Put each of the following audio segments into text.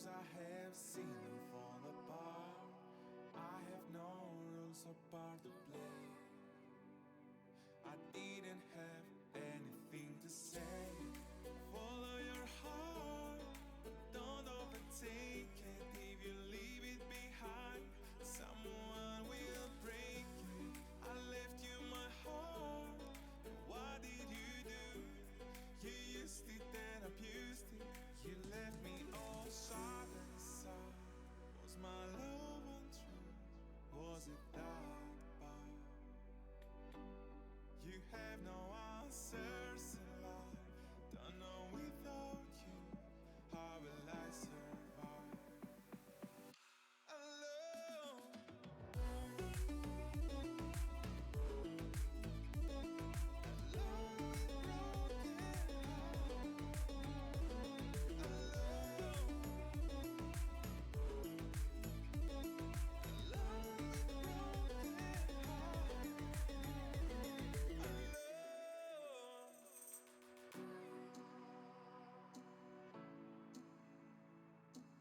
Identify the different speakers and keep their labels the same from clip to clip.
Speaker 1: times I have seen you fall apart. I have no rules apart to play. I didn't have anything to say. Follow your heart, but don't overtake it. If you leave it behind, someone will break it. I left you my heart, and what did you do? You used it and abused it. You left me all sharp and sour. Was my love untrue? Was it that bad? You have no answers in life. Don't know without you, how will I survive? Alone.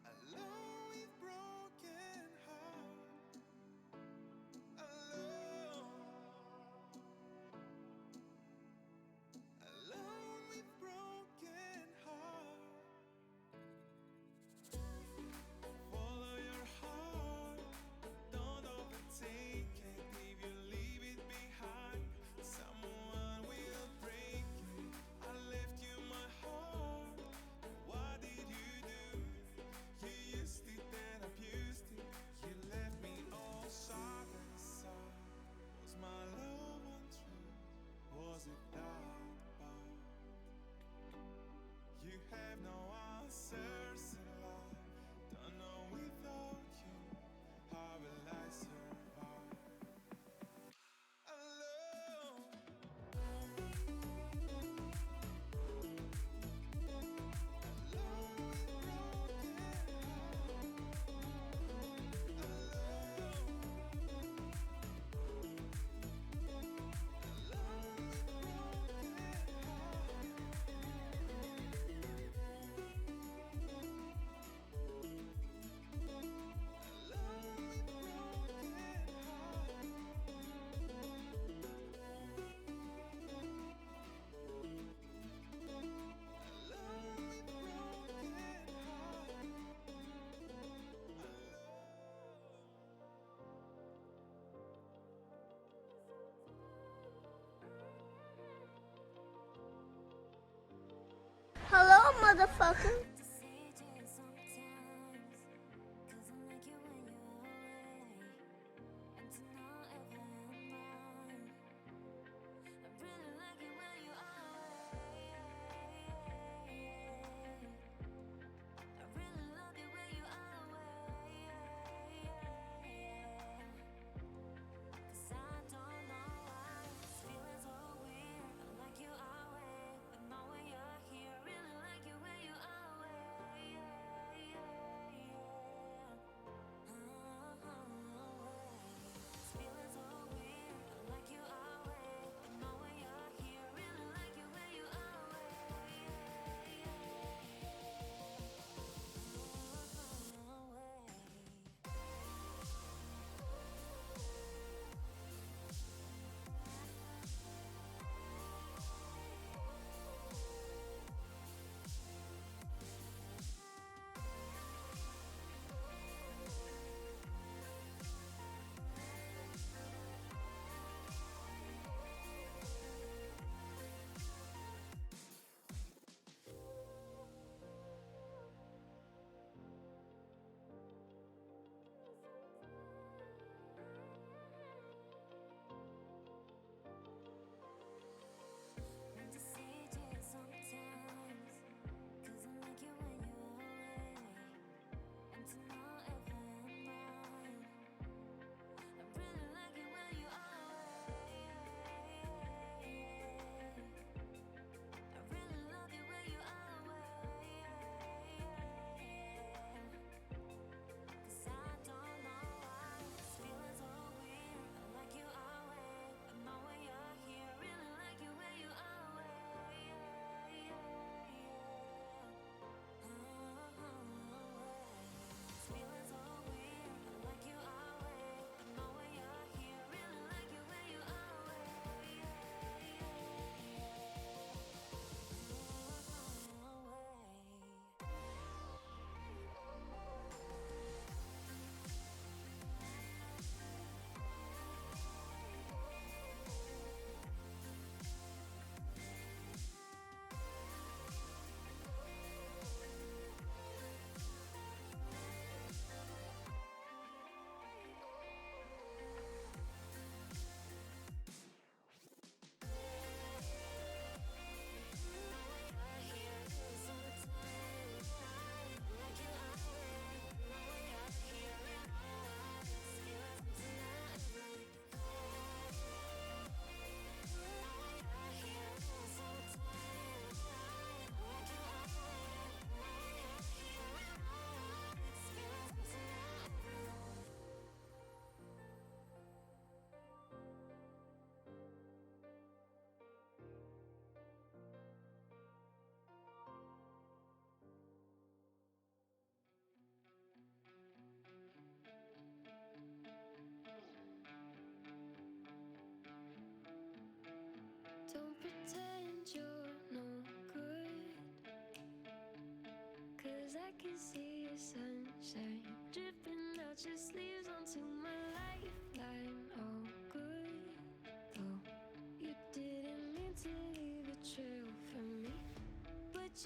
Speaker 1: Alone with broken heart. Alone with broken heart. Follow your heart, don't overtake it. If you leave it behind, someone will break it. I left you my heart, what did you do? You used it and abused it. You left me all sharp and sour. Was my love untrue? Was it that bad? You have no answers in life. Don't know without you, how will I survive? Alone.
Speaker 2: Hello, motherfucker.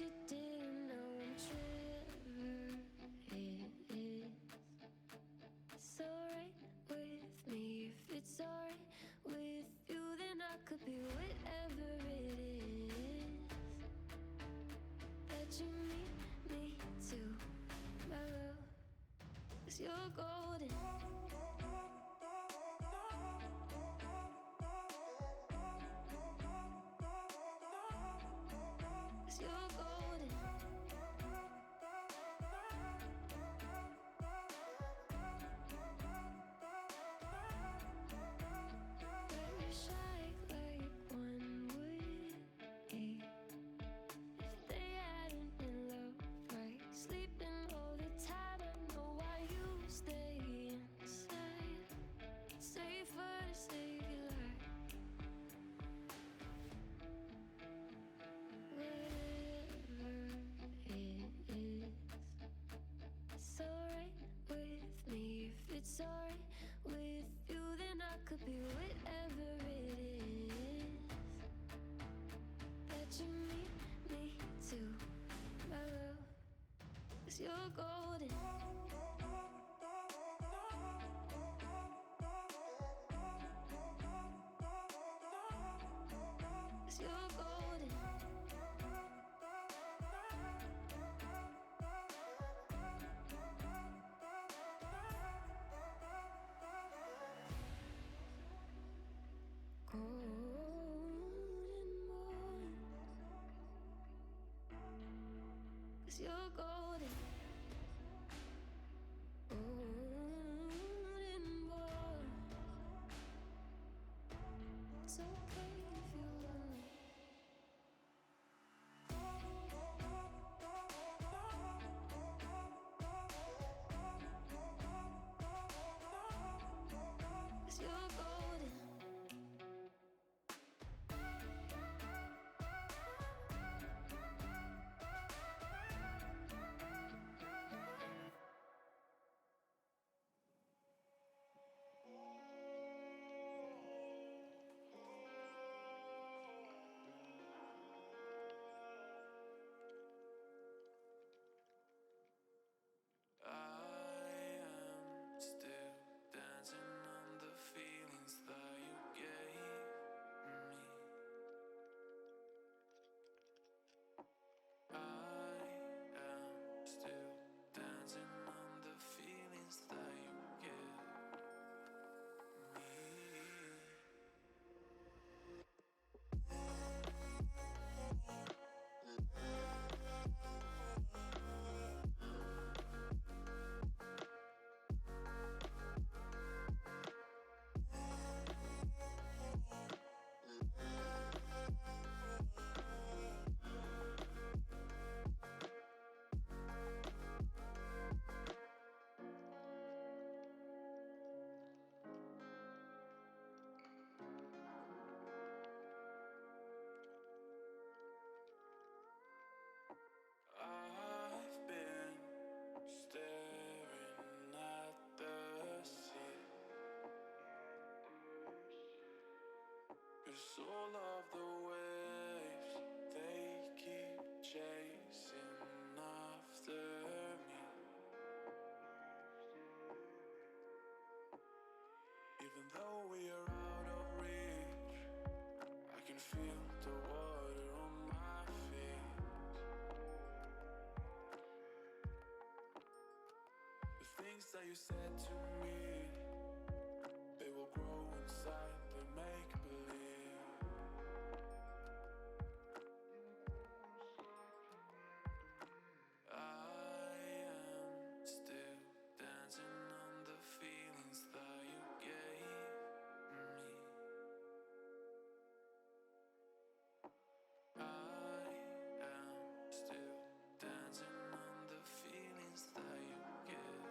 Speaker 3: you didn't know I'm Trevor. It is so right with me. If it's alright with you, then I could be whatever it is that you need me to. Tomorrow, 'cause you're golden. 'Cause you're golden. Very shy like one would be if they hadn't been loved right. Sleeping all the time, I know why you stay inside. Safer to save your life. Whatever it is, it's alright with me. If it's alright with you, then I could be whatever it is that you need me to. Tomorrow, 'cause you're golden. 'Cause you're golden. Golden boy. 'Cause you're golden. Golden boy. It's okay if you're alone. 'Cause you're golden.
Speaker 1: I am still dancing on the feelings that you gave me. I am still dancing on the feelings that you give me. I've been staring at the sea, 'cause all of the waves, they keep chasing after me. Even though we are out of reach, I can feel the water on my feet. The things that you said to me, they will grow inside the make believe. I am still dancing on the feelings that you gave me. I am still dancing on the feelings that you give me.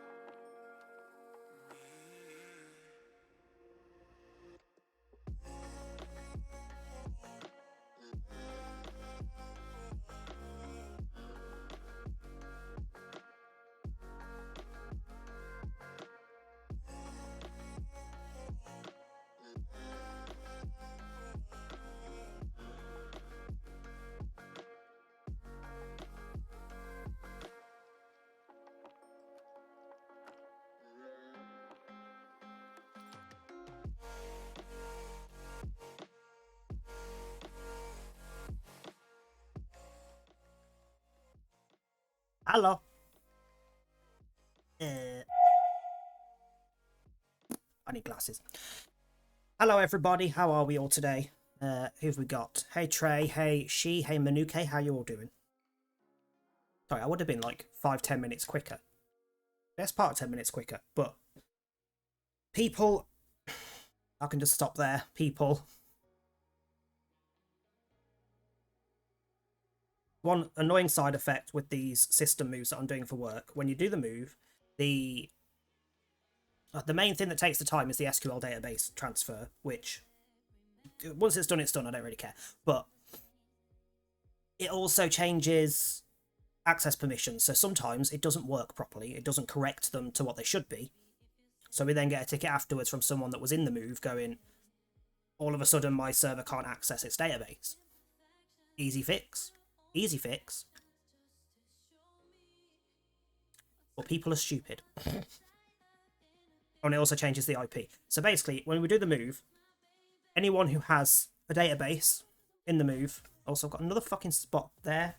Speaker 4: Hello. I need glasses. Hello, everybody. How are we all today? Who've we got? Hey, Trey. Hey, She. Hey, Manuke. How you all doing? Sorry, I would have been like 5-10 minutes quicker. Best part 10 minutes quicker. But people... I can just stop there. People... One annoying side effect with these system moves that I'm doing for work, when you do the move, the main thing that takes the time is the SQL database transfer, which once it's done, I don't really care. But it also changes access permissions, so sometimes it doesn't work properly. It doesn't correct them to what they should be. So we then get a ticket afterwards from someone that was in the move going, all of a sudden my server can't access its database. Easy fix. Easy fix. Well, people are stupid. And it also changes the IP. So basically, when we do the move, anyone who has a database in the move... Also, I've got another fucking spot there.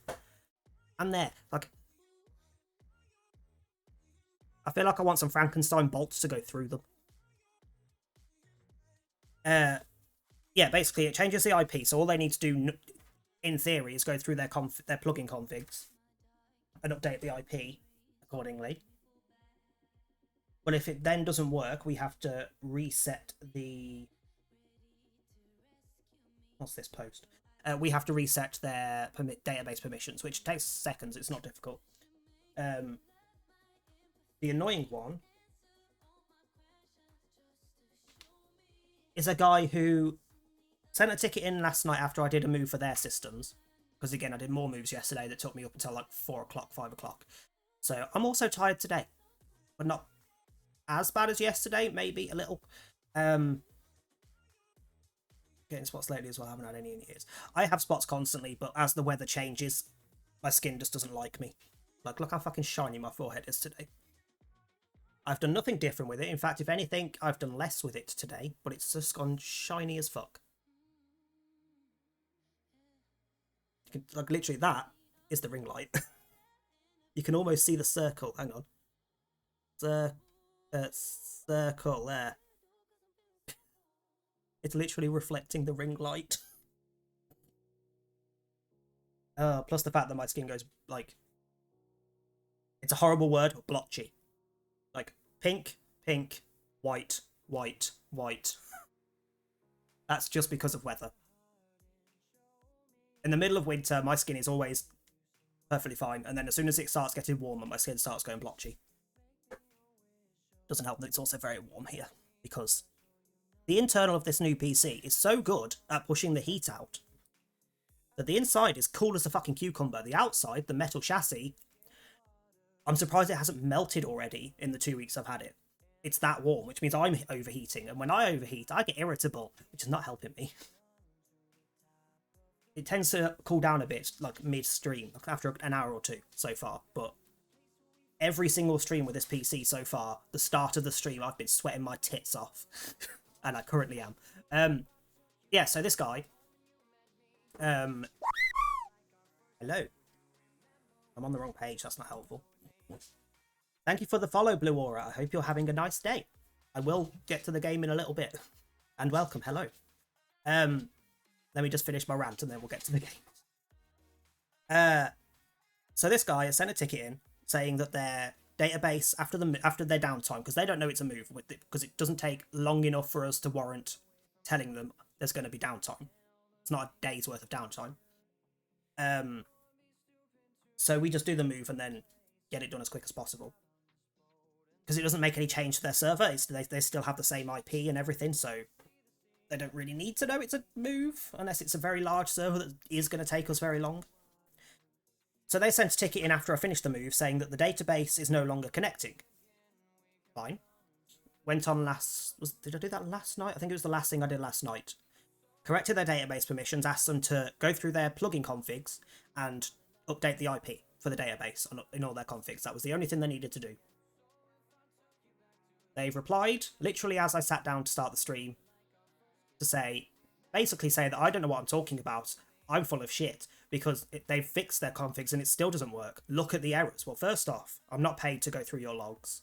Speaker 4: And there. Like, I feel like I want some Frankenstein bolts to go through them. Yeah, basically, it changes the IP. So all they need to do... in theory, is go through their plugin configs and update the IP accordingly. But if it then doesn't work, we have to reset the... What's this post? We have to reset their database permissions, which takes seconds. It's not difficult. The annoying one is a guy who sent a ticket in last night after I did a move for their systems. Because again, I did more moves yesterday that took me up until like 4 o'clock, 5 o'clock. So I'm also tired today. But not as bad as yesterday, maybe a little. Getting spots lately as well, I haven't had any in years. I have spots constantly, but as the weather changes, my skin just doesn't like me. Like, look how fucking shiny my forehead is today. I've done nothing different with it. In fact, if anything, I've done less with it today, but it's just gone shiny as fuck. Like, literally, that is the ring light. You can almost see the circle. Hang on. Circle there. It's literally reflecting the ring light. Plus the fact that my skin goes, like... It's a horrible word, blotchy. Like, pink, pink, white, white, white. That's just because of weather. In the middle of winter, my skin is always perfectly fine, and then as soon as it starts getting warmer, my skin starts going blotchy. Doesn't help that it's also very warm here, because the internal of this new PC is so good at pushing the heat out that the inside is cool as a fucking cucumber. The outside, the metal chassis, I'm surprised it hasn't melted already in the 2 weeks I've had it. It's that warm, which means I'm overheating, and when I overheat, I get irritable, which is not helping me. It tends to cool down a bit, like mid-stream, after an hour or two so far, but every single stream with this PC so far, the start of the stream, I've been sweating my tits off. And I currently am. Yeah, so this guy... Hello. I'm on the wrong page, that's not helpful. Thank you for the follow, Blue Aura. I hope you're having a nice day. I will get to the game in a little bit. And welcome, hello. Let me just finish my rant and then we'll get to the game. So this guy has sent a ticket in saying that their database, after their downtime, because they don't know it's a move, because it doesn't take long enough for us to warrant telling them there's going to be downtime. It's not a day's worth of downtime. So we just do the move and then get it done as quick as possible. Because it doesn't make any change to their server. They still have the same IP and everything, so they don't really need to know it's a move, unless it's a very large server that is going to take us very long. So they sent a ticket in after I finished the move saying that the database is no longer connecting. Fine. Went on did I do that last night? I think it was the last thing I did last night. Corrected their database permissions, asked them to go through their plugin configs and update the IP for the database in all their configs. That was the only thing they needed to do. They've replied, literally as I sat down to start the stream, to basically say that I don't know what I'm talking about. I'm full of shit. because they've fixed their configs and it still doesn't work. Look at the errors. Well, first off, I'm not paid to go through your logs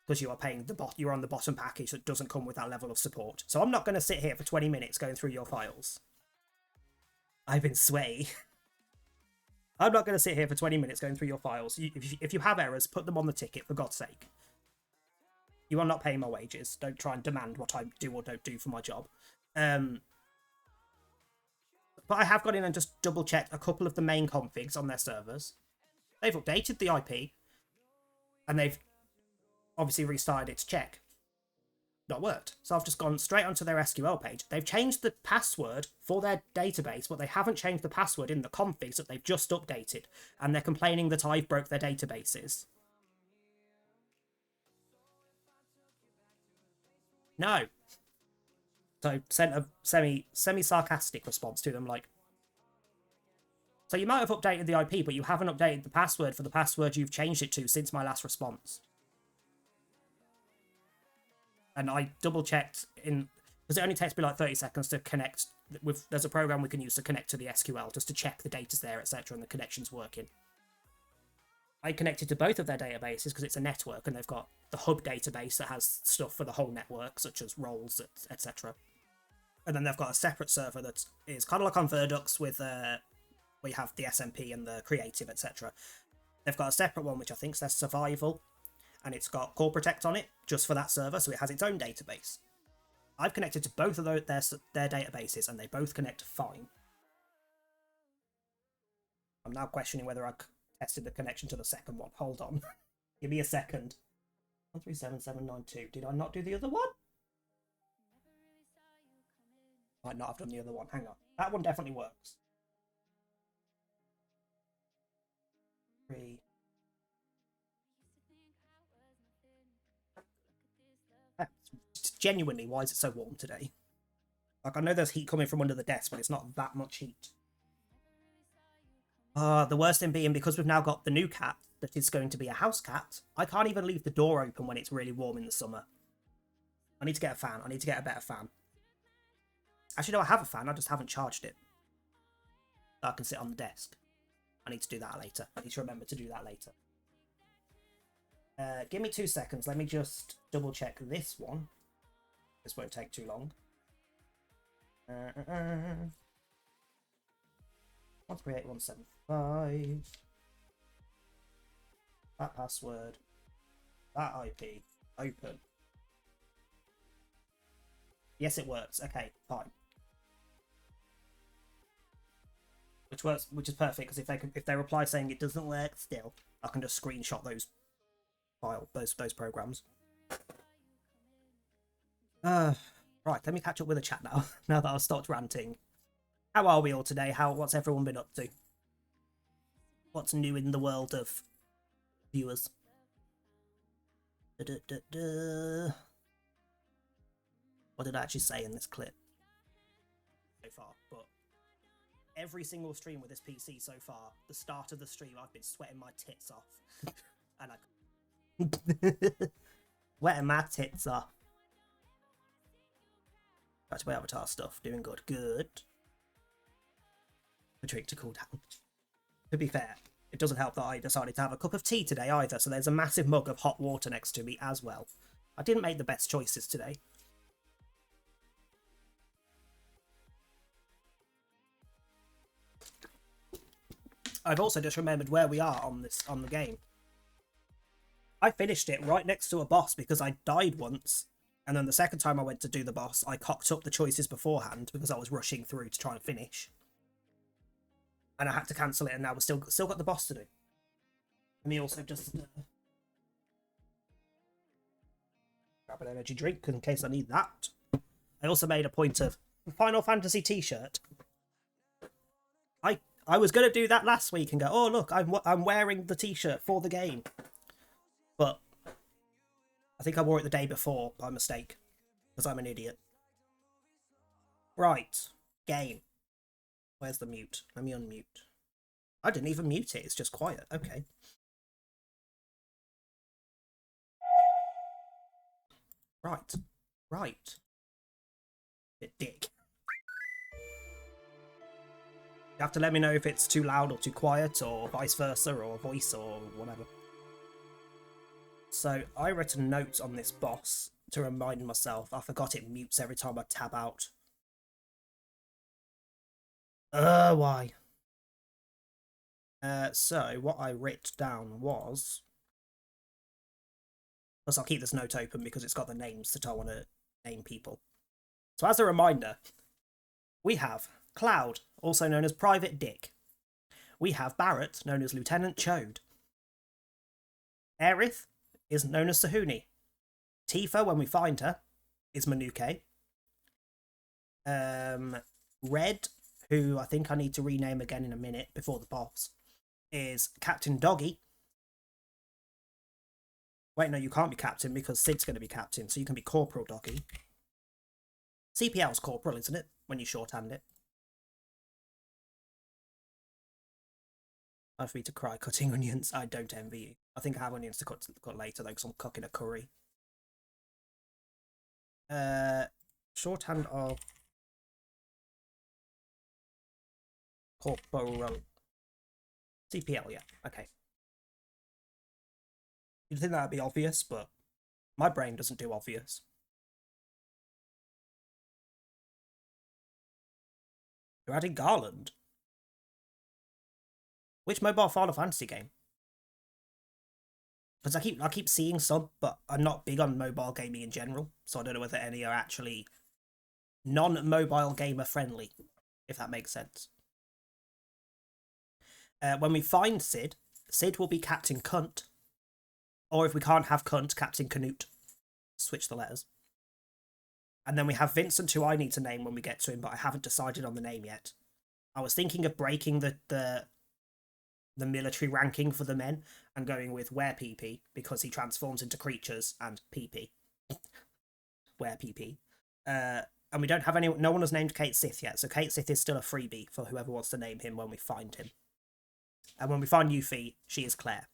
Speaker 4: because you are paying you're on the bottom package that doesn't come with that level of support. So I'm not going to sit here for 20 minutes going through your files. I've been sweaty. I'm not going to sit here for 20 minutes going through your files. If you have errors, put them on the ticket, for God's sake. You are not paying my wages. Don't try and demand what I do or don't do for my job. But I have gone in and just double-checked a couple of the main configs on their servers. They've updated the IP, and they've obviously restarted its check. Not worked. So I've just gone straight onto their SQL page. They've changed the password for their database, but they haven't changed the password in the configs that they've just updated. And they're complaining that I've broke their databases. No. So sent a semi-sarcastic response to them, like, so you might have updated the IP, but you haven't updated the password for the password you've changed it to since my last response. And I double-checked because it only takes me like 30 seconds to connect with, there's a program we can use to connect to the SQL, just to check the data's there, etc., and the connection's working. I connected to both of their databases because it's a network, and they've got the hub database that has stuff for the whole network, such as roles, etc. And then they've got a separate server that is kind of like on Verdux with where you have the SMP and the creative, etc. They've got a separate one which I think says survival, and it's got Core Protect on it just for that server, so it has its own database. I've connected to both of their databases, and they both connect fine. I'm now questioning whether I tested the connection to the second one. Hold on. Give me a second. 137792. Did I not do the other one? Might not have done the other one. Hang on. That one definitely works. 3. Genuinely, why is it so warm today? Like, I know there's heat coming from under the desk, but it's not that much heat. The worst thing being, because we've now got the new cat that is going to be a house cat, I can't even leave the door open when it's really warm in the summer. I need to get a fan. I need to get a better fan. Actually, no, I have a fan. I just haven't charged it. I can sit on the desk. I need to do that later. I need to remember to do that later. Give me 2 seconds. Let me just double check this one. This won't take too long. 138175. That password. That IP. Open. Yes, it works. Okay, fine. Which is perfect, because if they reply saying it doesn't work still, I can just screenshot those those programs. Right, let me catch up with the chat now. Now that I've stopped ranting. How are we all today? What's everyone been up to? What's new in the world of viewers? What did I actually say in this clip so far? But every single stream with this PC so far, the start of the stream, I've been sweating my tits off. And sweating my tits off. Back to my avatar stuff. Doing good. Good. A drink to cool down. To be fair, it doesn't help that I decided to have a cup of tea today either, so there's a massive mug of hot water next to me as well. I didn't make the best choices today. I've also just remembered where we are on the game. I finished it right next to a boss because I died once, and then the second time I went to do the boss, I cocked up the choices beforehand because I was rushing through to try and finish. And I had to cancel it, and now we've still got the boss to do. Let me also just grab an energy drink in case I need that. I also made a point of Final Fantasy t-shirt. I was going to do that last week and go, oh look, I'm wearing the t-shirt for the game. But I think I wore it the day before by mistake, because I'm an idiot. Right, game. Where's the mute? Let me unmute. I didn't even mute it, it's just quiet. Okay. Right. Bit dick. You have to let me know if it's too loud or too quiet, or vice versa, or a voice, or whatever. So, I wrote a note on this boss to remind myself. I forgot it mutes every time I tab out. Why? So, what I wrote down was... Plus, I'll keep this note open because it's got the names that I want to name people. So, as a reminder, we have Cloud, also known as Private Dick. We have Barrett, known as Lieutenant Chode. Aerith is known as Sahuni. Tifa, when we find her, is Manuke. Red, who I think I need to rename again in a minute before the boss, is Captain Doggy. Wait, no, you can't be Captain because Sid's going to be Captain, so you can be Corporal Doggy. CPL's Corporal, isn't it? When you shorthand it. Time for me to cry cutting onions. I don't envy you. I think I have onions to cut later though, because I'm cooking a curry. Shorthand of Corporal. CPL, yeah. Okay. You'd think that would be obvious, but my brain doesn't do obvious. You're adding Garland. Which mobile Final Fantasy game? Because I keep seeing some, but I'm not big on mobile gaming in general, so I don't know whether any are actually non-mobile gamer friendly, if that makes sense. When we find Sid, Sid will be Captain Cunt, or if we can't have Cunt, Captain Canute. Switch the letters. And then we have Vincent, who I need to name when we get to him, but I haven't decided on the name yet. I was thinking of breaking the military ranking for the men and going with Were PP because he transforms into creatures and PP. Were PP. And we don't have no one has named Kate Sith yet, so Kate Sith is still a freebie for whoever wants to name him when we find him. And when we find Yuffie, she is Claire.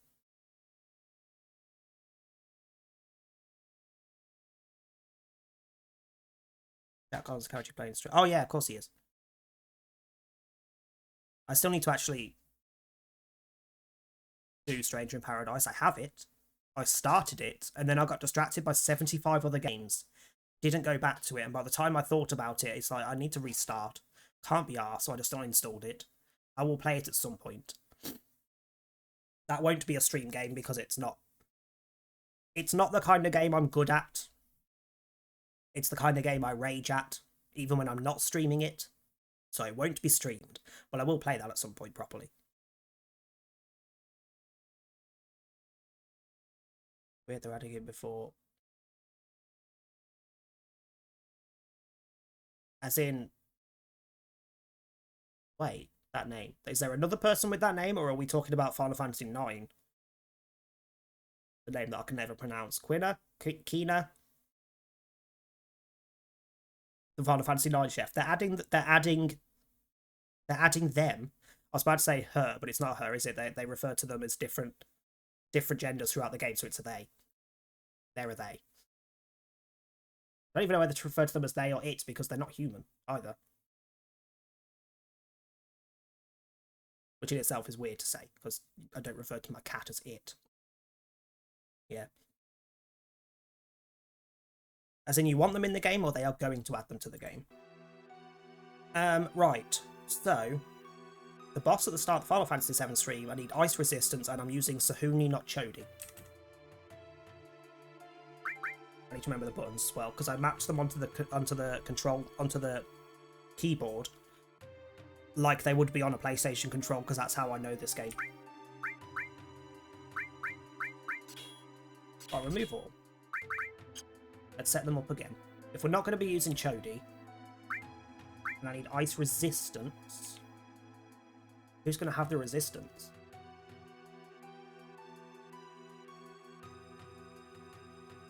Speaker 4: Jack Collins' character playing straight. Oh yeah, of course he is. I still need to actually do Stranger in Paradise. I have it. I started it, and then I got distracted by 75 other games. Didn't go back to it, and by the time I thought about it, it's like, I need to restart. Can't be arsed, so I just uninstalled it. I will play it at some point. That won't be a stream game because it's not the kind of game I'm good at. It's the kind of game I rage at, even when I'm not streaming it. So it won't be streamed, but I will play that at some point properly. Weird, they're adding it before. As in... Wait, that name. Is there another person with that name, or are we talking about Final Fantasy IX? The name that I can never pronounce. Quina? Kina? The Final Fantasy IX chef. They're adding them. I was about to say her, but it's not her, is it? They refer to them as different genders throughout the game, so it's a they. They're a they. I don't even know whether to refer to them as they or it, because they're not human either. Which in itself is weird to say, because I don't refer to my cat as it. Yeah. As in, you want them in the game, or they are going to add them to the game? Right. So, the boss at the start of the Final Fantasy VII stream, I need ice resistance, and I'm using Sahuni, not Chody. I need to remember the buttons as well, because I mapped them onto the keyboard, like they would be on a PlayStation control, because that's how I know this game. I'll remove all. Let's set them up again. If we're not going to be using Chody, and I need ice resistance, who's going to have the resistance?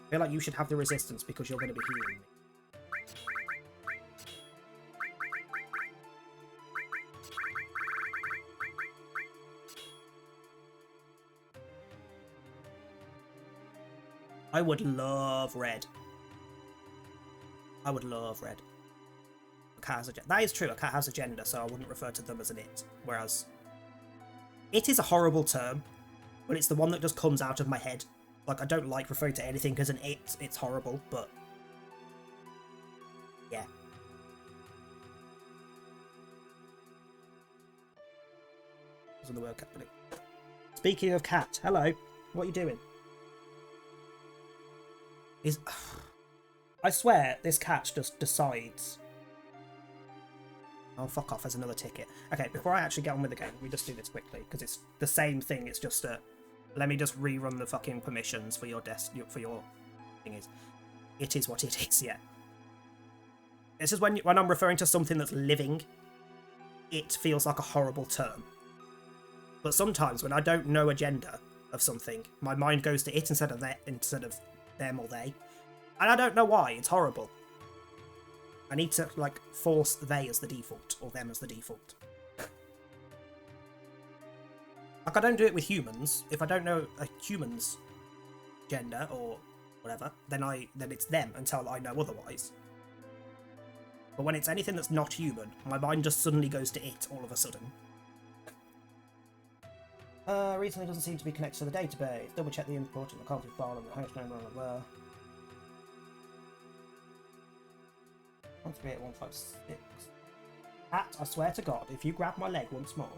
Speaker 4: I feel like you should have the resistance because you're going to be healing me. I would love red. I would love red. cat has a gender. That is true, a cat has a gender, so I wouldn't refer to them as an it. Whereas, it is a horrible term, but it's the one that just comes out of my head. Like, I don't like referring to anything as an it, it's horrible, but... yeah. Wasn't the word cat, but speaking of cat, hello, what are you doing? I swear, this cat just decides... oh, fuck off, there's another ticket. Okay, before I actually get on with the game, we just do this quickly, because it's the same thing, it's just a... let me just rerun the fucking permissions for your for your thingies. It is what it is, yeah. It's just when I'm referring to something that's living, it feels like a horrible term. But sometimes, when I don't know a gender of something, my mind goes to it instead of them or they. And I don't know why, it's horrible. I need to, like, force they as the default, or them as the default. Like, I don't do it with humans. If I don't know a human's gender, or whatever, then it's them until I know otherwise. But when it's anything that's not human, my mind just suddenly goes to it all of a sudden. Recently doesn't seem to be connected to the database. Double check the import of the config file and the host name, blah blah blah. 138156. Cat, I swear to God, if you grab my leg once more,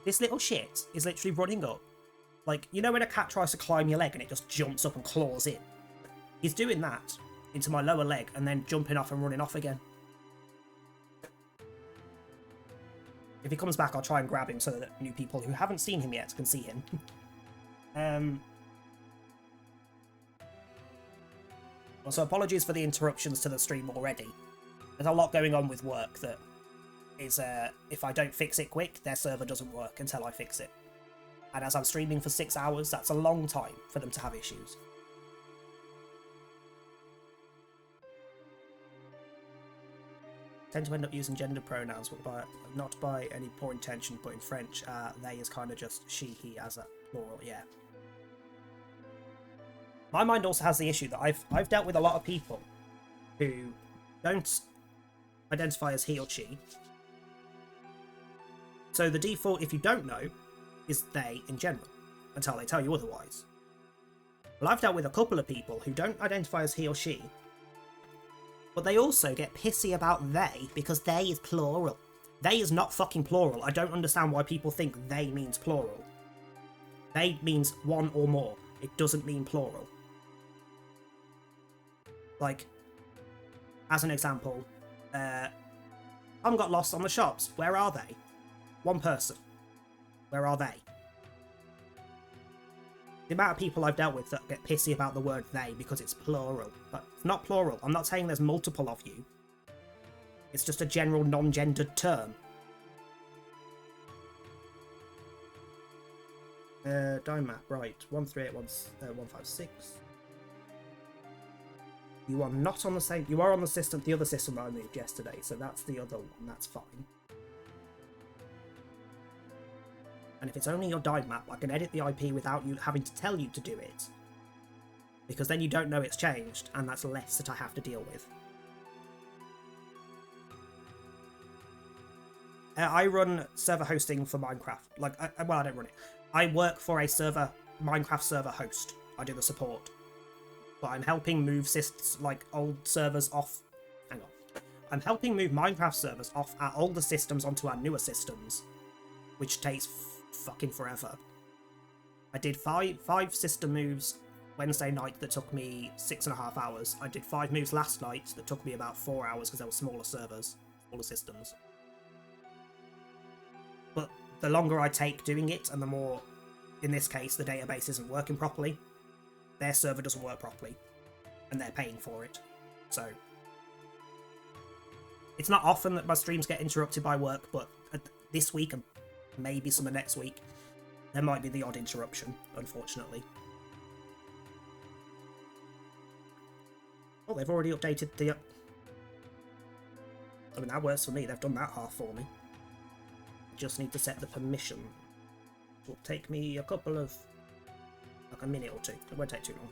Speaker 4: this little shit is literally running up. Like, you know when a cat tries to climb your leg and it just jumps up and claws in? He's doing that into my lower leg and then jumping off and running off again. If he comes back, I'll try and grab him so that new people who haven't seen him yet can see him. Also, apologies for the interruptions to the stream already. There's a lot going on with work that is, if I don't fix it quick, their server doesn't work until I fix it. And as I'm streaming for 6 hours, that's a long time for them to have issues. Tend to end up using gender pronouns, but not by any poor intention, but in French, they is kind of just she, he as a plural, yeah. My mind also has the issue that I've dealt with a lot of people who don't identify as he or she. So the default, if you don't know, is they in general, until they tell you otherwise. Well, I've dealt with a couple of people who don't identify as he or she, but they also get pissy about they because they is plural. They is not fucking plural. I don't understand why people think they means plural. They means one or more. It doesn't mean plural. Like, as an example, Tom got lost on the shops. Where are they? One person. Where are they? The amount of people I've dealt with that get pissy about the word they because it's plural. But it's not plural. I'm not saying there's multiple of you. It's just a general non-gendered term. Dime map, right. 138156. You are not on the same... You are on the system, the other system that I moved yesterday, so that's the other one. That's fine. And if it's only your dime map, I can edit the IP without you having to tell you to do it. Because then you don't know it's changed, and that's less that I have to deal with. I run server hosting for Minecraft. Like, well, I don't run it. I work for a server, Minecraft server host. I do the support. But I'm helping move like old servers off. Hang on. I'm helping move Minecraft servers off our older systems onto our newer systems, which takes fucking forever. I did five system moves Wednesday night that took me 6.5 hours. I did 5 moves last night that took me about 4 hours because they were smaller servers, smaller systems. But the longer I take doing it, and the more, in this case, the database isn't working properly, their server doesn't work properly, and they're paying for it. So it's not often that my streams get interrupted by work, but this week and maybe some of next week, there might be the odd interruption, unfortunately. Oh, they've already updated the... I mean, that works for me. They've done that half for me. I just need to set the permission. It will take me a couple of... like a minute or two. It won't take too long.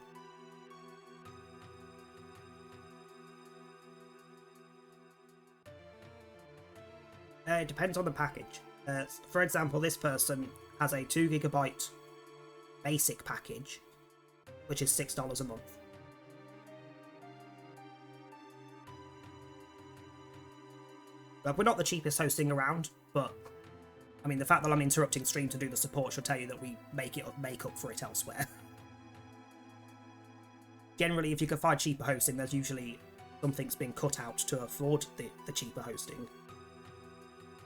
Speaker 4: It depends on the package. For example, this person has a 2 GB basic package, which is $6 a month. But we're not the cheapest hosting around, but I mean, the fact that I'm interrupting stream to do the support should tell you that we make up for it elsewhere. Generally, if you can find cheaper hosting, there's usually something's been cut out to afford the cheaper hosting.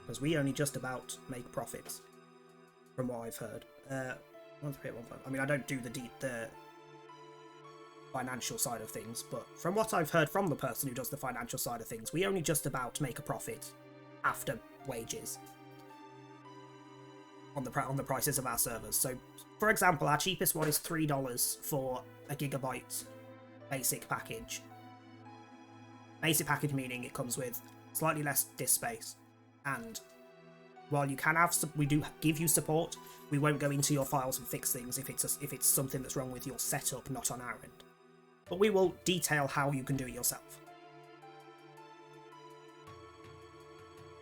Speaker 4: Because we only just about make profits, from what I've heard. 1315. I mean, I don't do the financial side of things, but from what I've heard from the person who does the financial side of things, we only just about make a profit after wages on the prices of our servers. So, for example, our cheapest one is $3 for a gigabyte basic package. Basic package meaning it comes with slightly less disk space, and while you can have, we do give you support, we won't go into your files and fix things if it's something that's wrong with your setup, not on our end. But we will detail how you can do it yourself.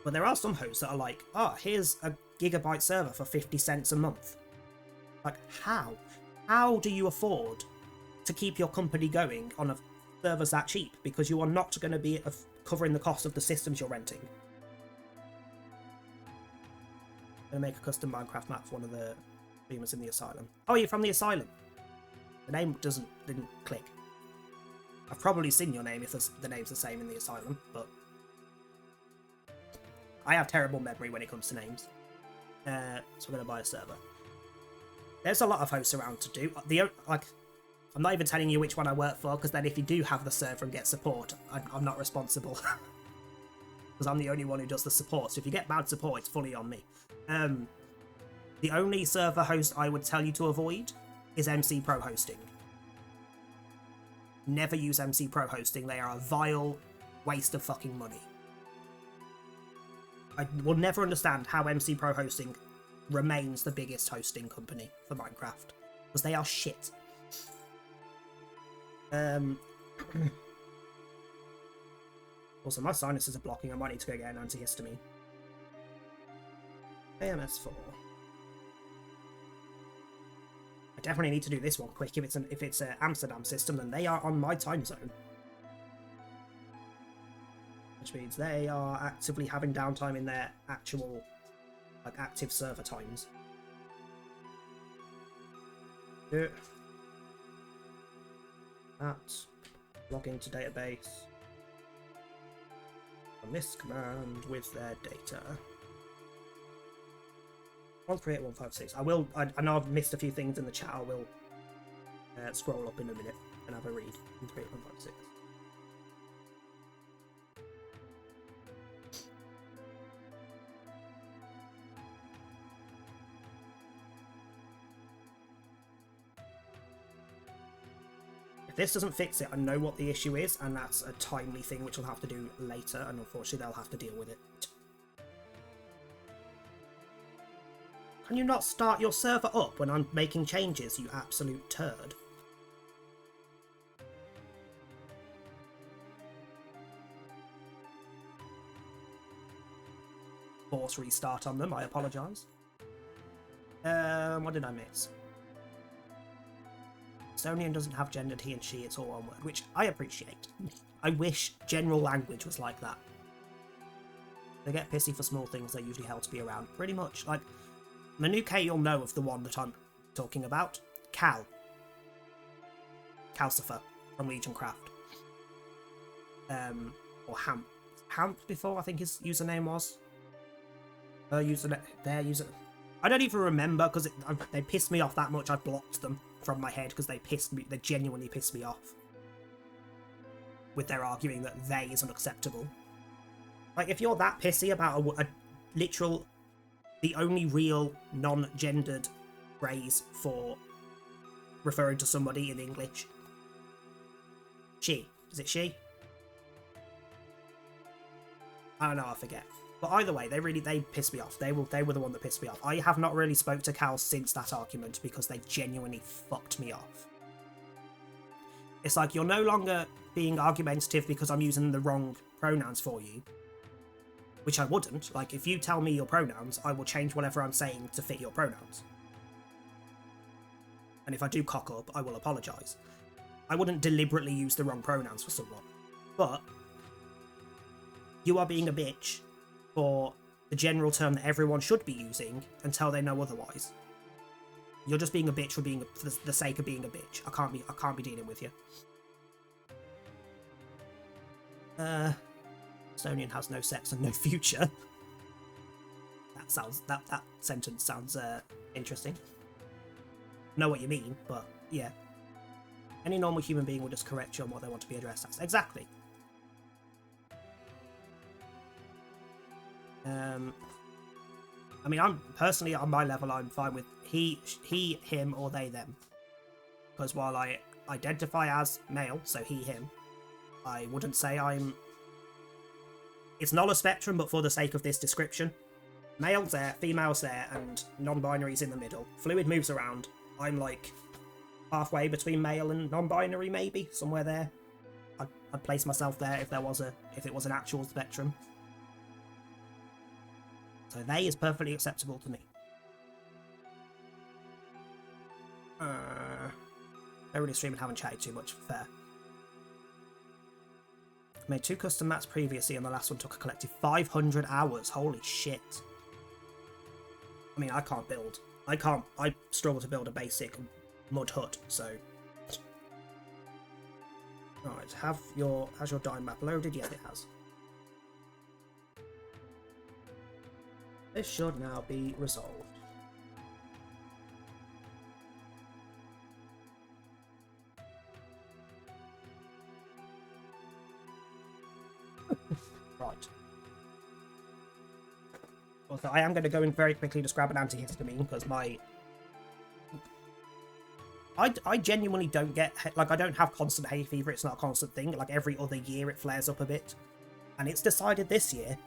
Speaker 4: But there are some hosts that are like, oh, here's a gigabyte server for 50 cents a month. Like, how? How do you afford to keep your company going on a servers that cheap? Because you are not going to be covering the cost of the systems you're renting. I'm going to make a custom Minecraft map for one of the streamers in the asylum. Oh, you're from the asylum. The name didn't click. I've probably seen your name if the name's the same in the asylum, but I have terrible memory when it comes to names. So we're going to buy a server. There's a lot of hosts around to do. I'm not even telling you which one I work for, because then if you do have the server and get support, I'm not responsible. Because I'm the only one who does the support, so if you get bad support, it's fully on me. The only server host I would tell you to avoid is MC Pro Hosting. Never use MC Pro Hosting, they are a vile waste of fucking money. I will never understand how MC Pro Hosting remains the biggest hosting company for Minecraft, because they are shit. Also, my sinuses are blocking, I might need to go get an antihistamine. AMS4. I definitely need to do this one quick. If it's an Amsterdam system, then they are on my time zone. Which means they are actively having downtime in their actual, active server times. Yeah. That. Log into database. Run this command with their data. 138156. I know I've missed a few things in the chat. I will scroll up in a minute and have a read. 138156. If this doesn't fix it, I know what the issue is, and that's a timely thing which we'll have to do later, and unfortunately they'll have to deal with it. Can you not start your server up when I'm making changes, you absolute turd? Force restart on them, I apologise. What did I miss? Estonian doesn't have gendered he and she, it's all one word, which I appreciate. I wish general language was like that. They get pissy for small things, they usually help to be around. Pretty much, like, Manuke, you'll know of the one that I'm talking about. Cal. Calcifer from Legion Craft. Or Hamp. Hamp before, I think his username was. Their user. I don't even remember, because they pissed me off that much, I blocked them from my head, because they genuinely pissed me off. With their arguing that they isn't acceptable. Like, if you're that pissy about a literal... The only real non-gendered phrase for referring to somebody in English. She. Is it she? I don't know, I forget. But either way, they pissed me off. They were the one that pissed me off. I have not really spoke to Cal since that argument because they genuinely fucked me off. It's like, you're no longer being argumentative because I'm using the wrong pronouns for you. which I wouldn't. Like, if you tell me your pronouns, I will change whatever I'm saying to fit your pronouns. And if I do cock up, I will apologise. I wouldn't deliberately use the wrong pronouns for someone. But you are being a bitch for the general term that everyone should be using until they know otherwise. You're just being a bitch for the sake of being a bitch. I can't be dealing with you. Estonian has no sex and no future. That sentence sounds interesting. Know what you mean, but yeah. Any normal human being will just correct you on what they want to be addressed as. Exactly. I mean, I'm personally on my level, I'm fine with he, him, or they, them. Because while I identify as male, so he, him, I wouldn't say I'm... It's not a spectrum, but for the sake of this description, male's there, female's there, and non-binary's in the middle. Fluid moves around. I'm like halfway between male and non-binary, maybe somewhere there. I'd place myself there if it was an actual spectrum. So they is perfectly acceptable to me. Don't really stream and haven't chatted too much. Fair. Made 2 custom maps previously, and the last one took a collective 500 hours. Holy shit. I mean, I can't build. I struggle to build a basic mud hut, so... Right, has your dime map loaded? Yes, it has. This should now be resolved. Right. Also, I am going to go in very quickly to grab an antihistamine because I genuinely don't get... Like, I don't have constant hay fever. It's not a constant thing. Like, every other year it flares up a bit. And it's decided this year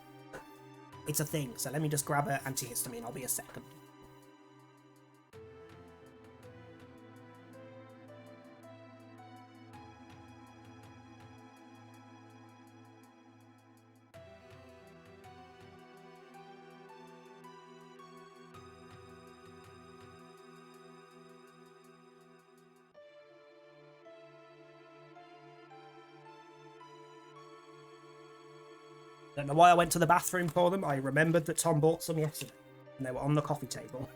Speaker 4: it's a thing. So let me just grab an antihistamine. I'll be a second. Don't know why I went to the bathroom for them. I remembered that Tom bought some yesterday, and they were on the coffee table.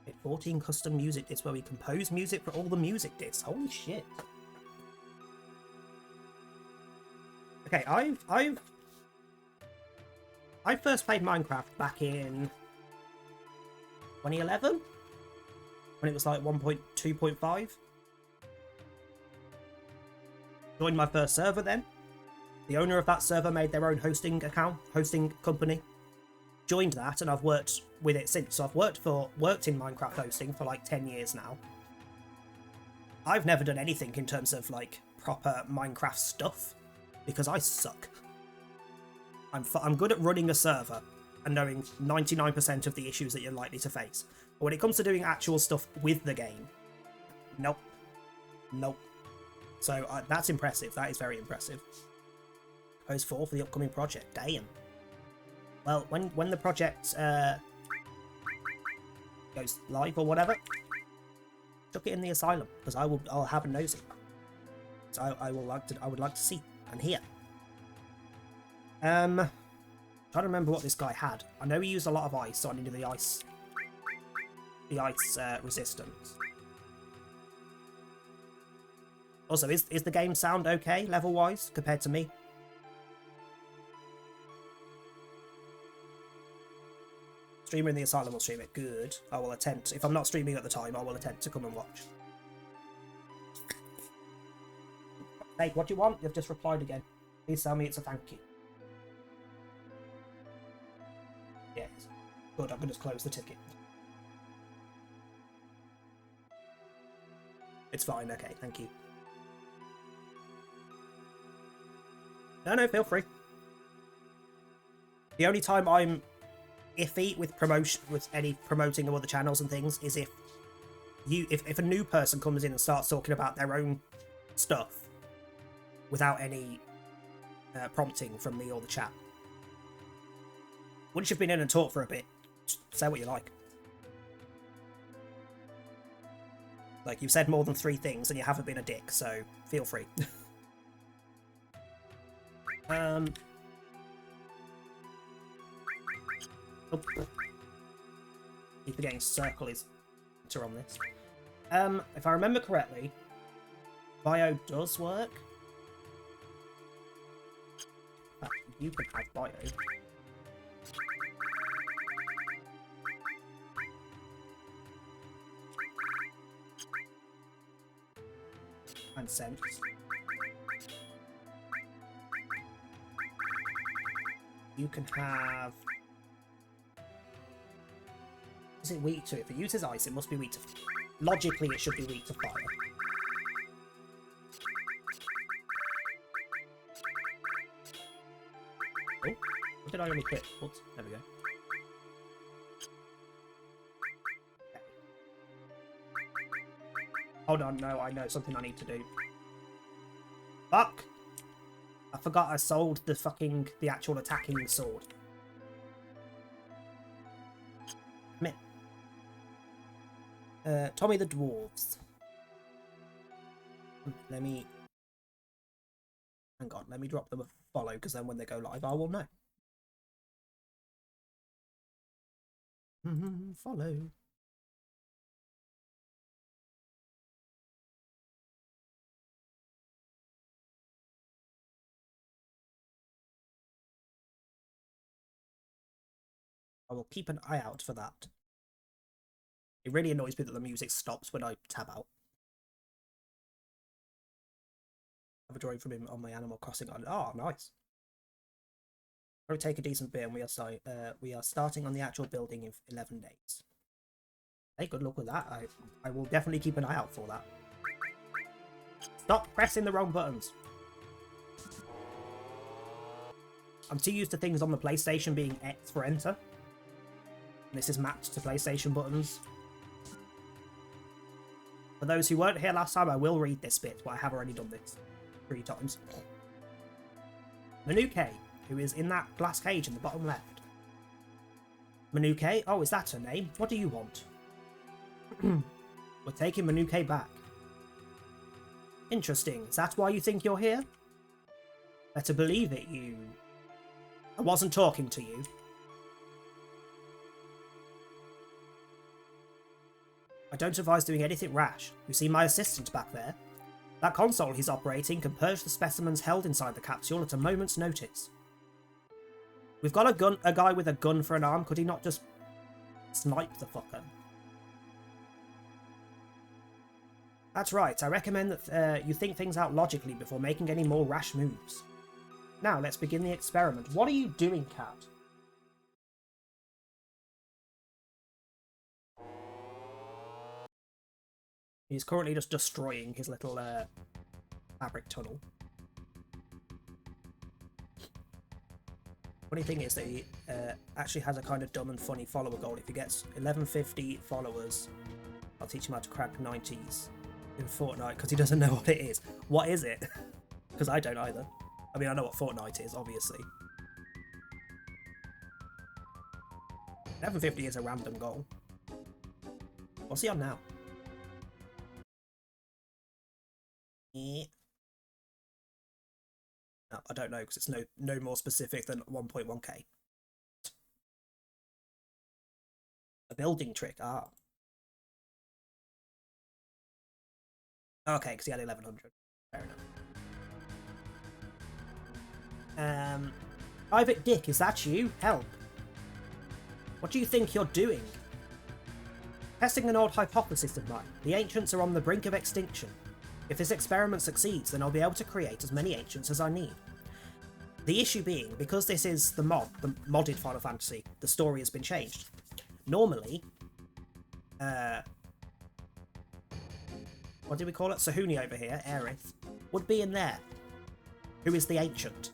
Speaker 4: Okay, 14 custom music discs where we compose music for all the music discs. Holy shit. Okay, I first played Minecraft back in 2011, when it was like 1.2.5. Joined my first server then. The owner of that server made their own hosting company. Joined that, and I've worked with it since. So I've worked in Minecraft hosting for like 10 years now. I've never done anything in terms of like proper Minecraft stuff because I suck. I'm good at running a server and knowing 99% of the issues that you're likely to face. But when it comes to doing actual stuff with the game, nope. So that's impressive. That is very impressive. Post 4 for the upcoming project. Damn. Well, when the project goes live or whatever, chuck it in the asylum because I'll have a nosy. So I would like to see and hear. Trying to remember what this guy had. I know he used a lot of ice, so I needed the ice resistance. Also, is the game sound okay level wise compared to me? Streamer in the asylum will stream it. Good. I will attempt. If I'm not streaming at the time, I will attempt to come and watch. Hey, what do you want? You've just replied again. Please tell me it's a thank you. Yes. Good, I can just close the ticket. It's fine, okay, thank you. No, feel free. The only time I'm iffy with promotion, with any promoting of other channels and things, is if a new person comes in and starts talking about their own stuff without any prompting from me or the chat. Once you've been in and talked for a bit, just say what you like. Like, you've said more than 3 things and you haven't been a dick, so feel free. Oh. Keep forgetting circle is on this. If I remember correctly, bio does work. You can have bio. And sense. You can have... Is it weak to? If it uses ice, it must be weak to... Logically, it should be weak to fire. Oh, what did I only hit? Oops, there we go. Okay. Hold on, no, I know something I need to do. Fuck! I forgot I sold the actual attacking sword. Come here. Tommy the Dwarves. Let me... Hang on, let me drop them a follow, because then when they go live, I will know. Follow. I will keep an eye out for that. It really annoys me that the music stops when I tab out. I have a drawing from him on my Animal Crossing island. Oh, nice. Probably take a decent bit, and we are starting on the actual building in 11 days. Hey, good luck with that. I will definitely keep an eye out for that. Stop pressing the wrong buttons. I'm too used to things on the PlayStation being X for enter. And this is mapped to PlayStation buttons. For those who weren't here last time, I will read this bit, but I have already done this 3 times. Manuke, who is in that glass cage in the bottom left. Manuke? Oh, is that her name? What do you want? We're taking Manuke back. Interesting. Is that why you think you're here? Better believe it, you... I wasn't talking to you. I don't advise doing anything rash. You see my assistant back there? That console he's operating can purge the specimens held inside the capsule at a moment's notice. We've got a guy with a gun for an arm. Could he not just snipe the fucker? That's right. I recommend that you think things out logically before making any more rash moves. Now, let's begin the experiment. What are you doing, cat? He's currently just destroying his little fabric tunnel. Funny thing is that he actually has a kind of dumb and funny follower goal. If he gets 1150 followers, I'll teach him how to crack 90s in Fortnite, because he doesn't know what it is. What is it? Because I don't either. I mean, I know what Fortnite is, obviously. 1150 is a random goal. What's he on now? Yeah. No, I don't know, because it's no more specific than 1.1k. A building trick, ah. Okay, because he had 1100. Fair enough. Private Dick, is that you? Help. What do you think you're doing? Testing an old hypothesis of mine. The ancients are on the brink of extinction. If this experiment succeeds, then I'll be able to create as many ancients as I need. The issue being, because this is the modded Final Fantasy, the story has been changed. Normally, what do we call it? Sahuni over here, Aerith, would be in there, who is the ancient.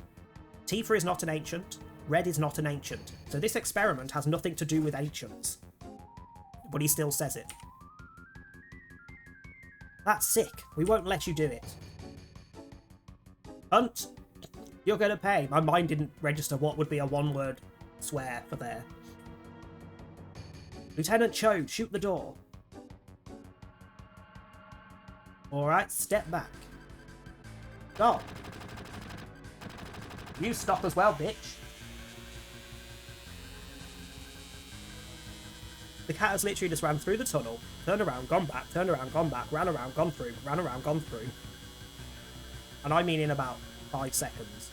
Speaker 4: Tifa is not an ancient. Red is not an ancient. So this experiment has nothing to do with ancients. But he still says it. That's sick. We won't let you do it. Hunt, you're gonna pay. My mind didn't register what would be a one-word swear for there. Lieutenant Cho, shoot the door. Alright, step back. Go. You stop as well, bitch. The cat has literally just ran through the tunnel, turned around, gone back, turned around, gone back, ran around, gone through, ran around, gone through. And I mean in about 5 seconds.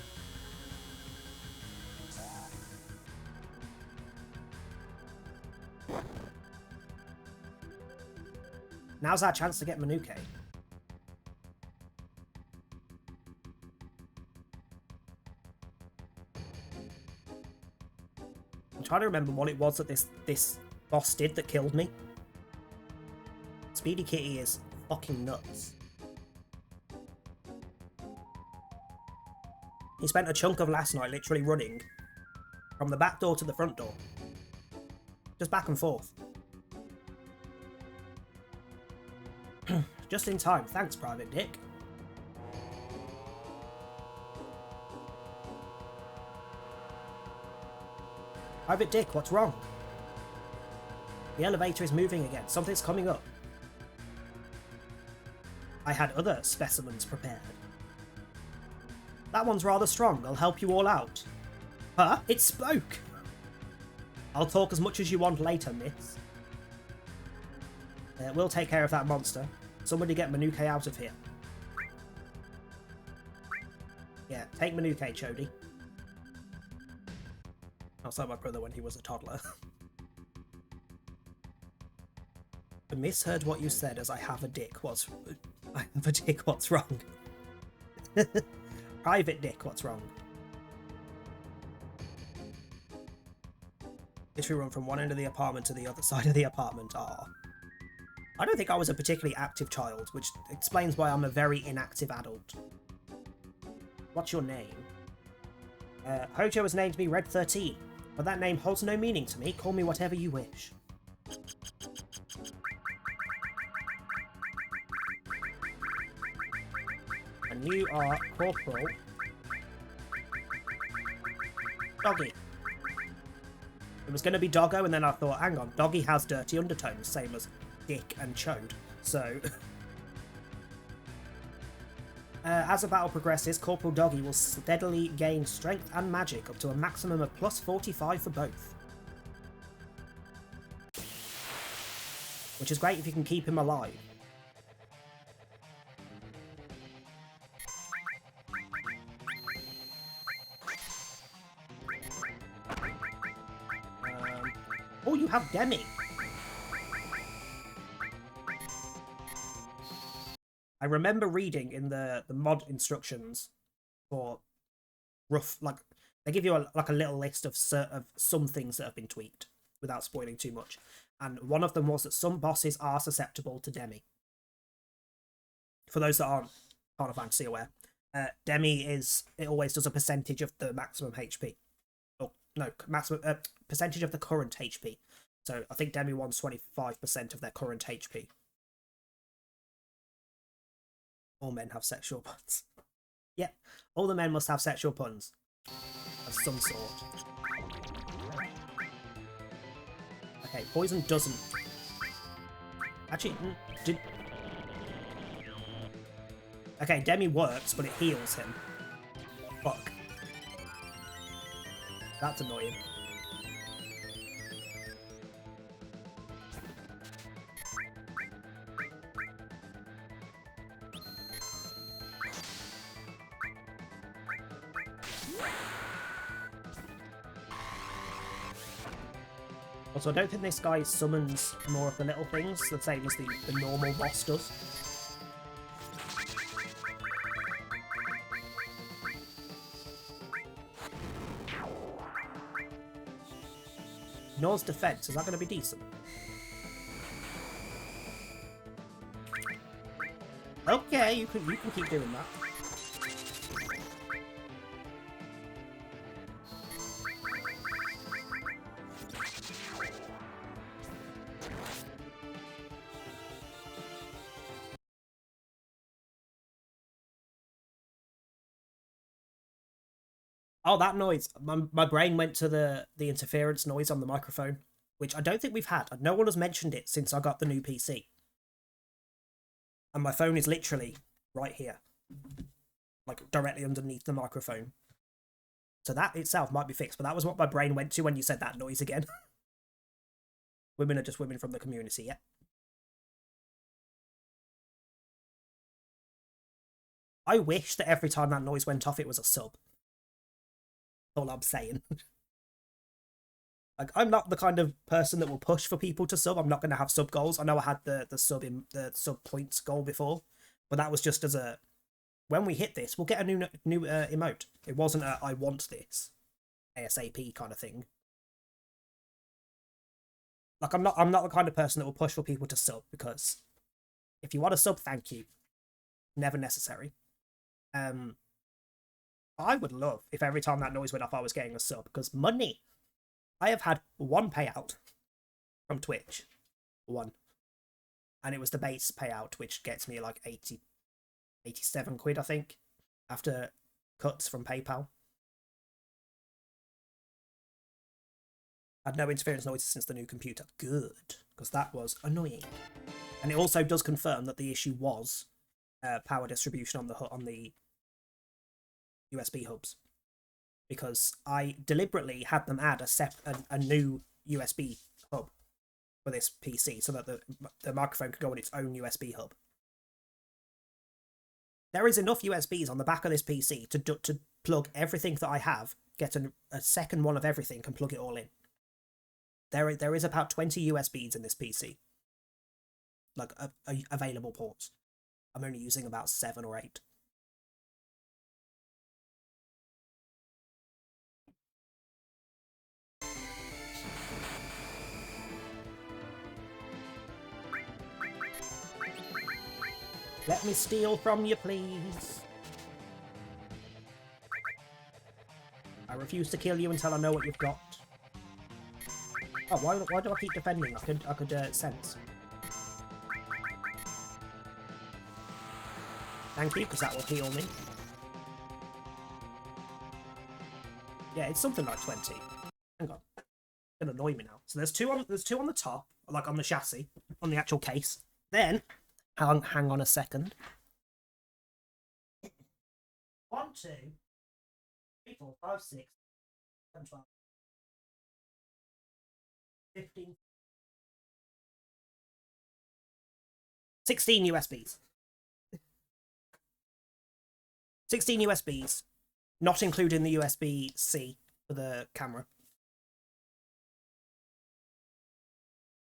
Speaker 4: Now's our chance to get Manuke. I'm trying to remember what it was that this boss did that killed me. Speedy Kitty is fucking nuts. He spent a chunk of last night literally running from the back door to the front door. Just back and forth. Just in time. Thanks, Private Dick. Private Dick, what's wrong? The elevator is moving again. Something's coming up. I had other specimens prepared. That one's rather strong. I'll help you all out. Huh? It spoke! I'll talk as much as you want later, miss. We'll take care of that monster. Somebody get Manuke out of here. Yeah, take Manuke, Chody. I was like my brother when he was a toddler. I misheard what you said as I have a dick. What's... I have a dick, what's wrong? Private Dick, what's wrong? Literally run from one end of the apartment to the other side of the apartment. Ah. I don't think I was a particularly active child, which explains why I'm a very inactive adult. What's your name? Hojo has named me Red 13, but that name holds no meaning to me. Call me whatever you wish. And you are Corporal Doggy. It was going to be Doggo, and then I thought, hang on, Doggy has dirty undertones, same as Dick and Chode. So, as the battle progresses, Corporal Doggy will steadily gain strength and magic up to a maximum of plus 45 for both. Which is great if you can keep him alive. Oh, you have Demi! I remember reading in the mod instructions for rough, like, they give you a little list of some things that have been tweaked, without spoiling too much. And one of them was that some bosses are susceptible to Demi. For those that aren't Final Fantasy aware, Demi it always does a percentage of the maximum HP. Oh, no, maximum, percentage of the current HP. So I think Demi wants 25% of their current HP. All men have sexual puns. Yeah, all the men must have sexual puns. Of some sort. Okay, poison doesn't... Actually, did... Okay, Demi works, but it heals him. Fuck. That's annoying. Also, I don't think this guy summons more of the little things, the same as the normal boss does. Nor's defense, is that going to be decent? Okay, you can keep doing that. Oh, that noise. My brain went to the interference noise on the microphone, which I don't think we've had. No one has mentioned it since I got the new PC. And my phone is literally right here, like directly underneath the microphone. So that itself might be fixed, but that was what my brain went to when you said that noise again. Women are just women from the community, yeah. I wish that every time that noise went off, it was a sub. All I'm saying. Like, I'm not the kind of person that will push for people to sub. I'm not going to have sub goals. I know I had the sub points goal before, but that was just as a, when we hit this, we'll get a new emote. It wasn't a I want this ASAP kind of thing. Like, I'm not the kind of person that will push for people to sub, because if you want a sub, thank you. Never necessary. I would love if every time that noise went off I was getting a sub, because money. I have had one payout from Twitch. One. And it was the base payout, which gets me like 87 quid, I think, after cuts from PayPal. I had no interference noises since the new computer. Good, because that was annoying. And it also does confirm that the issue was power distribution on the USB hubs, because I deliberately had them add a new USB hub for this PC so that the microphone could go on its own USB hub. There is enough USBs on the back of this PC to plug everything that I have, get a second one of everything, and plug it all in. There is about 20 USBs in this PC, like available ports. I'm only using about 7 or 8. Let me steal from you, please. I refuse to kill you until I know what you've got. Oh, why do I keep defending? I could sense. Thank you, because that will heal me. Yeah, it's something like 20. Hang on. It's gonna annoy me now. So there's two on the top, like on the chassis, on the actual case. Then, hang on a second. 1, 2, 3, 4, 5, 6, 7, 12, 15, 16 USBs. 16 USBs, not including the USB-C for the camera.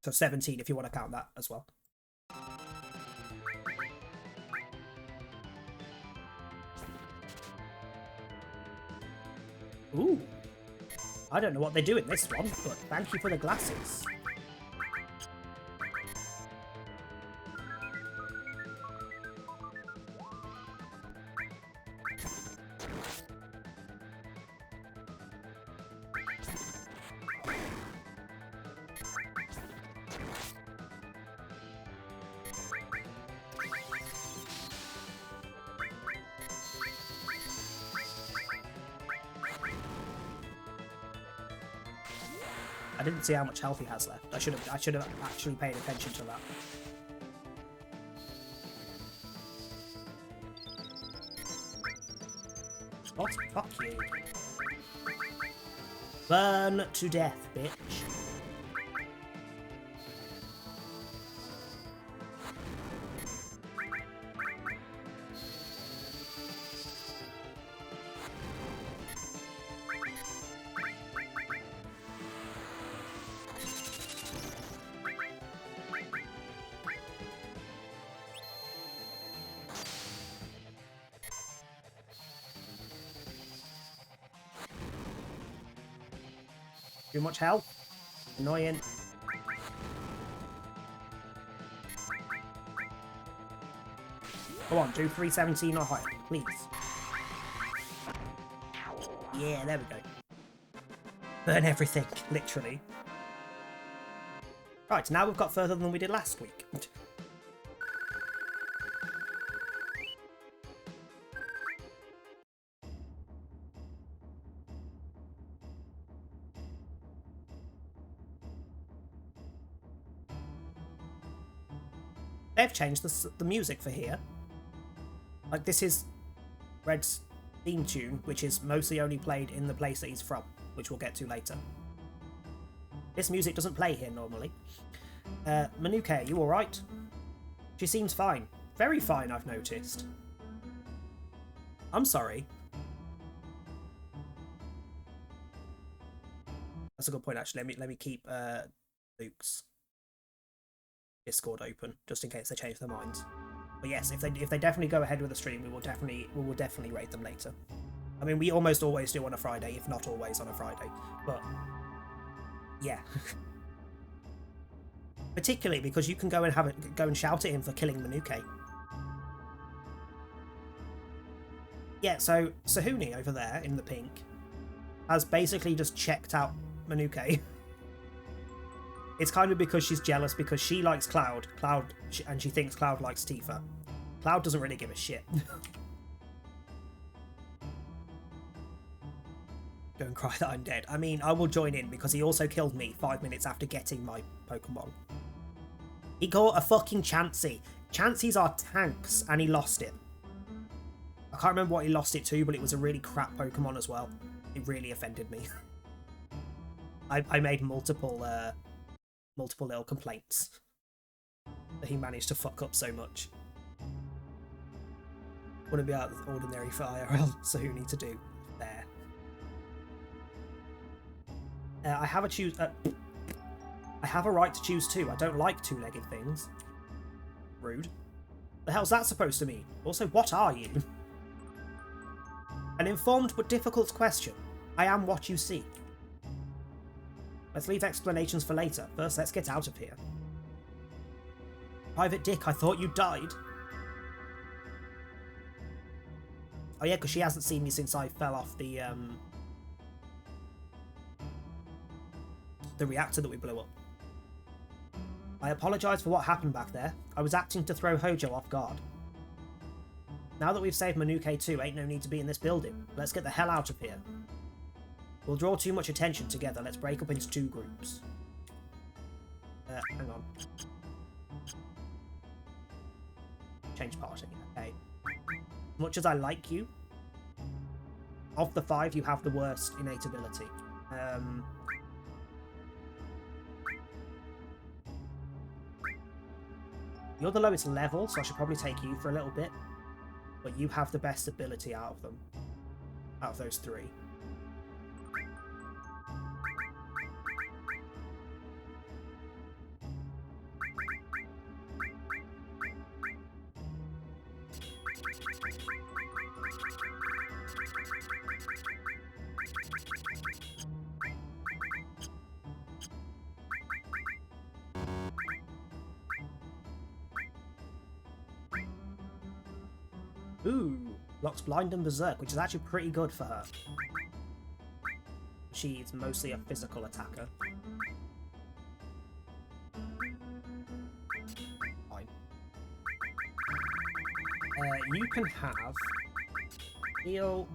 Speaker 4: So 17 if you want to count that as well. Ooh. I don't know what they do in this one, but thank you for the glasses. I didn't see how much health he has left. I should have actually paid attention to that. What? Fuck you. Burn to death, bitch. Too much health. Annoying. Go on, do 317 or higher, please. Yeah, there we go. Burn everything, literally. Right, now we've got further than we did last week. they've changed the music for here. Like, this is Red's theme tune, which is mostly only played in the place that he's from, which we'll get to later. This music doesn't play here normally. Manuke, are you alright? She seems fine. Very fine, I've noticed. I'm sorry. That's a good point, actually. Let me keep Luke's Discord open, just in case they change their minds. But yes, if they definitely go ahead with the stream, we will definitely rate them later. I mean, we almost always do on a Friday, if not always on a Friday. But yeah. Particularly because you can go and shout at him for killing Manuke. Yeah, so Sahuni over there in the pink has basically just checked out Manuke. It's kind of because she's jealous because she likes Cloud, and she thinks Cloud likes Tifa. Cloud doesn't really give a shit. Don't cry that I'm dead. I mean, I will join in because he also killed me 5 minutes after getting my Pokemon. He got a fucking Chansey. Chanseys are tanks, and he lost it. I can't remember what he lost it to, but it was a really crap Pokemon as well. It really offended me. I made multiple little complaints that he managed to fuck up so much. Wouldn't be out of the ordinary for IRL, so who need to do there? I have a right to choose too. I don't like two-legged things. Rude. The hell's that supposed to mean? Also, what are you? An informed but difficult question. I am what you see. Let's leave explanations for later. First, let's get out of here. Private Dick, I thought you died. Oh yeah, because she hasn't seen me since I fell off the reactor that we blew up. I apologise for what happened back there. I was acting to throw Hojo off guard. Now that we've saved Manuke too, ain't no need to be in this building. Let's get the hell out of here. We'll draw too much attention together. Let's break up into 2 groups. Hang on. Change party. Okay. Much as I like you, of the 5, you have the worst innate ability. You're the lowest level, so I should probably take you for a little bit. But you have the best ability out of them. Out of those 3. Ooh, locks blind and berserk, which is actually pretty good for her. She's mostly a physical attacker. Fine. You can have heal.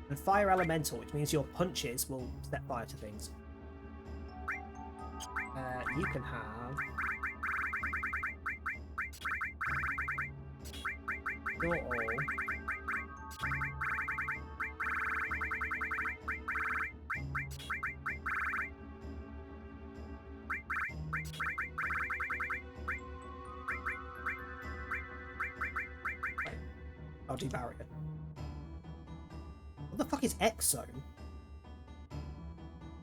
Speaker 4: And fire elemental, which means your punches will set fire to things. You can have your all. I'll do barrier. What the fuck is X Zone?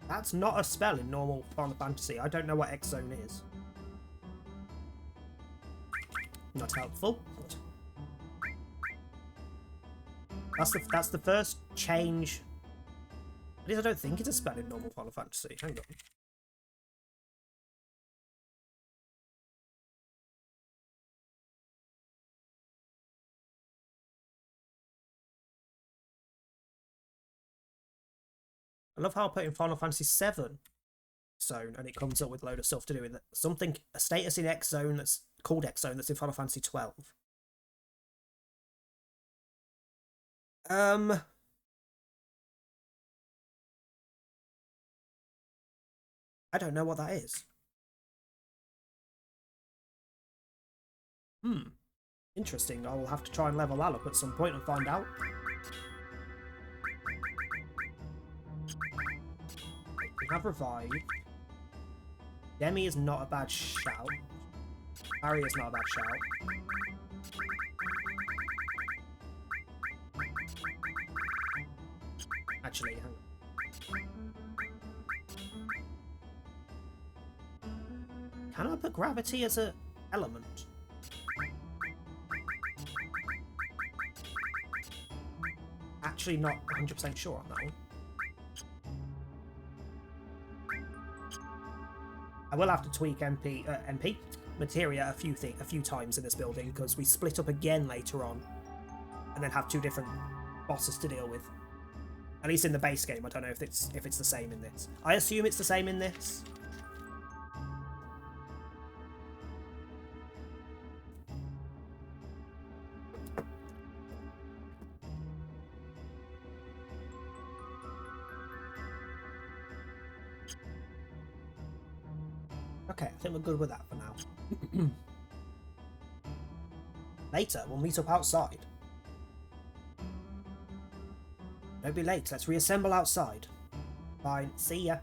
Speaker 4: That's not a spell in normal Final Fantasy. I don't know what X Zone is. Not helpful. That's the first change. At least I don't think it's a spell in normal Final Fantasy. Hang on. I love how I put in Final Fantasy VII Zone and it comes up with a load of stuff to do with it. Something, a status in X Zone that's called X Zone that's in Final Fantasy 12. I don't know what that is. Interesting. I will have to try and level that up at some point and find out. We have revived. Demi is not a bad shout. Barry is not a bad shout. Actually, hang on. Can I put gravity as an element? Actually not 100% sure on that one. I will have to tweak MP materia a few times in this building because we split up again later on and then have two different bosses to deal with. At least in the base game. I don't know if it's the same in this. I assume it's the same in this. Okay, I think we're good with that for now. Later, we'll meet up outside. Don't be late, let's reassemble outside. Fine, see ya.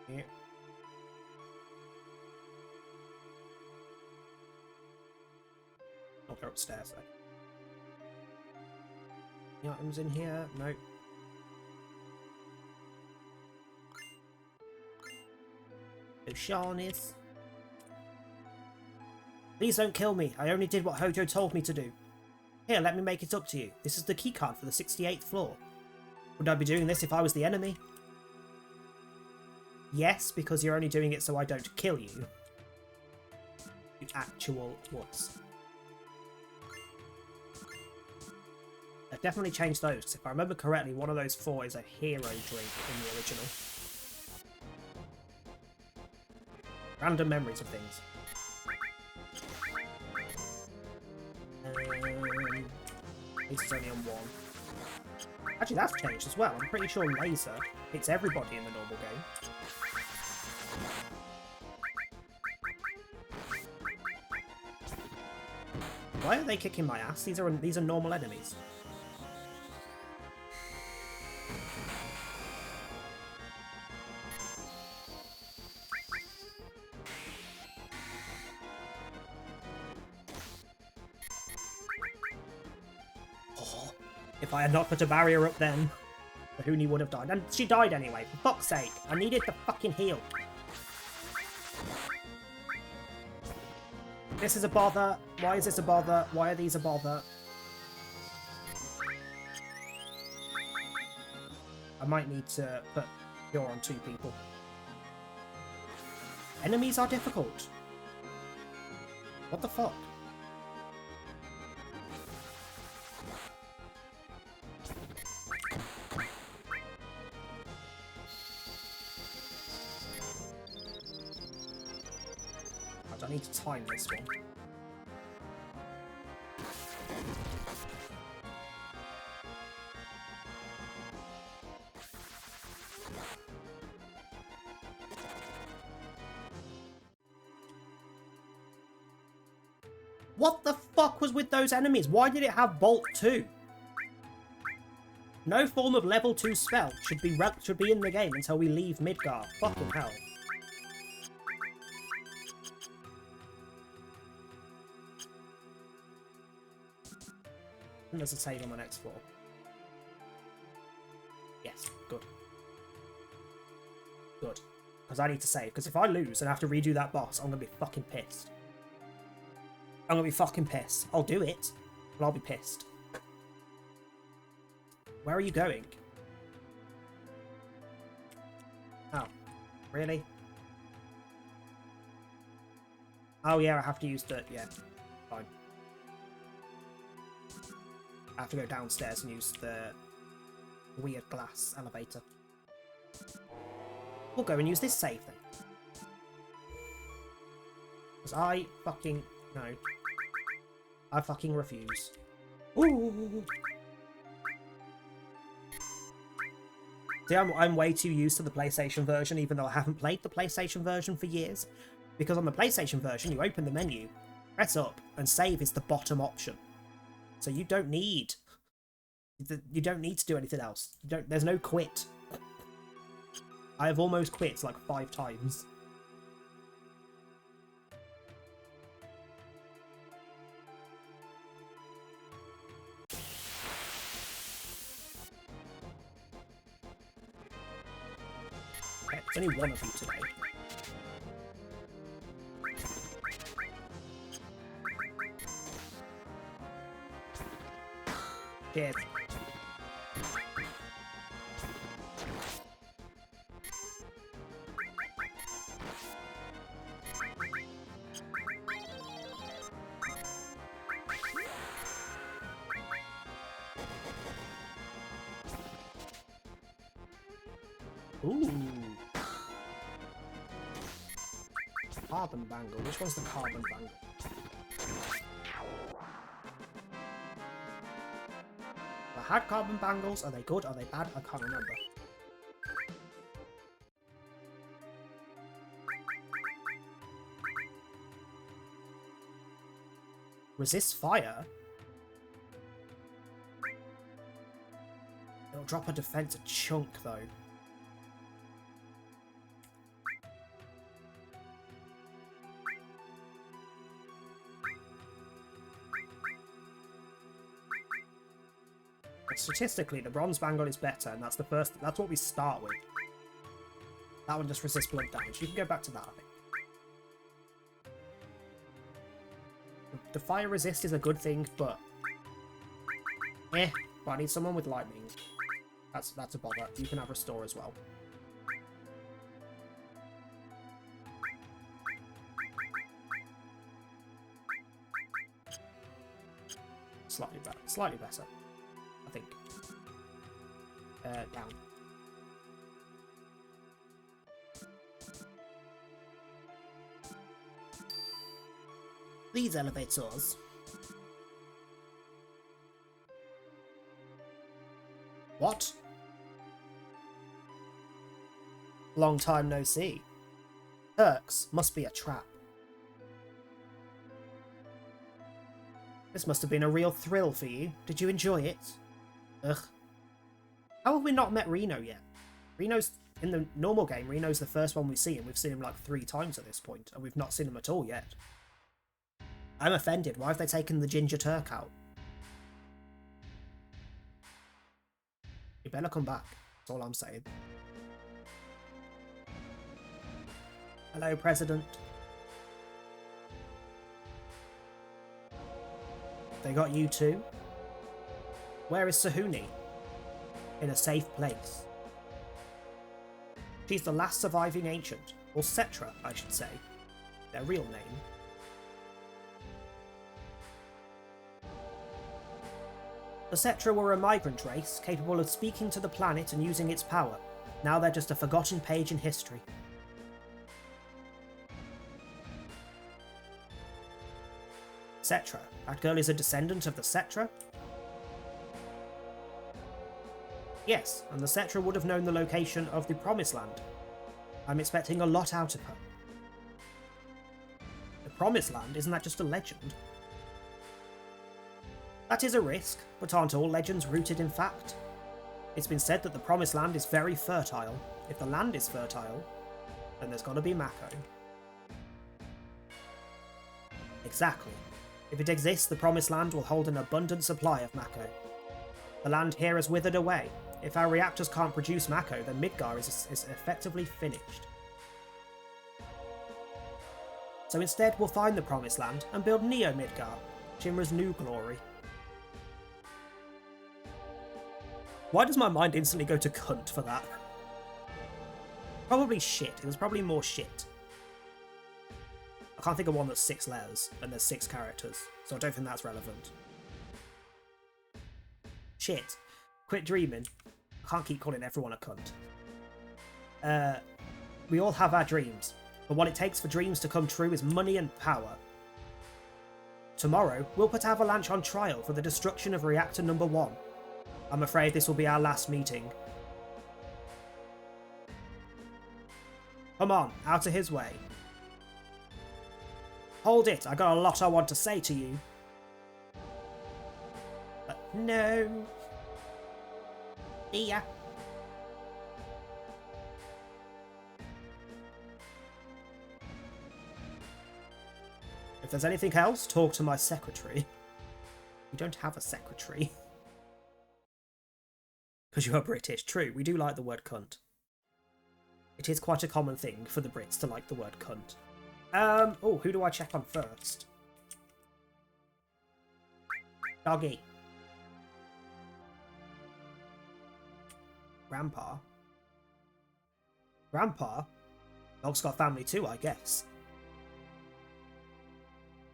Speaker 4: Yeah. Oh, they're upstairs though. Any items in here? Nope. No Shawnees. Please don't kill me. I only did what Hojo told me to do. Here, let me make it up to you. This is the keycard for the 68th floor. Would I be doing this if I was the enemy? Yes, because you're only doing it so I don't kill you. You actual wuss. I've definitely changed those. If I remember correctly, one of those four is a hero drink in the original. Random memories of things. This is only on one. Actually, that's changed as well. I'm pretty sure laser hits everybody in the normal game. Why are they kicking my ass? These are normal enemies. If I had not put a barrier up then, Huni would have died. And she died anyway, for fuck's sake. I needed the fucking heal. This is a bother. Why is this a bother? Why are these a bother? I might need to put cure on 2 people. Enemies are difficult. What the fuck? I need to time this one. What the fuck was with those enemies? Why did it have Bolt 2? No form of level 2 spell should be in the game until we leave Midgar. Fucking hell. And there's a save on the next floor. Yes, good. Good. Because I need to save. Because if I lose and have to redo that boss, I'm going to be fucking pissed. I'm going to be fucking pissed. I'll do it, but I'll be pissed. Where are you going? Oh, really? Oh yeah, I have to use the... yeah, fine. I have to go downstairs and use the weird glass elevator. We'll go and use this save then. Because I fucking... no. I fucking refuse. Ooh! See, I'm way too used to the PlayStation version, even though I haven't played the PlayStation version for years. Because on the PlayStation version, you open the menu, press up, and save is the bottom option. So you don't need to do anything else. There's no quit. I have almost quit like 5 times. Okay, there's only one of you today. Cheers. Ooh. Carbon bangle. Which one's the carbon bangle? I had carbon bangles. Are they good? Are they bad? I can't remember. Resist fire? It'll drop a defense a chunk though. Statistically, the bronze bangle is better, and that's what we start with. That one just resists blood damage. You can go back to that, I think. The fire resist is a good thing, but but I need someone with lightning. That's a bother. You can have restore as well. Slightly better. I think. Down. These elevators. What? Long time no see. Turks must be a trap. This must have been a real thrill for you. Did you enjoy it? Ugh. How have we not met Reno yet? Reno's, in the normal game, Reno's the first one we see, and we've seen him like 3 times at this point, and we've not seen him at all yet. I'm offended. Why have they taken the Ginger Turk out? You better come back. That's all I'm saying. Hello, President. They got you too? Where is Sahuni? In a safe place. She's the last surviving ancient, or Cetra, I should say. Their real name. The Cetra were a migrant race, capable of speaking to the planet and using its power. Now they're just a forgotten page in history. Cetra. That girl is a descendant of the Cetra? Yes, and the Cetra would have known the location of the Promised Land. I'm expecting a lot out of her. The Promised Land? Isn't that just a legend? That is a risk, but aren't all legends rooted in fact? It's been said that the Promised Land is very fertile. If the land is fertile, then there's gotta be Mako. Exactly. If it exists, the Promised Land will hold an abundant supply of Mako. The land here has withered away. If our reactors can't produce Mako, then Midgar is effectively finished. So instead, we'll find the Promised Land and build Neo Midgar, Shinra's new glory. Why does my mind instantly go to cunt for that? Probably shit. It was probably more shit. I can't think of one that's 6 letters and there's 6 characters, so I don't think that's relevant. Shit. Quit dreaming. I can't keep calling everyone a cunt. We all have our dreams, but what it takes for dreams to come true is money and power. Tomorrow, we'll put Avalanche on trial for the destruction of Reactor Number 1. I'm afraid this will be our last meeting. Come on, out of his way. Hold it, I got a lot I want to say to you. But no. See ya. If there's anything else, talk to my secretary. We don't have a secretary. Because you are British. True, we do like the word cunt. It is quite a common thing for the Brits to like the word cunt. Oh, who do I check on first? Doggy. Grandpa. Grandpa? Dog's got family too, I guess.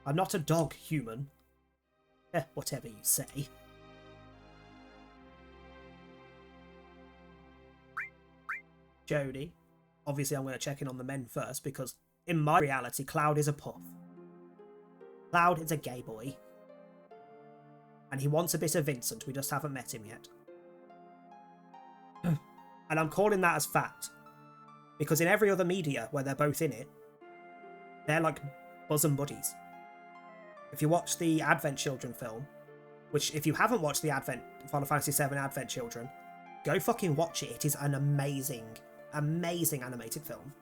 Speaker 4: I'm not a dog human. Whatever you say. Jodie. Obviously, I'm going to check in on the men first, because in my reality, Cloud is a puff. Cloud is a gay boy. And he wants a bit of Vincent, we just haven't met him yet. And I'm calling that as fact. Because in every other media where they're both in it, they're like bosom buddies. If you watch the Advent Children film, which if you haven't watched the Final Fantasy VII Advent Children, go fucking watch it. It is an amazing, amazing animated film.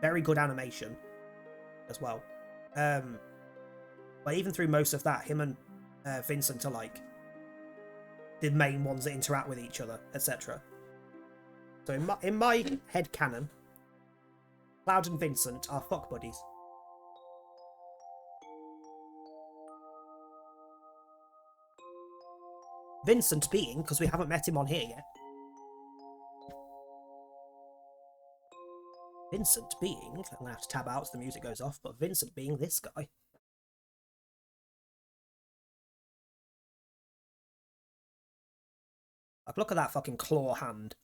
Speaker 4: Very good animation as well. But even through most of that, him and Vincent are like the main ones that interact with each other, etc. So in my head canon, Cloud and Vincent are fuck buddies. Vincent being, because we haven't met him on here yet. Vincent being, I'm going to have to tab out as the music goes off, but Vincent being this guy. Like, look at that fucking claw hand.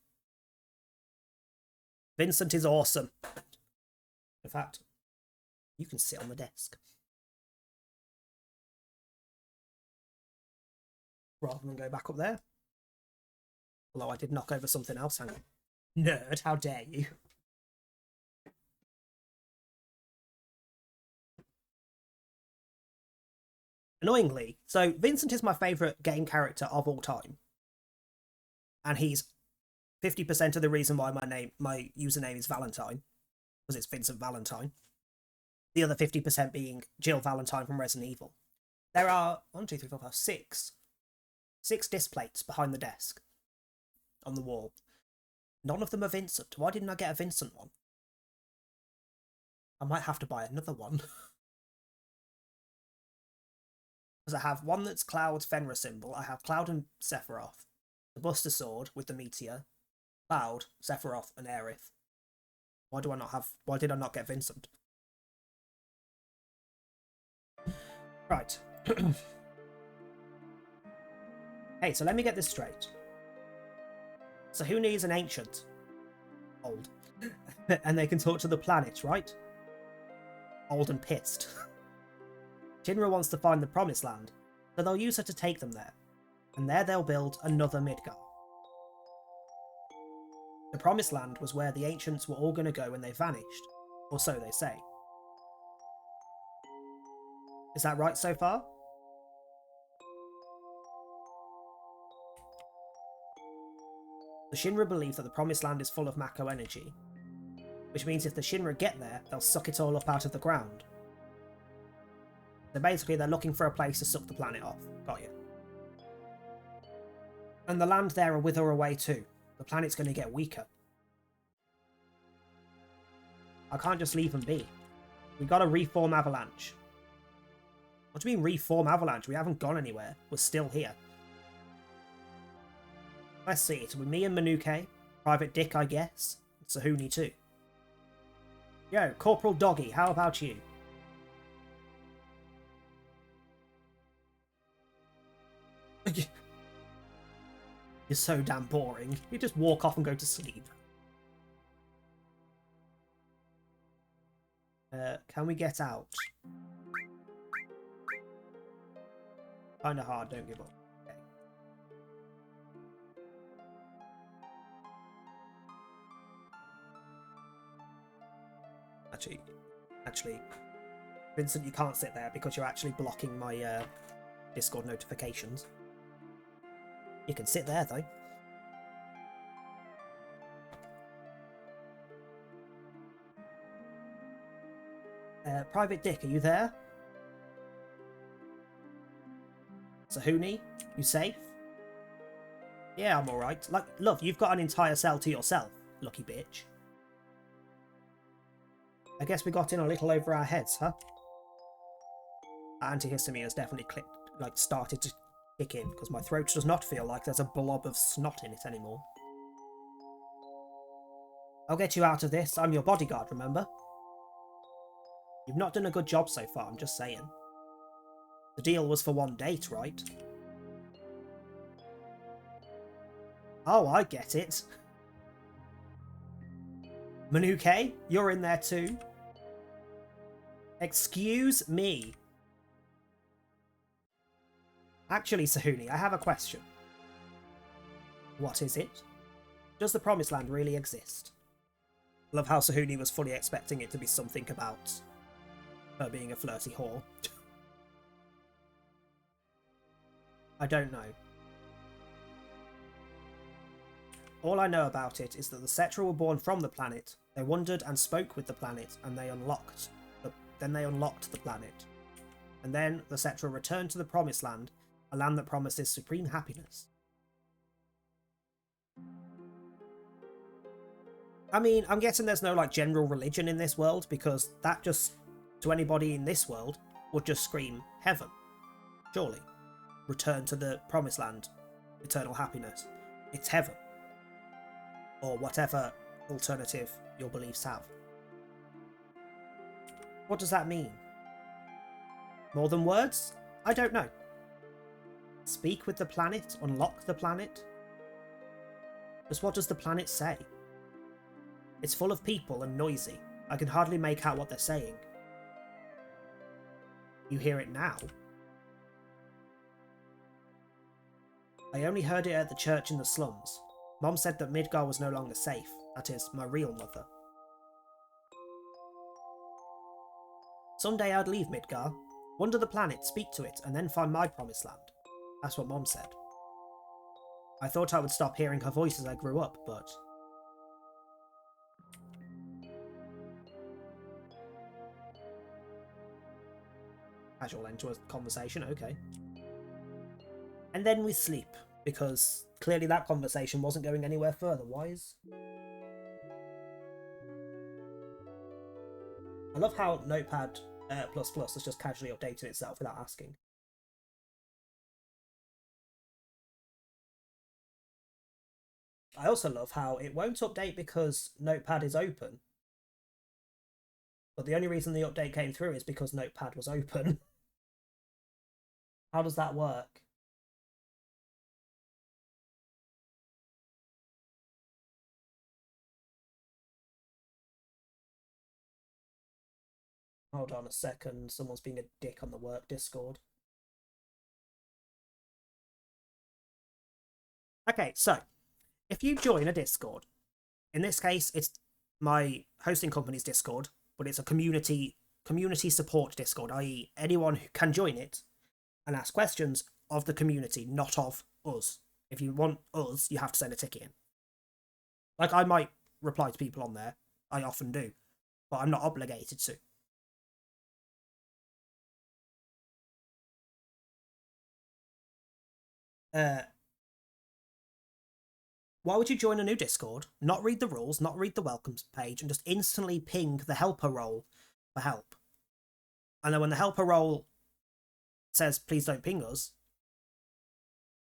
Speaker 4: Vincent is awesome. In fact, you can sit on the desk. Rather than go back up there. Although I did knock over something else, hang on. Nerd, how dare you? Annoyingly, so Vincent is my favourite game character of all time. And he's 50% of the reason why my username is Valentine. Because it's Vincent Valentine. The other 50% being Jill Valentine from Resident Evil. There are 1, 2, 3, 4, 5, 6 disc plates behind the desk. On the wall. None of them are Vincent. Why didn't I get a Vincent one? I might have to buy another one. Because I have one that's Cloud's Fenrir symbol. I have Cloud and Sephiroth. The Buster Sword with the meteor. Cloud, Sephiroth, and Aerith. Why did I not get Vincent? Right. Hey, so let me get this straight. So who needs an ancient? Old. And they can talk to the planets, right? Old and pissed. Shinra wants to find the Promised Land, so they'll use her to take them there. And there they'll build another Midgar. The Promised Land was where the ancients were all going to go when they vanished, or so they say. Is that right so far? The Shinra believe that the Promised Land is full of Mako energy, which means if the Shinra get there, they'll suck it all up out of the ground. So basically they're looking for a place to suck the planet off. Got you. And the land there will wither away too. The planet's going to get weaker. I can't just leave them be. We got to reform Avalanche. What do you mean reform Avalanche? We haven't gone anywhere. We're still here. Let's see. It'll be me and Manuke. Private Dick, I guess. Sahuni too. Yo, Corporal Doggy, how about you? You're so damn boring. You just walk off and go to sleep. Can we get out? Kinda hard, don't give up. Okay. Actually, Vincent, you can't sit there because you're actually blocking my Discord notifications. You can sit there though. Private Dick, are you there? Sahuni, you safe? Yeah, I'm alright. Like, love, you've got an entire cell to yourself, lucky bitch. I guess we got in a little over our heads, huh? Antihistamine has definitely started to kick in, because my throat does not feel like there's a blob of snot in it anymore. I'll get you out of this. I'm your bodyguard, remember? You've not done a good job so far, I'm just saying. The deal was for one date, right? Oh, I get it. Manuke, you're in there too. Excuse me. Actually, Sahuni, I have a question. What is it? Does the Promised Land really exist? Love how Sahuni was fully expecting it to be something about her being a flirty whore. I don't know. All I know about it is that the Cetra were born from the planet, they wandered and spoke with the planet, and they unlocked the planet. And then the Cetra returned to the Promised Land, a land that promises supreme happiness. I mean, I'm guessing there's no, general religion in this world, because that just, to anybody in this world, would just scream heaven. Surely. Return to the Promised Land. Eternal happiness. It's heaven. Or whatever alternative your beliefs have. What does that mean? More than words? I don't know. Speak with the planet? Unlock the planet? Just what does the planet say? It's full of people and noisy. I can hardly make out what they're saying. You hear it now? I only heard it at the church in the slums. Mom said that Midgar was no longer safe. That is, my real mother. Someday I'd leave Midgar, wander the planet, speak to it, and then find my Promised Land. That's what Mom said. I thought I would stop hearing her voice as I grew up, but... Casual end to a conversation, okay. And then we sleep, because clearly that conversation wasn't going anywhere further-wise. I love how Notepad++ has just casually updated itself without asking. I also love how it won't update because Notepad is open. But the only reason the update came through is because Notepad was open. How does that work? Hold on a second, someone's being a dick on the work Discord. Okay, so, if you join a Discord, in this case, it's my hosting company's Discord, but it's a community support Discord, i.e. anyone who can join it and ask questions of the community, not of us. If you want us, you have to send a ticket in. Like, I might reply to people on there, I often do, but I'm not obligated to. Why would you join a new Discord, not read the rules, not read the welcomes page, and just instantly ping the helper role for help? And then when the helper role says, please don't ping us,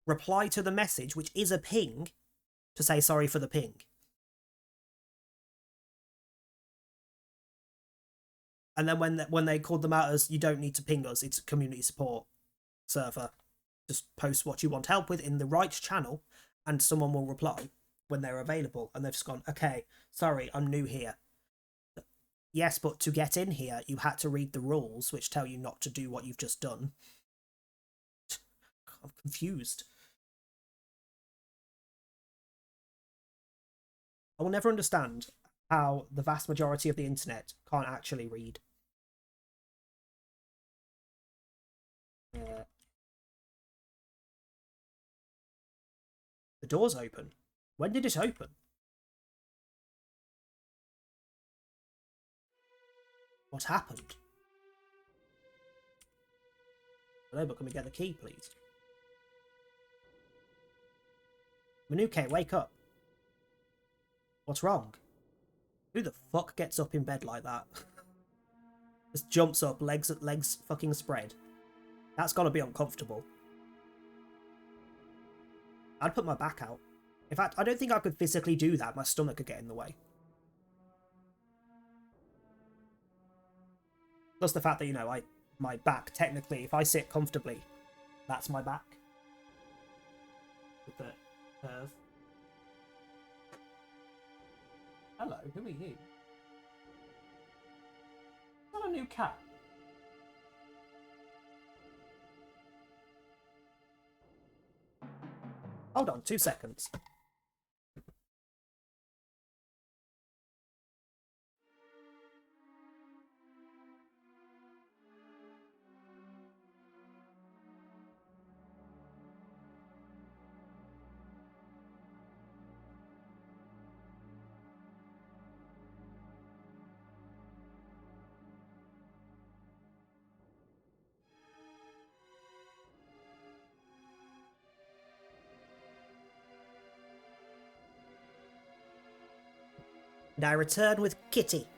Speaker 4: reply to the message, which is a ping, to say sorry for the ping. And then when they called them out as, you don't need to ping us, it's a community support server. Just post what you want help with in the right channel, and someone will reply when they're available. And they've just gone, okay, sorry, I'm new here. Yes, but to get in here, you had to read the rules, which tell you not to do what you've just done. I'm confused. I will never understand how the vast majority of the internet can't actually read. The door's open. When did it open? What happened? Hello, but can we get the key, please? Manuke, wake up. What's wrong? Who the fuck gets up in bed like that? Just jumps up, legs fucking spread. That's gotta be uncomfortable. I'd put my back out. In fact, I don't think I could physically do that. My stomach could get in the way. Plus the fact that, you know, my back, technically, if I sit comfortably, that's my back. With the curve. Hello, who are you? Is that a new cat? Hold on, 2 seconds. And I return with Kitty.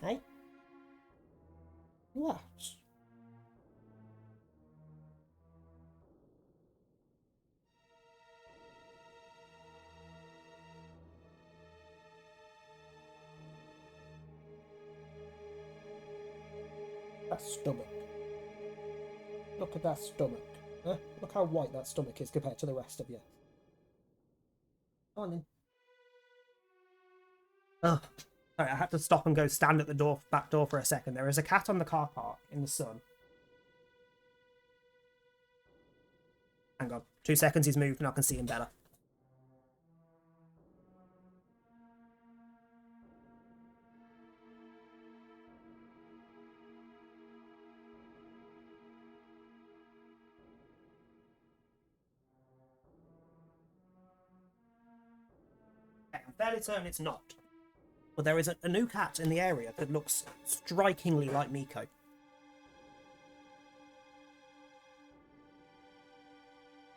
Speaker 4: Hey? What? That stomach. Look at that stomach. Huh? Look how white that stomach is compared to the rest of you. Come on then. Ugh. Sorry, I had to stop and go stand at the back door for a second. There is a cat on the car park in the sun. Hang on. 2 seconds, he's moved and I can see him better. I'm fairly certain it's not. But there is a new cat in the area that looks strikingly like Miko.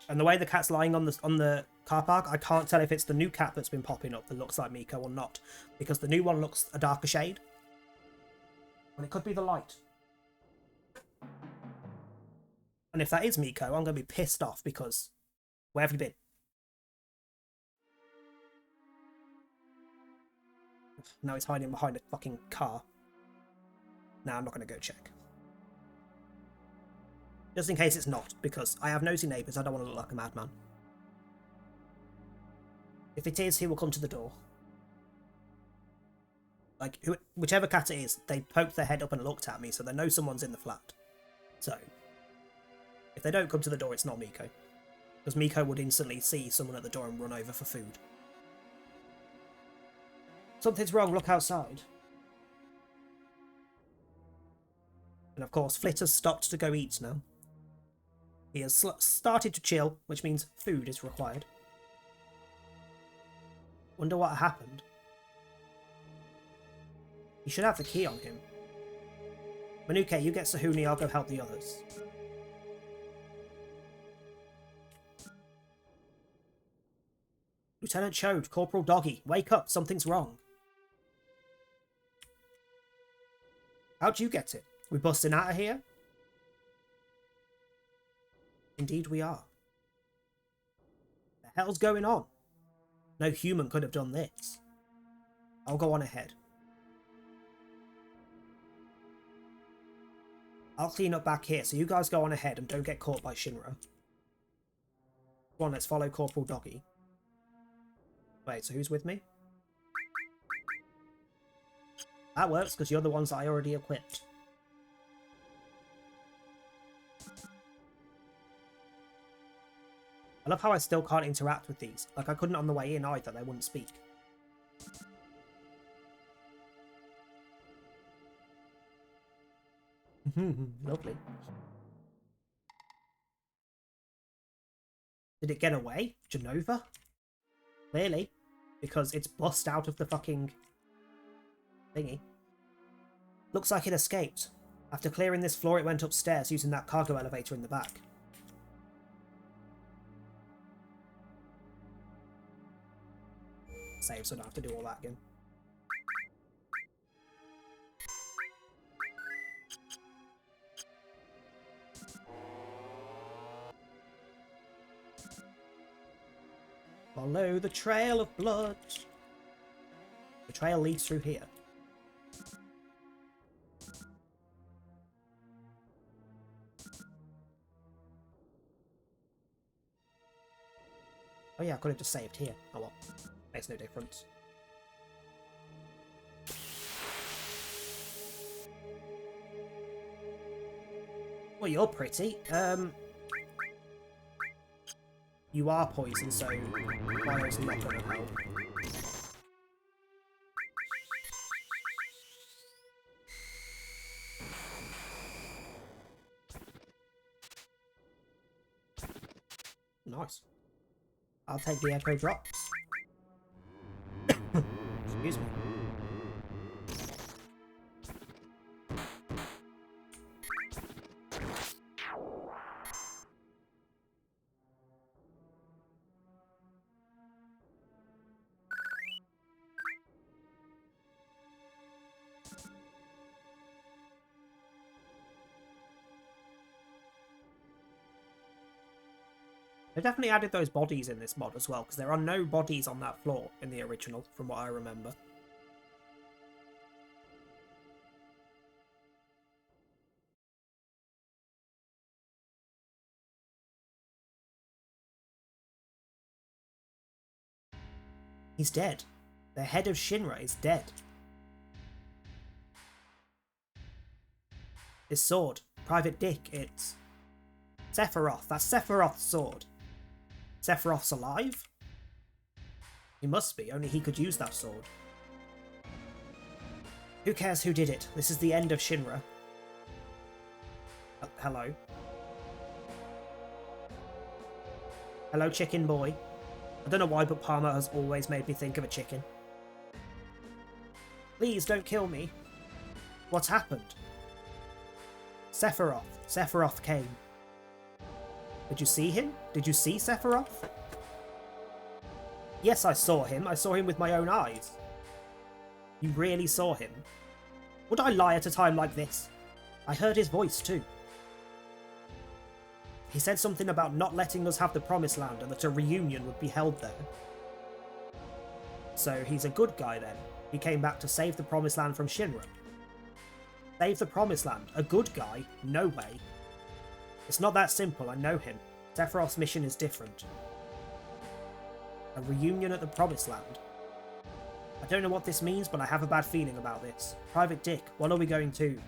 Speaker 4: And the way the cat's lying on the car park, I can't tell if it's the new cat that's been popping up that looks like Miko or not. Because the new one looks a darker shade. But it could be the light. And if that is Miko, I'm going to be pissed off because... Where have you been? Now he's hiding behind a fucking car. Now I'm not going to go check. Just in case it's not, because I have nosy neighbours, I don't want to look like a madman. If it is, he will come to the door. Like, whichever cat it is, they poked their head up and looked at me, so they know someone's in the flat. So, if they don't come to the door, it's not Miko. Because Miko would instantly see someone at the door and run over for food. Something's wrong, look outside. And of course, Flit has stopped to go eat now. He has started to chill, which means food is required. Wonder what happened. He should have the key on him. Manuke, you get Sahuni, I'll go help the others. Lieutenant Chode, Corporal Doggy, wake up, something's wrong. How'd you get it? We busting out of here? Indeed we are. The hell's going on? No human could have done this. I'll go on ahead. I'll clean up back here, so you guys go on ahead and don't get caught by Shinra. Come on, let's follow Corporal Doggy. Wait, so who's with me? That works, because you're the ones that I already equipped. I love how I still can't interact with these. Like, I couldn't on the way in either, they wouldn't speak. Lovely. Did it get away? Jenova? Clearly. Because it's bust out of the fucking thingy. Looks like it escaped. After clearing this floor, it went upstairs using that cargo elevator in the back. Save so I don't have to do all that again. Follow the trail of blood. The trail leads through here. Oh yeah, I could have just saved here. Oh well, makes no difference. Well, you're pretty. You are poison, so Bio's not going to help. Nice. I'll take the echo drops. Excuse me. They definitely added those bodies in this mod as well, because there are no bodies on that floor in the original, from what I remember. He's dead. The head of Shinra is dead. His sword, Private Dick, it's Sephiroth. That's Sephiroth's sword. Sephiroth's alive? He must be, only he could use that sword. Who cares who did it? This is the end of Shinra. Hello. Hello, chicken boy. I don't know why, but Parma has always made me think of a chicken. Please don't kill me. What's happened? Sephiroth. Sephiroth came. Did you see him? Did you see Sephiroth? Yes, I saw him. I saw him with my own eyes. You really saw him? Would I lie at a time like this? I heard his voice too. He said something about not letting us have the Promised Land and that a reunion would be held there. So he's a good guy then. He came back to save the Promised Land from Shinra. Save the Promised Land? A good guy? No way. It's not that simple, I know him. Sephiroth's mission is different. A reunion at the Promised Land. I don't know what this means, but I have a bad feeling about this. Private Dick, what are we going to?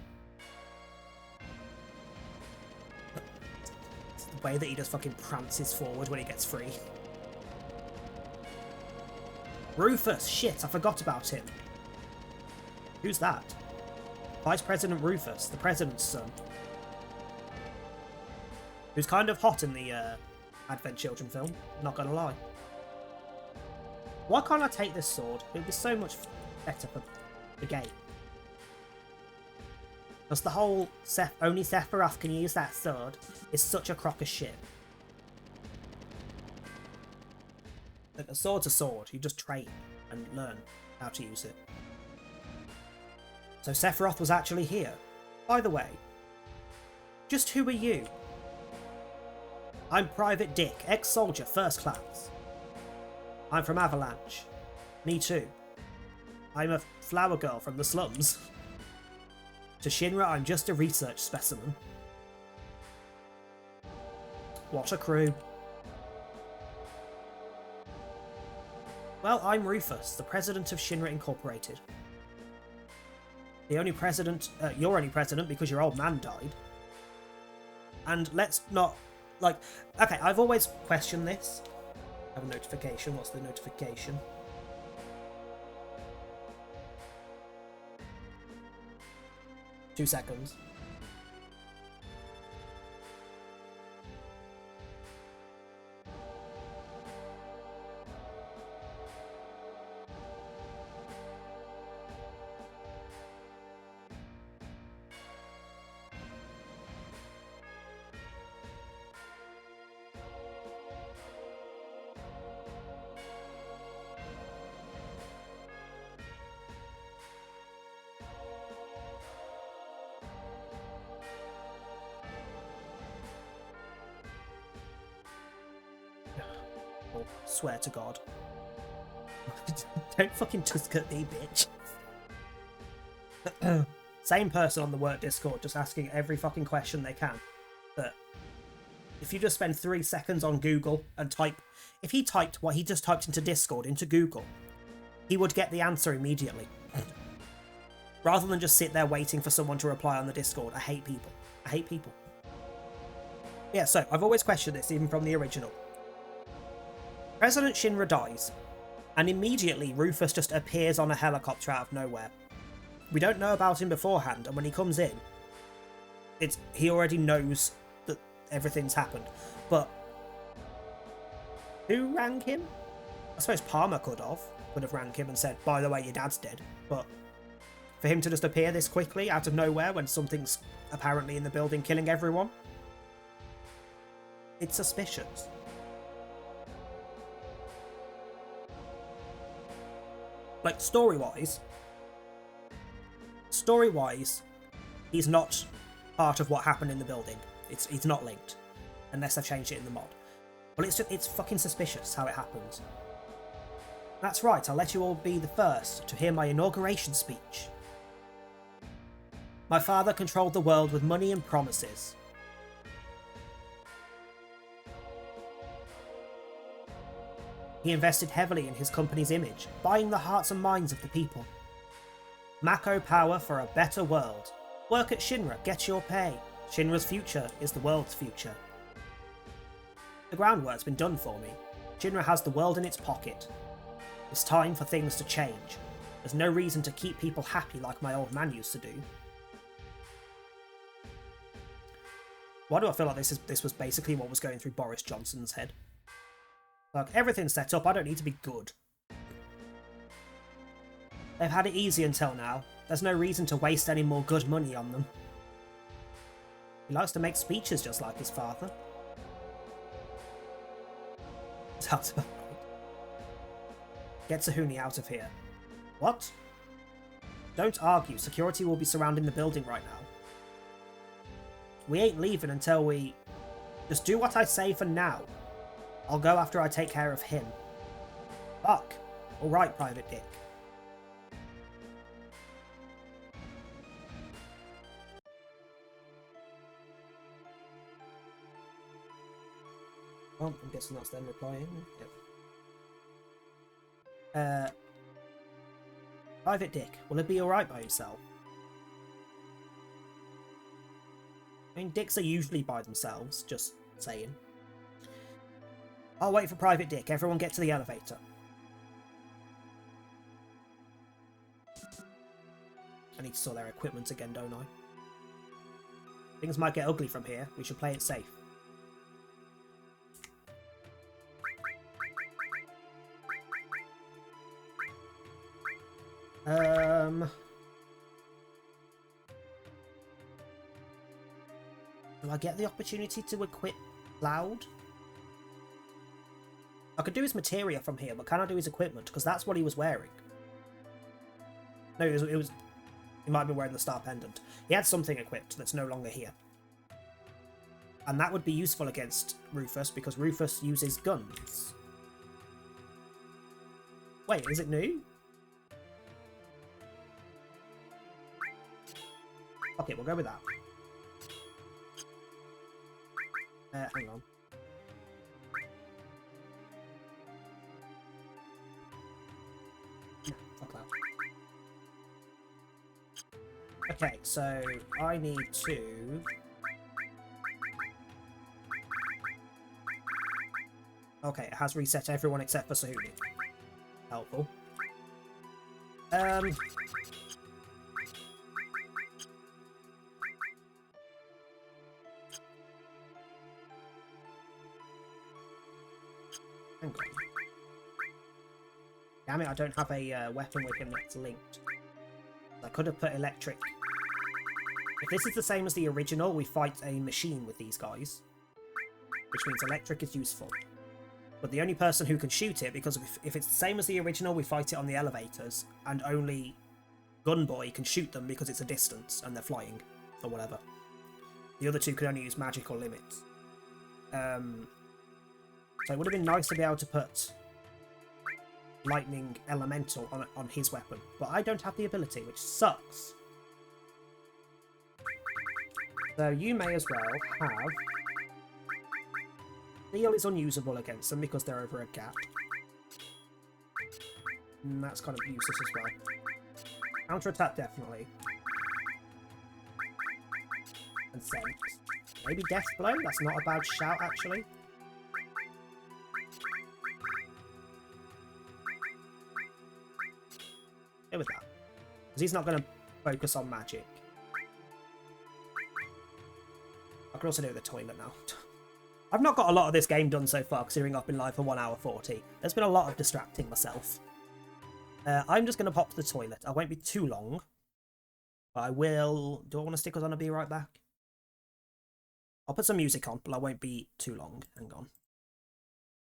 Speaker 4: It's the way that he just fucking prances forward when he gets free. Rufus! Shit, I forgot about him. Who's that? Vice President Rufus, the President's son. Who's kind of hot in the Advent Children film, not gonna lie. Why can't I take this sword? It would be so much better for the game. Because the whole only Sephiroth can use that sword is such a crock of shit. Like, a sword's a sword, you just train and learn how to use it. So Sephiroth was actually here. By the way, just who are you? I'm Private Dick, ex-soldier, first class. I'm from Avalanche. Me too. I'm a flower girl from the slums. To Shinra, I'm just a research specimen. What a crew. Well, I'm Rufus, the president of Shinra Incorporated. You're only president because your old man died. And let's not Like, okay, I've always questioned this. I have a notification. What's the notification? Two seconds. Oh, swear to God. Don't fucking tusk at me, bitch. Same person on the work Discord just asking every fucking question they can. But if you just spend 3 seconds on Google and type... If he typed what he just typed into Discord into Google, he would get the answer immediately. Rather than just sit there waiting for someone to reply on the Discord. I hate people. I hate people. Yeah, so I've always questioned this, even from the original. President Shinra dies, and immediately Rufus just appears on a helicopter out of nowhere. We don't know about him beforehand, and when he comes in, he already knows that everything's happened. But who rang him? I suppose Palmer could have rang him and said, by the way, your dad's dead. But for him to just appear this quickly out of nowhere when something's apparently in the building killing everyone, it's suspicious. Like, story-wise, he's not part of what happened in the building. It's not linked, unless they've changed it in the mod. Well, it's fucking suspicious how it happens. That's right, I'll let you all be the first to hear my inauguration speech. My father controlled the world with money and promises. He invested heavily in his company's image, buying the hearts and minds of the people. Mako power for a better world. Work at Shinra, get your pay. Shinra's future is the world's future. The groundwork's been done for me. Shinra has the world in its pocket. It's time for things to change. There's no reason to keep people happy like my old man used to do. Why do I feel like this was basically what was going through Boris Johnson's head? Like, everything's set up, I don't need to be good. They've had it easy until now. There's no reason to waste any more good money on them. He likes to make speeches just like his father. Sounds about right. Get Sahuni out of here. What? Don't argue, security will be surrounding the building right now. We ain't leaving until we... Just do what I say for now. I'll go after I take care of him. Fuck. Alright, Private Dick. Oh, I'm guessing that's them replying. Yep. Private Dick, will it be alright by himself? I mean, dicks are usually by themselves, just saying. I'll wait for Private Dick. Everyone get to the elevator. I need to sort their equipment again, don't I? Things might get ugly from here. We should play it safe. Do I get the opportunity to equip Cloud? I could do his materia from here, but can I do his equipment? Because that's what he was wearing. No, it was... He might be wearing the Star Pendant. He had something equipped that's no longer here. And that would be useful against Rufus, because Rufus uses guns. Wait, is it new? Okay, we'll go with that. Hang on. Fuck that. Okay, so I need to... Okay, it has reset everyone except for Sahuni. Helpful. Hang on. Damn it, I don't have a weapon with him that's linked. I could have put electric. If this is the same as the original, we fight a machine with these guys, which means electric is useful. But the only person who can shoot it, because if it's the same as the original, we fight it on the elevators, and only Gunboy can shoot them because it's a distance and they're flying, or whatever. The other two can only use magic or limits. So it would have been nice to be able to put lightning elemental on his weapon, but I don't have the ability, which sucks. So you may as well have... Leo is unusable against them because they're over a gap. And that's kind of useless as well. Counter-attack, definitely. And Sense. Maybe Death Blow? That's not a bad shout, actually. Go with that. Because he's not going to focus on magic. I can also do the toilet now. I've not got a lot of this game done so far, considering I've been live for 1 hour 40. There's been a lot of distracting myself. I'm just going to pop to the toilet. I won't be too long. But I will... Do I want to stick us on and be right back? I'll put some music on, but I won't be too long. Hang on.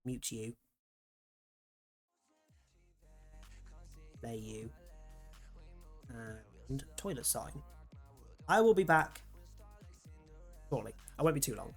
Speaker 4: Mute you. Play you. And toilet sign. I will be back shortly. I won't be too long.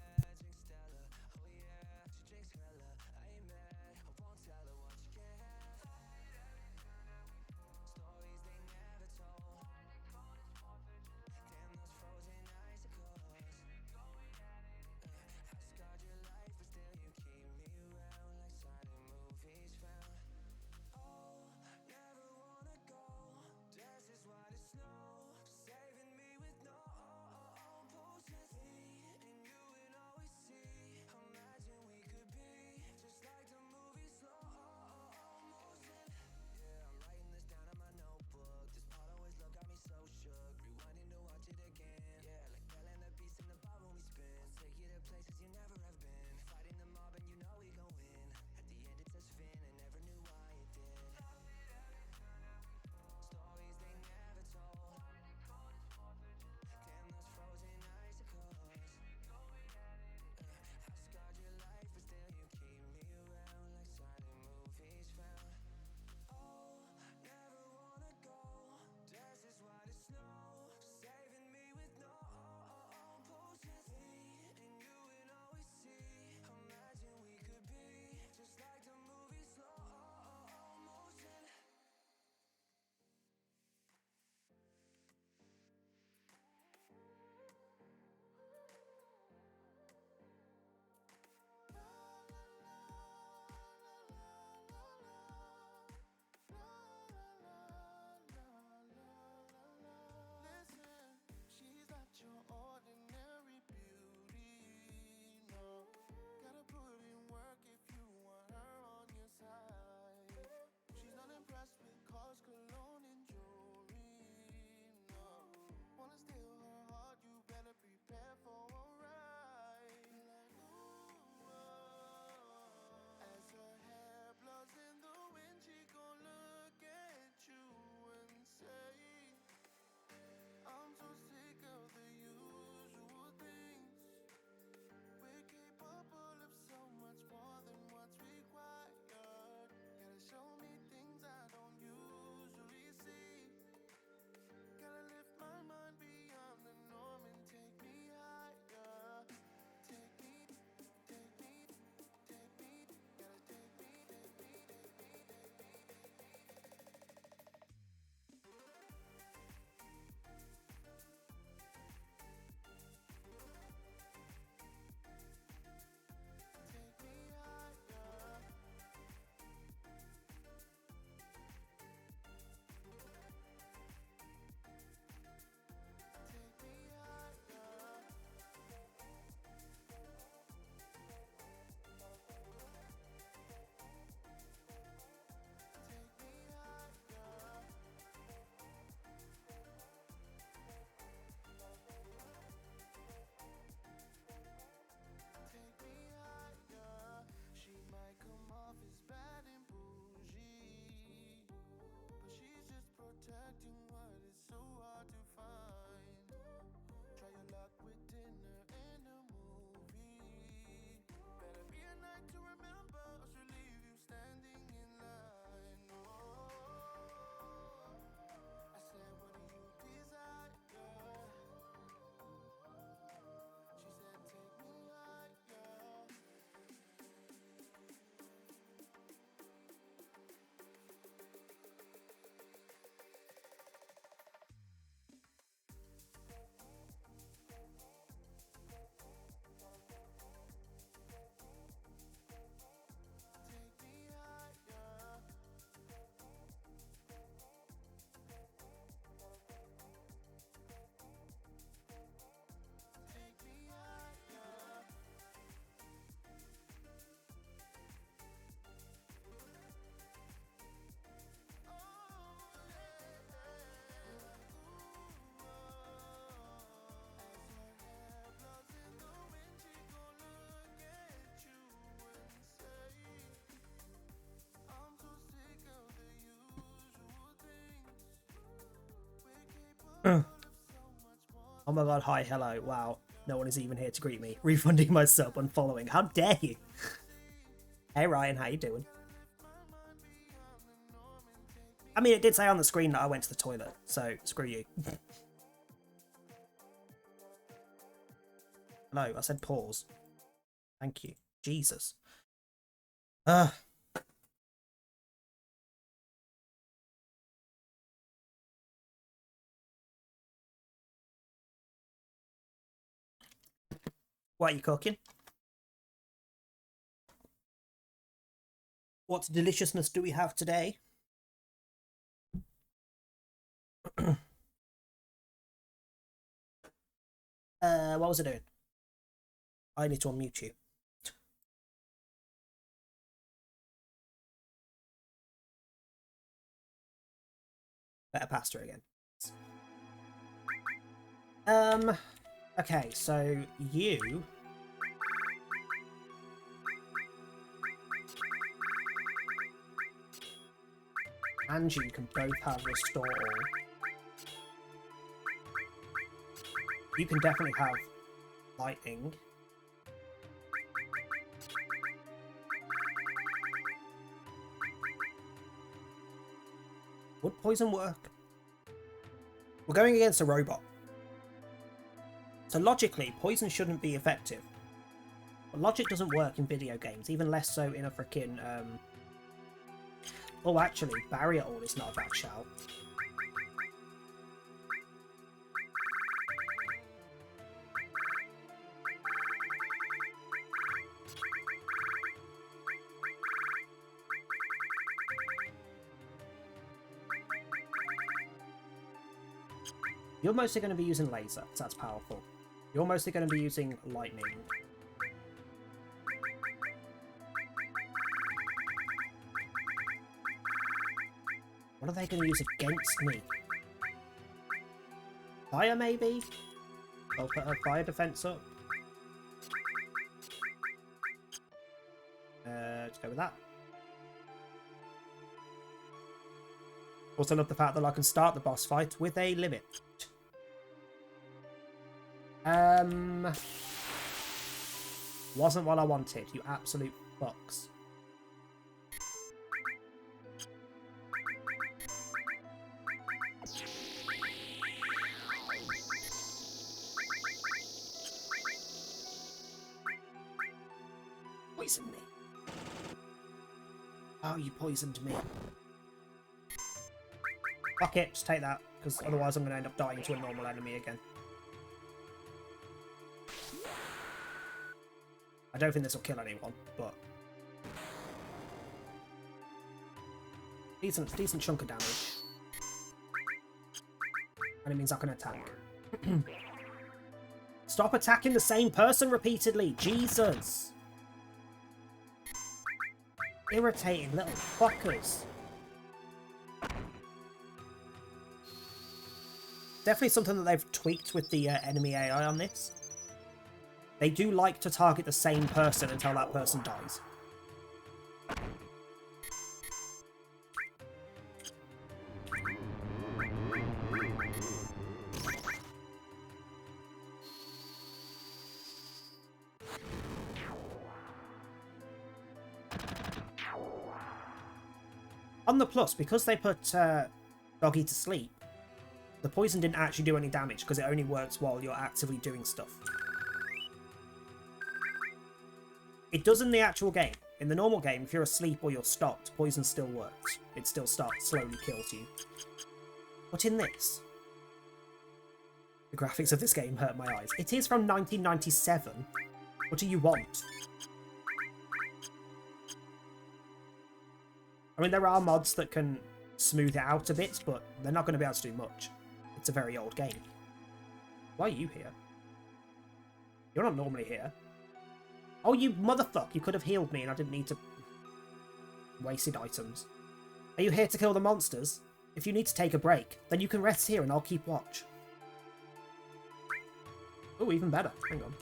Speaker 4: Oh my god, hi, hello, wow. No one is even here to greet me. Refunding my sub, unfollowing. How dare you? Hey Ryan, how you doing? I mean, it did say on the screen that I went to the toilet, so screw you. No, I said pause. Thank you. Jesus. What are you cooking? What deliciousness do we have today? What was I doing? I need to unmute you. Better pasta again. Okay, so you... and you can both have restore all. You can definitely have lightning. Would poison work? We're going against a robot. So logically, poison shouldn't be effective. But logic doesn't work in video games, even less so in a freaking... Oh, actually, barrier all is not a bad shout. You're mostly going to be using laser, because that's powerful. You're mostly going to be using lightning. What are they going to use against me? Fire, maybe? I'll put a fire defense up. Let's go with that. Also love the fact that I can start the boss fight with a limit. Wasn't what I wanted, you absolute fucks. Poison me. Oh, you poisoned me. Fuck it, just take that, because otherwise I'm going to end up dying to a normal enemy again. I don't think this will kill anyone, but... Decent chunk of damage. And it means I can attack. Stop attacking the same person repeatedly! Jesus! Irritating little fuckers. Definitely something that they've tweaked with the enemy AI on this. They do like to target the same person until that person dies. On the plus, because they put Doggy to sleep, the poison didn't actually do any damage because it only works while you're actively doing stuff. It does in the actual game. In the normal game, if you're asleep or you're stopped, poison still works. It still slowly kills you. But in this, the graphics of this game hurt my eyes. It is from 1997. What do you want? I mean, there are mods that can smooth it out a bit, but they're not going to be able to do much. It's a very old game. Why are you here? You're not normally here. Oh, you motherfucker! You could have healed me and I didn't need to... Wasted items. Are you here to kill the monsters? If you need to take a break, then you can rest here and I'll keep watch. Oh, even better. Hang on.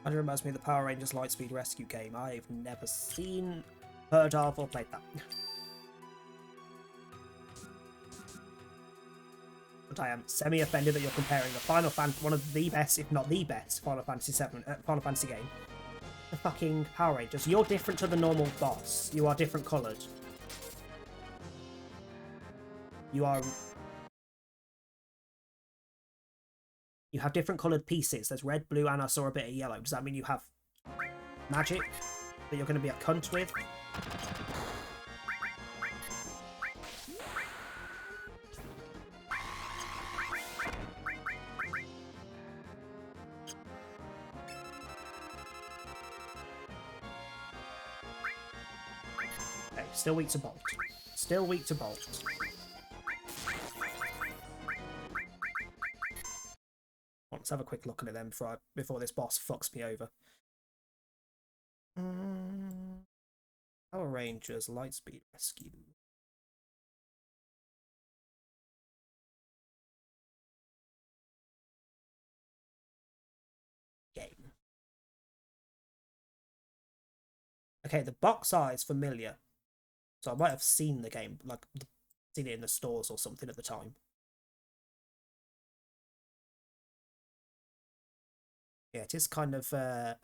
Speaker 4: That reminds me of the Power Rangers Lightspeed Rescue game. I've never seen, heard of, or played that. But I am semi-offended that you're comparing the one of the best, if not the best, Final Fantasy game, the fucking Power Rangers. You're different to the normal boss. You are different coloured. You have different coloured pieces. There's red, blue, and I saw a bit of yellow. Does that mean you have magic that you're going to be a cunt with? Okay, still weak to Bolt. Still weak to Bolt. Let's have a quick look at it then before this boss fucks me over. Power Rangers Lightspeed Rescue. Game. Okay, the box art is familiar. So I might have seen the game, like, seen it in the stores or something at the time. Yeah, it is kind of... I'm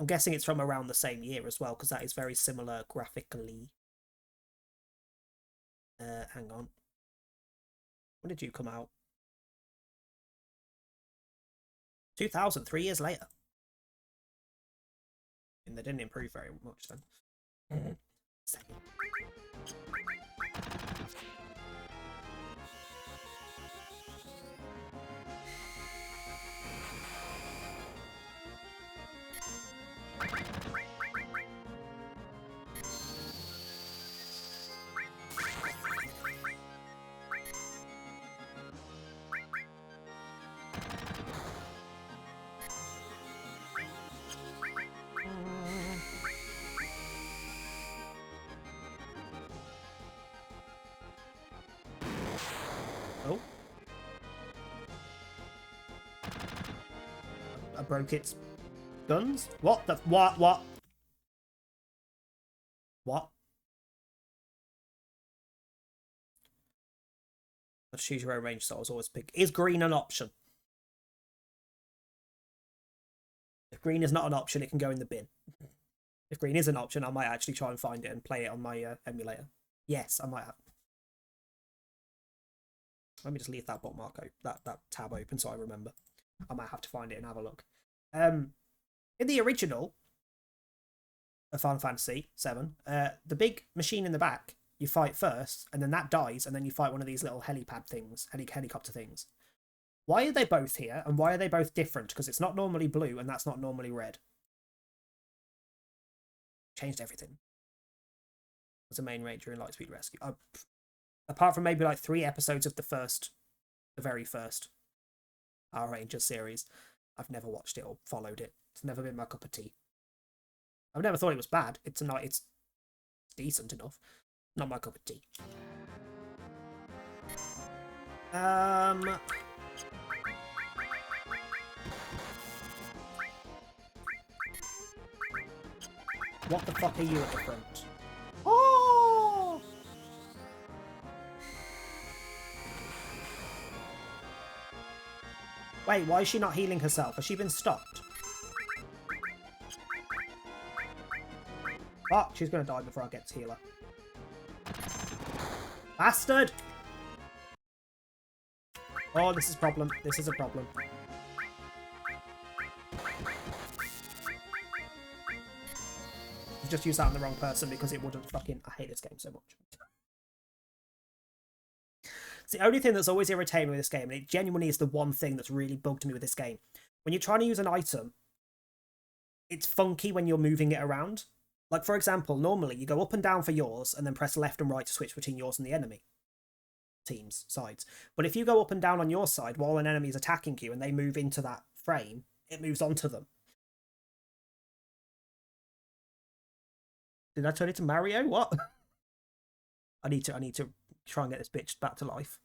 Speaker 4: guessing it's from around the same year as well, because that is very similar graphically. Hang on. When did you come out? 2000, 3 years later. And they didn't improve very much then. Second. Oh. I broke its guns? What the... What? What? Let's choose your own range, so I was always big. Is green an option? If green is not an option, it can go in the bin. If green is an option, I might actually try and find it and play it on my emulator. Yes, I might have. Let me just leave that bookmark that tab open so I remember. I might have to find it and have a look. In the original of Final Fantasy VII, the big machine in the back, you fight first, and then that dies, and then you fight one of these little helipad things, helicopter things. Why are they both here, and why are they both different? Because it's not normally blue, and that's not normally red. Changed everything. As a main ranger in Lightspeed Rescue. Apart from maybe like 3 episodes of the very first Power Rangers series, I've never watched it or followed it. It's never been my cup of tea. I've never thought it was bad. It's decent enough. Not my cup of tea. What the fuck are you at the front? Oh! Wait, why is she not healing herself? Has she been stopped? Fuck, she's gonna die before I get to heal her. Bastard! Oh, this is a problem. This is a problem. I've just used that on the wrong person because it wouldn't fucking... I hate this game so much. It's the only thing that's always irritating me with this game, and it genuinely is the one thing that's really bugged me with this game. When you're trying to use an item, it's funky when you're moving it around. Like, for example, normally you go up and down for yours, and then press left and right to switch between yours and the enemy team's sides. But if you go up and down on your side while an enemy is attacking you and they move into that frame, it moves onto them. Did I turn it to Mario? What? I need to try and get this bitch back to life.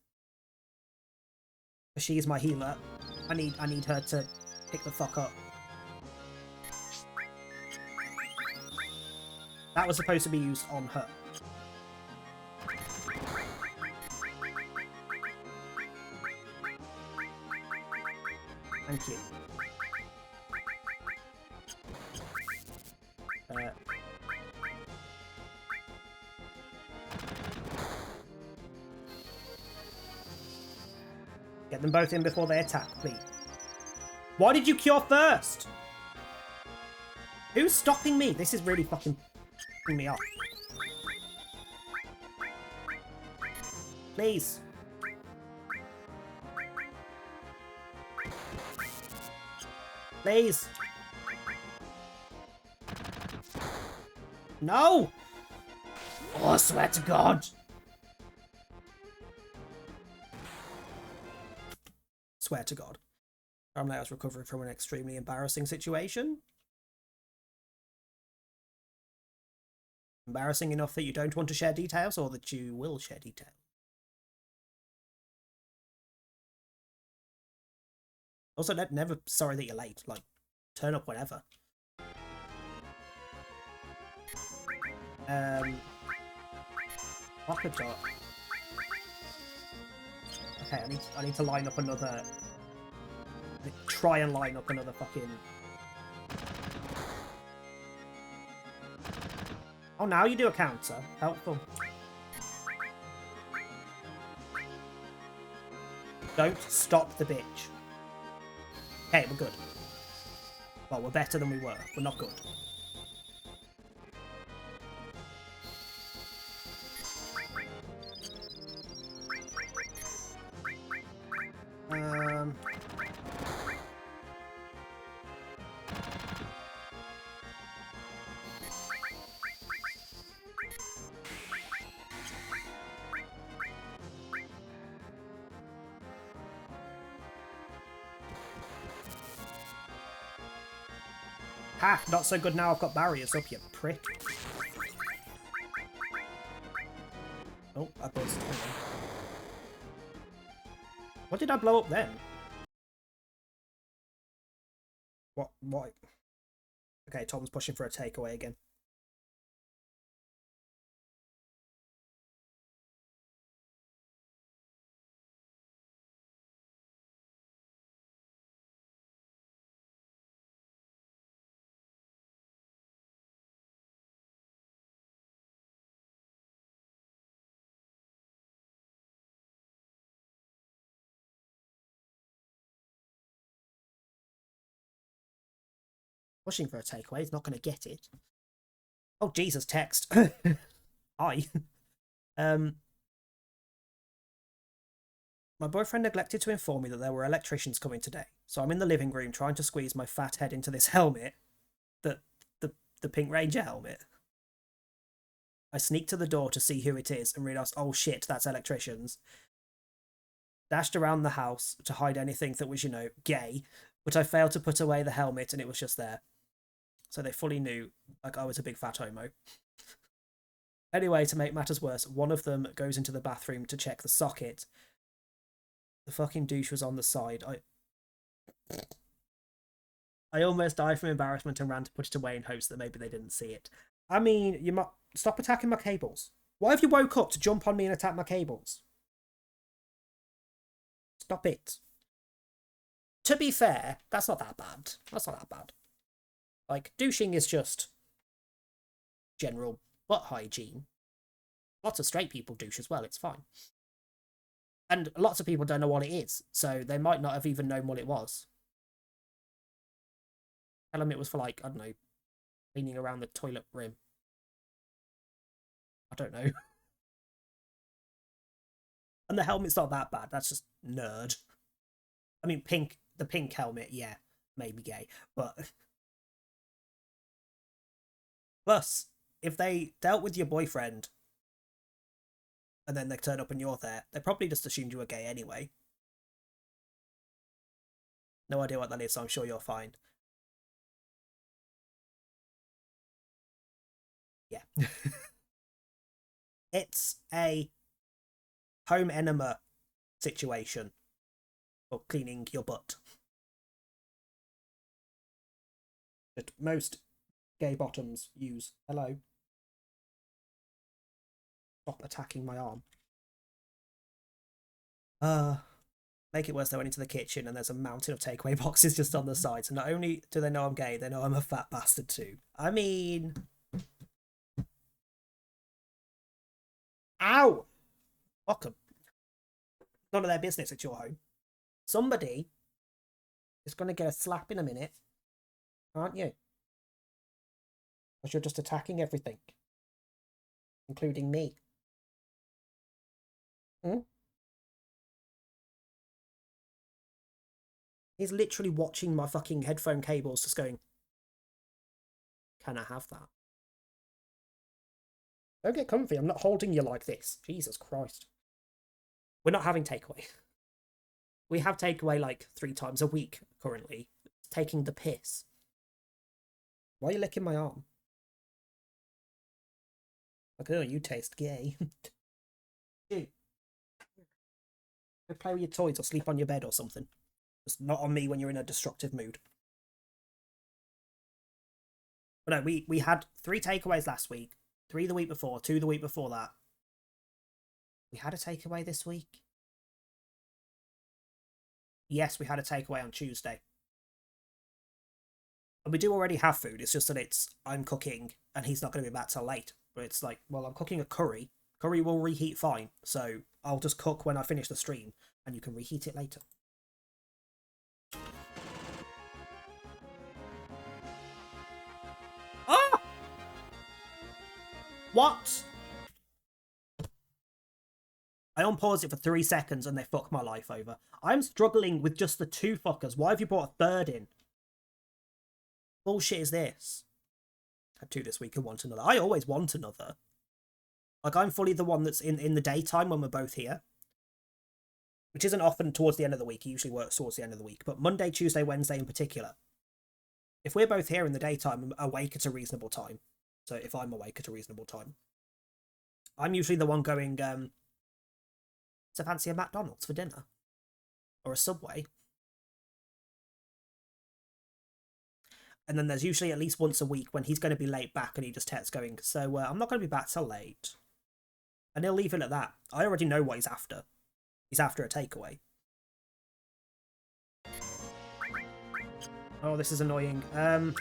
Speaker 4: She is my healer. I need her to pick the fuck up. That was supposed to be used on her. Thank you. Get them both in before they attack, please. Why did you cure first? Who's stopping me? This is really fucking pissing me off. Please. Please. No! Oh, I swear to God. Swear to God. Ramley was recovering from an extremely embarrassing situation. Embarrassing enough that you don't want to share details, or that you will share details? Also, never sorry that you're late. Like, turn up whenever. Rocket dot. Okay, I need to line up another. Try and line up another fucking. Oh, now you do a counter. Helpful. Don't stop the bitch. Okay, we're good. Well, we're better than we were. We're not good. Ha! Not so good now I've got barriers up, you prick. Oh, I buzzed. What did I blow up then? What? Okay, Tom's pushing for a takeaway again. Pushing for a takeaway, he's not going to get it. Oh, Jesus, text. Hi. My boyfriend neglected to inform me that there were electricians coming today, so I'm in the living room trying to squeeze my fat head into this helmet. The Pink Ranger helmet. I sneak to the door to see who it is and realise, oh shit, that's electricians. Dashed around the house to hide anything that was, you know, gay, but I failed to put away the helmet and it was just there. So they fully knew, like, I was a big fat homo. Anyway, to make matters worse, one of them goes into the bathroom to check the socket. The fucking douche was on the side. I almost died from embarrassment and ran to put it away in hopes that maybe they didn't see it. I mean, you might stop attacking my cables. Why have you woke up to jump on me and attack my cables? Stop it. To be fair, that's not that bad. That's not that bad. Like, douching is just general butt hygiene. Lots of straight people douche as well, it's fine. And lots of people don't know what it is, so they might not have even known what it was. Tell them it was for, like, I don't know, cleaning around the toilet rim. I don't know. And the helmet's not that bad, that's just nerd. I mean, the pink helmet, yeah, maybe gay, but... Plus, if they dealt with your boyfriend, and then they turn up and you're there, they probably just assumed you were gay anyway. No idea what that is, so I'm sure you're fine. Yeah. It's a home enema situation for cleaning your butt. that most gay bottoms use. Hello. Stop attacking my arm. Make it worse, they went into the kitchen and there's a mountain of takeaway boxes just on the side. So not only do they know I'm gay, they know I'm a fat bastard too. I mean... Ow! Fuck 'em. None of their business, it's your home. Somebody is going to get a slap in a minute, aren't you? Because you're just attacking everything. Including me. Hmm? He's literally watching my fucking headphone cables just going, can I have that? Don't get comfy, I'm not holding you like this. Jesus Christ. We're not having takeaway. We have takeaway like 3 times a week currently. It's taking the piss. Why are you licking my arm? Like, oh, you taste gay. Dude. Go play with your toys or sleep on your bed or something. Just not on me when you're in a destructive mood. But no, we had 3 takeaways last week. 3 the week before, 2 the week before that. We had a takeaway this week. Yes, we had a takeaway on Tuesday. And we do already have food. It's just that I'm cooking and he's not going to be back till late. But it's like, well, I'm cooking a curry. Curry will reheat fine. So I'll just cook when I finish the stream and you can reheat it later. Ah! What? I unpaused it for 3 seconds and they fucked my life over. I'm struggling with just the 2 fuckers. Why have you brought a 3rd in? Bullshit is this? Had 2 this week and want another. I always want another. Like, I'm fully the one that's in the daytime when we're both here. Which isn't often towards the end of the week. He usually works towards the end of the week. But Monday, Tuesday, Wednesday in particular. If we're both here in the daytime, I'm awake at a reasonable time. So if I'm awake at a reasonable time. I'm usually the one going, so fancy a McDonald's for dinner? Or a Subway? And then there's usually at least once a week when he's going to be late back and he just texts going, so I'm not going to be back till late. And he'll leave it at that. I already know what he's after. He's after a takeaway. Oh, this is annoying. Don't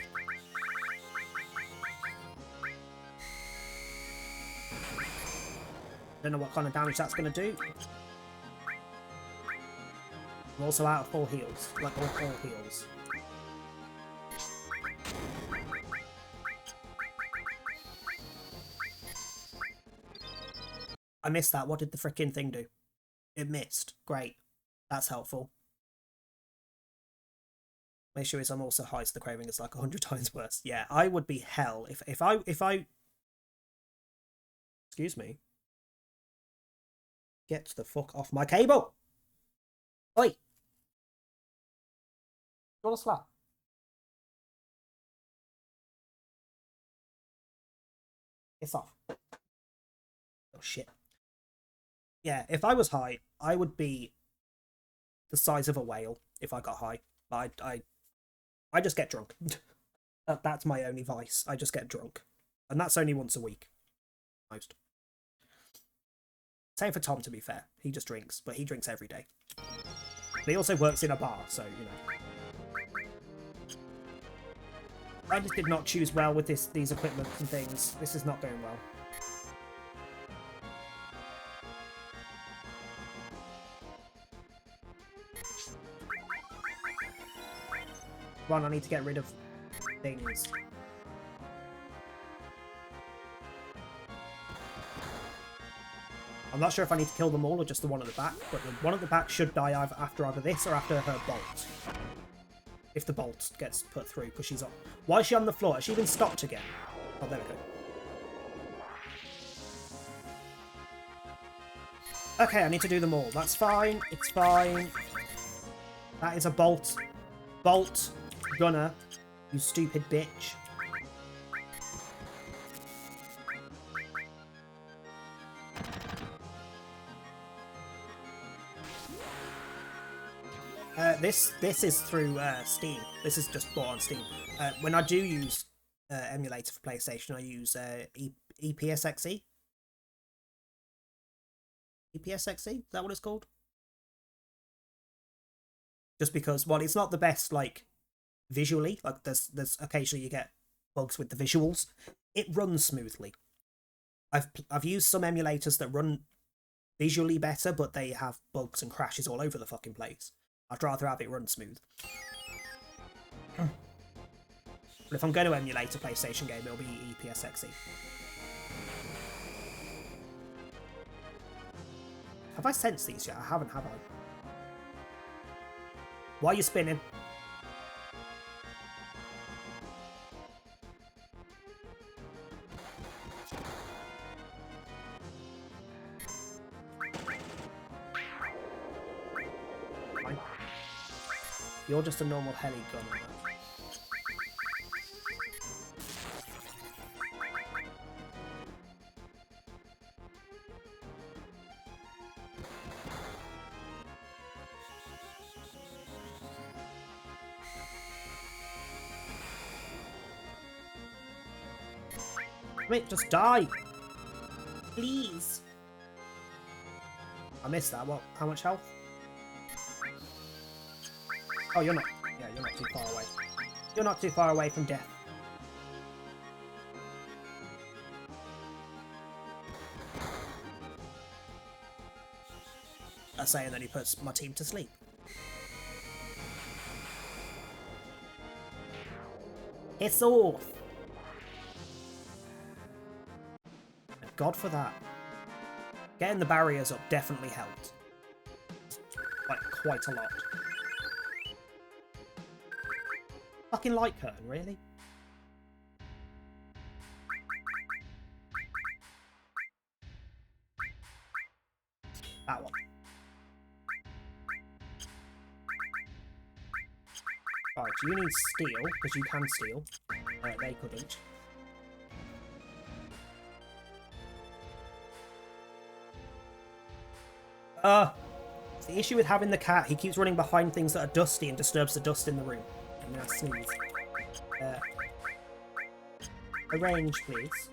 Speaker 4: know what kind of damage that's going to do. I'm also out of full heals. Like all heals. I missed that. What did the frickin' thing do? It missed. Great. That's helpful. My issue is I'm also high, so the craving is like 100 times worse. Yeah, I would be hell if I... Excuse me. Get the fuck off my cable! Oi! You want a slap? It's off. Oh shit. Yeah, if I was high, I would be the size of a whale if I got high. But I just get drunk. That's my only vice. I just get drunk. And that's only once a week. Most. Same for Tom, to be fair. He just drinks, but he drinks every day. But he also works in a bar, so, you know. I just did not choose well with these equipment and things. This is not going well. One, I need to get rid of things. I'm not sure if I need to kill them all or just the one at the back, but the one at the back should die after either this or after her bolt. If the bolt gets put through, because she's on. Why is she on the floor? Has she been stopped again? Oh, there we go. Okay, I need to do them all. That's fine. It's fine. That is a bolt. Bolt. Gunner. You stupid bitch. This is through Steam. This is just bought on Steam. When I do use emulator for PlayStation, I use EPSXE. EPSXE? Is that what it's called? Just because, well, it's not the best, like, visually. Like, there's occasionally you get bugs with the visuals. It runs smoothly. I've used some emulators that run visually better, but they have bugs and crashes all over the fucking place. I'd rather have it run smooth. But if I'm going to emulate a PlayStation game, it'll be EPSXE. Have I sensed these yet? I haven't, have I? Why are you spinning? Fine. You're just a normal heli gunner. Wait, just die! Please! I missed that. What? How much health? Oh, you're not. Yeah, you're not too far away. You're not too far away from death. I say, and then he puts my team to sleep. It's off! God for that. Getting the barriers up definitely helped. Like, quite a lot. Fucking light curtain, really? That one. Right, you need steel, because you can steal. They couldn't. It's the issue with having the cat. He keeps running behind things that are dusty and disturbs the dust in the room. I'm gonna sneeze. Arrange, please.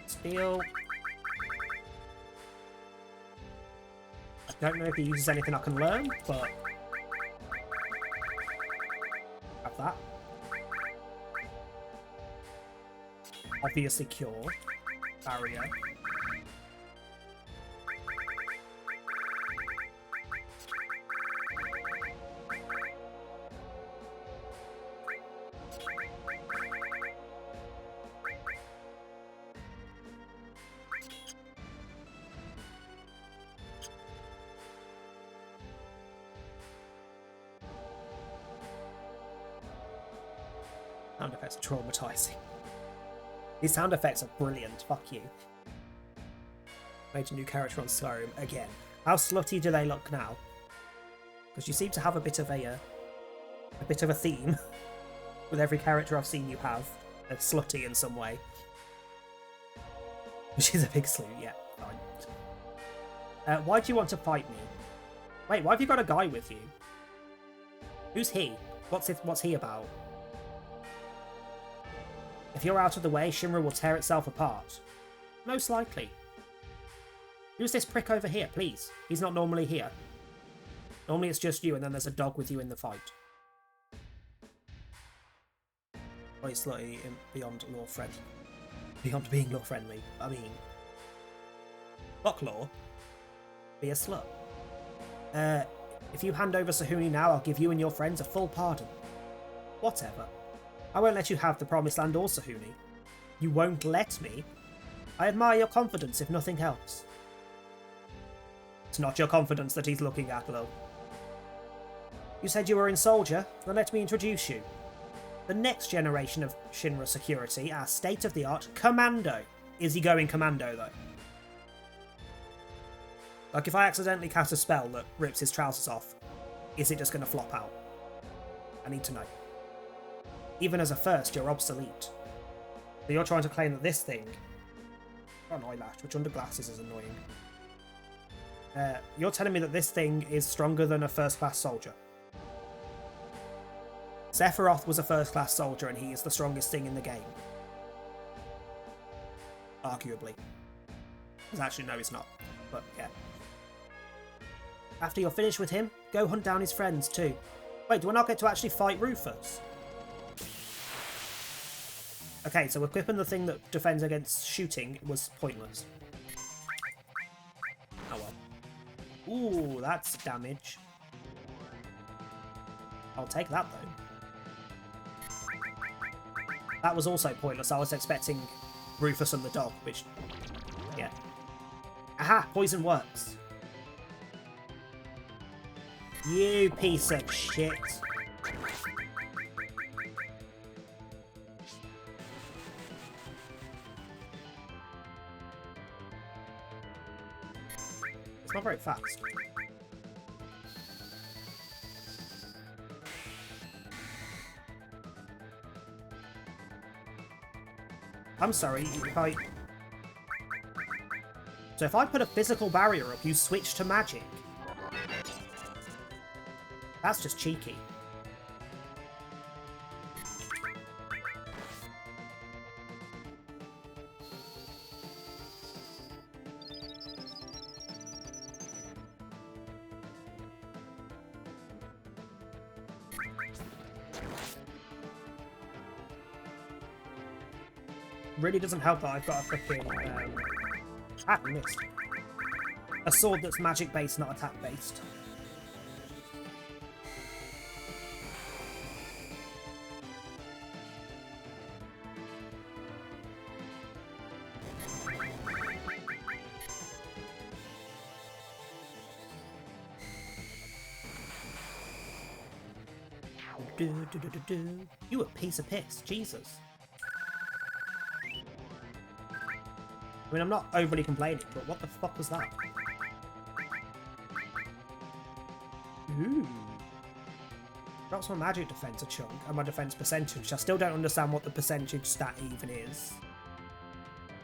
Speaker 4: Steal. I don't know if he uses anything I can learn, but... have that. Obviously cure. Barrier. Sound effects are traumatizing. These sound effects are brilliant. Fuck you. Made a new character on Skyrim again. How slutty do they look now? Because you seem to have a bit of a theme with every character I've seen you have. They're slutty in some way. Which is a big slew. Yeah, fine. Why do you want to fight me? Wait, why have you got a guy with you? Who's he? What's he about? If you're out of the way, Shinra will tear itself apart. Most likely. Who's this prick over here, please? He's not normally here. Normally it's just you, and then there's a dog with you in the fight. Oh, he's slightly beyond law friendly. Beyond being law friendly. I mean... fuck law. Be a slut. If you hand over Sahuni now, I'll give you and your friends a full pardon. Whatever. I won't let you have the Promised Land or Sahuni. You won't let me? I admire your confidence, if nothing else. It's not your confidence that he's looking at, Lil. You said you were in Soldier, then let me introduce you. The next generation of Shinra security, our state-of-the-art Commando. Is he going Commando, though? Like, if I accidentally cast a spell that rips his trousers off, is it just going to flop out? I need to know. Even as a first, you're obsolete. So you're trying to claim that this thing... got an eyelash, which under glasses is annoying. You're telling me that this thing is stronger than a first-class soldier. Sephiroth was a first-class soldier, and he is the strongest thing in the game. Arguably. Actually, no, he's not. But, yeah. After you're finished with him, go hunt down his friends, too. Wait, do I not get to actually fight Rufus? Okay, so equipping the thing that defends against shooting was pointless. Oh well. Ooh, that's damage. I'll take that, though. That was also pointless. I was expecting Rufus and the dog, which... yeah. Aha! Poison works. You piece of shit. It's not very fast. I'm sorry, So if I put a physical barrier up, you switch to magic? That's just cheeky. Really doesn't help that I've got a freaking I missed. A sword that's magic based, not attack based. You a piece of piss, Jesus. I mean, I'm not overly complaining, but what the fuck was that? Ooh. Drops my magic defense a chunk, and my defense percentage. I still don't understand what the percentage stat even is.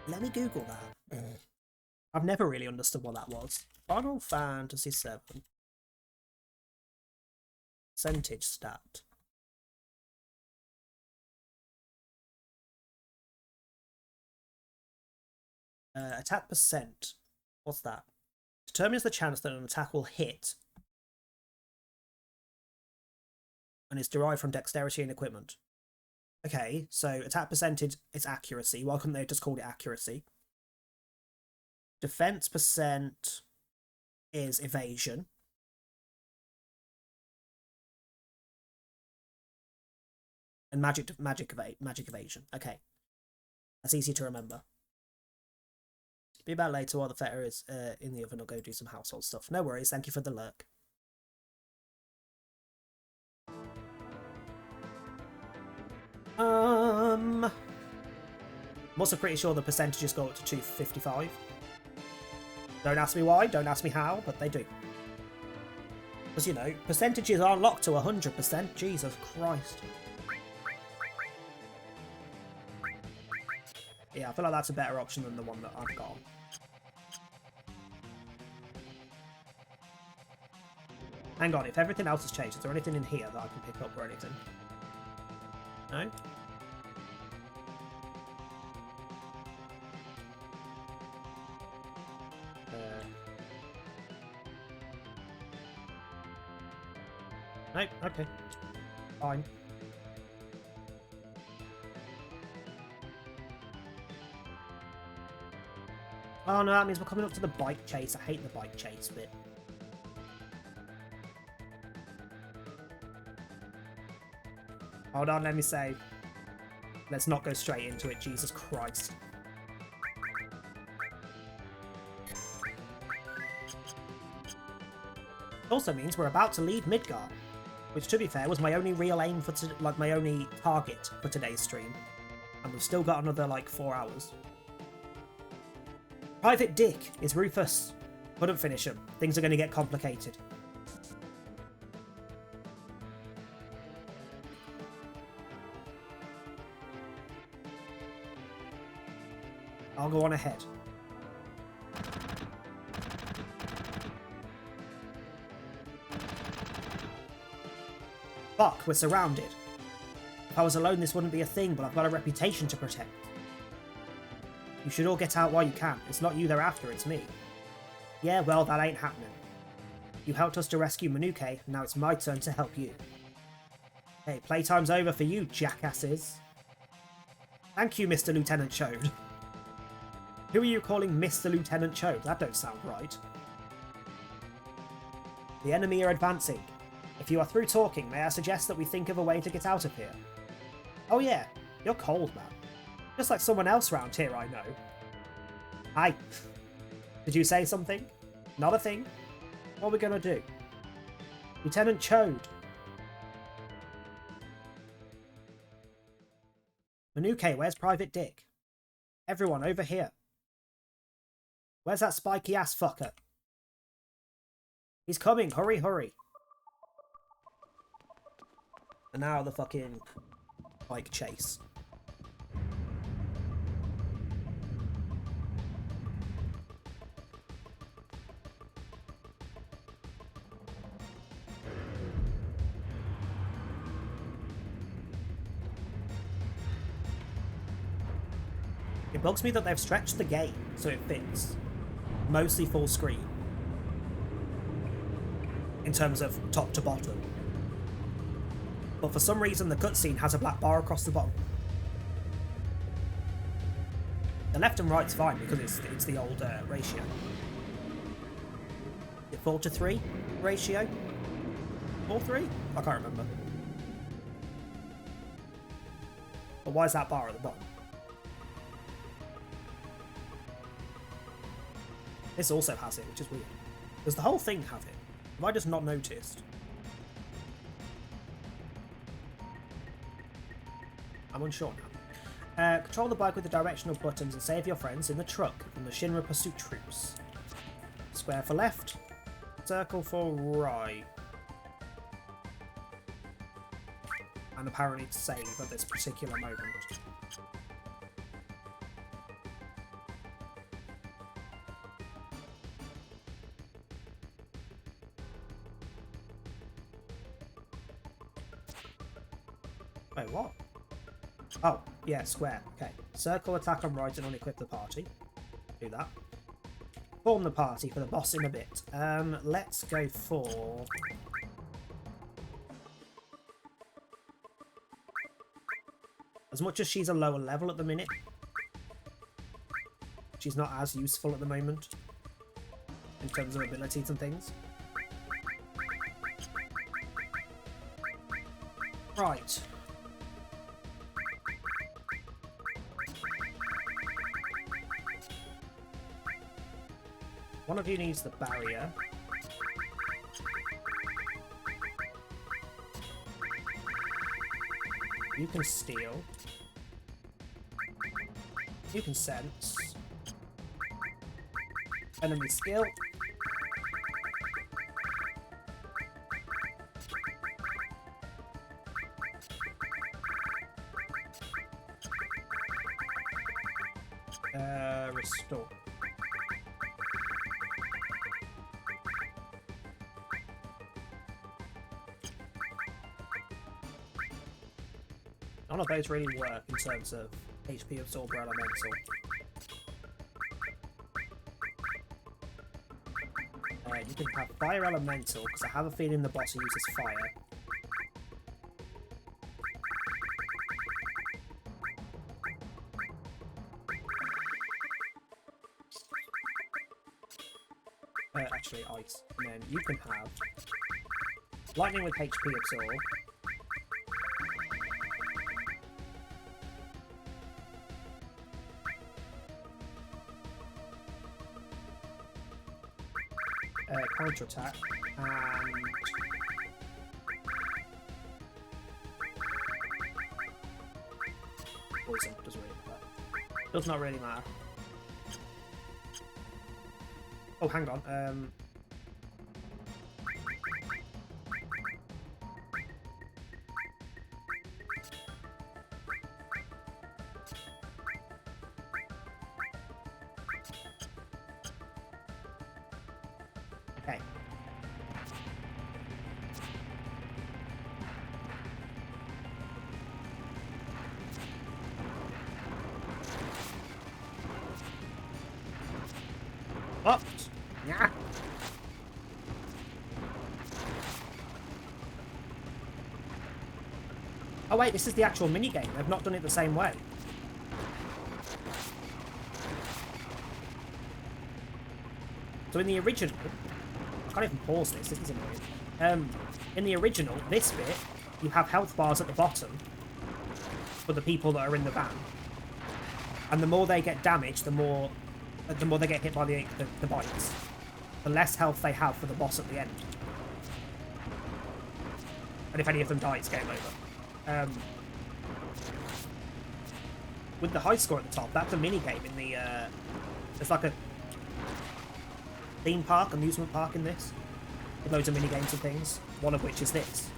Speaker 4: Let me Google that. I've never really understood what that was. Final Fantasy VII. Percentage stat. Attack percent. What's that? Determines the chance that an attack will hit. And is derived from dexterity and equipment. Okay, so attack percentage is accuracy. Why couldn't they have just called it accuracy? Defense percent is evasion. And magic evasion. Okay. That's easy to remember. Be back later while the feta is in the oven. I'll go do some household stuff. No worries, thank you for the lurk. I'm also pretty sure the percentages go up to 255. Don't ask me why, don't ask me how, but they do. Because, you know, percentages are locked to 100%. Jesus Christ. Yeah, I feel like that's a better option than the one that I've got. Hang on, if everything else has changed, is there anything in here that I can pick up or anything? No? Nope, okay. Fine. Oh no, that means we're coming up to the bike chase. I hate the bike chase bit. Hold on, let me save. Let's not go straight into it, Jesus Christ. Also means we're about to leave Midgar, which, to be fair, was my only real aim for my only target for today's stream, and we've still got another like 4 hours. Private Dick is Rufus. Couldn't finish him. Things are going to get complicated. I'll go on ahead. Fuck, we're surrounded. If I was alone, this wouldn't be a thing, but I've got a reputation to protect. You should all get out while you can. It's not you they're after, it's me. Yeah, well, that ain't happening. You helped us to rescue Manuke, now it's my turn to help you. Hey, playtime's over for you, jackasses. Thank you, Mr. Lieutenant Chode. Who are you calling Mr. Lieutenant Chode? That don't sound right. The enemy are advancing. If you are through talking, may I suggest that we think of a way to get out of here? Oh yeah, you're cold, man. Just like someone else round here I know. Hi. Did you say something? Not a thing? What are we gonna do? Lieutenant Chode. Manuke, where's Private Dick? Everyone, over here. Where's that spiky ass fucker? He's coming, hurry, hurry. And now the fucking bike chase. It bugs me that they've stretched the game so it fits mostly full screen in terms of top to bottom. But for some reason the cutscene has a black bar across the bottom. The left and right's fine because it's the old ratio. The 4:3 ratio? 4:3? I can't remember. But why is that bar at the bottom? This also has it, which is weird. Does the whole thing have it? Have I just not noticed? I'm unsure now. Control the bike with the directional buttons and save your friends in the truck from the Shinra pursuit troops. Square for left, circle for right. And apparently to save at this particular moment. Wait, what? Oh, yeah, square. Okay. Circle, attack on right and unequip the party. Do that. Form the party for the boss in a bit. Let's go for... As much as she's a lower level at the minute, she's not as useful at the moment in terms of abilities and things. Right. One of you needs the barrier. You can steal. You can sense. Enemy skill. Restore. None of those really work in terms of HP absorber elemental. You can have fire elemental because I have a feeling the boss uses fire. Actually, ice. And then you can have lightning with HP absorb. Counter attack and poison doesn't really matter. Does not really matter. Oh, hang on. Okay. Fucked. Yeah. Oh wait, this is the actual minigame. They've not done it the same way. So in the original... I can't even pause this, this is annoying. In the original, this bit, you have health bars at the bottom for the people that are in the van. And the more they get damaged, the more they get hit by the bikes, the less health they have for the boss at the end. And if any of them die, it's game over. With the high score at the top, that's a minigame in the... There's like a theme park, amusement park in this, with loads of minigames and things, one of which is this.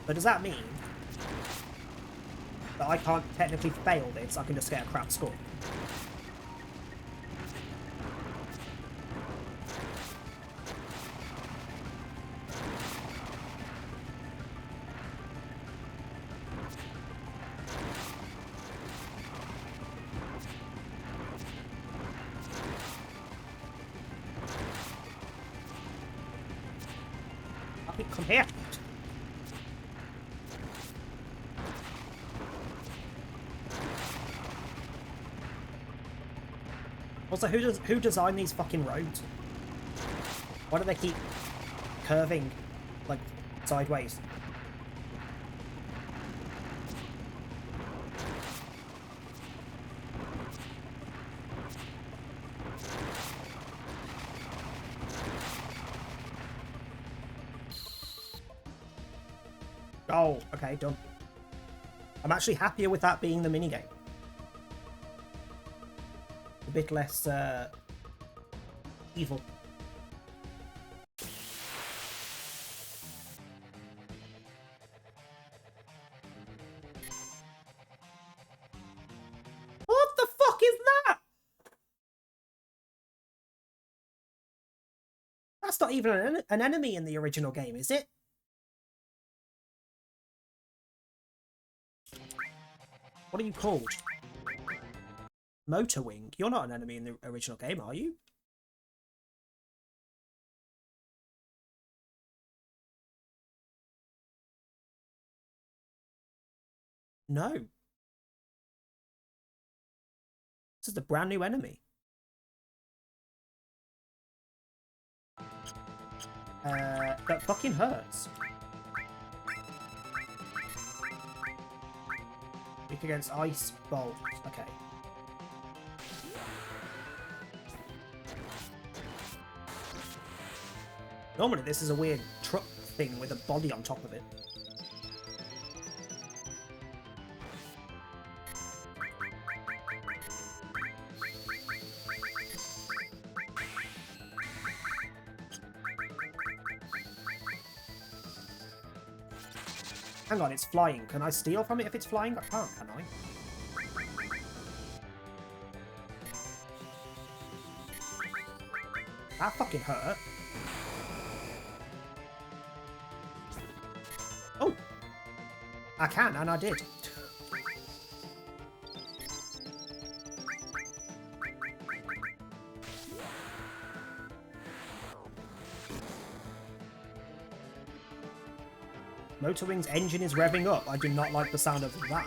Speaker 4: But does that mean that I can't technically fail this? I can just get a crap score. Come here. Also, who designed these fucking roads? Why do they keep curving, like, sideways? Oh, okay, done. I'm actually happier with that being the minigame. A bit less, evil. What the fuck is that? That's not even an enemy in the original game, is it? What are you called? Motorwing. You're not an enemy in the original game, are you? No. This is the brand new enemy. That fucking hurts. Weak against ice bolt. Okay. Normally this is a weird truck thing with a body on top of it. Hang on, it's flying. Can I steal from it if it's flying? I can't, can I? That fucking hurt. Oh! I can, and I did. Motorwing's engine is revving up. I do not like the sound of that.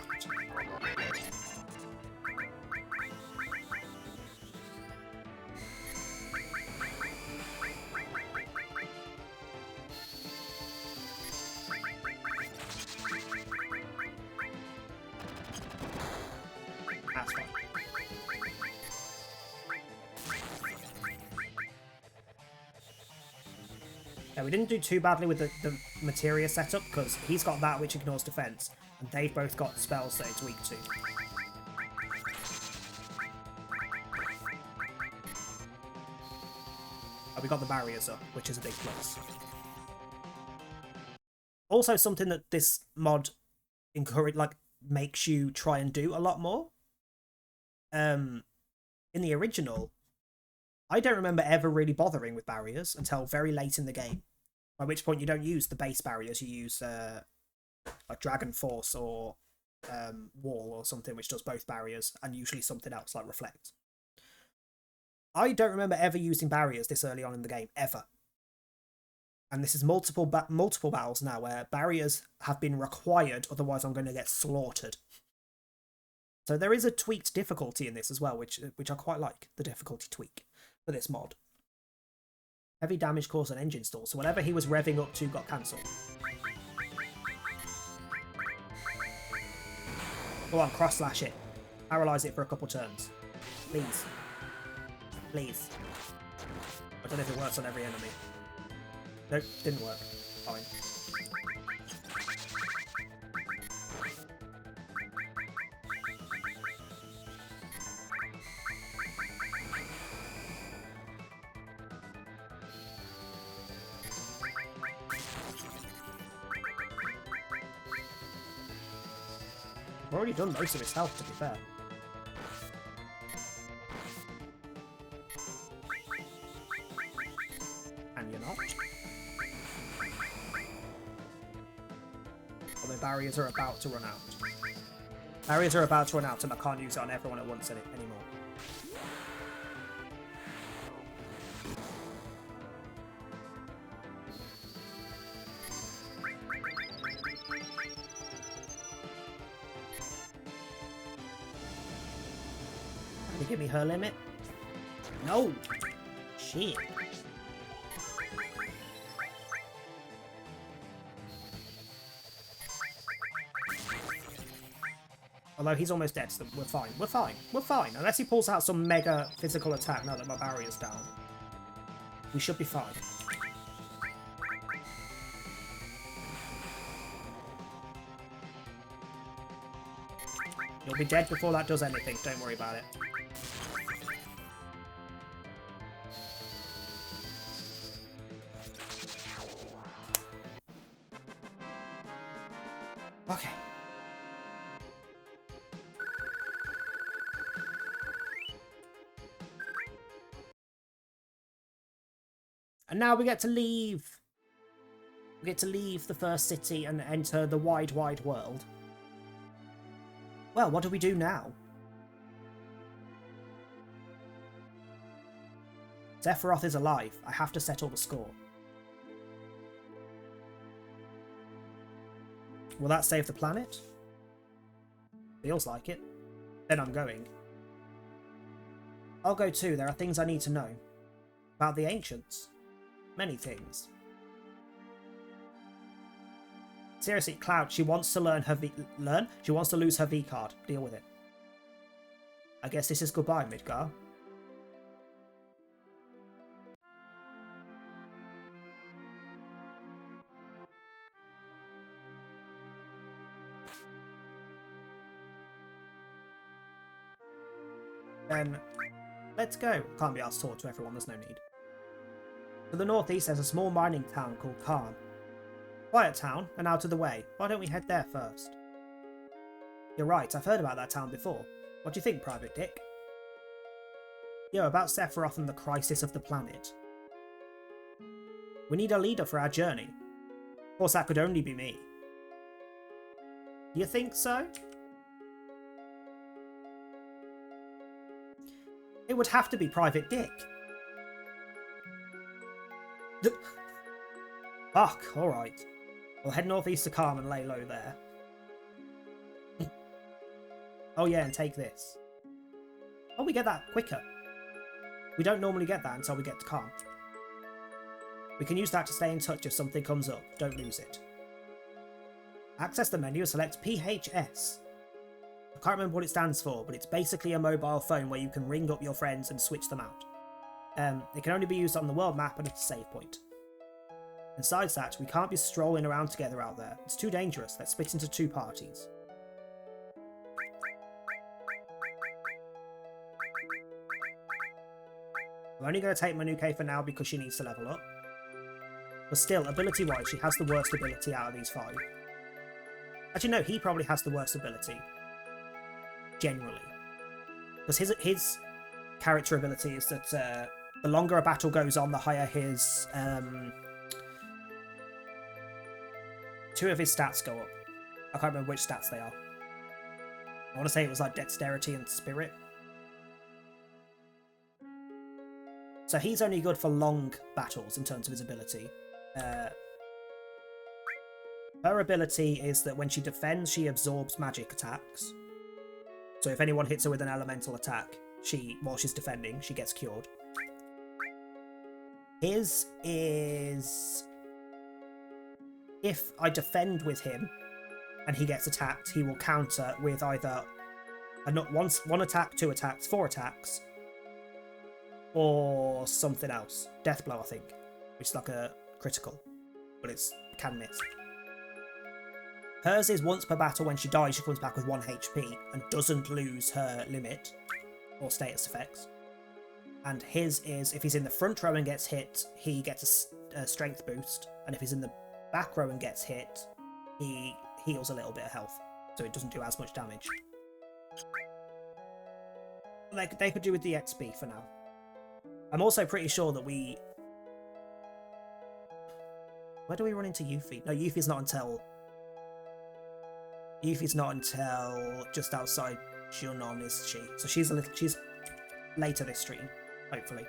Speaker 4: That's fine. Yeah, we didn't do too badly with the materia setup, because he's got that which ignores defense, and they've both got spells that it's weak to. And we got the barriers up, which is a big plus. Also, something that this mod makes you try and do a lot more. In the original, I don't remember ever really bothering with barriers until very late in the game. By which point you don't use the base barriers, you use like Dragon Force or Wall or something which does both barriers, and usually something else like Reflect. I don't remember ever using barriers this early on in the game, ever. And this is multiple battles now where barriers have been required, otherwise I'm going to get slaughtered. So there is a tweaked difficulty in this as well, which I quite like, the difficulty tweak for this mod. Heavy damage caused an engine stall, so whatever he was revving up to got cancelled. Go on, cross-slash it. Paralyse it for a couple turns. Please. Please. I don't know if it works on every enemy. Nope, didn't work. Fine. I've already done most of his health, to be fair. And you're not. Although barriers are about to run out. Barriers are about to run out and I can't use it on everyone at once anymore. Can you give me her limit? No! Shit. Although he's almost dead, so we're fine. We're fine. We're fine. Unless he pulls out some mega physical attack now that my barrier's down. We should be fine. You'll be dead before that does anything. Don't worry about it. Okay. And now we get to leave. We get to leave the first city and enter the wide, wide world. Well, what do we do now? Sephiroth is alive. I have to settle the score. Will that save the planet? Feels like it. Then I'm going. I'll go too. There are things I need to know. About the ancients. Many things. Seriously, Cloud, she wants to learn her learn? She wants to lose her V card. Deal with it. I guess this is goodbye, Midgar. Then, let's go. Can't be asked to talk to everyone, there's no need. To the northeast, there's a small mining town called Karn. Quiet town, and out of the way. Why don't we head there first? You're right, I've heard about that town before. What do you think, Private Dick? Yo, about Sephiroth and the crisis of the planet. We need a leader for our journey. Of course, that could only be me. You think so? It would have to be Private Dick. Fuck, alright. We'll head northeast to Karn and lay low there. Oh yeah, and take this. Oh, we get that quicker. We don't normally get that until we get to Karn. We can use that to stay in touch if something comes up. Don't lose it. Access the menu and select PHS. I can't remember what it stands for, but it's basically a mobile phone where you can ring up your friends and switch them out. It can only be used on the world map and at a save point. Besides that, we can't be strolling around together out there. It's too dangerous. Let's split into two parties. I'm only going to take Manuke for now because she needs to level up. But still, ability-wise, she has the worst ability out of these five. Actually, no, he probably has the worst ability. Generally. Because his character ability is that the longer a battle goes on, the higher his... two of his stats go up. I can't remember which stats they are. I want to say it was like Dexterity and Spirit. So he's only good for long battles in terms of his ability. Her ability is that when she defends, she absorbs magic attacks. So if anyone hits her with an elemental attack, while she's defending, she gets cured. His is... if I defend with him and he gets attacked, he will counter with either one attack, 2 attacks, 4 attacks, or something else. Death blow, I think, which is like a critical, but it's can miss. Hers is once per battle. When she dies, she comes back with 1 HP and doesn't lose her limit or status effects. And his is, if he's in the front row and gets hit, he gets a strength boost, and if he's in the back row and gets hit, he heals a little bit of health, so it doesn't do as much damage. They could do with the XP for now. I'm also pretty sure that we... Where do we run into Yuffie? No, Yuffie's not until... Yuffie's not until just outside Junon, is she? So she's later this stream, hopefully.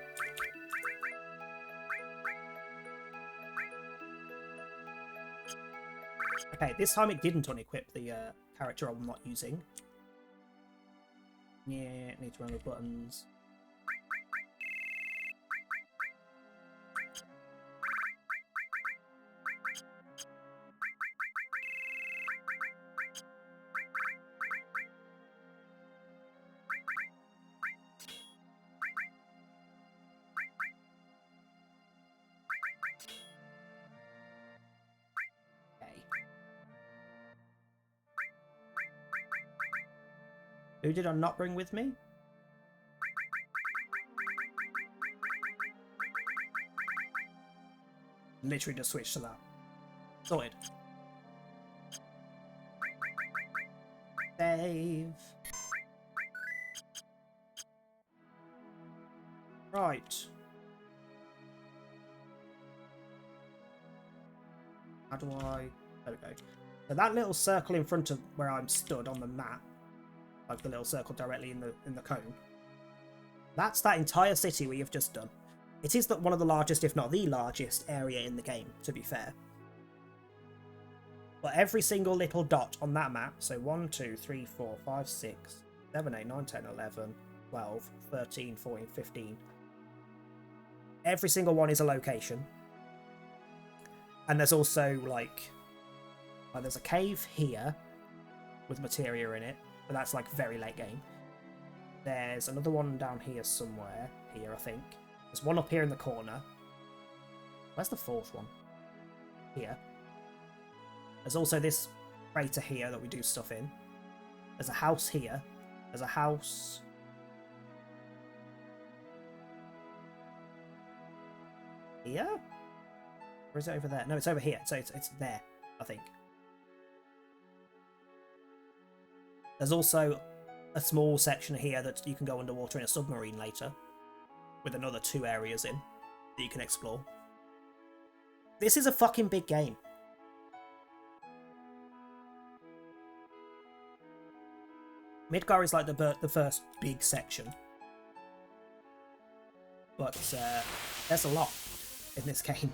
Speaker 4: Okay, this time it didn't unequip the character I'm not using. Yeah, need to run the buttons. Who did I not bring with me? Literally just switched to that. Sorted. Save. Right. How do I... There we go. So that little circle in front of where I'm stood on the map, like the little circle directly in the cone, that's that entire city we have just done. It is one of the largest, if not the largest, area in the game, to be fair. But every single little dot on that map, so 1, 2, 3, 4, 5, 6, 7, 8, 9, 10, 11, 12, 13, 14, 15. Every single one is a location. And there's also, there's a cave here with materia in it, but that's, very late game. There's another one down here somewhere. Here, I think. There's one up here in the corner. Where's the fourth one? Here. There's also this crater here that we do stuff in. There's a house here. There's a house... here? Or is it over there? No, it's over here. So it's there, I think. There's also a small section here that you can go underwater in a submarine later, with another 2 areas in that you can explore. This is a fucking big game. Midgar is like the first big section. But there's a lot in this game.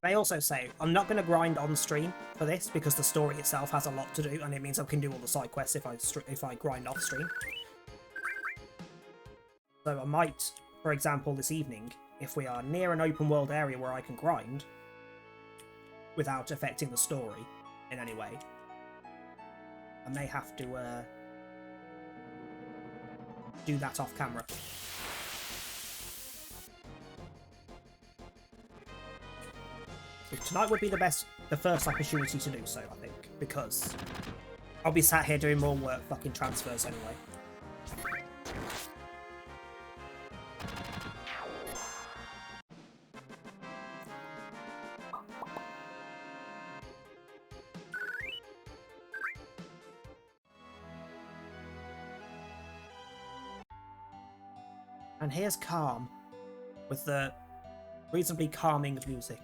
Speaker 4: I also say, I'm not going to grind on stream for this because the story itself has a lot to do, and it means I can do all the side quests if I grind off stream. So I might, for example, this evening, if we are near an open world area where I can grind without affecting the story in any way, I may have to do that off camera. Tonight would be the first opportunity to do so, I think, because I'll be sat here doing more work fucking transfers anyway. And here's Calm, with the reasonably calming music.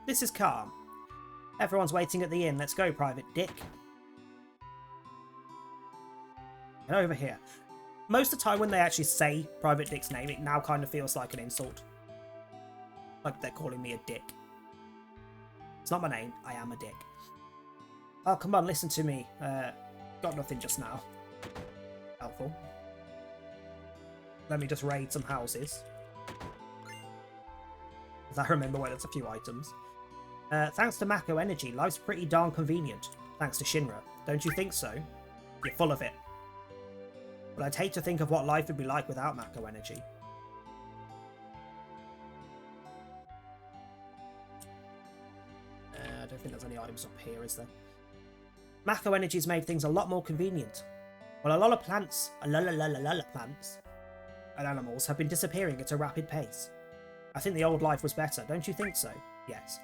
Speaker 4: This is Calm. Everyone's waiting at the inn. Let's go, Private Dick. Get over here. Most of the time when they actually say Private Dick's name, it now kind of feels like an insult. Like they're calling me a dick. It's not my name, I am a dick. Oh, come on, listen to me. Got nothing just now. Helpful. Let me just raid some houses. As I remember where there's a few items. Thanks to Mako Energy, life's pretty darn convenient. Thanks to Shinra. Don't you think so? You're full of it. But I'd hate to think of what life would be like without Mako Energy. I don't think there's any items up here, is there? Mako Energy's made things a lot more convenient. Well, a lot of plants and animals have been disappearing at a rapid pace. I think the old life was better, don't you think so? Yes.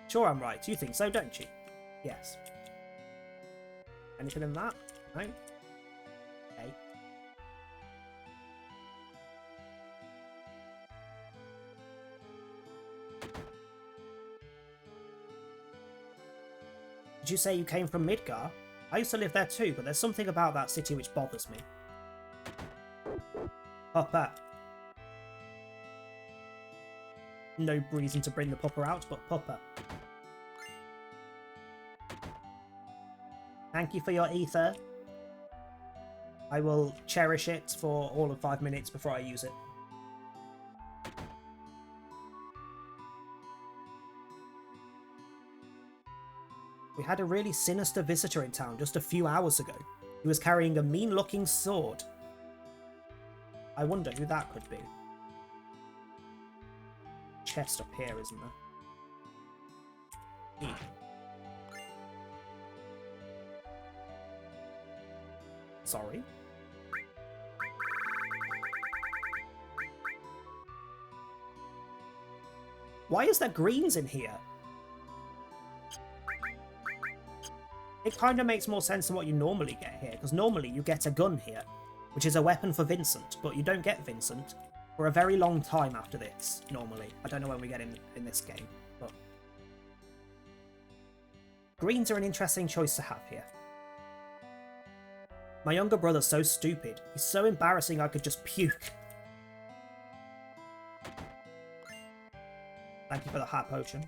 Speaker 4: Sure, I'm right. You think so, don't you? Yes. Anything in that? No? Okay. Did you say you came from Midgar? I used to live there too, but there's something about that city which bothers me. Pupper. No reason to bring the pupper out, but pupper. Thank you for your ether. I will cherish it for all of 5 minutes before I use it. We had a really sinister visitor in town just a few hours ago. He was carrying a mean-looking sword. I wonder who that could be. Chest up here, isn't there? Sorry. Why is there greens in here? It kind of makes more sense than what you normally get here, because normally you get a gun here, which is a weapon for Vincent, but you don't get Vincent for a very long time after this, normally. I don't know when we get in this game, but... Greens are an interesting choice to have here. My younger brother's so stupid. He's so embarrassing I could just puke. Thank you for the heart potion.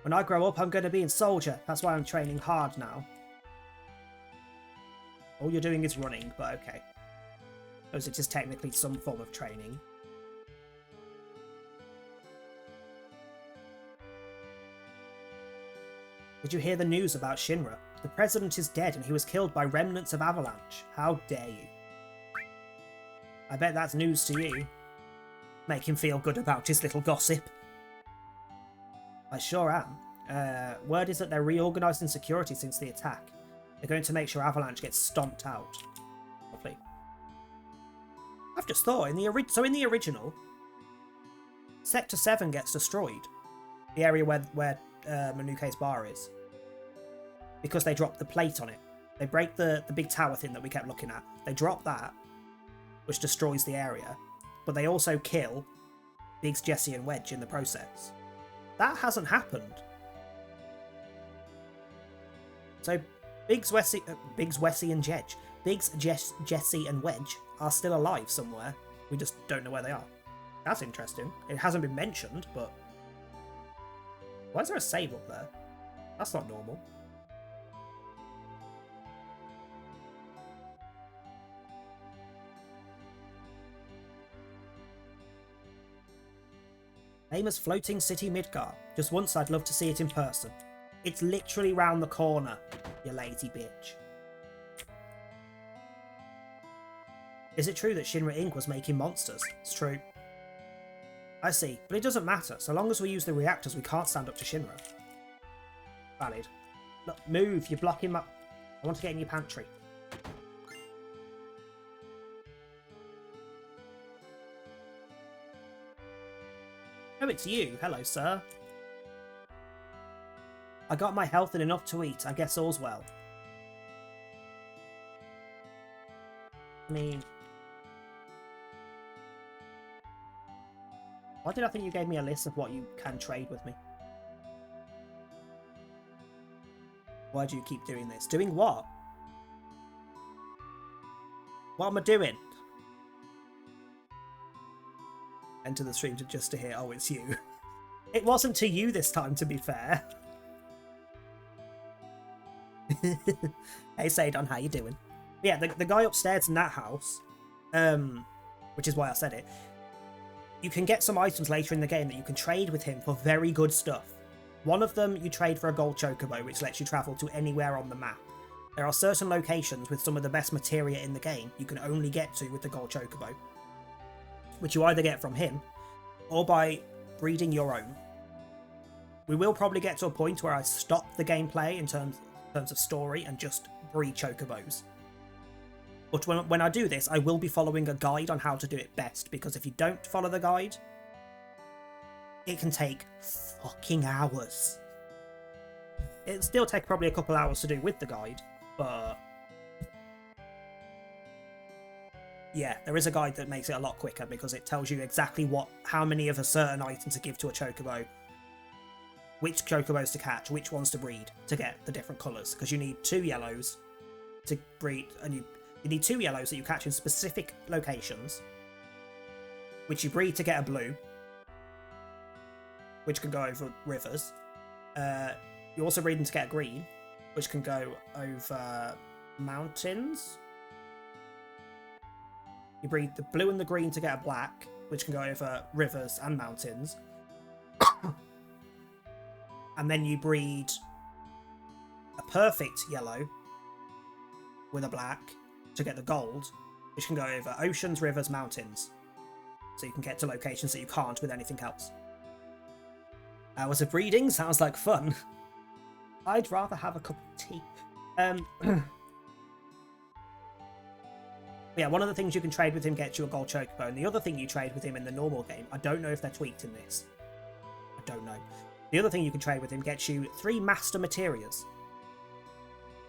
Speaker 4: When I grow up, I'm going to be a soldier. That's why I'm training hard now. All you're doing is running, but okay. Those are just technically some form of training. Did you hear the news about Shinra? The president is dead and he was killed by remnants of Avalanche. How dare you? I bet that's news to you. Make him feel good about his little gossip. I sure am. Word is that they're reorganising security since the attack. They're going to make sure Avalanche gets stomped out. Lovely. I've just thought, in the original, Sector 7 gets destroyed. The area where Manuke's bar is. Because they dropped the plate on it. They break the big tower thing that we kept looking at. They drop that, which destroys the area. But they also kill Biggs, Jesse and Wedge in the process. That hasn't happened. So Biggs, Jesse and Wedge are still alive somewhere. We just don't know where they are. That's interesting. It hasn't been mentioned, but... Why is there a save up there? That's not normal. Famous floating city Midgar. Just once I'd love to see it in person. It's literally round the corner, you lazy bitch. Is it true that Shinra Inc. was making monsters? It's true. I see, but it doesn't matter. So long as we use the reactors, we can't stand up to Shinra. Valid. Look, move, you're blocking my... I want to get in your pantry. Oh, it's you. Hello, sir. I got my health and enough to eat. I guess all's well. I mean... Why did I think you gave me a list of what you can trade with me? Why do you keep doing this? Doing what? What am I doing? Enter the stream just to hear, oh, it's you. It wasn't to you this time, to be fair. Hey, Sadon, how you doing? Yeah, the guy upstairs in that house, which is why I said it, you can get some items later in the game that you can trade with him for very good stuff. One of them you trade for a gold chocobo, which lets you travel to anywhere on the map. There are certain locations with some of the best materia in the game you can only get to with the gold chocobo, which you either get from him or by breeding your own. We will probably get to a point where I stop the gameplay in terms of story and just breed chocobos. But when I do this, I will be following a guide on how to do it best, because if you don't follow the guide, it can take fucking hours. It'll still take probably a couple hours to do with the guide, but yeah, there is a guide that makes it a lot quicker because it tells you exactly how many of a certain item to give to a chocobo, which chocobos to catch, which ones to breed to get the different colours, because you need 2 yellows to breed, and you need 2 yellows that you catch in specific locations, which you breed to get a blue, which can go over rivers. You also breed them to get a green, which can go over mountains. You breed the blue and the green to get a black, which can go over rivers and mountains. And then you breed a perfect yellow with a black to get the gold, which can go over oceans, rivers, mountains. So you can get to locations that you can't with anything else. Hours of breeding sounds like fun. I'd rather have a cup of tea. Yeah, one of the things you can trade with him gets you a gold chocobo, and the other thing you trade with him in the normal game, I don't know if they're tweaked in this. I don't know. The other thing you can trade with him gets you 3 master materias.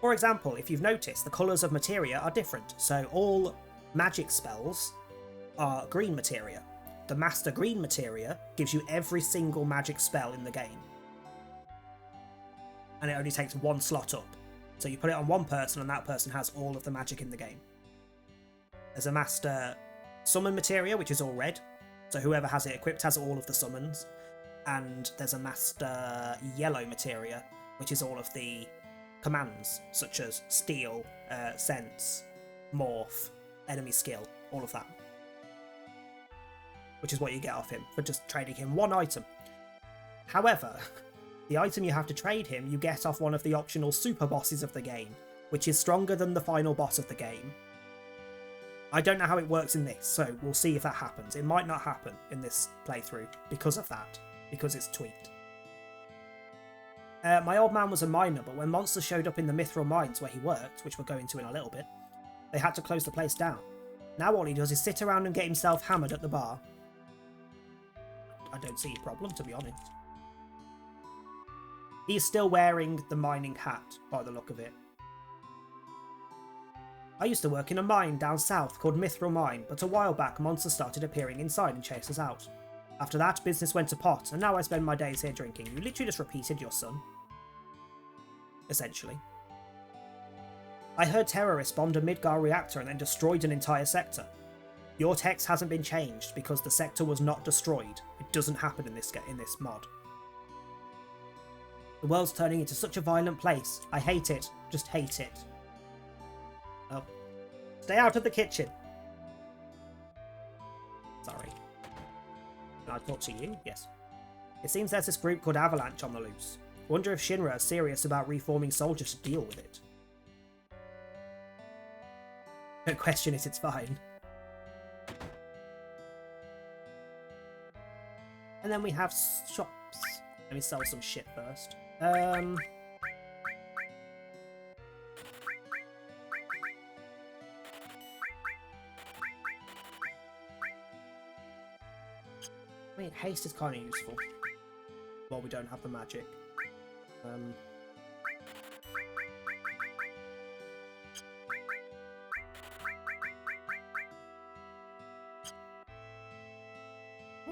Speaker 4: For example, if you've noticed, the colours of materia are different, so all magic spells are green materia. The master green materia gives you every single magic spell in the game. And it only takes 1 slot up. So you put it on one person and that person has all of the magic in the game. There's a master summon materia, which is all red. So whoever has it equipped has all of the summons. And there's a master yellow materia, which is all of the commands, such as steal, sense, morph, enemy skill, all of that. Which is what you get off him for just trading him 1 item. However, the item you have to trade him, you get off one of the optional super bosses of the game, which is stronger than the final boss of the game. I don't know how it works in this, so we'll see if that happens. It might not happen in this playthrough because of that, because it's tweaked. My old man was a miner, but when monsters showed up in the Mithril mines where he worked, which we'll go into in a little bit, they had to close the place down. Now all he does is sit around and get himself hammered at the bar. I don't see a problem, to be honest. He's still wearing the mining hat, by the look of it. I used to work in a mine down south called Mithril Mine, but a while back monsters started appearing inside and chased us out. After that, business went to pot, and now I spend my days here drinking. You literally just repeated your son. Essentially. I heard terrorists bombed a Midgar reactor and then destroyed an entire sector. Your text hasn't been changed because the sector was not destroyed. It doesn't happen in this mod. The world's turning into such a violent place. I hate it. Just hate it. Oh. Stay out of the kitchen. Sorry. Can I talk to you? Yes. It seems there's this group called Avalanche on the loose. Wonder if Shinra is serious about reforming soldiers to deal with it. Don't question it, it's fine. And then we have shops. Let me sell some shit first. I mean, haste is kind of useful. While we don't have the magic.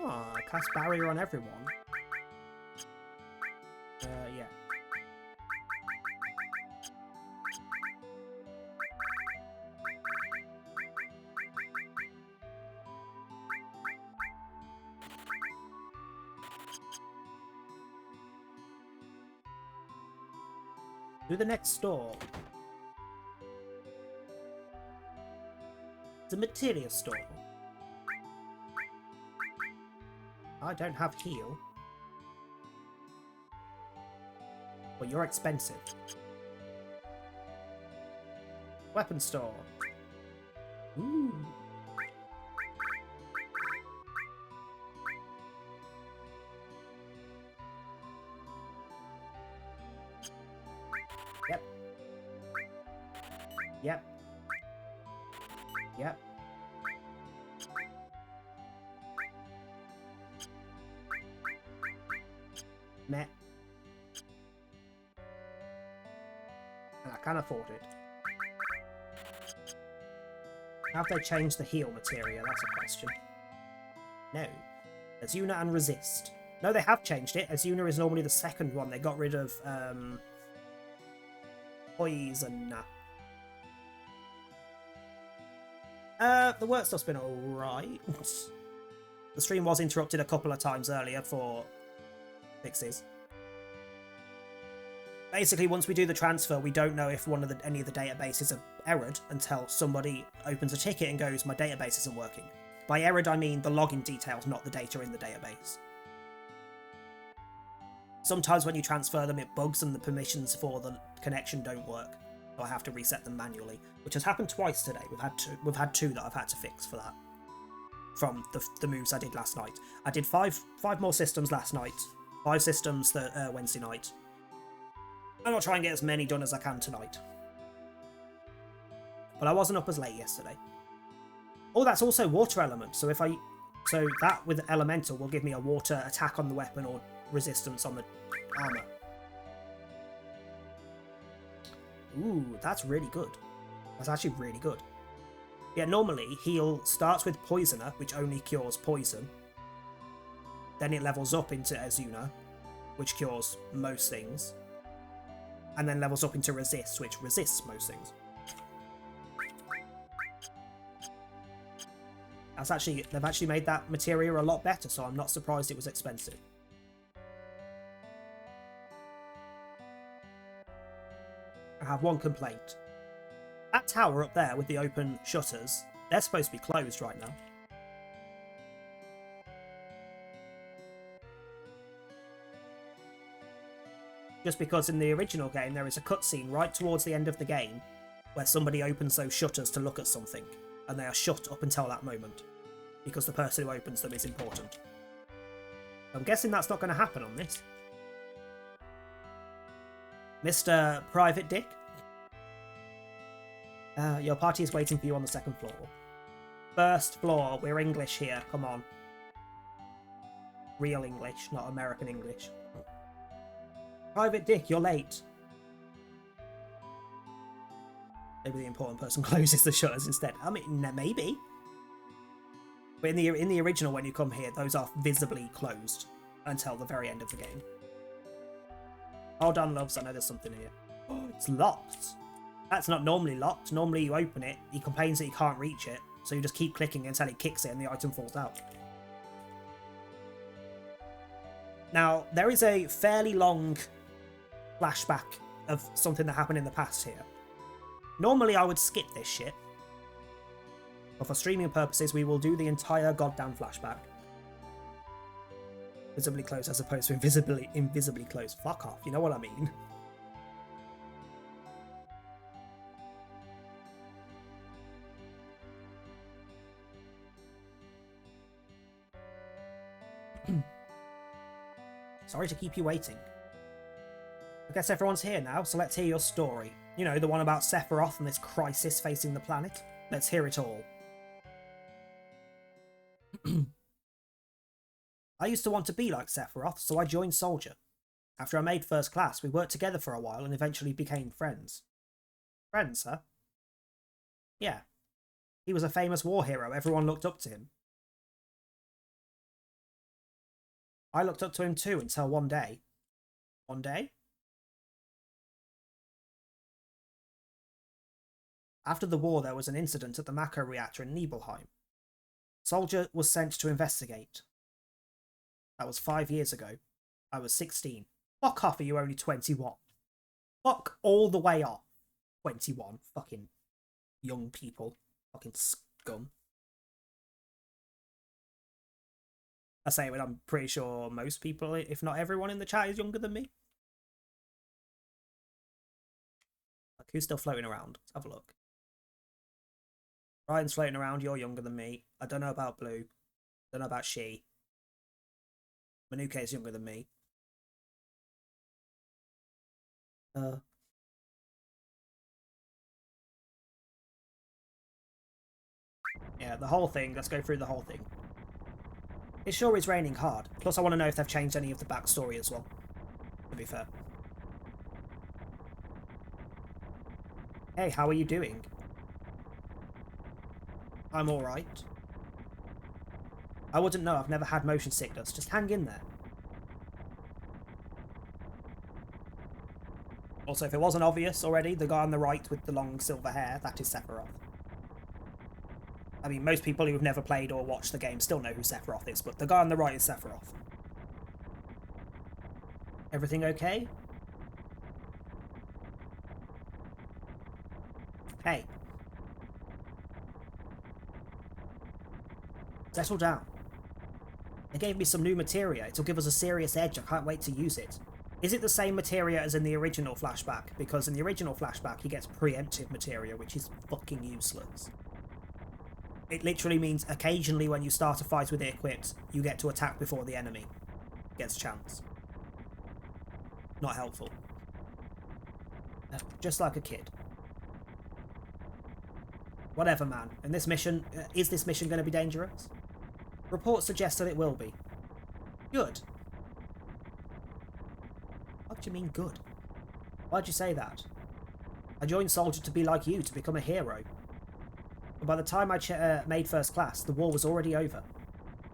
Speaker 4: Ah, cast barrier on everyone. Yeah. To the next store. It's a material store. I don't have heal. Well, you're expensive. Weapon store. Ooh. Yep. Yep. Yep. Meh. And I can afford it. Have they changed the heal materia? That's a question. No. Azuna and Resist. No, they have changed it. Azuna is normally the second one. They got rid of Poison. The work stuff's been alright. The stream was interrupted a couple of times earlier for fixes. Basically, once we do the transfer, we don't know if any of the databases are errored until somebody opens a ticket and goes, my database isn't working. By errored, I mean the login details, not the data in the database. Sometimes when you transfer them, it bugs and the permissions for the connection don't work. So I have to reset them manually, which has happened twice today. We've had two that I've had to fix for that. From the moves I did last night. I did five more systems last night. 5 systems Wednesday night. And I'll try and get as many done as I can tonight. But I wasn't up as late yesterday. Oh, that's also water element. So so that with elemental will give me a water attack on the weapon or resistance on the armor. Ooh, that's really good. That's actually really good. Yeah, normally heal starts with Poisoner, which only cures poison. Then it levels up into Azuna, which cures most things. And then levels up into Resist, which resists most things. They've actually made that materia a lot better, so I'm not surprised it was expensive. I have one complaint. That tower up there with the open shutters, they're supposed to be closed right now. Just because in the original game there is a cutscene right towards the end of the game where somebody opens those shutters to look at something, and they are shut up until that moment, because the person who opens them is important. I'm guessing that's not going to happen on this. Mr. Private Dick? Your party is waiting for you on the 2nd floor. 1st floor, we're English here, come on. Real English, not American English. Private Dick, you're late. Maybe the important person closes the shutters instead. I mean, maybe. But in the original, when you come here, those are visibly closed until the very end of the game. Hold on, loves, I know there's something here. Oh, it's locked. That's not normally locked. Normally you open it, he complains that you can't reach it, so you just keep clicking until it kicks it and the item falls out. Now, there is a fairly long flashback of something that happened in the past here. Normally I would skip this shit, but for streaming purposes we will do the entire goddamn flashback. Visibly closed as opposed to invisibly closed. Fuck off, you know what I mean. Sorry to keep you waiting. I guess everyone's here now, so let's hear your story. You know, the one about Sephiroth and this crisis facing the planet. Let's hear it all. I used to want to be like Sephiroth, so I joined Soldier. After I made first class, we worked together for a while and eventually became friends. Friends, huh? Yeah. He was a famous war hero, everyone looked up to him. I looked up to him too until one day. One day? After the war, there was an incident at the Mako reactor in Nibelheim. Soldier was sent to investigate. That was 5 years ago. I was 16. Fuck off, are you only 21? Fuck all the way off. 21. Fucking young people. Fucking scum. I say it, I'm pretty sure most people, if not everyone in the chat, is younger than me. Like, who's still floating around? Let's have a look. Ryan's floating around, you're younger than me. I don't know about Blue. Don't know about she. Manuke is younger than me. Yeah, the whole thing. Let's go through the whole thing. It sure is raining hard. Plus, I want to know if they've changed any of the backstory as well, to be fair. Hey, how are you doing? I'm alright. I wouldn't know, I've never had motion sickness. Just hang in there. Also, if it wasn't obvious already, the guy on the right with the long silver hair, that is Sephiroth. I mean, most people who've never played or watched the game still know who Sephiroth is, but the guy on the right is Sephiroth. Everything okay? Hey. Settle down. They gave me some new materia. It'll give us a serious edge. I can't wait to use it. Is it the same materia as in the original flashback? Because in the original flashback, he gets preemptive materia, which is fucking useless. It literally means occasionally when you start a fight with it equipped, you get to attack before the enemy gets a chance. Not helpful. Just like a kid. Whatever, man. And this mission, is this mission going to be dangerous? Reports suggest that it will be. Good. What do you mean good? Why'd you say that? I joined Soldier to be like you, to become a hero. But by the time I made first class, the war was already over.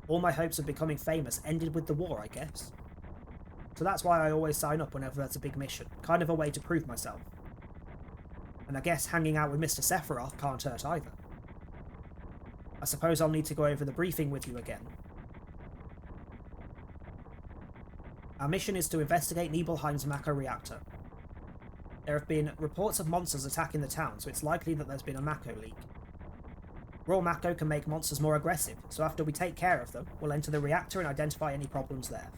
Speaker 4: All my hopes of becoming famous ended with the war, I guess. So that's why I always sign up whenever there's a big mission. Kind of a way to prove myself. And I guess hanging out with Mr. Sephiroth can't hurt either. I suppose I'll need to go over the briefing with you again. Our mission is to investigate Nibelheim's Mako reactor. There have been reports of monsters attacking the town, so it's likely that there's been a Mako leak. Raw Mako can make monsters more aggressive, so after we take care of them, we'll enter the reactor and identify any problems there.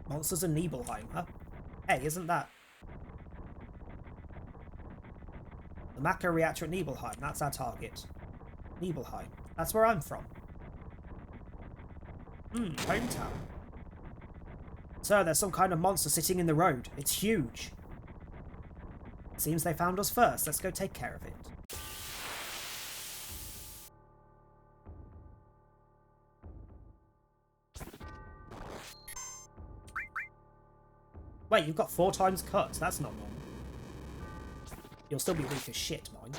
Speaker 4: Monsters in Nibelheim, huh? Hey, isn't that... The Mako reactor at Nibelheim, that's our target. Nibelheim. That's where I'm from. Hometown. Sir, there's some kind of monster sitting in the road. It's huge. Seems they found us first. Let's go take care of it. Wait, you've got 4 times cuts. That's not normal. You'll still be weak as shit, mind.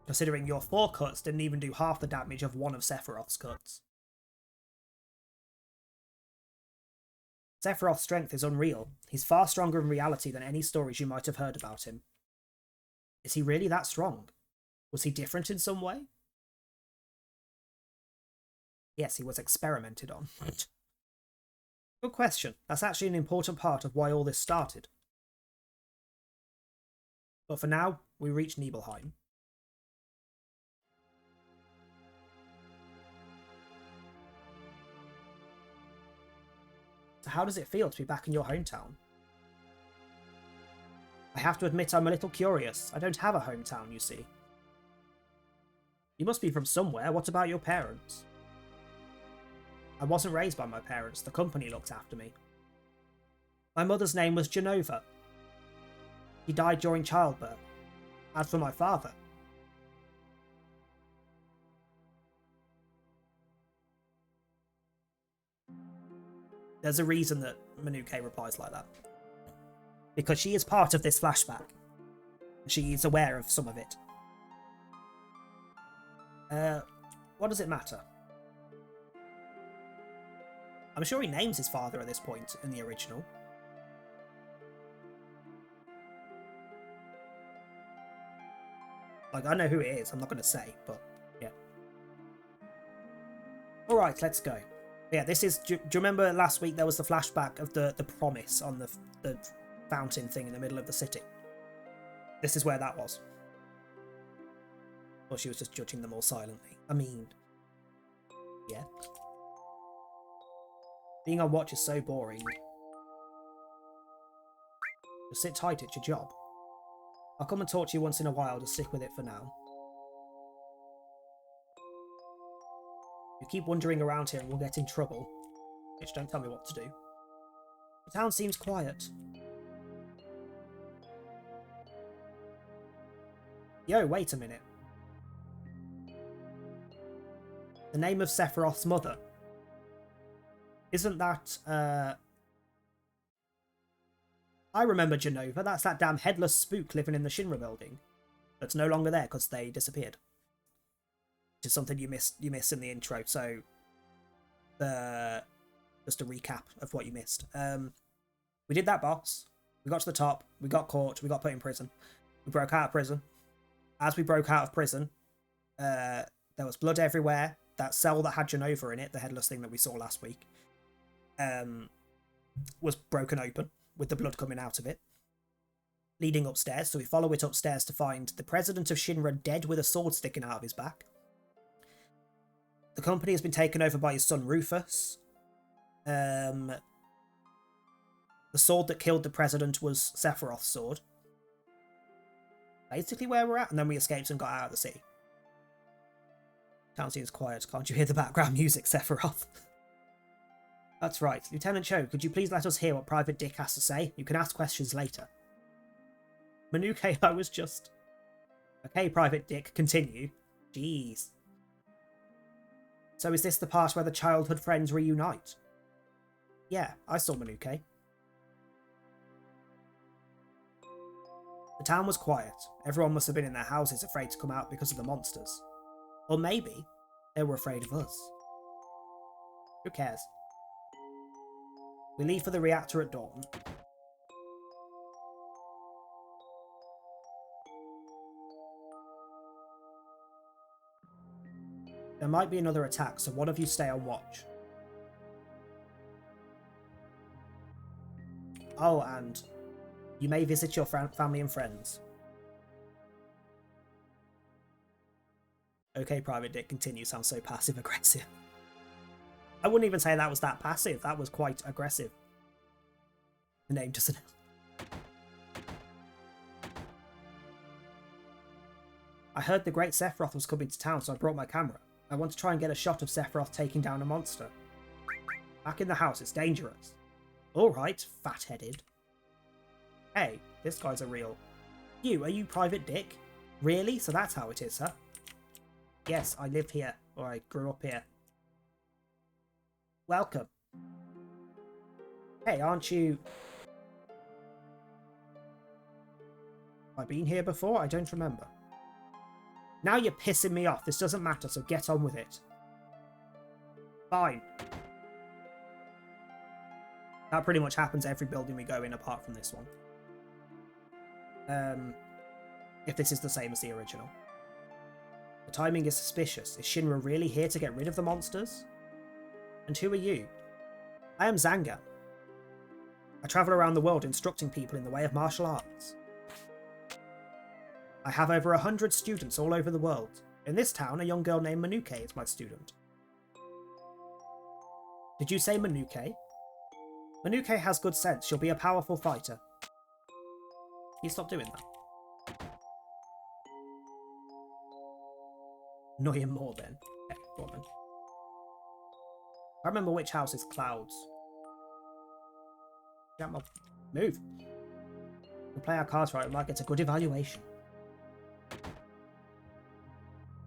Speaker 4: Considering your 4 cuts didn't even do half the damage of one of Sephiroth's cuts. Sephiroth's strength is unreal. He's far stronger in reality than any stories you might have heard about him. Is he really that strong? Was he different in some way? Yes, he was experimented on. Good question. That's actually an important part of why all this started. But for now, we reach Nibelheim. So how does it feel to be back in your hometown? I have to admit I'm a little curious. I don't have a hometown, you see. You must be from somewhere. What about your parents? I wasn't raised by my parents. The company looked after me. My mother's name was Genova. He died during childbirth. As for my father... There's a reason that Manuke replies like that. Because she is part of this flashback. She's aware of some of it. What does it matter? I'm sure he names his father at this point in the original. Like, I know who it is, I'm not going to say, but yeah. Alright, let's go. Yeah, this is... Do you remember last week there was the flashback of the promise on the fountain thing in the middle of the city? This is where that was. Or she was just judging them all silently. I mean... yeah. Being on watch is so boring. Just sit tight, it's your job. I'll come and talk to you once in a while, just stick with it for now. You keep wandering around here and we'll get in trouble. Bitch, don't tell me what to do. The town seems quiet. Yo, wait a minute. The name of Sephiroth's mother. Isn't that, I remember Jenova. That's that damn headless spook living in the Shinra building. That's no longer there because they disappeared. Which is something you miss in the intro. So, just a recap of what you missed. We did that boss. We got to the top. We got caught. We got put in prison. We broke out of prison. As we broke out of prison, there was blood everywhere. That cell that had Jenova in it, the headless thing that we saw last week, was broken open, with the blood coming out of it, leading upstairs. So we follow it upstairs to find the president of Shinra dead with a sword sticking out of his back. The company has been taken over by his son Rufus. The sword that killed the president was Sephiroth's sword. Basically where we're at, and then we escaped and got out of the city. Town seems quiet. Can't you hear the background music, Sephiroth? That's right. Lieutenant Cho, could you please let us hear what Private Dick has to say? You can ask questions later. Manuke, I was just... Okay, Private Dick, continue. Jeez. So is this the part where the childhood friends reunite? Yeah, I saw Manuke. The town was quiet. Everyone must have been in their houses afraid to come out because of the monsters. Or maybe they were afraid of us. Who cares? We leave for the reactor at dawn. There might be another attack, so one of you stay on watch. Oh, and you may visit your family and friends. Okay, Private Dick, continue. Sounds so passive-aggressive. I wouldn't even say that was that passive. That was quite aggressive. The name doesn't... I heard the Great Sephiroth was coming to town, so I brought my camera. I want to try and get a shot of Sephiroth taking down a monster. Back in the house, it's dangerous. Alright, fat-headed. Hey, this guy's a real... Are you Private Dick? Really? So that's how it is, huh? Yes, I live here, or I grew up here. Welcome. Hey, aren't you... Have I been here before? I don't remember. Now you're pissing me off. This doesn't matter, so get on with it. Fine. That pretty much happens every building we go in apart from this one. If this is the same as the original. The timing is suspicious. Is Shinra really here to get rid of the monsters? And who are you? I am Zanga. I travel around the world instructing people in the way of martial arts. I have over 100 students all over the world. In this town, a young girl named Manuke is my student. Did you say Manuke? Manuke has good sense. She'll be a powerful fighter. You stop doing that. Annoy him more then. Okay, go on then. I remember which house is Clouds. Jump up. Move. We'll play our cards right, we might get a good evaluation.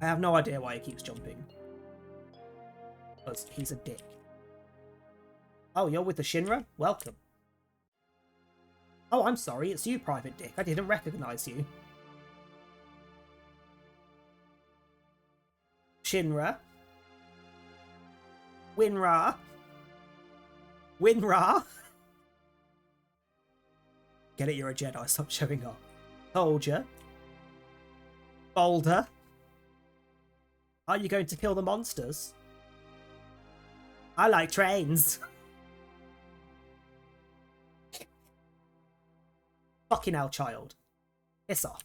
Speaker 4: I have no idea why he keeps jumping. Because he's a dick. Oh, you're with the Shinra? Welcome. Oh, I'm sorry, it's you, Private Dick. I didn't recognise you. Shinra. Winra. Winra. Get it, you're a Jedi. Stop showing off. Told ya. Boulder. Are you going to kill the monsters? I like trains. Fucking hell, child. Piss off.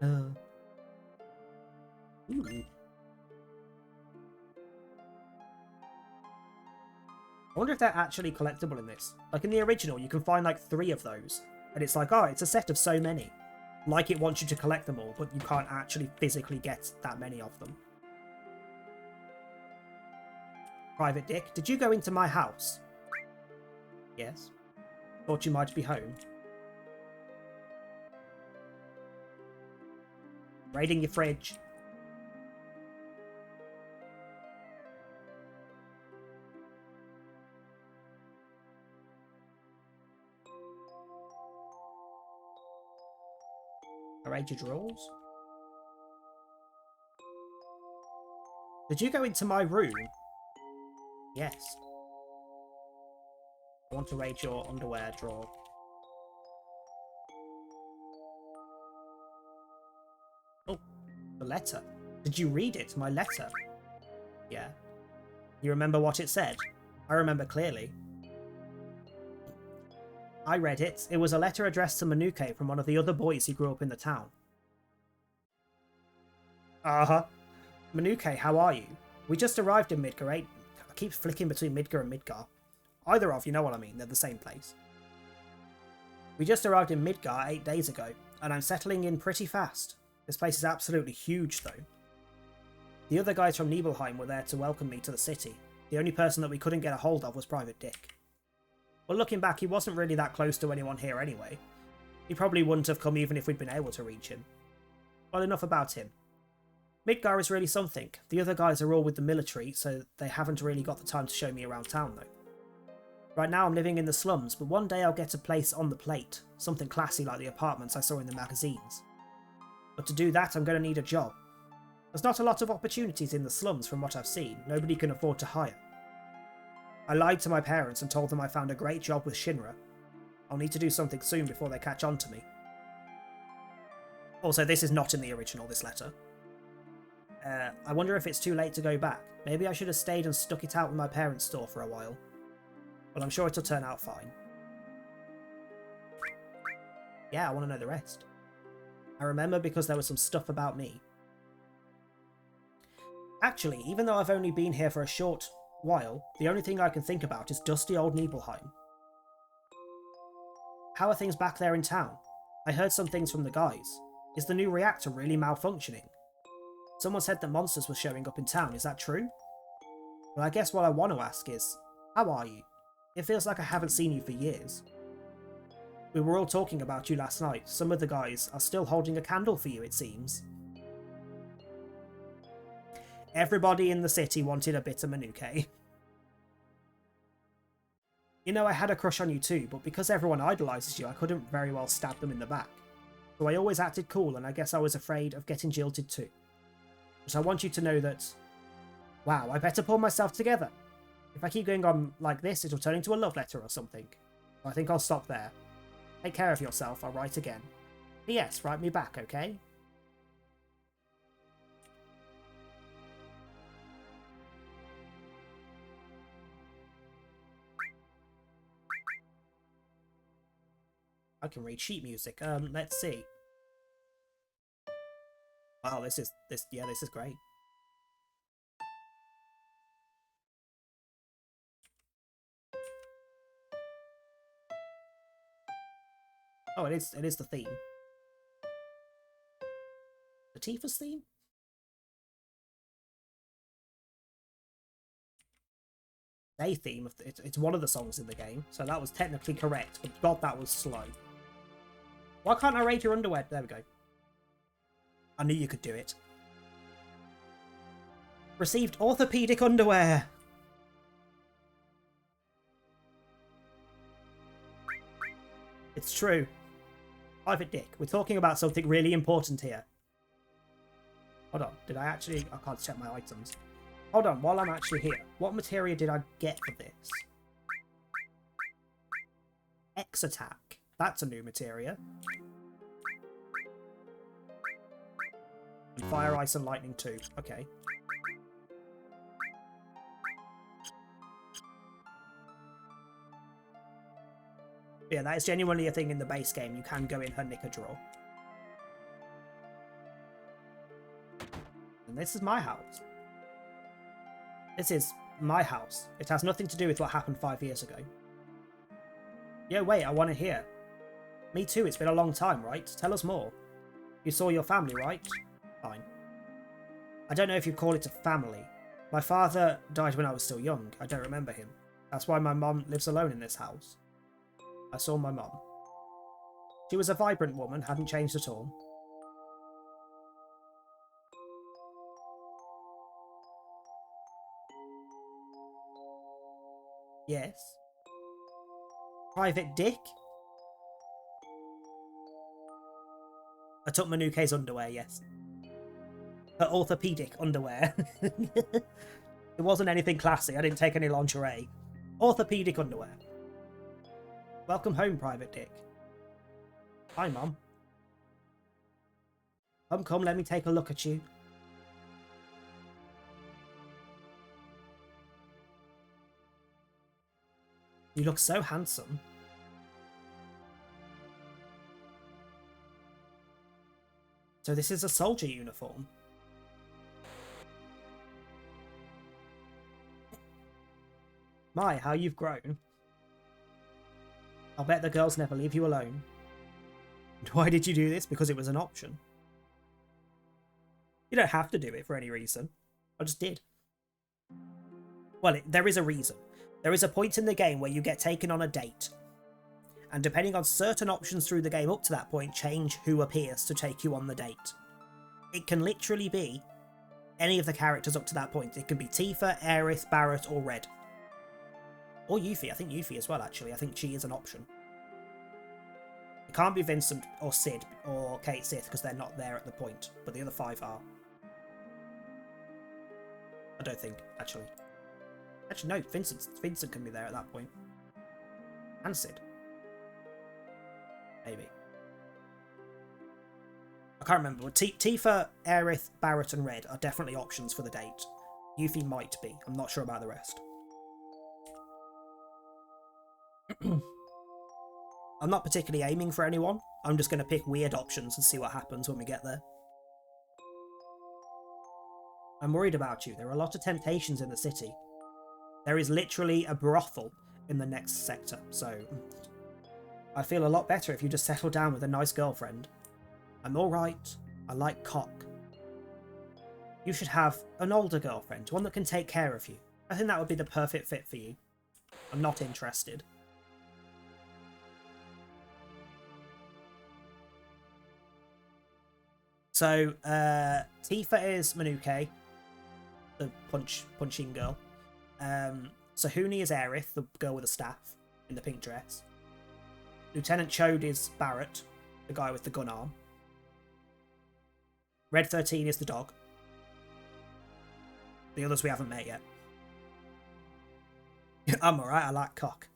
Speaker 4: Ooh. I wonder if they're actually collectible in this. Like in the original, you can find like 3 of those. And it's like, oh, it's a set of so many. Like it wants you to collect them all, but you can't actually physically get that many of them. Private Dick, did you go into my house? Yes. Thought you might be home. Raiding your fridge. Raid your drawers. Did you go into my room? Yes. I want to raid your underwear drawer. Oh, the letter. Did you read it? My letter? Yeah. You remember what it said? I remember clearly. I read it. It was a letter addressed to Manuke from one of the other boys who grew up in the town. Uh-huh. Manuke, how are you? We just arrived in Midgar 8. I keep flicking between Midgar and Midgar. Either of, you know what I mean, they're the same place. We just arrived in Midgar 8 days ago, and I'm settling in pretty fast. This place is absolutely huge, though. The other guys from Nibelheim were there to welcome me to the city. The only person that we couldn't get a hold of was Private Dick. Well, looking back, he wasn't really that close to anyone here anyway. He probably wouldn't have come even if we'd been able to reach him. Well, enough about him. Midgar is really something. The other guys are all with the military, so they haven't really got the time to show me around town, though. Right now I'm living in the slums, but one day I'll get a place on the plate. Something classy like the apartments I saw in the magazines. But to do that, I'm going to need a job. There's not a lot of opportunities in the slums from what I've seen. Nobody can afford to hire. I lied to my parents and told them I found a great job with Shinra. I'll need to do something soon before they catch on to me. Also, this is not in the original, this letter. I wonder if it's too late to go back. Maybe I should have stayed and stuck it out in my parents' store for a while. Well, I'm sure it'll turn out fine. Yeah, I want to know the rest. I remember because there was some stuff about me. Actually, even though I've only been here for a short while, the only thing I can think about is dusty old Nibelheim. How are things back there in town? I heard some things from the guys. Is the new reactor really malfunctioning? Someone said that monsters were showing up in town, is that true? Well, I guess what I want to ask is, how are you? It feels like I haven't seen you for years. We were all talking about you last night. Some of the guys are still holding a candle for you, it seems. Everybody in the city wanted a bit of Manuke. You know, I had a crush on you too, but because everyone idolises you, I couldn't very well stab them in the back. So I always acted cool, and I guess I was afraid of getting jilted too. But I want you to know that... Wow, I better pull myself together. If I keep going on like this, it'll turn into a love letter or something. I think I'll stop there. Take care of yourself, I'll write again. P.S. Write me back, okay? I can read sheet music. Let's see. Wow, this is great. Oh, it is the theme. The Tifa's theme? A theme of it's one of the songs in the game, so that was technically correct, but god, that was slow. Why can't I raid your underwear? There we go. I knew you could do it. Received orthopedic underwear! It's true. Private Dick, we're talking about something really important here. Hold on. Did I actually... I can't check my items. Hold on. While I'm actually here, what materia did I get for this? X attack. That's a new materia. And fire, ice, and lightning too. Okay. Yeah, that is genuinely a thing in the base game. You can go in her knicker drawer. And this is my house. This is my house. It has nothing to do with what happened 5 years ago. Yeah, wait, I want to hear. Me too, it's been a long time, right? Tell us more. You saw your family, right? Fine. I don't know if you'd call it a family. My father died when I was still young. I don't remember him. That's why my mum lives alone in this house. I saw my mum. She was a vibrant woman, hadn't changed at all. Yes. Private Dick? I took Manuke's underwear, yes. Her orthopedic underwear. It wasn't anything classy, I didn't take any lingerie. Orthopedic underwear. Welcome home, Private Dick. Hi, Mum. Come, let me take a look at you. You look so handsome. So this is a soldier uniform. My, how you've grown. I'll bet the girls never leave you alone. And why did you do this? Because it was an option. You don't have to do it for any reason. I just did. Well, there is a reason. There is a point in the game where you get taken on a date. And depending on certain options through the game up to that point, change who appears to take you on the date. It can literally be any of the characters up to that point. It can be Tifa, Aerith, Barret, or Red. Or Yuffie. I think Yuffie as well, actually. I think she is an option. It can't be Vincent or Sid or Kate Sith because they're not there at the point. But the other 5 are. I don't think, actually. Actually, no. Vincent can be there at that point. And Sid. Maybe. I can't remember. But Tifa, Aerith, Barret, and Red are definitely options for the date. Yuffie might be. I'm not sure about the rest. I'm not particularly aiming for anyone. I'm just going to pick weird options and see what happens when we get there. I'm worried about you. There are a lot of temptations in the city. There is literally a brothel in the next sector, so I'd feel a lot better if you just settled down with a nice girlfriend. I'm alright. I like cock. You should have an older girlfriend, one that can take care of you. I think that would be the perfect fit for you. I'm not interested. So, Tifa is Manuke, the punching girl. Sahuni is Aerith, the girl with the staff in the pink dress. Lieutenant Chode is Barret, the guy with the gun arm. Red 13 is the dog. The others we haven't met yet. I'm alright, I like cock.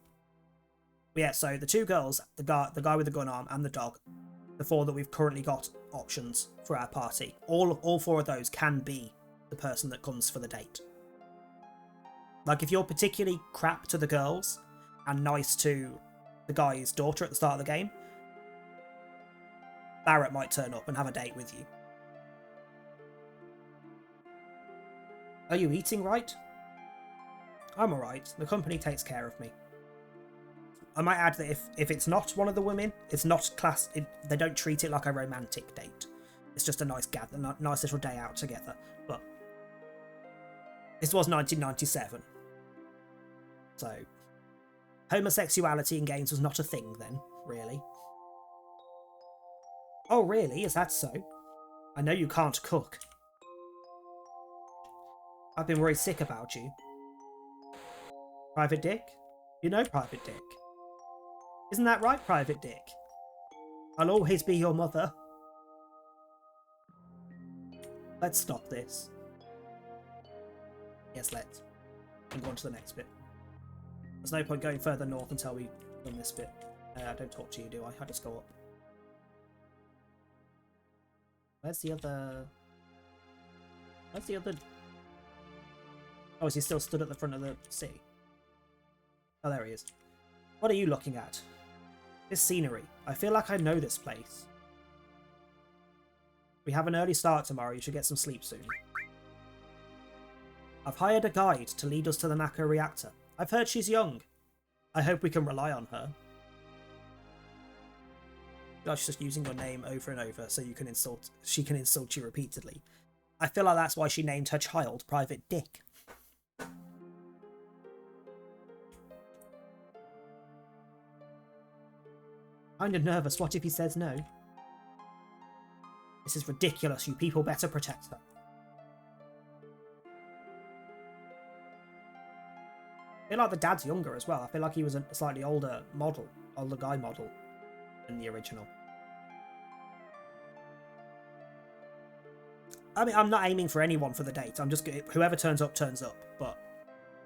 Speaker 4: But yeah, so the 2 girls, the guy with the gun arm and the dog, the 4 that we've currently got options for our party. All 4 of those can be the person that comes for the date. Like, if you're particularly crap to the girls and nice to the guy's daughter at the start of the game, Barret might turn up and have a date with you. Are you eating right? I'm alright. The company takes care of me. I might add that if it's not one of the women, it's not they don't treat it like a romantic date. It's just a nice nice little day out together. But this was 1997. So, homosexuality in games was not a thing then, really. Oh, really? Is that so? I know you can't cook. I've been worried sick about you. Private Dick? You know Private Dick. Isn't that right, Private Dick? I'll always be your mother. Let's stop this. Yes, let's. And go on to the next bit. There's no point going further north until we've done this bit. I don't talk to you, do I? I just go up. Where's the other... Where's the other... Oh, is he still stood at the front of the city? Oh, there he is. What are you looking at? This scenery. I feel like I know this place. We have an early start tomorrow. You should get some sleep soon. I've hired a guide to lead us to the Mako reactor. I've heard she's young. I hope we can rely on her. She's just using your name over and over so you can insult. She can insult you repeatedly. I feel like that's why she named her child Private Dick. Kinda nervous. What if he says no? This is ridiculous. You people better protect her. I feel like the dad's younger as well. I feel like he was a slightly older guy model than the original. I mean, I'm not aiming for anyone for the date. I'm just whoever turns up, turns up. But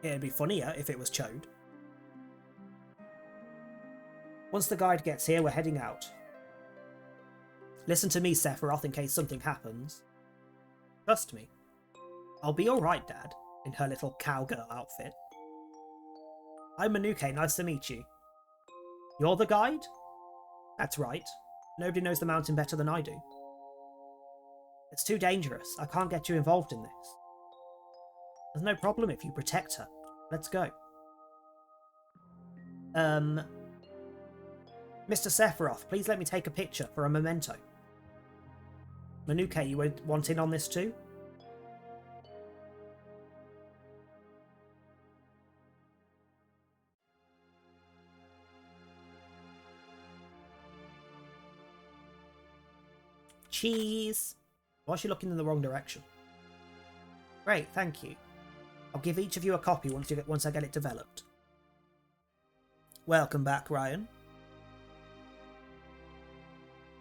Speaker 4: it'd be funnier if it was Chode. Once the guide gets here, we're heading out. Listen to me, Sephiroth, in case something happens. Trust me. I'll be alright, Dad, in her little cowgirl outfit. I'm Manuke, nice to meet you. You're the guide? That's right. Nobody knows the mountain better than I do. It's too dangerous. I can't get you involved in this. There's no problem if you protect her. Let's go. Mr. Sephiroth, please let me take a picture for a memento. Manuke, you want in on this too? Cheese! Why is she looking in the wrong direction? Great, thank you. I'll give each of you a copy once I get it developed. Welcome back, Ryan.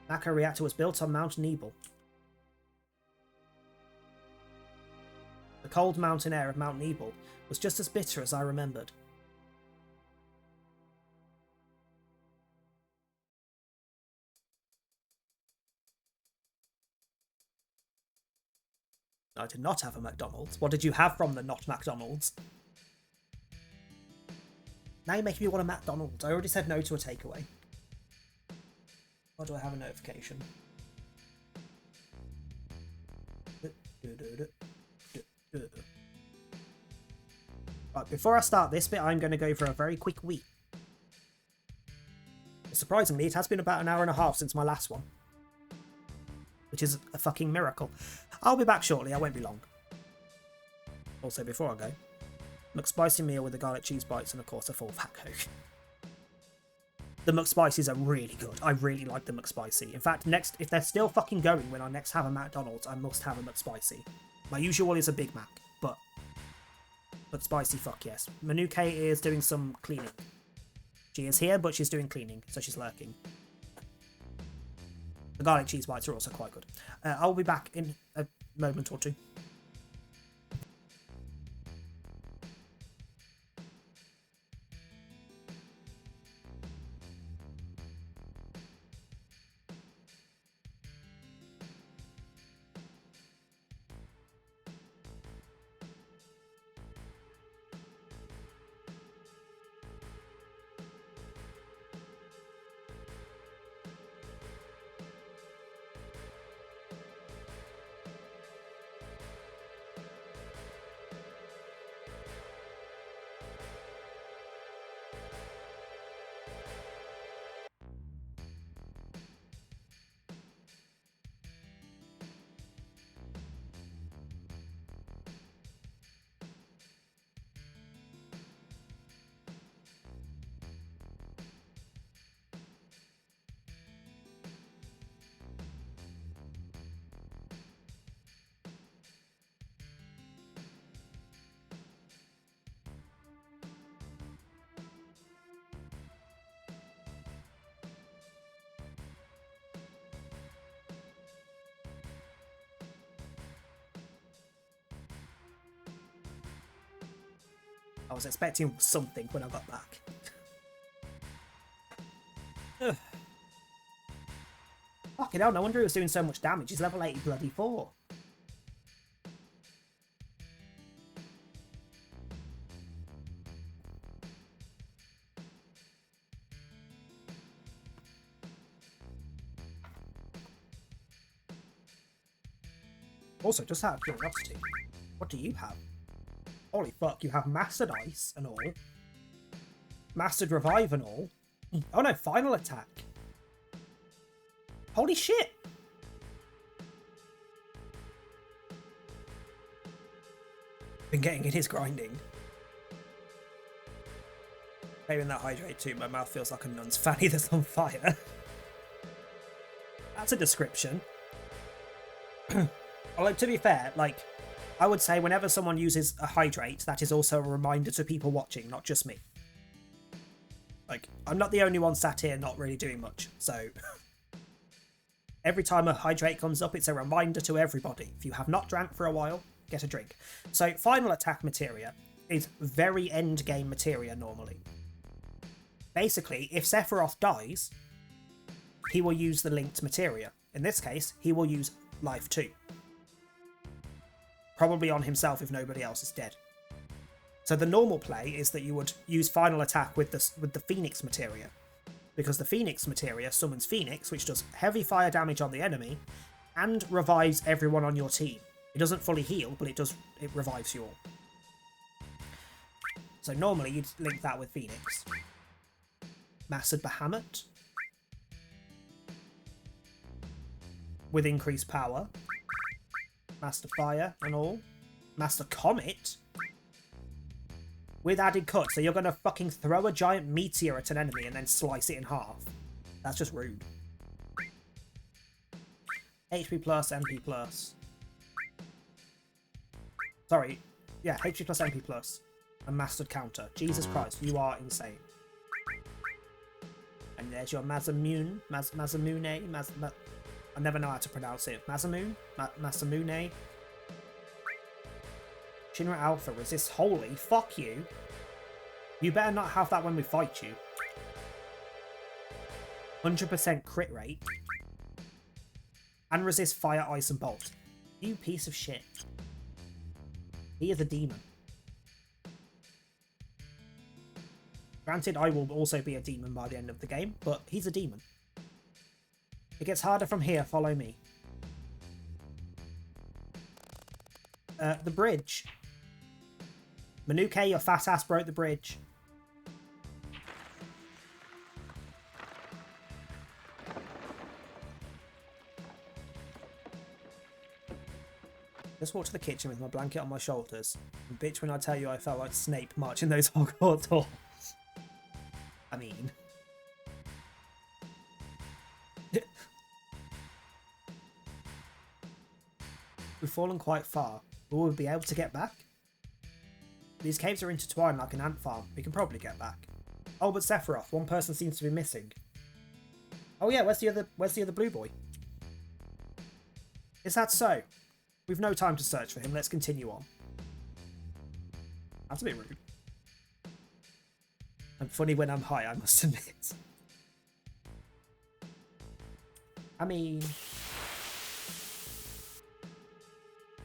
Speaker 4: Mako reactor was built on Mount Nebel. The cold mountain air of Mount Nebel was just as bitter as I remembered. I did not have a McDonald's. What did you have from the not McDonald's? Now you're making me want a McDonald's. I already said no to a takeaway. Why do I have a notification? Right, before I start this bit, I'm going to go for a very quick wee. Surprisingly, it has been about an hour and a half since my last one. Which is a fucking miracle. I'll be back shortly, I won't be long. Also, before I go, McSpicy meal with the garlic cheese bites and of course a full fat Coke. The McSpicies are really good. I really like the McSpicy. In fact, next, if they're still fucking going when I next have a McDonald's, I must have a McSpicy. My usual is a Big Mac, but McSpicy, fuck yes. Manuke is doing some cleaning. She is here, but she's doing cleaning, so she's lurking. The garlic cheese bites are also quite good. I'll be back in a moment or two. I was expecting something when I got back. Ugh. Fucking hell, no wonder he was doing so much damage. He's level 80 bloody 4. Also, just out of curiosity, what do you have? Holy fuck, you have Mastered Ice and all. Mastered Revive and all. Oh no, Final Attack. Holy shit! Been getting in his grinding. Maybe in that hydrate too, my mouth feels like a nun's fanny that's on fire. That's a description. Although, to be fair, like, I would say whenever someone uses a hydrate, that is also a reminder to people watching, not just me. Like, I'm not the only one sat here not really doing much, so... Every time a hydrate comes up, it's a reminder to everybody. If you have not drank for a while, get a drink. So, Final Attack materia is very end-game materia normally. Basically, if Sephiroth dies, he will use the linked materia. In this case, he will use Life 2. Probably on himself if nobody else is dead. So the normal play is that you would use Final Attack with the Phoenix materia, because the Phoenix materia summons Phoenix, which does heavy fire damage on the enemy, and revives everyone on your team. It doesn't fully heal, but it revives you all. So normally you'd link that with Phoenix. Mastered Bahamut, with increased power. Master Fire and all. Master Comet, with added cut, so you're going to fucking throw a giant meteor at an enemy and then slice it in half. That's just rude. HP plus, MP plus. Sorry. Yeah, HP plus, MP plus. And Mastered Counter. Jesus Christ, you are insane. And there's your Masamune. Masamune. I never know how to pronounce it. Masamune? Masamune? Shinra Alpha resists Holy. Fuck you. You better not have that when we fight you. 100% crit rate. And resist Fire, Ice and Bolt. You piece of shit. He is a demon. Granted, I will also be a demon by the end of the game, but he's a demon. It gets harder from here, follow me. The bridge. Manuke, your fat ass broke the bridge. Just walked to the kitchen with my blanket on my shoulders. And bitch when I tell you I felt like Snape marching those Hogwarts halls. I mean... We've fallen quite far. Will we be able to get back? These caves are intertwined like an ant farm. We can probably get back. Oh, but Sephiroth, one person seems to be missing. Oh yeah, where's the other blue boy? Is that so? We've no time to search for him. Let's continue on. That's a bit rude. I'm funny when I'm high, I must admit. I mean...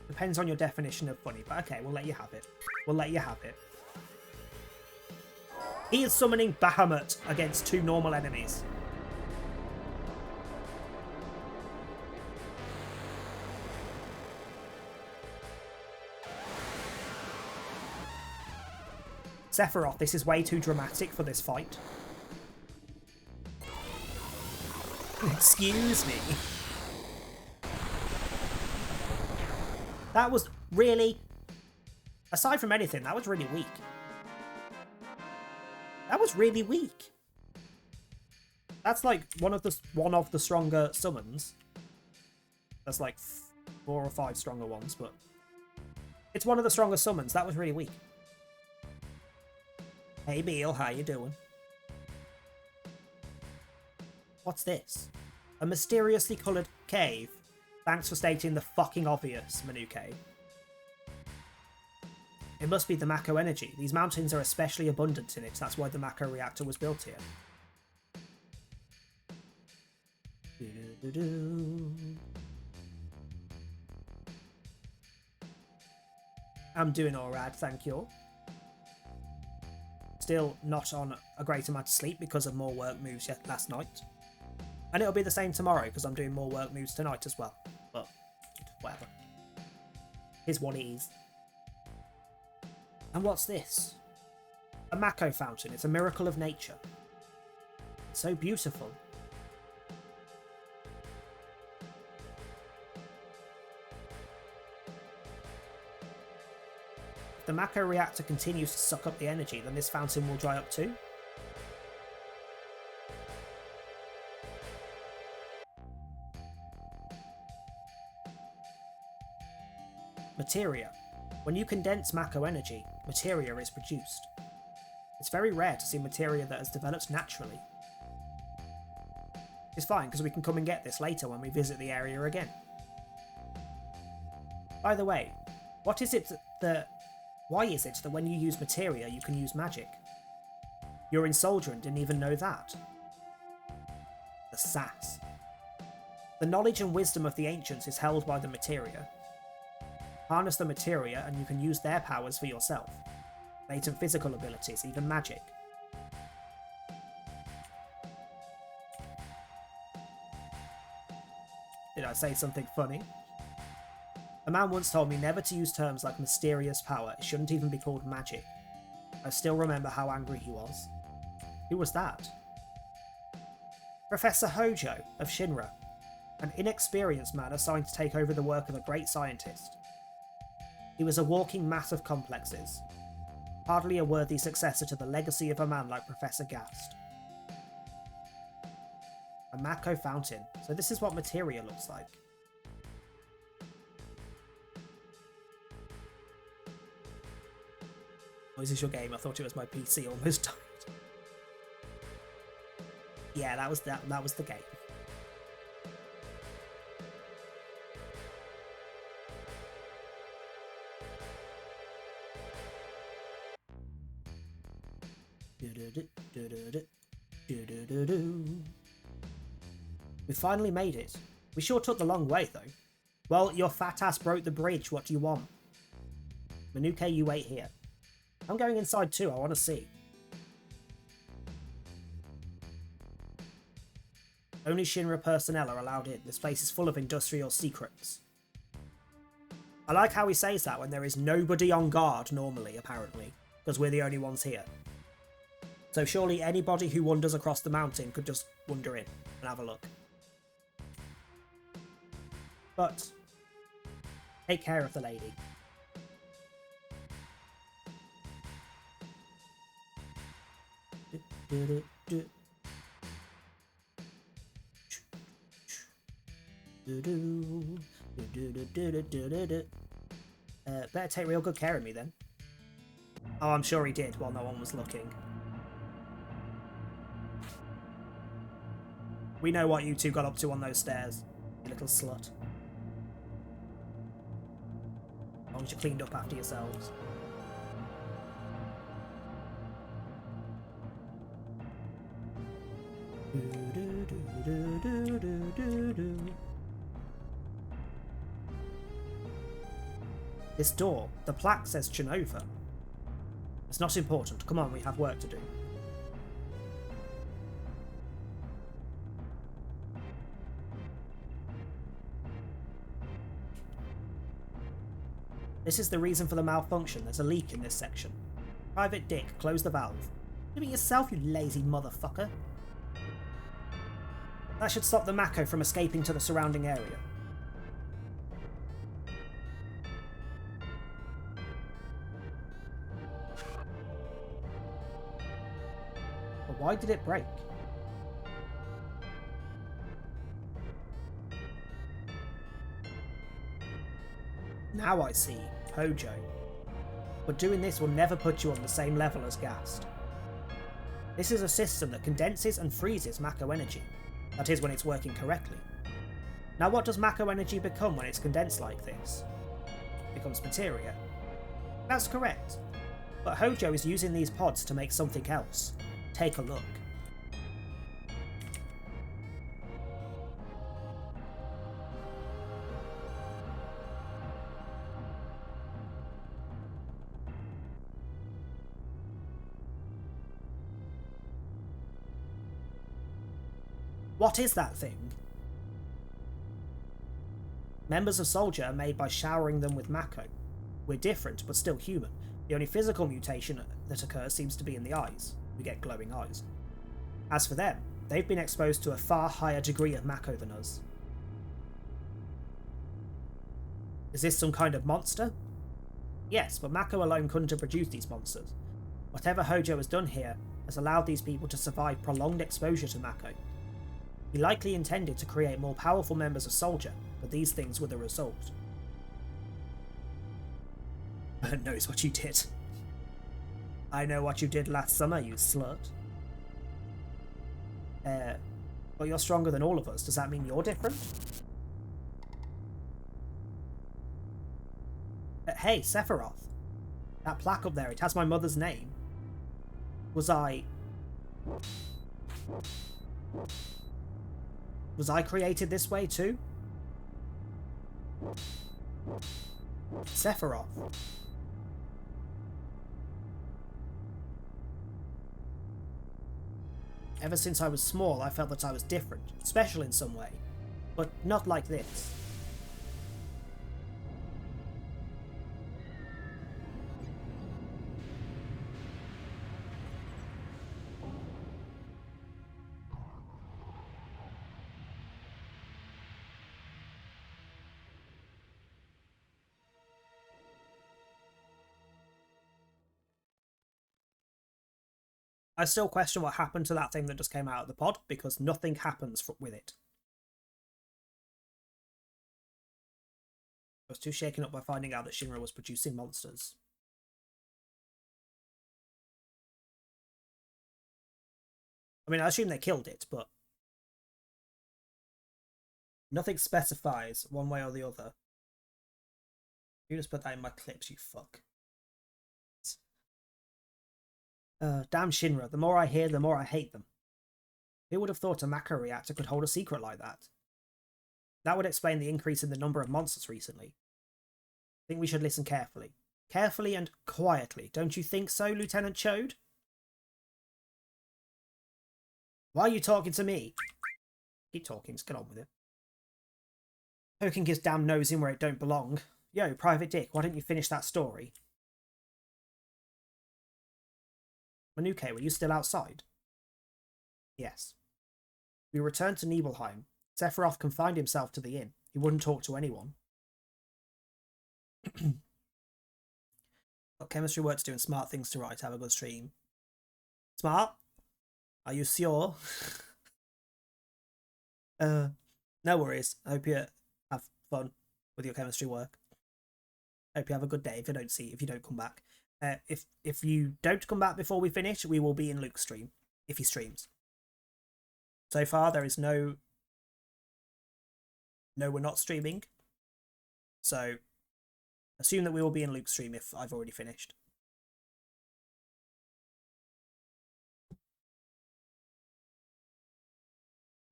Speaker 4: Depends on your definition of funny, but okay, we'll let you have it. We'll let you have it. He is summoning Bahamut against 2 normal enemies. Sephiroth, this is way too dramatic for this fight. Excuse me. That was really... Aside from anything, that was really weak. That was really weak. That's like one of the stronger summons. That's like 4 or 5 stronger ones, but... It's one of the stronger summons. That was really weak. Hey Beal, how you doing? What's this? A mysteriously coloured cave. Thanks for stating the fucking obvious, Manuke. It must be the Mako energy. These mountains are especially abundant in it. That's why the Mako reactor was built here. I'm doing alright, thank you. Still not on a great amount of sleep because of more work moves yet last night. And it'll be the same tomorrow because I'm doing more work moves tonight as well. But whatever. Here's what it is. And what's this? A Mako fountain. It's a miracle of nature. It's so beautiful. If the Mako reactor continues to suck up the energy, then this fountain will dry up too. Materia. When you condense Mako energy, materia is produced. It's very rare to see materia that has developed naturally. It's fine, because we can come and get this later when we visit the area again. By the way, why is it that when you use materia you can use magic? You're in Soldier and didn't even know that. The sass. The knowledge and wisdom of the ancients is held by the materia. Harness the materia and you can use their powers for yourself. Latent physical abilities, even magic. Did I say something funny? A man once told me never to use terms like mysterious power. It shouldn't even be called magic. I still remember how angry he was. Who was that? Professor Hojo of Shinra, an inexperienced man assigned to take over the work of a great scientist. He was a walking mass of complexes, hardly a worthy successor to the legacy of a man like Professor Gast. A Mako fountain, so this is what materia looks like. Oh, is this your game? I thought it was my PC almost died. Yeah, that was the game. We finally made it. We sure took the long way, though. Well, your fat ass broke the bridge. What do you want? Manuke, you wait here. I'm going inside too. I want to see. Only Shinra personnel are allowed in. This place is full of industrial secrets. I like how he says that when there is nobody on guard normally, apparently, because we're the only ones here. So surely anybody who wanders across the mountain could just wander in and have a look. But take care of the lady. Better take real good care of me then. Oh, I'm sure he did while no one was looking. We know what you two got up to on those stairs, you little slut. As long as you cleaned up after yourselves. This door, the plaque says Genova. It's not important. Come on, we have work to do. This is the reason for the malfunction. There's a leak in this section. Private Dick, close the valve. Do it yourself, you lazy motherfucker. That should stop the Mako from escaping to the surrounding area. But why did it break? Now I see. Hojo. But doing this will never put you on the same level as Gast. This is a system that condenses and freezes Mako energy. That is, when it's working correctly. Now what does Mako energy become when it's condensed like this? It becomes materia. That's correct. But Hojo is using these pods to make something else. Take a look. What is that thing? Members of Soldier are made by showering them with Mako. We're different, but still human. The only physical mutation that occurs seems to be in the eyes. We get glowing eyes. As for them, they've been exposed to a far higher degree of Mako than us. Is this some kind of monster? Yes, but Mako alone couldn't have produced these monsters. Whatever Hojo has done here has allowed these people to survive prolonged exposure to Mako. He likely intended to create more powerful members of Soldier, but these things were the result. Burn knows what you did. I know what you did last summer, you slut. But you're stronger than all of us. Does that mean you're different? Hey, Sephiroth. That plaque up there, it has my mother's name. Was I created this way too? Sephiroth. Ever since I was small, I felt that I was different, special in some way, but not like this. I still question what happened to that thing that just came out of the pod, because nothing happens with it. I was too shaken up by finding out that Shinra was producing monsters. I mean, I assume they killed it, but nothing specifies one way or the other. You just put that in my clips, you fuck. Damn Shinra, the more I hear, the more I hate them. Who would have thought a Mako reactor could hold a secret like that? That would explain the increase in the number of monsters recently. I think we should listen carefully. Carefully and quietly, don't you think so, Lieutenant Chode? Why are you talking to me? Keep talking, just get on with it. Poking his damn nose in where it don't belong. Yo, Private Dick, why don't you finish that story? Manuke, were you still outside? Yes. We returned to Nibelheim. Sephiroth confined himself to the inn. He wouldn't talk to anyone. Got chemistry work to do and smart things to write. Have a good stream. Smart? Are you sure? No worries. I hope you have fun with your chemistry work. Hope you have a good day if you don't come back. If you don't come back before we finish, we will be in Luke's stream, if he streams. So far, there is no, we're not streaming. So, assume that we will be in Luke's stream if I've already finished.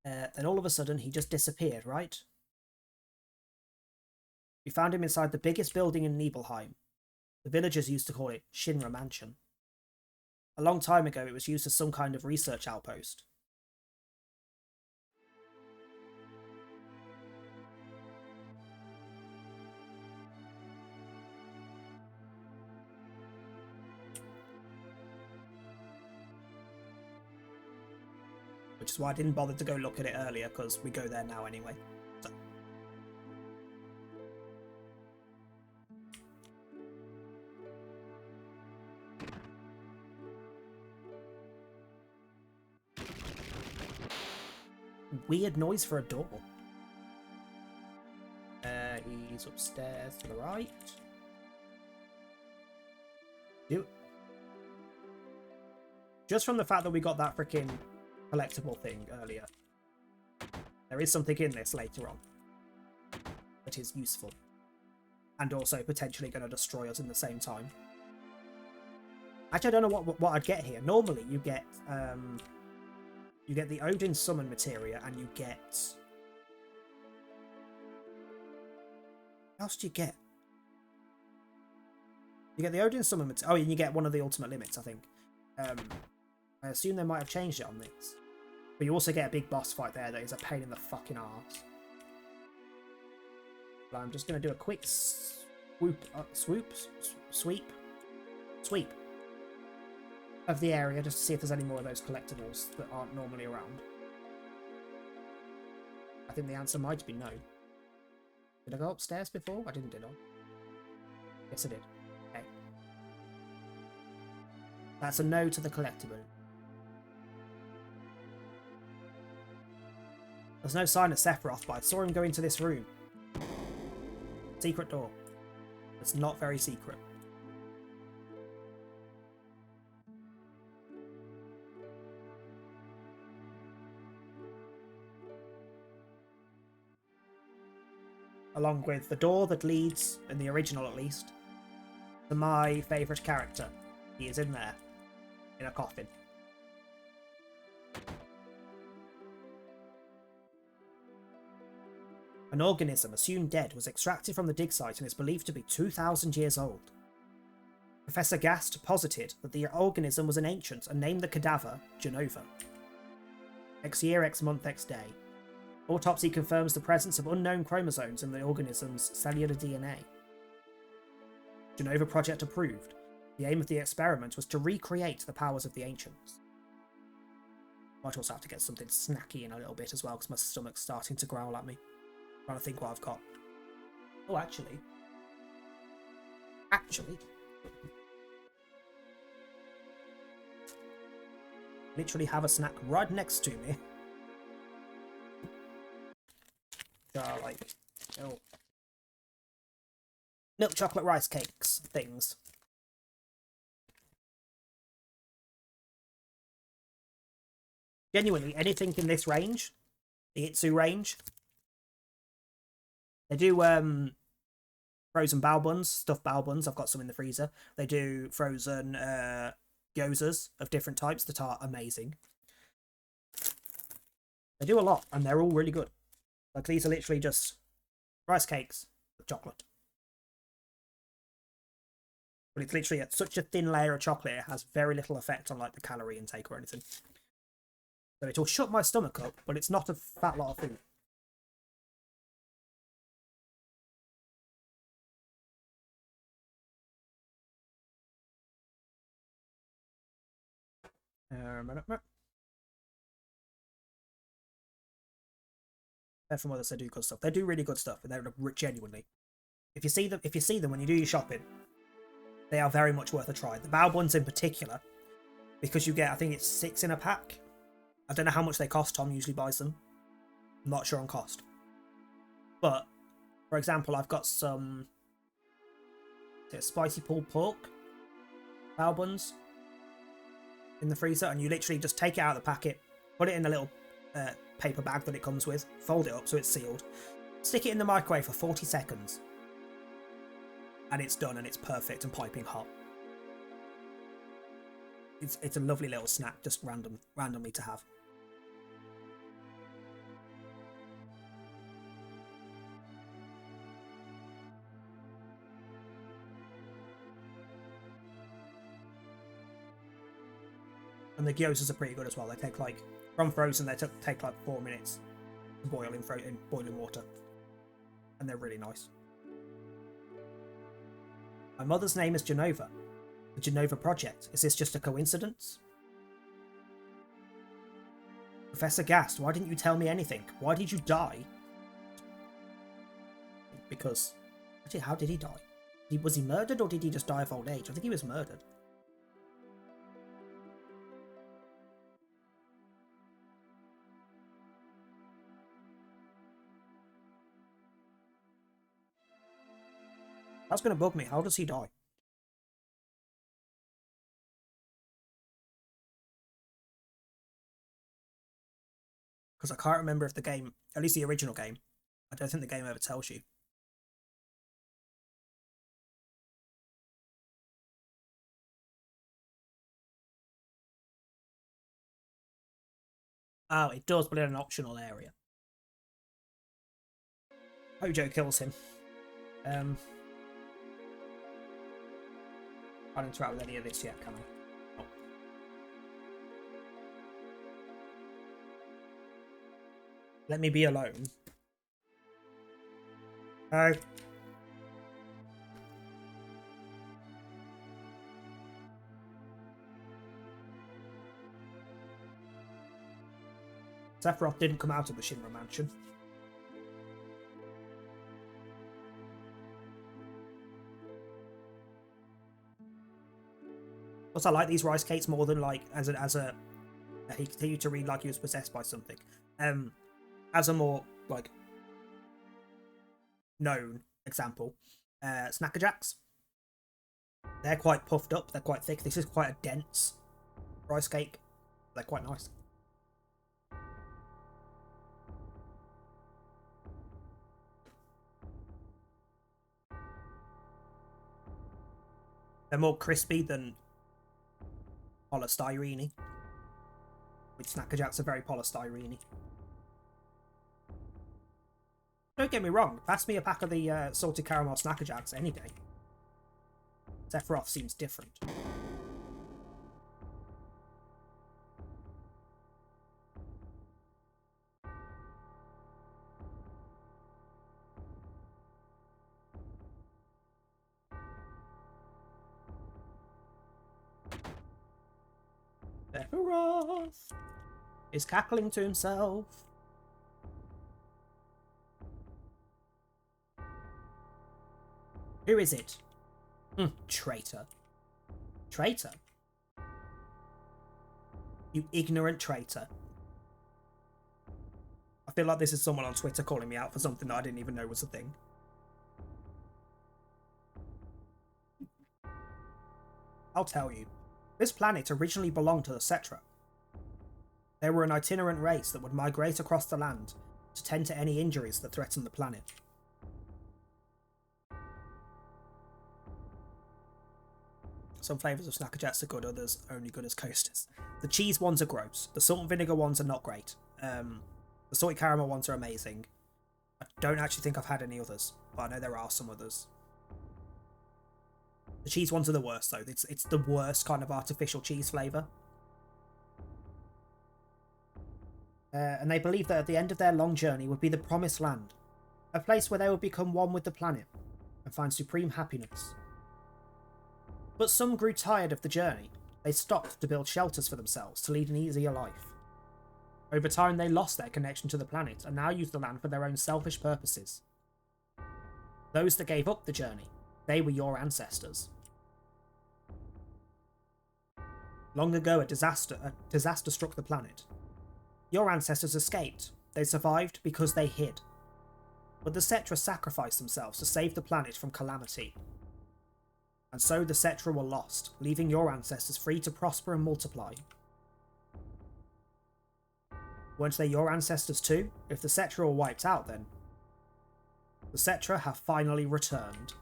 Speaker 4: Then all of a sudden, he just disappeared, right? We found him inside the biggest building in Nibelheim. The villagers used to call it Shinra Mansion. A long time ago, it was used as some kind of research outpost. Which is why I didn't bother to go look at it earlier, because we go there now anyway. So. Weird noise for a door. He's upstairs to the right. Just from the fact that we got that freaking collectible thing earlier, there is something in this later on that is useful. And also potentially going to destroy us in the same time. Actually, I don't know what I'd get here. Normally, you get the Odin summon materia, and you get... What else do you get? You get the Odin summon materia. Oh, and you get one of the ultimate limits, I think. I assume they might have changed it on this. But you also get a big boss fight there that is a pain in the fucking arse. But I'm just going to do a quick sweep of the area just to see if there's any more of those collectibles that aren't normally around. I think the answer might be no. Did I go upstairs before? I didn't, did I? Yes, I did. Okay. That's a no to the collectible. There's no sign of Sephiroth, but I saw him go into this room. Secret door. It's not very secret. Along with the door that leads, in the original at least, to my favourite character. He is in there. In a coffin. An organism assumed dead was extracted from the dig site and is believed to be 2,000 years old. Professor Gast posited that the organism was an ancient and named the cadaver Jenova. X year, X month, X day. Autopsy confirms the presence of unknown chromosomes in the organism's cellular DNA. Jenova Project approved. The aim of the experiment was to recreate the powers of the ancients. Might also have to get something snacky in a little bit as well because my stomach's starting to growl at me. Trying to think what I've got. Oh, actually, literally have a snack right next to me. Like, oh, milk chocolate rice cakes things. Genuinely, anything in this range, the Itsu range. They do frozen bao buns, stuffed bao buns. I've got some in the freezer. They do frozen gyozas of different types that are amazing. They do a lot, and they're all really good. Like, these are literally just rice cakes with chocolate. But it's literally such a thin layer of chocolate, it has very little effect on, like, the calorie intake or anything. So it'll shut my stomach up, but it's not a fat lot of food. They're from others. They do good stuff. They do really good stuff, and they're genuinely. If you see them when you do your shopping, they are very much worth a try. The bao buns in particular, because you get, I think it's 6 in a pack. I don't know how much they cost. Tom usually buys them. I'm not sure on cost. But for example, I've got some spicy pulled pork bao buns in the freezer, and you literally just take it out of the packet, put it in the little paper bag that it comes with, fold it up so it's sealed, stick it in the microwave for 40 seconds, and it's done, and it's perfect and piping hot. It's a lovely little snack, just randomly to have. And the gyozas are pretty good as well. They take like, from frozen, they take like 4 minutes to boil in boiling water. And they're really nice. My mother's name is Jenova. The Jenova Project. Is this just a coincidence? Professor Gast, why didn't you tell me anything? Why did you die? Because... Actually, how did he die? Was he murdered, or did he just die of old age? I think he was murdered. That's going to bug me. How does he die? Because I can't remember if the game, at least the original game, I don't think the game ever tells you. Oh, it does, but in an optional area. Hojo kills him. Can't interact with any of this yet, can I? Oh. Let me be alone. Hi. Sephiroth didn't come out of the Shinra mansion. Plus, I like these rice cakes more than like as a he continued to read like he was possessed by something. As a more like known example, Snacker Jacks. They're quite puffed up. They're quite thick. This is quite a dense rice cake. They're quite nice. They're more crispy than polystyrene, which Snacker Jacks are very polystyrene. Don't get me wrong, pass me a pack of the salted caramel Snacker Jacks any day. Sephiroth seems different. Sephiroth is cackling to himself. Who is it? Traitor. Traitor? You ignorant traitor. I feel like this is someone on Twitter calling me out for something that I didn't even know was a thing. I'll tell you. This planet originally belonged to the Cetra. They were an itinerant race that would migrate across the land to tend to any injuries that threatened the planet. Some flavours of Snacker Jacks are good, others only good as coasters. The cheese ones are gross. The salt and vinegar ones are not great. The salted caramel ones are amazing. I don't actually think I've had any others, but I know there are some others. The cheese ones are the worst, though. It's the worst kind of artificial cheese flavour. And they believed that at the end of their long journey would be the Promised Land, a place where they would become one with the planet and find supreme happiness. But some grew tired of the journey. They stopped to build shelters for themselves to lead an easier life. Over time, they lost their connection to the planet and now use the land for their own selfish purposes. Those that gave up the journey, they were your ancestors. Long ago, a disaster struck the planet. Your ancestors escaped. They survived because they hid. But the Cetra sacrificed themselves to save the planet from calamity. And so the Cetra were lost, leaving your ancestors free to prosper and multiply. Weren't they your ancestors too? If the Cetra were wiped out then? The Cetra have finally returned.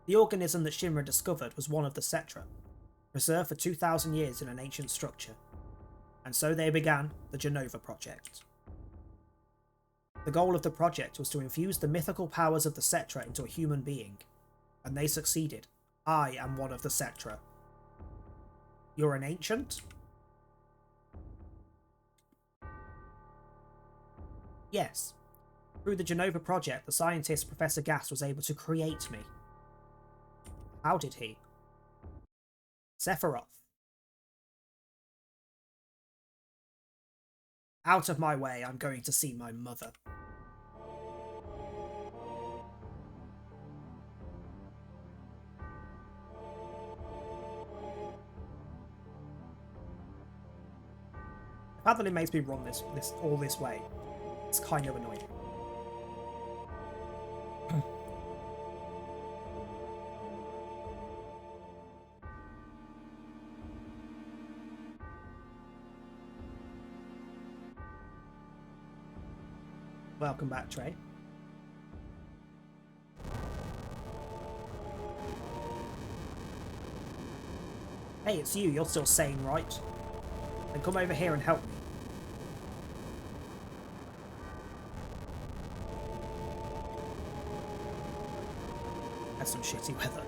Speaker 4: The organism that Shinra discovered was one of the Cetra, preserved for 2,000 years in an ancient structure. And so they began the Jenova Project. The goal of the project was to infuse the mythical powers of the Cetra into a human being. And they succeeded. I am one of the Cetra. You're an ancient? Yes. Through the Jenova Project, the scientist Professor Gas was able to create me. How did he? Sephiroth. Out of my way, I'm going to see my mother. The fact that it makes me run this all this way, it's kind of annoying. Welcome back, Trey. Hey, it's you. You're still sane, right? Then come over here and help me. has some shitty weather.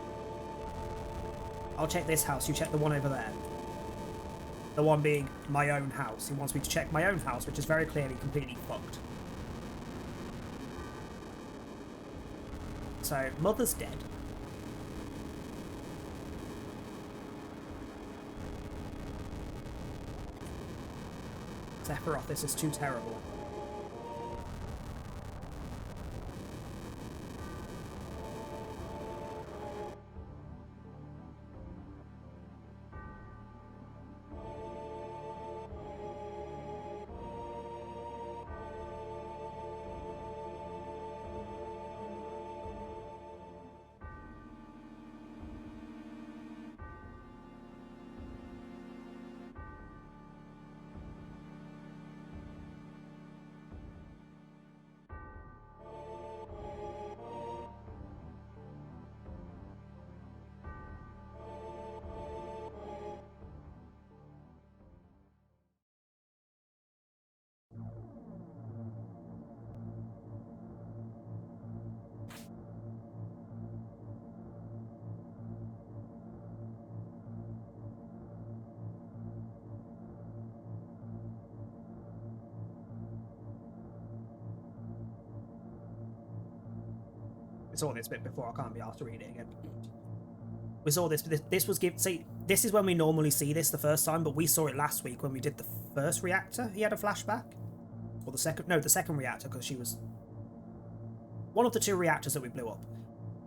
Speaker 4: I'll check this house, you check the one over there. The one being my own house. He wants me to check my own house, which is very clearly completely fucked. So, Mother's dead. Sephiroth, this is too terrible. We saw this bit before, I can't be asked to read it again. We saw this, but this was see, this is when we normally see this the first time, but we saw it last week when we did the first reactor. He had a flashback. Or the second, no, the second reactor, because she was... One of the two reactors that we blew up.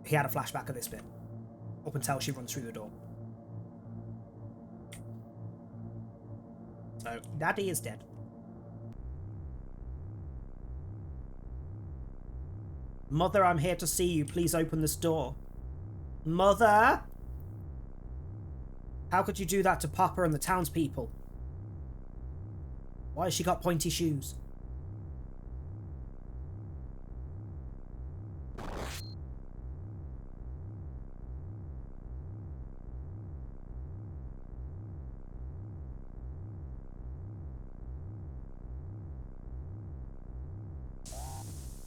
Speaker 4: He had a flashback of this bit. Up until she runs through the door. So, Daddy is dead. Mother, I'm here to see you. Please open this door. Mother? How could you do that to Papa and the townspeople? Why has she got pointy shoes?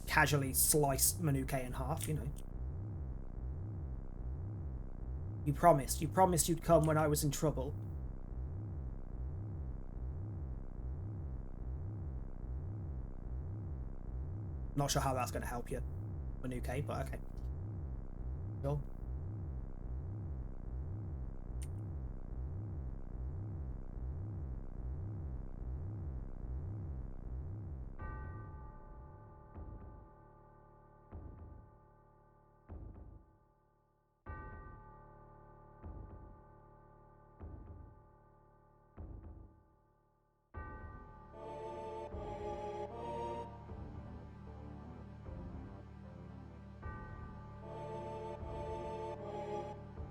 Speaker 4: Casually slice Manuke in half, you know. You promised you'd come when I was in trouble. Not sure how that's going to help you, Manuke, but okay. Sure.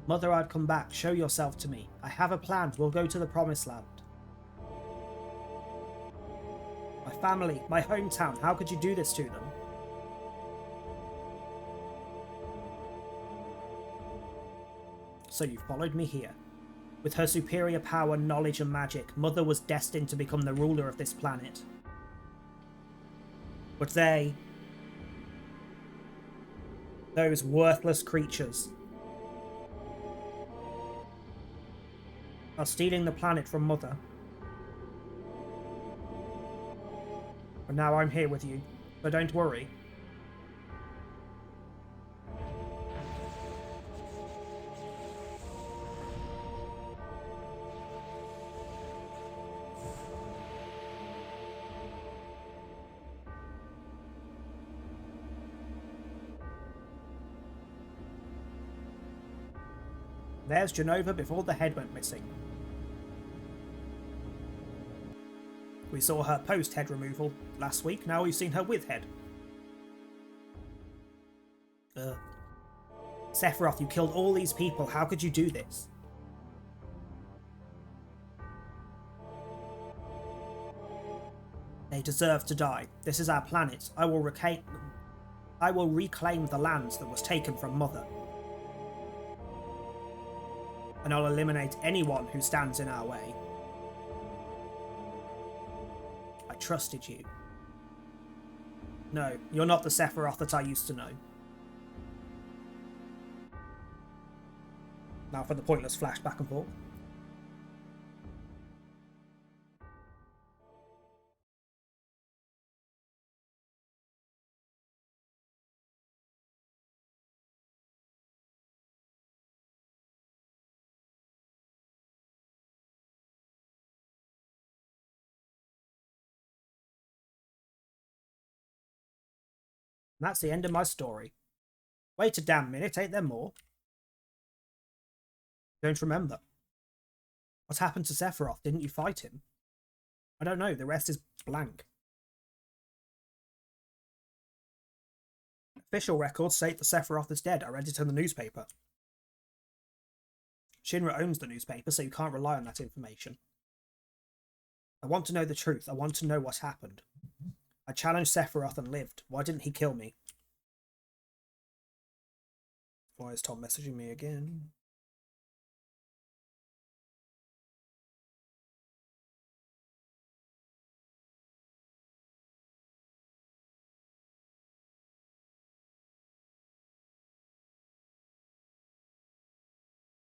Speaker 4: Mother, I'd come back. Show yourself to me. I have a plan. We'll go to the Promised Land. My family, my hometown. How could you do this to them? So you followed me here. With her superior power, knowledge and magic, Mother was destined to become the ruler of this planet. But they... those worthless creatures... are stealing the planet from Mother. But now I'm here with you, so don't worry. There's Jenova before the head went missing. We saw her post-head removal last week, now we've seen her with head. Sephiroth, you killed all these people, how could you do this? They deserve to die. This is our planet. I will reclaim the lands that was taken from Mother. And I'll eliminate anyone who stands in our way. I trusted you. No, you're not the Sephiroth that I used to know. Now for the pointless flash back and forth. And that's the end of my story. Wait a damn minute, ain't there more? Don't remember. What happened to Sephiroth? Didn't you fight him? I don't know, the rest is blank. Official records state that Sephiroth is dead. I read it in the newspaper. Shinra owns the newspaper, so you can't rely on that information. I want to know the truth. I want to know what happened. I challenged Sephiroth and lived. Why didn't he kill me? Why is Tom messaging me again?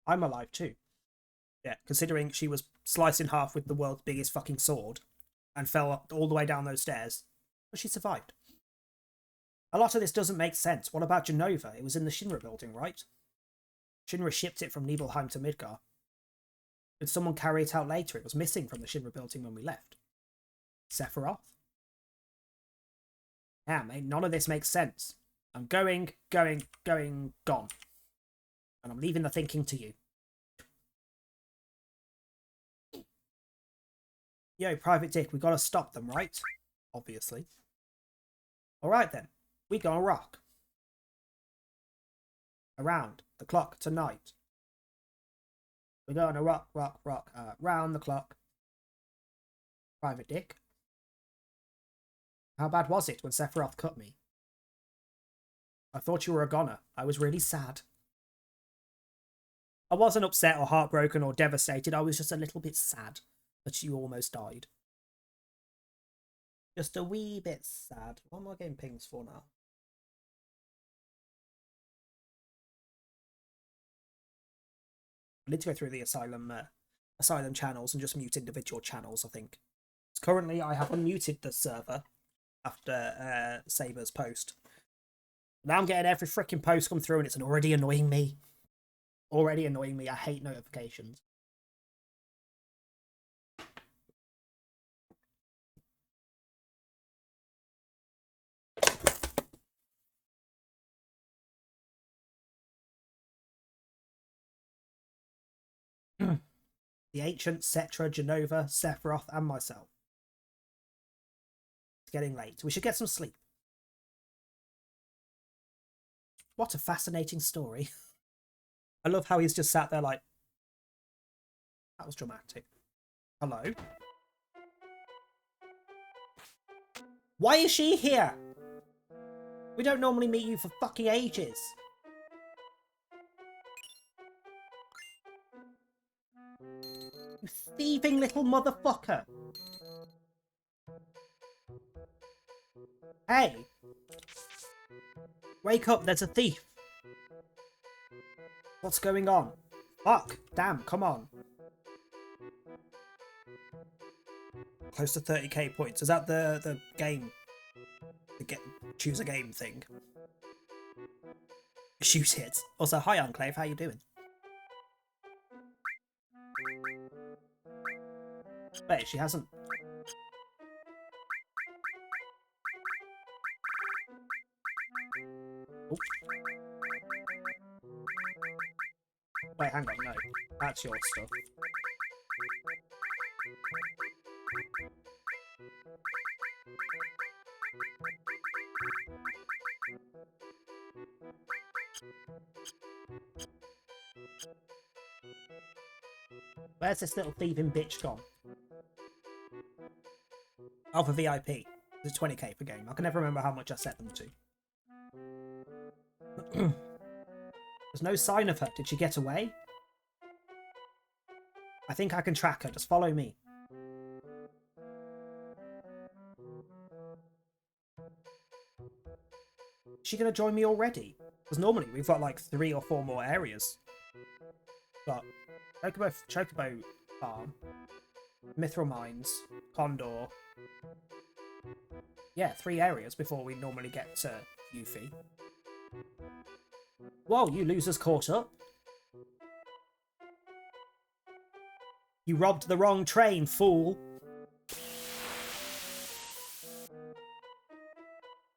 Speaker 4: I'm alive too. Yeah, considering she was sliced in half with the world's biggest fucking sword and fell up all the way down those stairs, but she survived. A lot of this doesn't make sense. What about Jenova? It was in the Shinra building, right? Shinra shipped it from Nibelheim to Midgar. Did someone carry it out later? It was missing from the Shinra building when we left. Sephiroth? Yeah, mate, none of this makes sense. I'm gone. And I'm leaving the thinking to you. Yo, Private Dick, we gotta stop them, right? Obviously. Alright then, we gonna rock. Around the clock tonight. We're gonna rock, round the clock. Private Dick. How bad was it when Sephiroth cut me? I thought you were a goner. I was really sad. I wasn't upset or heartbroken or devastated. I was just a little bit sad that you almost died. Just a wee bit sad. What am I getting pings for now? I need to go through the Asylum channels and just mute individual channels, I think. Currently, I have unmuted the server after Saber's post. Now I'm getting every freaking post come through and it's already annoying me. Already annoying me. I hate notifications. The Ancient, Cetra, Jenova, Sephiroth, and myself. It's getting late. We should get some sleep. What a fascinating story. I love how he's just sat there like... That was dramatic. Hello? Why is she here? We don't normally meet you for fucking ages. You thieving little motherfucker. Hey. Wake up, there's a thief. What's going on? Fuck. Damn, come on. Close to 30k points. Is that the game? The choose a game thing? Shoot it. Also, hi Enclave, how you doing? Wait, she hasn't... Oops. Wait, hang on, no. That's your stuff. Where's this little thieving bitch gone? Oh, for VIP. It's 20k per game. I can never remember how much I set them to. There's no sign of her. Did she get away? I think I can track her. Just follow me. Is she going to join me already? Because normally we've got like 3 or 4 more areas. Got Chocobo Farm, Mithril Mines, Condor. Yeah, 3 areas before we normally get to Yuffie. Whoa, you losers caught up. You robbed the wrong train, fool.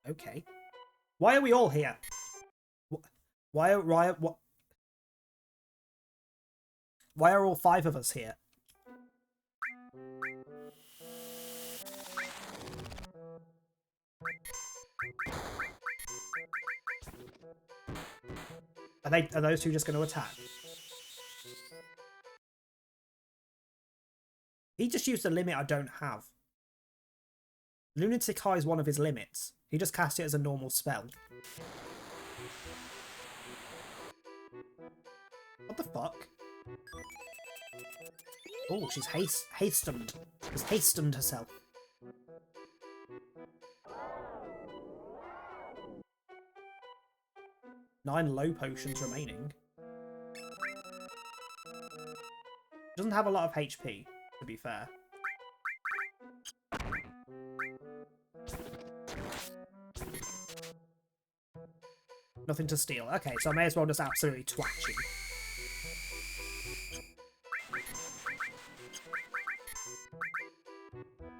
Speaker 4: Okay. Why are we all here? Why are all 5 of us here? Are those two just going to attack? He just used a limit I don't have. Lunatic High is one of his limits. He just cast it as a normal spell. What the fuck? Oh, she's hastened. She's hastened herself. Nine low potions remaining. Doesn't have a lot of HP, to be fair. Nothing to steal. Okay, so I may as well just absolutely twat you.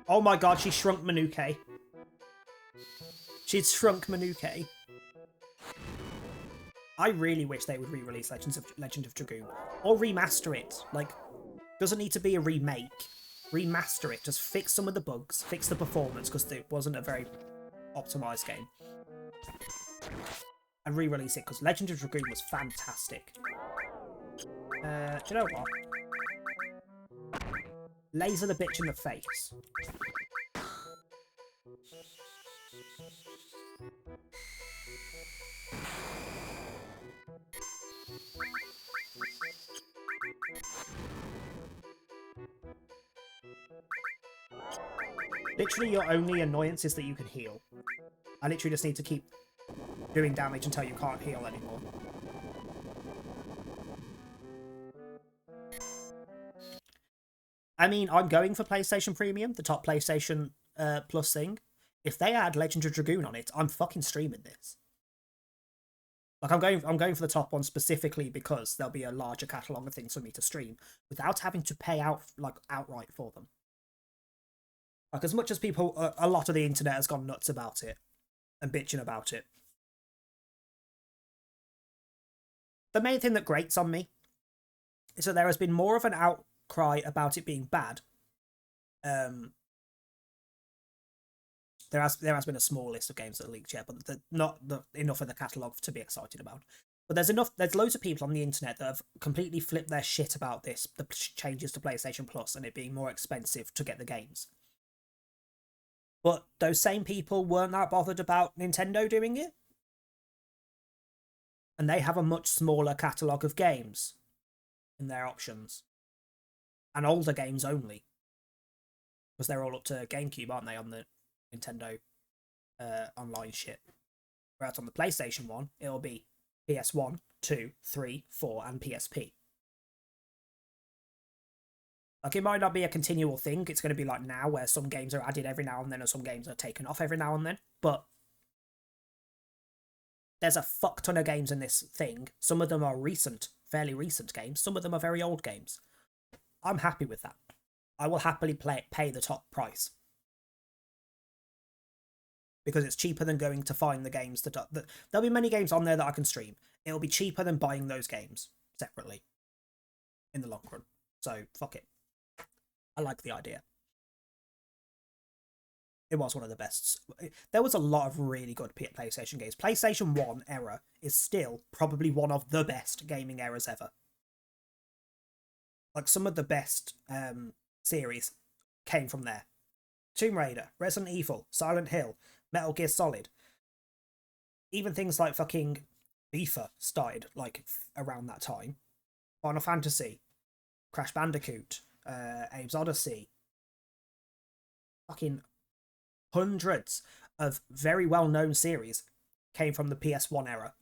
Speaker 4: Oh my god, she shrunk Manuke. She's shrunk Manuke. I really wish they would re-release Legend of Dragoon. Or remaster it. Like, doesn't need to be a remake. Remaster it. Just fix some of the bugs. Fix the performance, because it wasn't a very optimised game. And re-release it, because Legend of Dragoon was fantastic. Do you know what? Laser the bitch in the face. Literally, your only annoyance is that you can heal. I literally just need to keep doing damage until you can't heal anymore. I mean, I'm going for PlayStation Premium, the top PlayStation Plus thing. If they add Legend of Dragoon on it, I'm fucking streaming this. Like, I'm going for the top one specifically because there'll be a larger catalogue of things for me to stream without having to pay out, like, outright for them. Like, as much as people, a lot of the internet has gone nuts about it and bitching about it. The main thing that grates on me is that there has been more of an outcry about it being bad. There has been a small list of games that are leaked yet, but not enough in the catalogue to be excited about. But there's loads of people on the internet that have completely flipped their shit about this, the changes to PlayStation Plus and it being more expensive to get the games. But those same people weren't that bothered about Nintendo doing it. And they have a much smaller catalogue of games in their options. And older games only. Because they're all up to GameCube, aren't they, on the Nintendo online shit. Whereas on the PlayStation 1, it'll be PS1, 2, 3, 4, and PSP. Like, it might not be a continual thing. It's going to be like now, where some games are added every now and then, and some games are taken off every now and then. But there's a fuck ton of games in this thing. Some of them are recent, fairly recent games. Some of them are very old games. I'm happy with that. I will happily pay the top price. Because it's cheaper than going to find the games that there'll be many games on there that I can stream. It'll be cheaper than buying those games separately in the long run. So, fuck it. I like the idea. It was one of the best. There was a lot of really good PlayStation games. PlayStation 1 era is still probably one of the best gaming eras ever. Like, some of the best series came from there. Tomb Raider, Resident Evil, Silent Hill, Metal Gear Solid. Even things like fucking FIFA started, like, around that time. Final Fantasy, Crash Bandicoot, Abe's Odyssey. Fucking hundreds of very well-known series came from the PS1 era.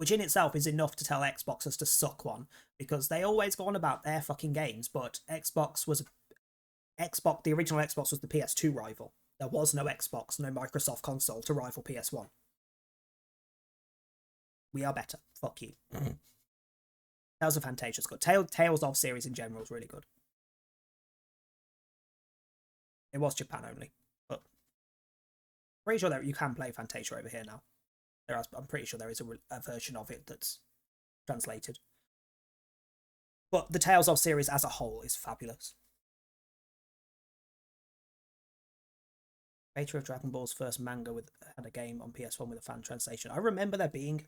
Speaker 4: which in itself is enough to tell Xboxers to suck one, because they always go on about their fucking games, but the original Xbox was the PS2 rival. There was no Xbox, no Microsoft console to rival PS1. We are better. Fuck you. Tales of Fantasia's good. Tales of series in general is really good. It was Japan only, but pretty sure that you can play Fantasia over here now. I'm pretty sure there is a version of it that's translated. But the Tales of series as a whole is fabulous. Creator of Dragon Ball's first manga had a game on PS1 with a fan translation. I remember there being...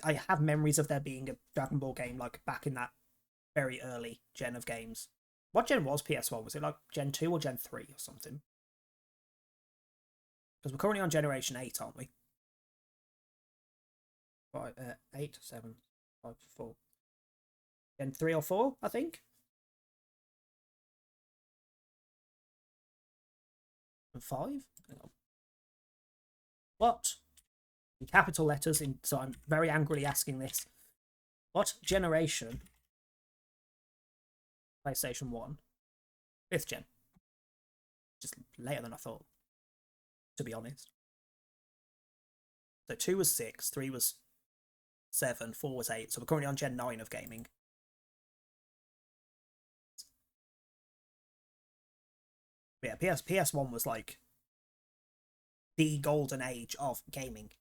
Speaker 4: I have memories of there being a Dragon Ball game like back in that very early gen of games. What gen was PS1? Was it like Gen 2 or Gen 3 or something? Because we're currently on Generation 8, aren't we? 8, 7, 5, 4. Gen 3 or 4, I think? And 5? Hang on. What? In capital letters, so I'm very angrily asking this. What generation? PlayStation 1. 5th gen. Just later than I thought, to be honest. So 2 was 6, 3 was 7, 4 was 8. So we're currently on Gen 9 of gaming. But yeah, PS1 was like the golden age of gaming.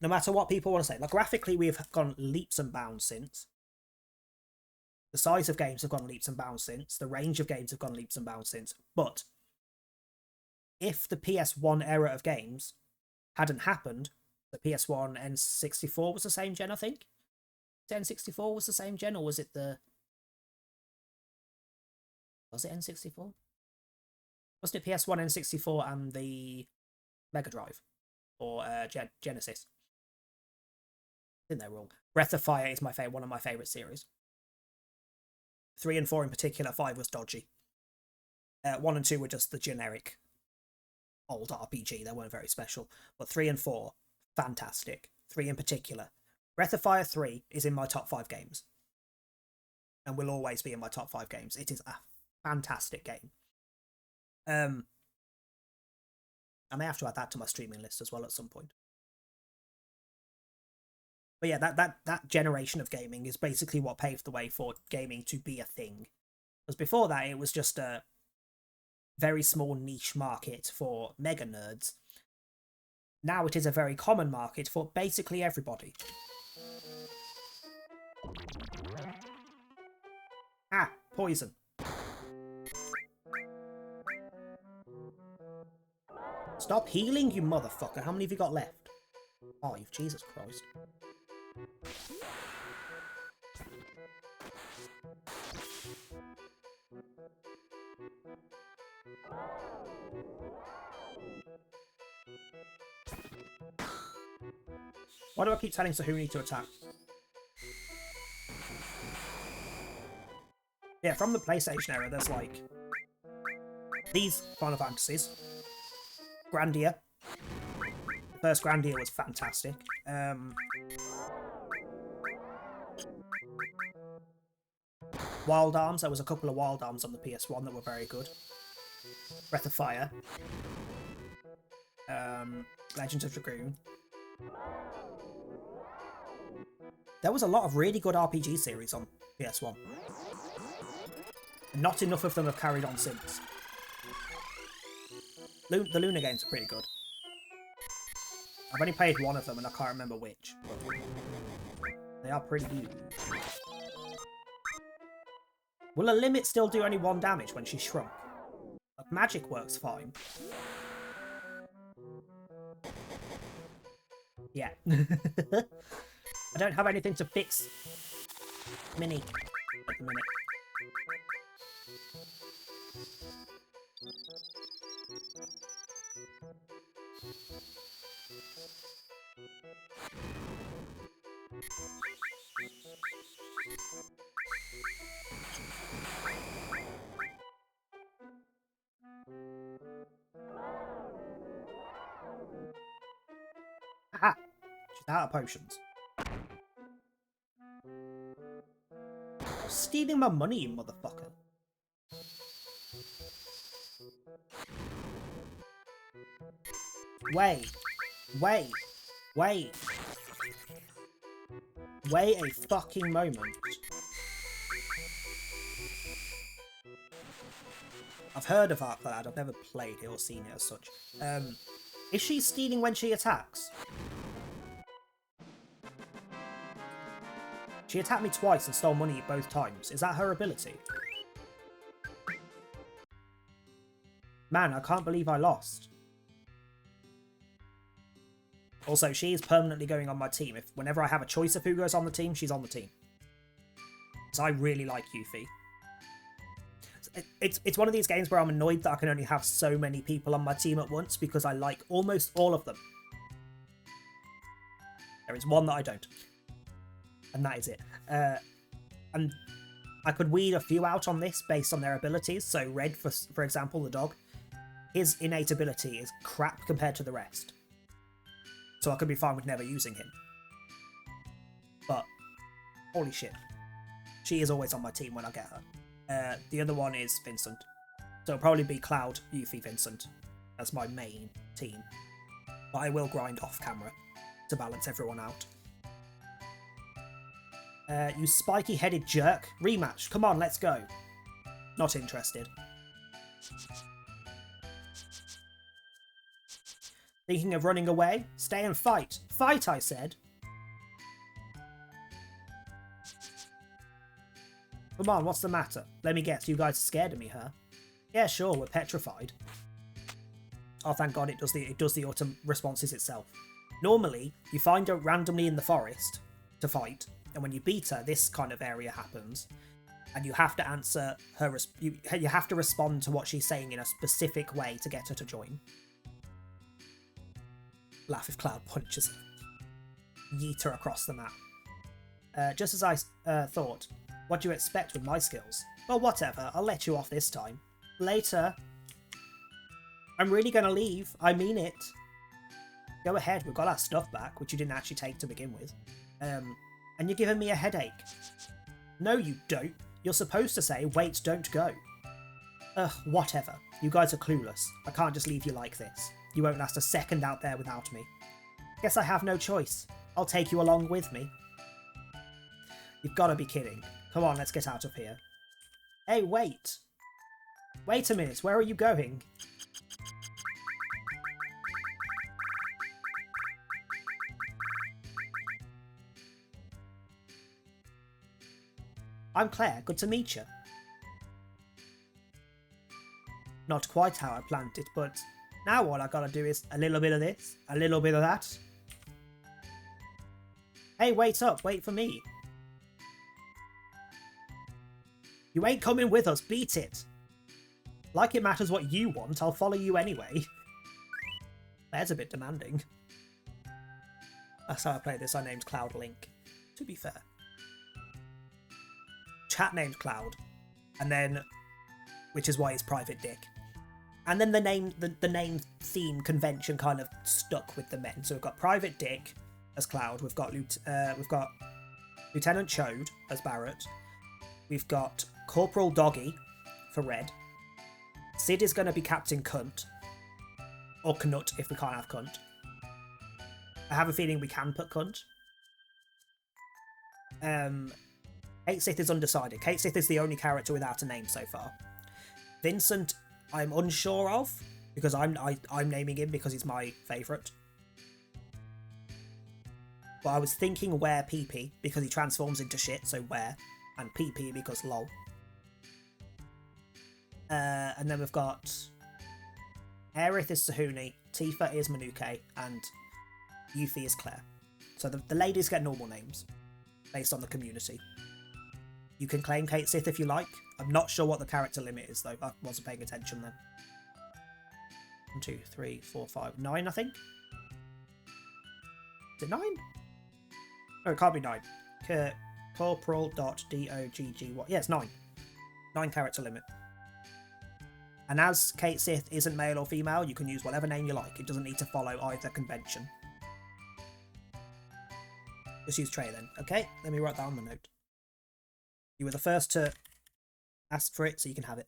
Speaker 4: No matter what people want to say. Like, graphically, we've gone leaps and bounds since. The size of games have gone leaps and bounds since. The range of games have gone leaps and bounds since. But if the PS1 era of games hadn't happened, the PS1 N64 was the same gen, I think. The N64 was the same gen, or was it the... Was it N64? Wasn't it PS1, N64, and the Mega Drive? Or Genesis? I think they're wrong. Breath of Fire is one of my favourite series. 3 and 4 in particular. 5 was dodgy. 1 and 2 were just the generic old RPG. They weren't very special. But 3 and 4, fantastic. 3 in particular. Breath of Fire 3 is in my top 5 games. And will always be in my top 5 games. It is a fantastic game. I may have to add that to my streaming list as well at some point. But yeah, that generation of gaming is basically what paved the way for gaming to be a thing. Because before that, it was just a very small niche market for mega nerds. Now it is a very common market for basically everybody. Ah, poison. Stop healing, you motherfucker. How many have you got left? 5, Jesus Christ. Why do I keep telling Sahuni to attack? Yeah, from the PlayStation era, there's like these Final Fantasies. Grandia. The first Grandia was fantastic. Wild Arms. There was a couple of Wild Arms on the PS1 that were very good. Breath of Fire. Legends of Dragoon. There was a lot of really good RPG series on PS1. Not enough of them have carried on since. The Luna games are pretty good. I've only played one of them and I can't remember which. But they are pretty good. Will a limit still do only 1 damage when she's shrunk? Like, magic works fine. Yeah. I don't have anything to fix Minnie at the minute. Aha! She's out of potions. Stealing my money, you motherfucker. Wait. Wait. Wait. Wait a fucking moment. I've heard of Arclad, I've never played it or seen it as such. Is she stealing when she attacks? She attacked me twice and stole money both times. Is that her ability? Man, I can't believe I lost. Also, she is permanently going on my team. Whenever I have a choice of who goes on the team, she's on the team. So I really like Yuffie. It's one of these games where I'm annoyed that I can only have so many people on my team at once because I like almost all of them. There is one that I don't. And that is it. And I could weed a few out on this based on their abilities. So Red, for example, the dog, his innate ability is crap compared to the rest. So I could be fine with never using him. But, holy shit. She is always on my team when I get her. The other one is Vincent. So it'll probably be Cloud, Yuffie, Vincent as my main team. But I will grind off camera to balance everyone out. You spiky-headed jerk. Rematch. Come on, let's go. Not interested. Thinking of running away? Stay and fight. Fight, I said. Come on, what's the matter? Let me guess, you guys are scared of me, huh? Yeah, sure, we're petrified. Oh, thank God it does the auto responses itself. Normally, you find her randomly in the forest to fight, and when you beat her, this kind of area happens, and you have to answer her. You have to respond to what she's saying in a specific way to get her to join. Laugh if Cloud punches her. Yeet her across the map. Just as I thought. What do you expect with my skills? Well, whatever. I'll let you off this time. Later. I'm really gonna leave. I mean it. Go ahead. We've got our stuff back, which you didn't actually take to begin with. And you're giving me a headache. No, you don't. You're supposed to say, wait, don't go. Ugh, whatever. You guys are clueless. I can't just leave you like this. You won't last a second out there without me. Guess I have no choice. I'll take you along with me. You've got to be kidding. Come on, let's get out of here. Hey, wait. Wait a minute, where are you going? I'm Claire, good to meet you. Not quite how I planned it, but now all I gotta do is a little bit of this, a little bit of that. Hey, wait up, wait for me. You ain't coming with us, beat it. Like it matters what you want, I'll follow you anyway. That's a bit demanding. That's how I play this, I named Cloud Link, to be fair. Chat named Cloud, and then, which is why it's Private Dick. And then the name theme convention kind of stuck with the men. So we've got Private Dick as Cloud, we've got Lieutenant Chode as Barrett, we've got Corporal Doggy for Red. Sid is going to be Captain Cunt. Or Knut if we can't have Cunt. I have a feeling we can put Cunt. Kate Sith is undecided. Kate Sith is the only character without a name so far. Vincent, I'm unsure of, because I'm naming him because he's my favourite. But I was thinking Were PP, because he transforms into shit, so Were. And PP because lol. And then we've got Aerith is Sahuni, Tifa is Manuke, and Yuffie is Claire. So the ladies get normal names, based on the community. You can claim Kate Sith if you like. I'm not sure what the character limit is though, I wasn't paying attention then. 1, 2, 3, 4, 5, 9 I think? Is it 9? No, it can't be 9. Corporal.doggy. Yeah, it's 9. 9 character limit. And as Kate Sith isn't male or female, you can use whatever name you like. It doesn't need to follow either convention. Just use Trey then. Okay, let me write that on the note. You were the first to ask for it, so you can have it.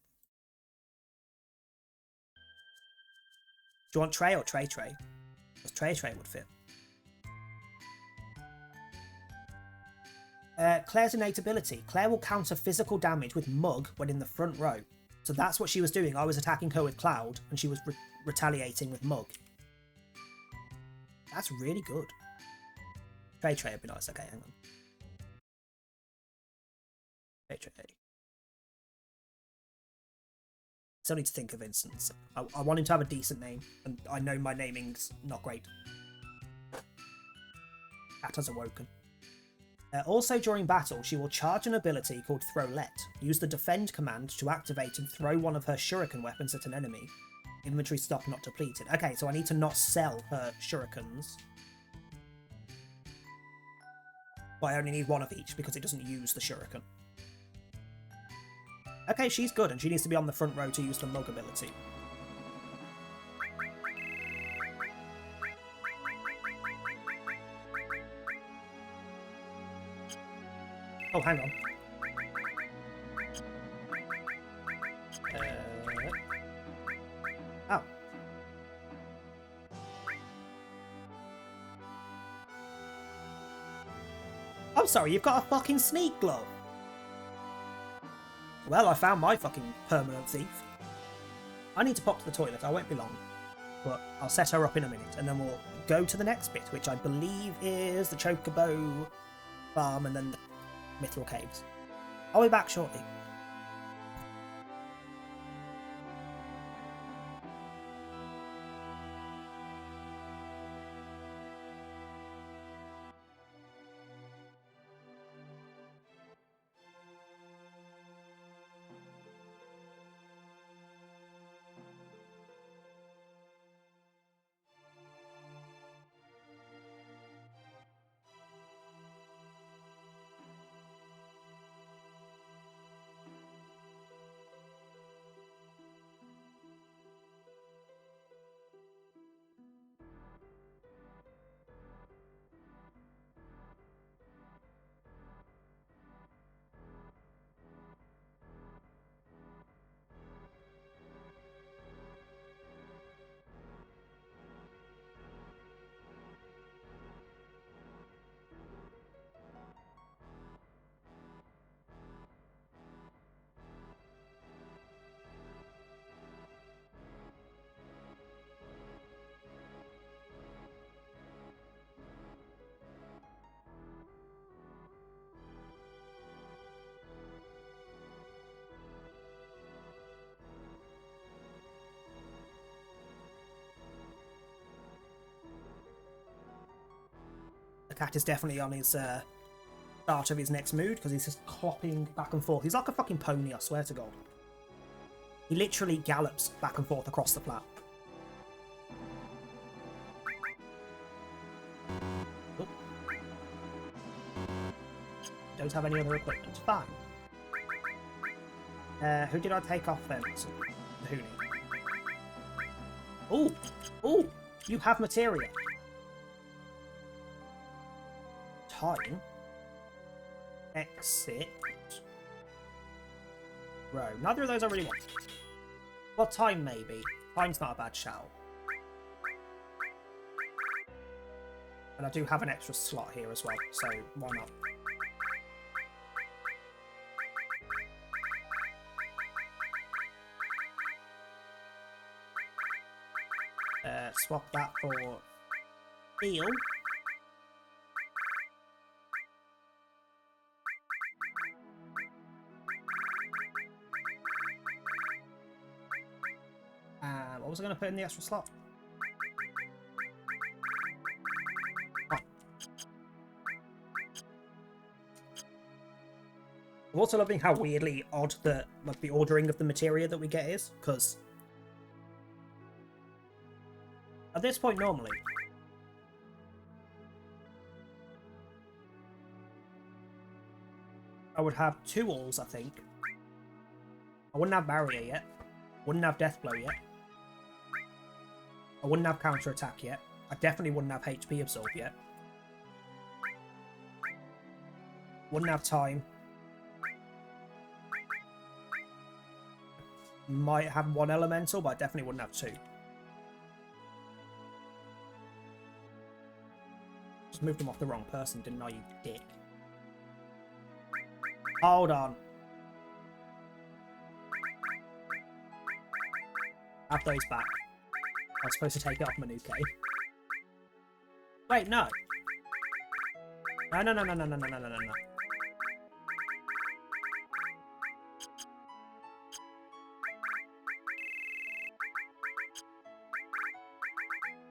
Speaker 4: Do you want Trey or Trey? Because Trey would fit. Claire's innate ability. Claire will counter physical damage with Mug when in the front row. So that's what she was doing. I was attacking her with Cloud, and she was retaliating with Mug. That's really good. Trey would be nice. Okay, hang on. Trey. Still need to think of instance. I want him to have a decent name, and I know my naming's not great. Cat has awoken. Also during battle, she will charge an ability called Throwlet. Use the defend command to activate and throw one of her shuriken weapons at an enemy. Inventory stock not depleted. Okay, so I need to not sell her shurikens. But I only need one of each because it doesn't use the shuriken. Okay, she's good, and she needs to be on the front row to use the Mug ability. Oh, hang on. Oh. I'm sorry, you've got a fucking sneak glove. Well, I found my fucking permanent thief. I need to pop to the toilet, I won't be long. But I'll set her up in a minute, and then we'll go to the next bit, which I believe is the Chocobo farm and then the Mithril Caves. I'll be back shortly. The cat is definitely on his start of his next mood because he's just clopping back and forth. He's like a fucking pony, I swear to God. He literally gallops back and forth across the flat. Oh. Don't have any other equipment. Fine. Who did I take off then? The Hoonie. Oh! Oh! You have materia. Time. Exit. Row. Neither of those I really want. Well, time maybe. Time's not a bad shout. And I do have an extra slot here as well, so why not? Swap that for steel. What was I going to put in the extra slot? Oh. I'm also loving how weirdly odd the ordering of the materia that we get is, because at this point normally I would have 2 alls, I think. I wouldn't have barrier yet. Wouldn't have death blow yet. I wouldn't have counter attack yet. I definitely wouldn't have HP absorb yet. Wouldn't have time. might have one elemental, but I definitely wouldn't have two. Just moved them off the wrong person, didn't I, you dick? Hold on. Have those back. I was supposed to take it off Manuke. Wait, no. No, no, no, no, no, no, no, no, no, no.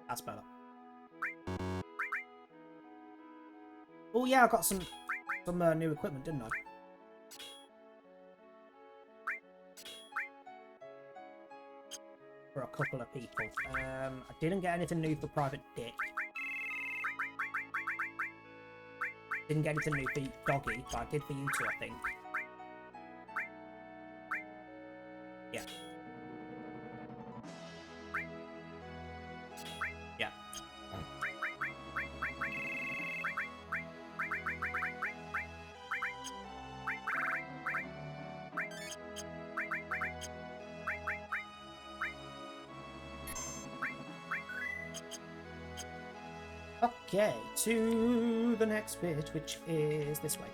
Speaker 4: That's better. Oh yeah, I got some new equipment, didn't I? For a couple of people. I didn't get anything new for Private Dick. Didn't get anything new for Doggy, but I did for you two, I think. Yeah. Yeah. Okay, to the next bit, which is this way.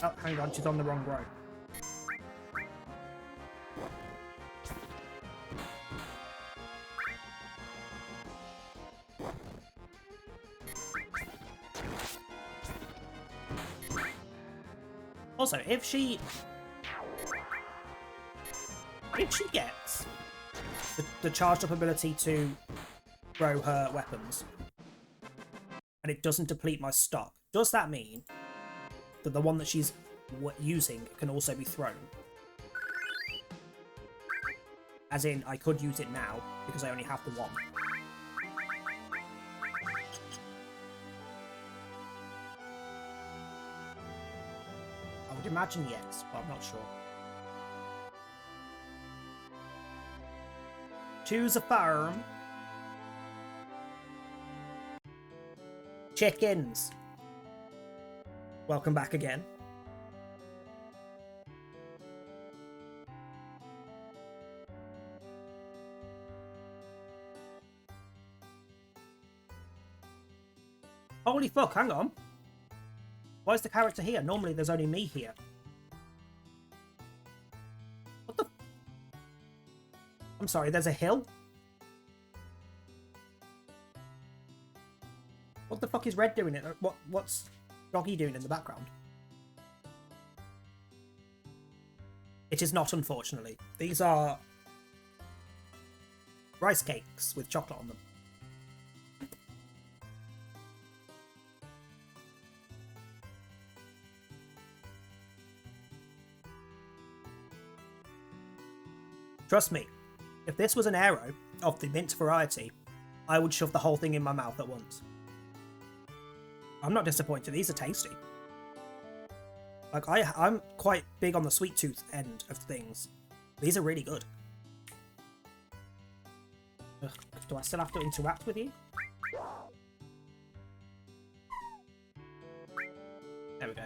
Speaker 4: Oh, hang on, she's on the wrong row. Also, if she gets the charged up ability to throw her weapons, and it doesn't deplete my stock, does that mean that the one that she's using can also be thrown? As in, I could use it now, because I only have the one. I would imagine yes, but I'm not sure. Choose a farm. Chickens. Welcome back again. Holy fuck, hang on. Why is the character here? Normally there's only me here. What the... I'm sorry, there's a hill? What the fuck is Red doing? What's Doggy doing in the background? It is not, unfortunately. These are rice cakes with chocolate on them. Trust me, if this was an arrow of the mint variety, I would shove the whole thing in my mouth at once. I'm not disappointed, these are tasty. Like, I'm quite big on the sweet tooth end of things. These are really good. Ugh, do I still have to interact with you? There we go.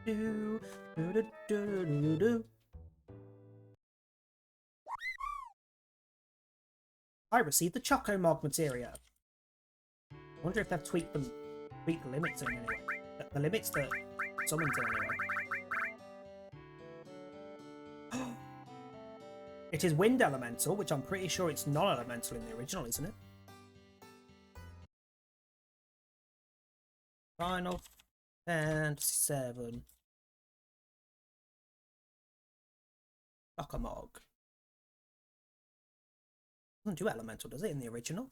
Speaker 4: Do, do, do, do, do, do. I received the Choco Mog materia. I wonder if they've tweaked the limits in any way. The limits that summons in any way. It is Wind Elemental, which I'm pretty sure it's non-elemental in the original, isn't it? Final Fantasy VII. Choco Mog. Doesn't do elemental, does it, in the original?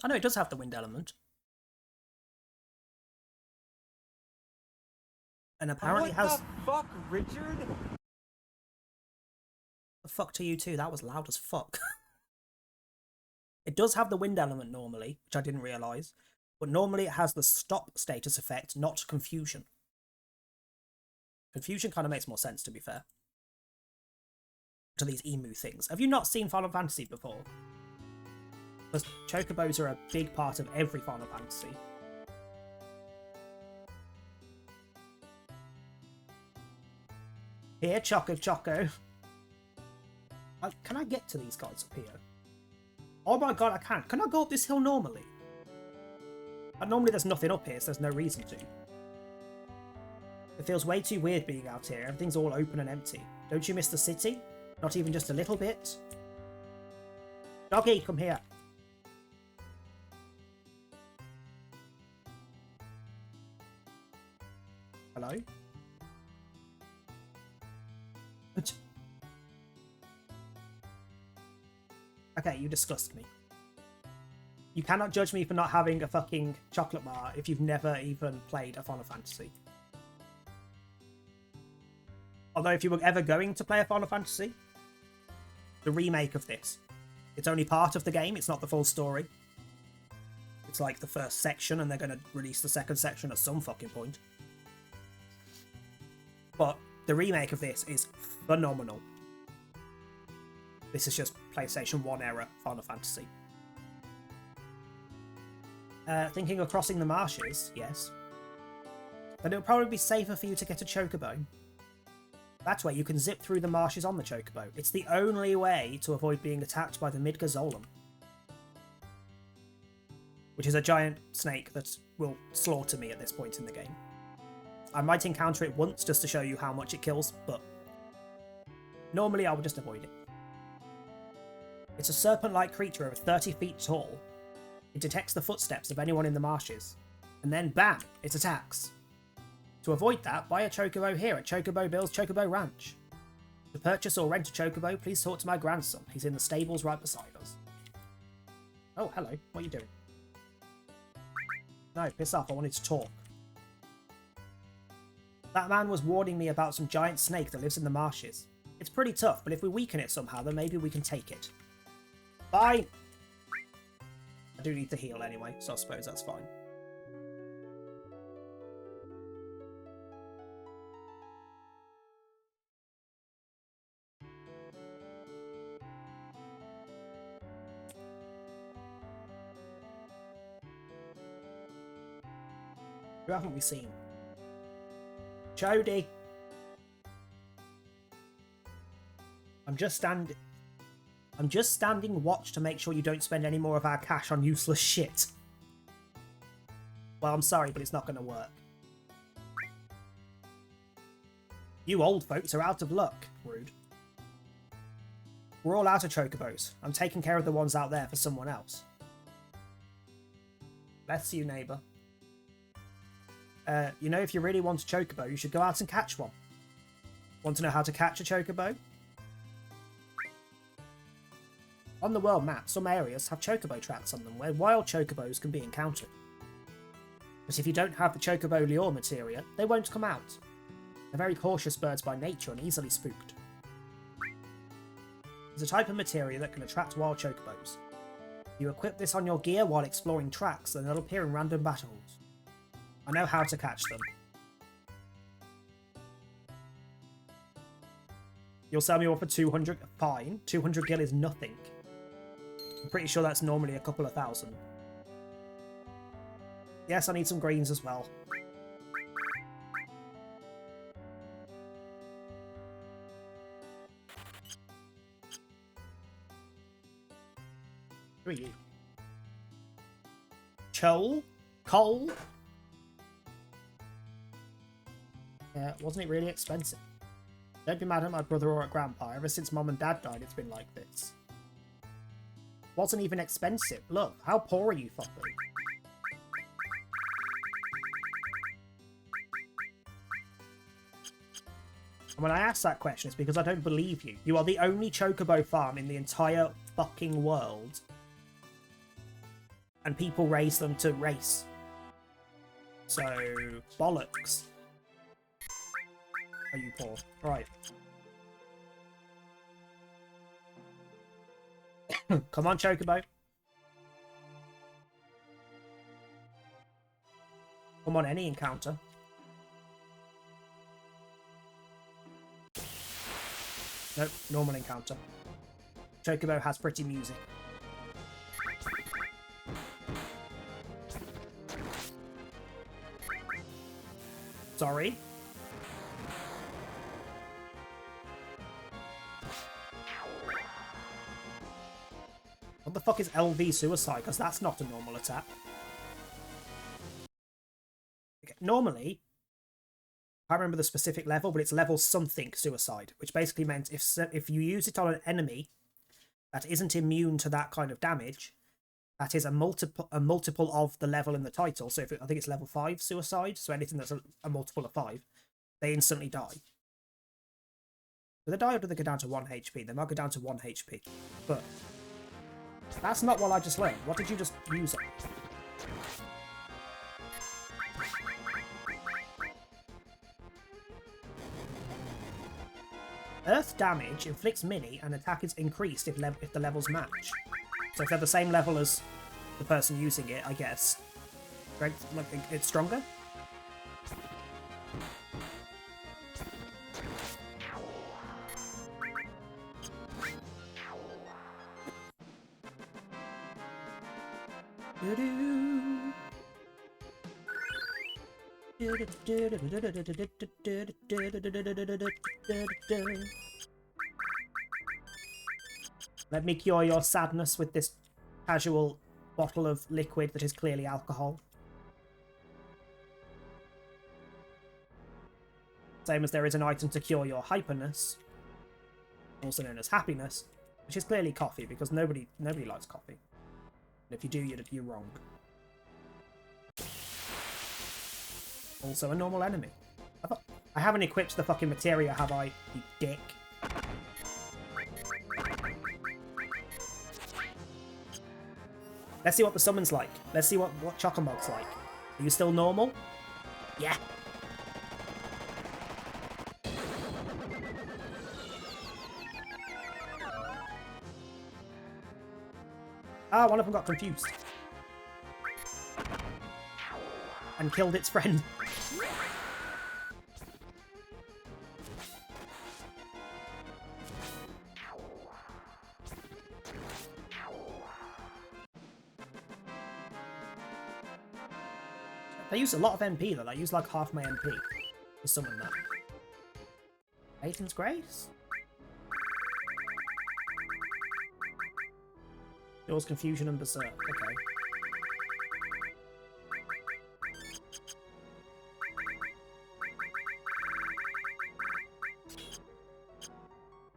Speaker 4: I know it does have the wind element. And apparently
Speaker 5: what
Speaker 4: has...
Speaker 5: the fuck, Richard?
Speaker 4: The fuck to you too, that was loud as fuck. It does have the wind element normally, which I didn't realise. But normally it has the stop status effect, not confusion. Confusion kind of makes more sense, to be fair. To these emu things. Have you not seen Final Fantasy before? Because chocobos are a big part of every Final Fantasy. Here, Choco Choco. Can I get to these guys up here? Oh my god, I can. Can I go up this hill normally? Normally there's nothing up here, so there's no reason to. It feels way too weird being out here. Everything's all open and empty. Don't you miss the city? Not even just a little bit? Doggy, come here. Hello? Okay, you disgust me. You cannot judge me for not having a fucking chocolate bar if you've never even played a Final Fantasy. Although if you were ever going to play a Final Fantasy, the remake of this, it's only part of the game, it's not the full story. It's like the first section and they're going to release the second section at some fucking point. But the remake of this is phenomenal. This is just PlayStation 1 era Final Fantasy. Thinking of crossing the marshes, yes. But it would probably be safer for you to get a chocobo. That way you can zip through the marshes on the chocobo. It's the only way to avoid being attacked by the Midgar Zolom, which is a giant snake that will slaughter me at this point in the game. I might encounter it once just to show you how much it kills, but normally I would just avoid it. It's a serpent-like creature over 30 feet tall. It detects the footsteps of anyone in the marshes, and then BAM! It attacks. To avoid that, buy a chocobo here at Chocobo Bill's Chocobo Ranch. To purchase or rent a chocobo, please talk to my grandson. He's in the stables right beside us. Oh, hello. What are you doing? No, piss off. I wanted to talk. That man was warning me about some giant snake that lives in the marshes. It's pretty tough, but if we weaken it somehow, then maybe we can take it. Bye! I do need to heal anyway, so I suppose that's fine. Who haven't we seen? Jody! I'm just standing watch to make sure you don't spend any more of our cash on useless shit. Well, I'm sorry, but it's not going to work. You old folks are out of luck. Rude. We're all out of chocobos. I'm taking care of the ones out there for someone else. Bless you, neighbour. You know, if you really want a chocobo, you should go out and catch one. Want to know how to catch a chocobo? On the world map, some areas have chocobo tracks on them where wild chocobos can be encountered. But if you don't have the chocobo lure materia, they won't come out. They're very cautious birds by nature and easily spooked. There's a type of materia that can attract wild chocobos. You equip this on your gear while exploring tracks and they'll appear in random battles. I know how to catch them. You'll sell me one for 200? Fine. 200 gil is nothing. I'm pretty sure that's normally a couple of thousand. Yes, I need some greens as well. Who are you? Chol? Cole? Yeah, wasn't it really expensive? Don't be mad at my brother or at grandpa. Ever since mom and dad died, it's been like this. Wasn't even expensive. Look, how poor are you, fucker? And when I ask that question, it's because I don't believe you. You are the only chocobo farm in the entire fucking world. And people raise them to race. So, bollocks. Are you poor? Right. Come on, chocobo. Come on, any encounter. Nope, normal encounter. Chocobo has pretty music. Sorry. What the fuck is LV suicide? Because that's not a normal attack. Okay, normally, I can't remember the specific level, but it's level something suicide, which basically meant if you use it on an enemy that isn't immune to that kind of damage, that is a multiple of the level in the title. So I think it's level 5 suicide, so anything that's a multiple of 5, they instantly die. Do they die or do they go down to 1 HP? They might go down to 1 HP. But that's not what I just learned. What did you just use it? Earth damage inflicts mini and attack is increased if the levels match. So if they're the same level as the person using it, I guess. Strength, like, it's stronger? Let me cure your sadness with this casual bottle of liquid that is clearly alcohol. Same as there is an item to cure your hyperness, also known as happiness, which is clearly coffee, because nobody likes coffee. And if you do, you're wrong. Also a normal enemy. I haven't equipped the fucking materia, have I, you dick? Let's see what the summon's like. Let's see what Chocomog's like. Are you still normal? Yeah. Ah, one of them got confused. And killed its friend. They use a lot of MP though, I use like half my MP to summon that. Aiden's Grace? Yours Confusion and Berserk, okay.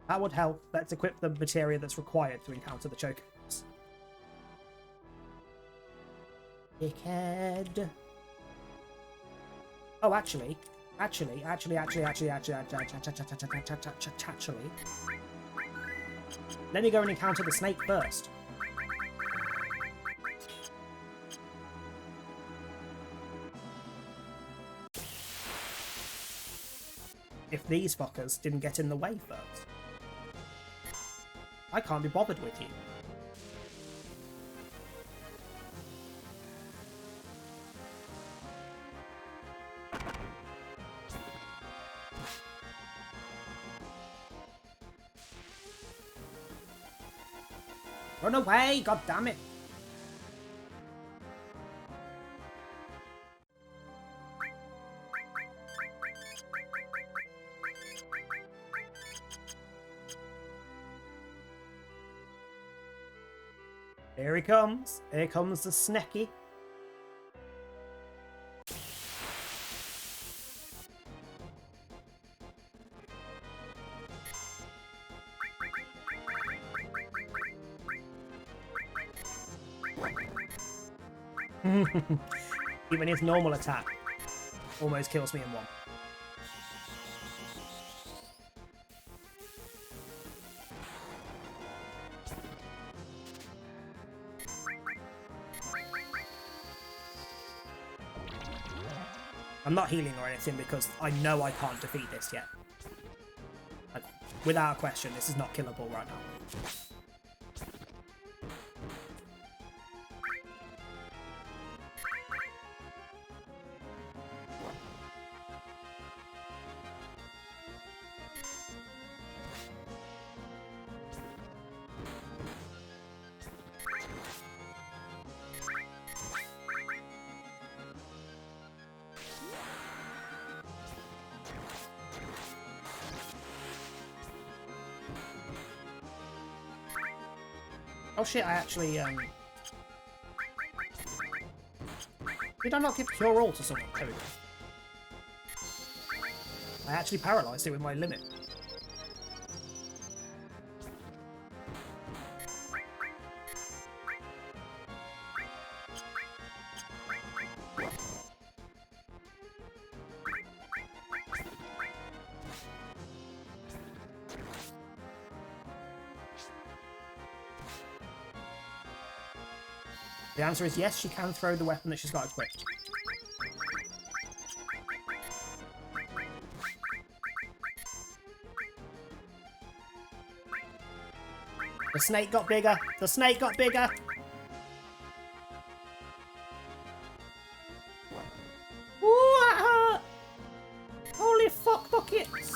Speaker 4: That would help. Let's equip the materia that's required to encounter the Chocobos. Dickhead. Oh, actually. Let me go and encounter the snake first. If these fuckers didn't get in the way first. I can't be bothered with you. Run away, god damn it. Here he comes. Here comes the Snecky. Even his normal attack almost kills me in one. I'm not healing or anything because I know I can't defeat this yet. Like, without a question, this is not killable right now. Oh shit, I actually, did I not give Cure All to someone? There we go. I actually paralysed it with my limit. The answer is yes, she can throw the weapon that she's got equipped. The snake got bigger! The snake got bigger! Ooh, that hurt! Holy fuck buckets!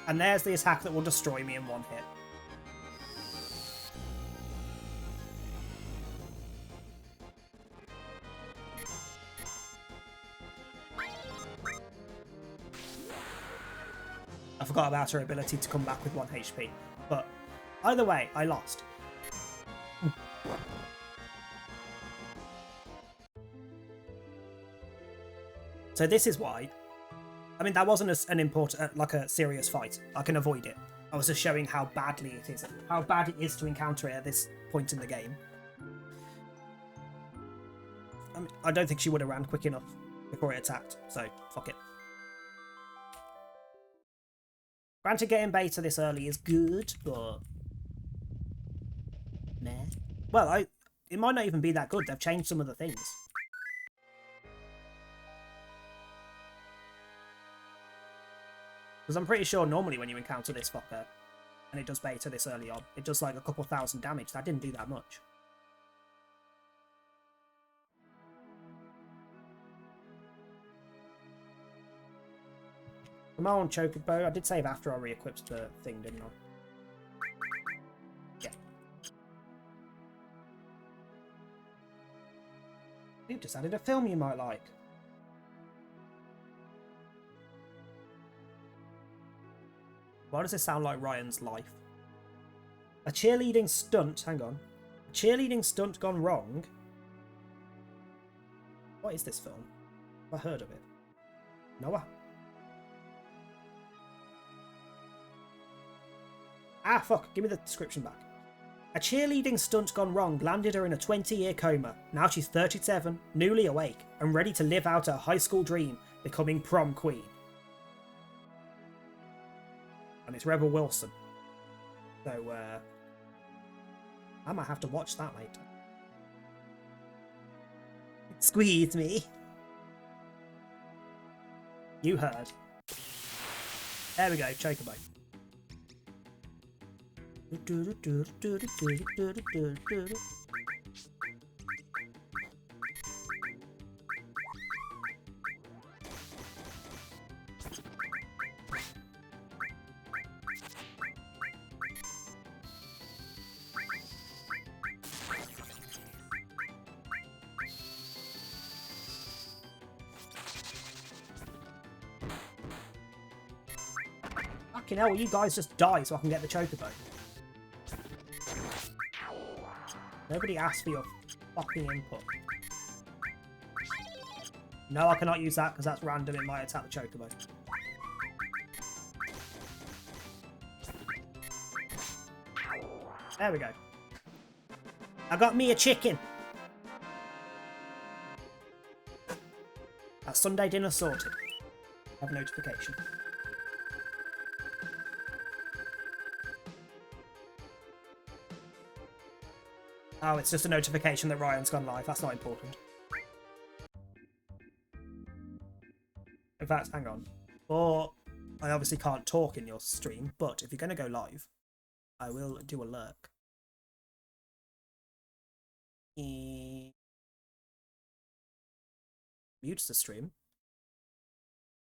Speaker 4: And there's the attack that will destroy me in one hit. I forgot about her ability to come back with 1 HP. But either way, I lost. So this is why. I mean, that wasn't an important, like a serious fight. I can avoid it. I was just showing how badly it is, how bad it is to encounter it at this point in the game. I mean, I don't think she would have ran quick enough before it attacked, so fuck it. Granted, getting beta this early is good, but meh. Well, it might not even be that good. They've changed some of the things. Because I'm pretty sure normally when you encounter this fucker, and it does beta this early on, it does like a couple thousand damage. That didn't do that much. Come on, Chocobo. I did save after I re-equipped the thing, didn't I? Yeah. You've just added a film you might like. Why does this sound like Ryan's life? A cheerleading stunt. Hang on. A cheerleading stunt gone wrong. What is this film? Have I heard of it? Noah? Ah, fuck. Give me the description back. A cheerleading stunt gone wrong landed her in a 20-year coma. Now she's 37, newly awake, and ready to live out her high school dream, becoming prom queen. And it's Rebel Wilson. So, I might have to watch that later. Squeeze me. You heard. There we go, Chocobo. Fucking hell, will you guys just die so I can get the Chocobo? Nobody asked for your fucking input. No, I cannot use that because that's random. It might attack the Chocobo. There we go. I got me a chicken. That's Sunday dinner sorted. Have notification. Oh, it's just a notification that Ryan's gone live. That's not important. In fact, hang on. Or I obviously can't talk in your stream, but if you're going to go live, I will do a lurk. He mutes the stream.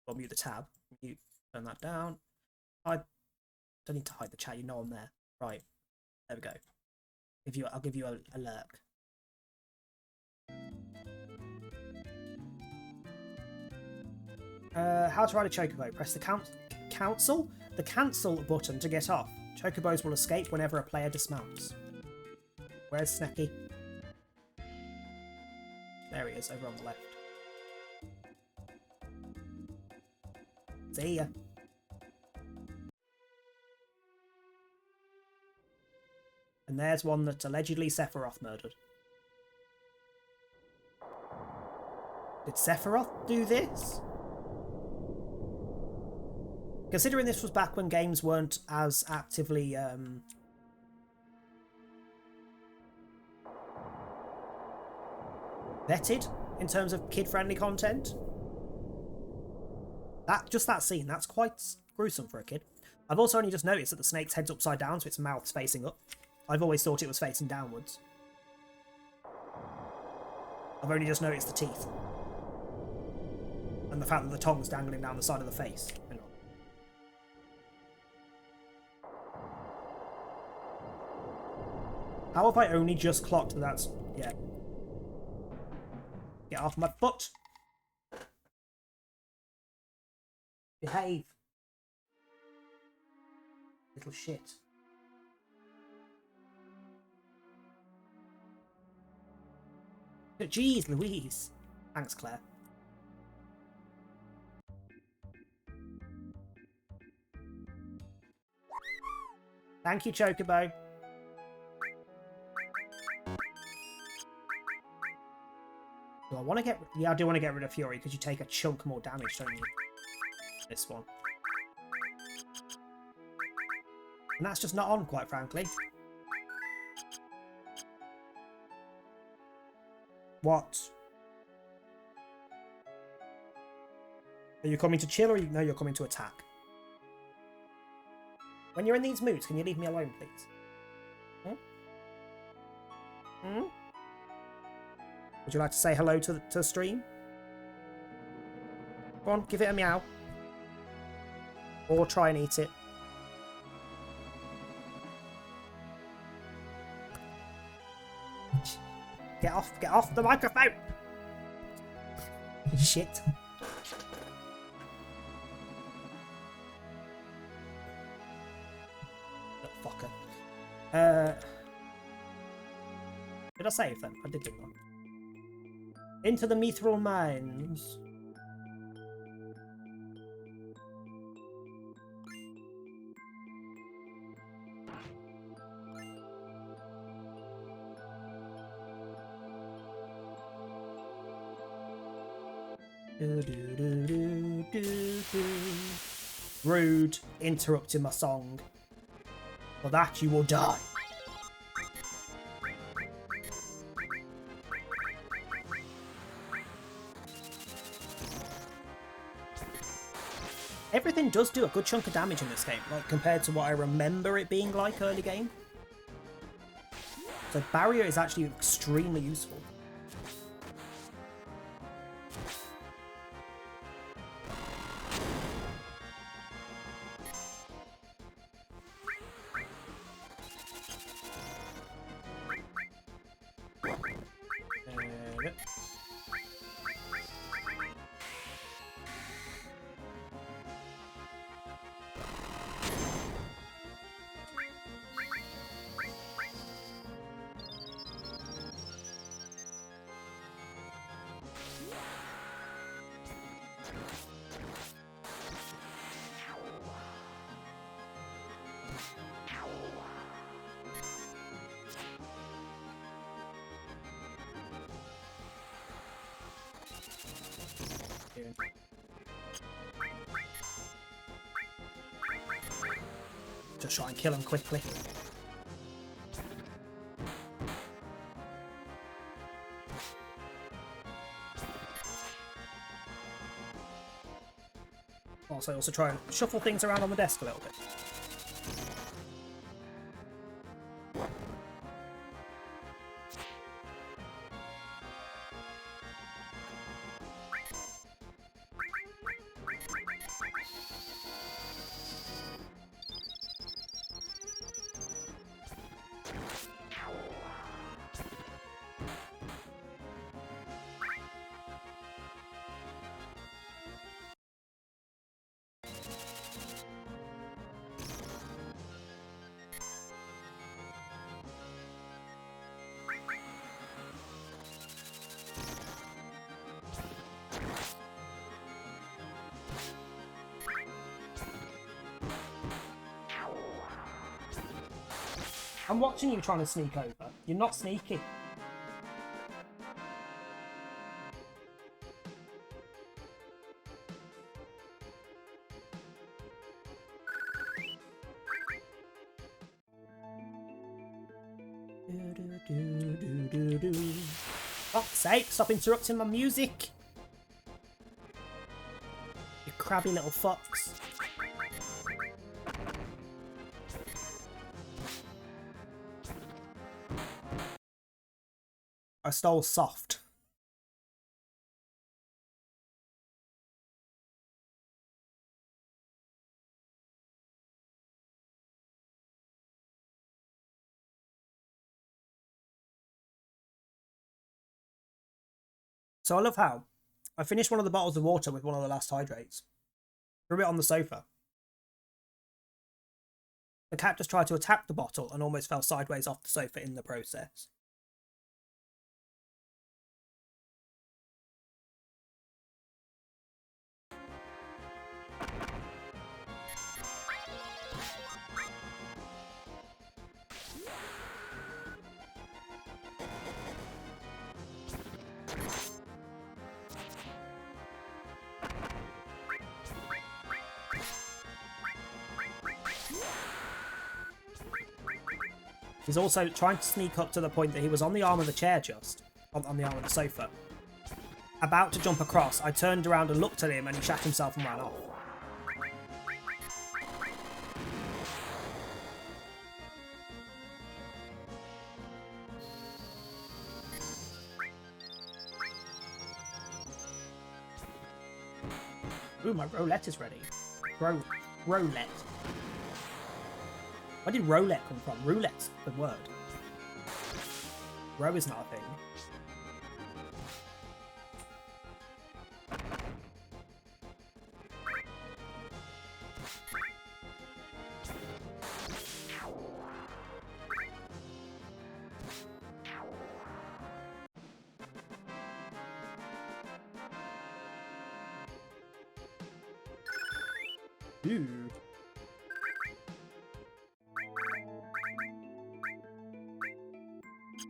Speaker 4: Or mute the tab. Mute, turn that down. I don't need to hide the chat, you know I'm there. Right. There we go. I'll give you a lurk. How to ride a chocobo. Press the cancel button to get off. Chocobos will escape whenever a player dismounts. Where's Snecky? There he is, over on the left. See ya. And there's one that allegedly Sephiroth murdered. Did Sephiroth do this? Considering this was back when games weren't as actively vetted in terms of kid-friendly content. That scene, that's quite gruesome for a kid. I've also only just noticed that the snake's head's upside down, so its mouth's facing up. I've always thought it was facing downwards. I've only just noticed the teeth. And the fact that the tongue's dangling down the side of the face. Hang on. How have I only just clocked that that's... Yeah. Get off my foot! Behave! Little shit. Jeez Louise! Thanks, Claire. Thank you, Chocobo. Do I want to get... Yeah, I do want to get rid of Fury, because you take a chunk more damage, don't you? This one. And that's just not on, quite frankly. What? Are you coming to chill, or no, you're coming to attack? When you're in these moods, can you leave me alone, please? Hmm? Would you like to say hello to the stream? Go on, give it a meow. Or try and eat it. Get off the microphone! Shit. Fucker. Did I save them? I did do one. Into the Mithril Mines. Rude, interrupting my song. For that you will die. Everything does do a good chunk of damage in this game, like compared to what I remember it being like early game. So barrier is actually extremely useful. Just try and kill him quickly. whilst I also try and shuffle things around on the desk a little bit. I'm watching you trying to sneak over. You're not sneaky. Fuck's sake, stop interrupting my music. You crabby little fox. I stole soft. So I love how I finished one of the bottles of water with one of the last hydrates. Threw it on the sofa. The cat just tried to attack the bottle and almost fell sideways off the sofa in the process. He's also trying to sneak up to the point that he was on the arm of the chair just. On the arm of the sofa. About to jump across, I turned around and looked at him and he shat himself and ran off. Ooh, my roulette is ready. Roulette. Where did roulette come from? Roulette's the word. Row is not a thing. Ooh.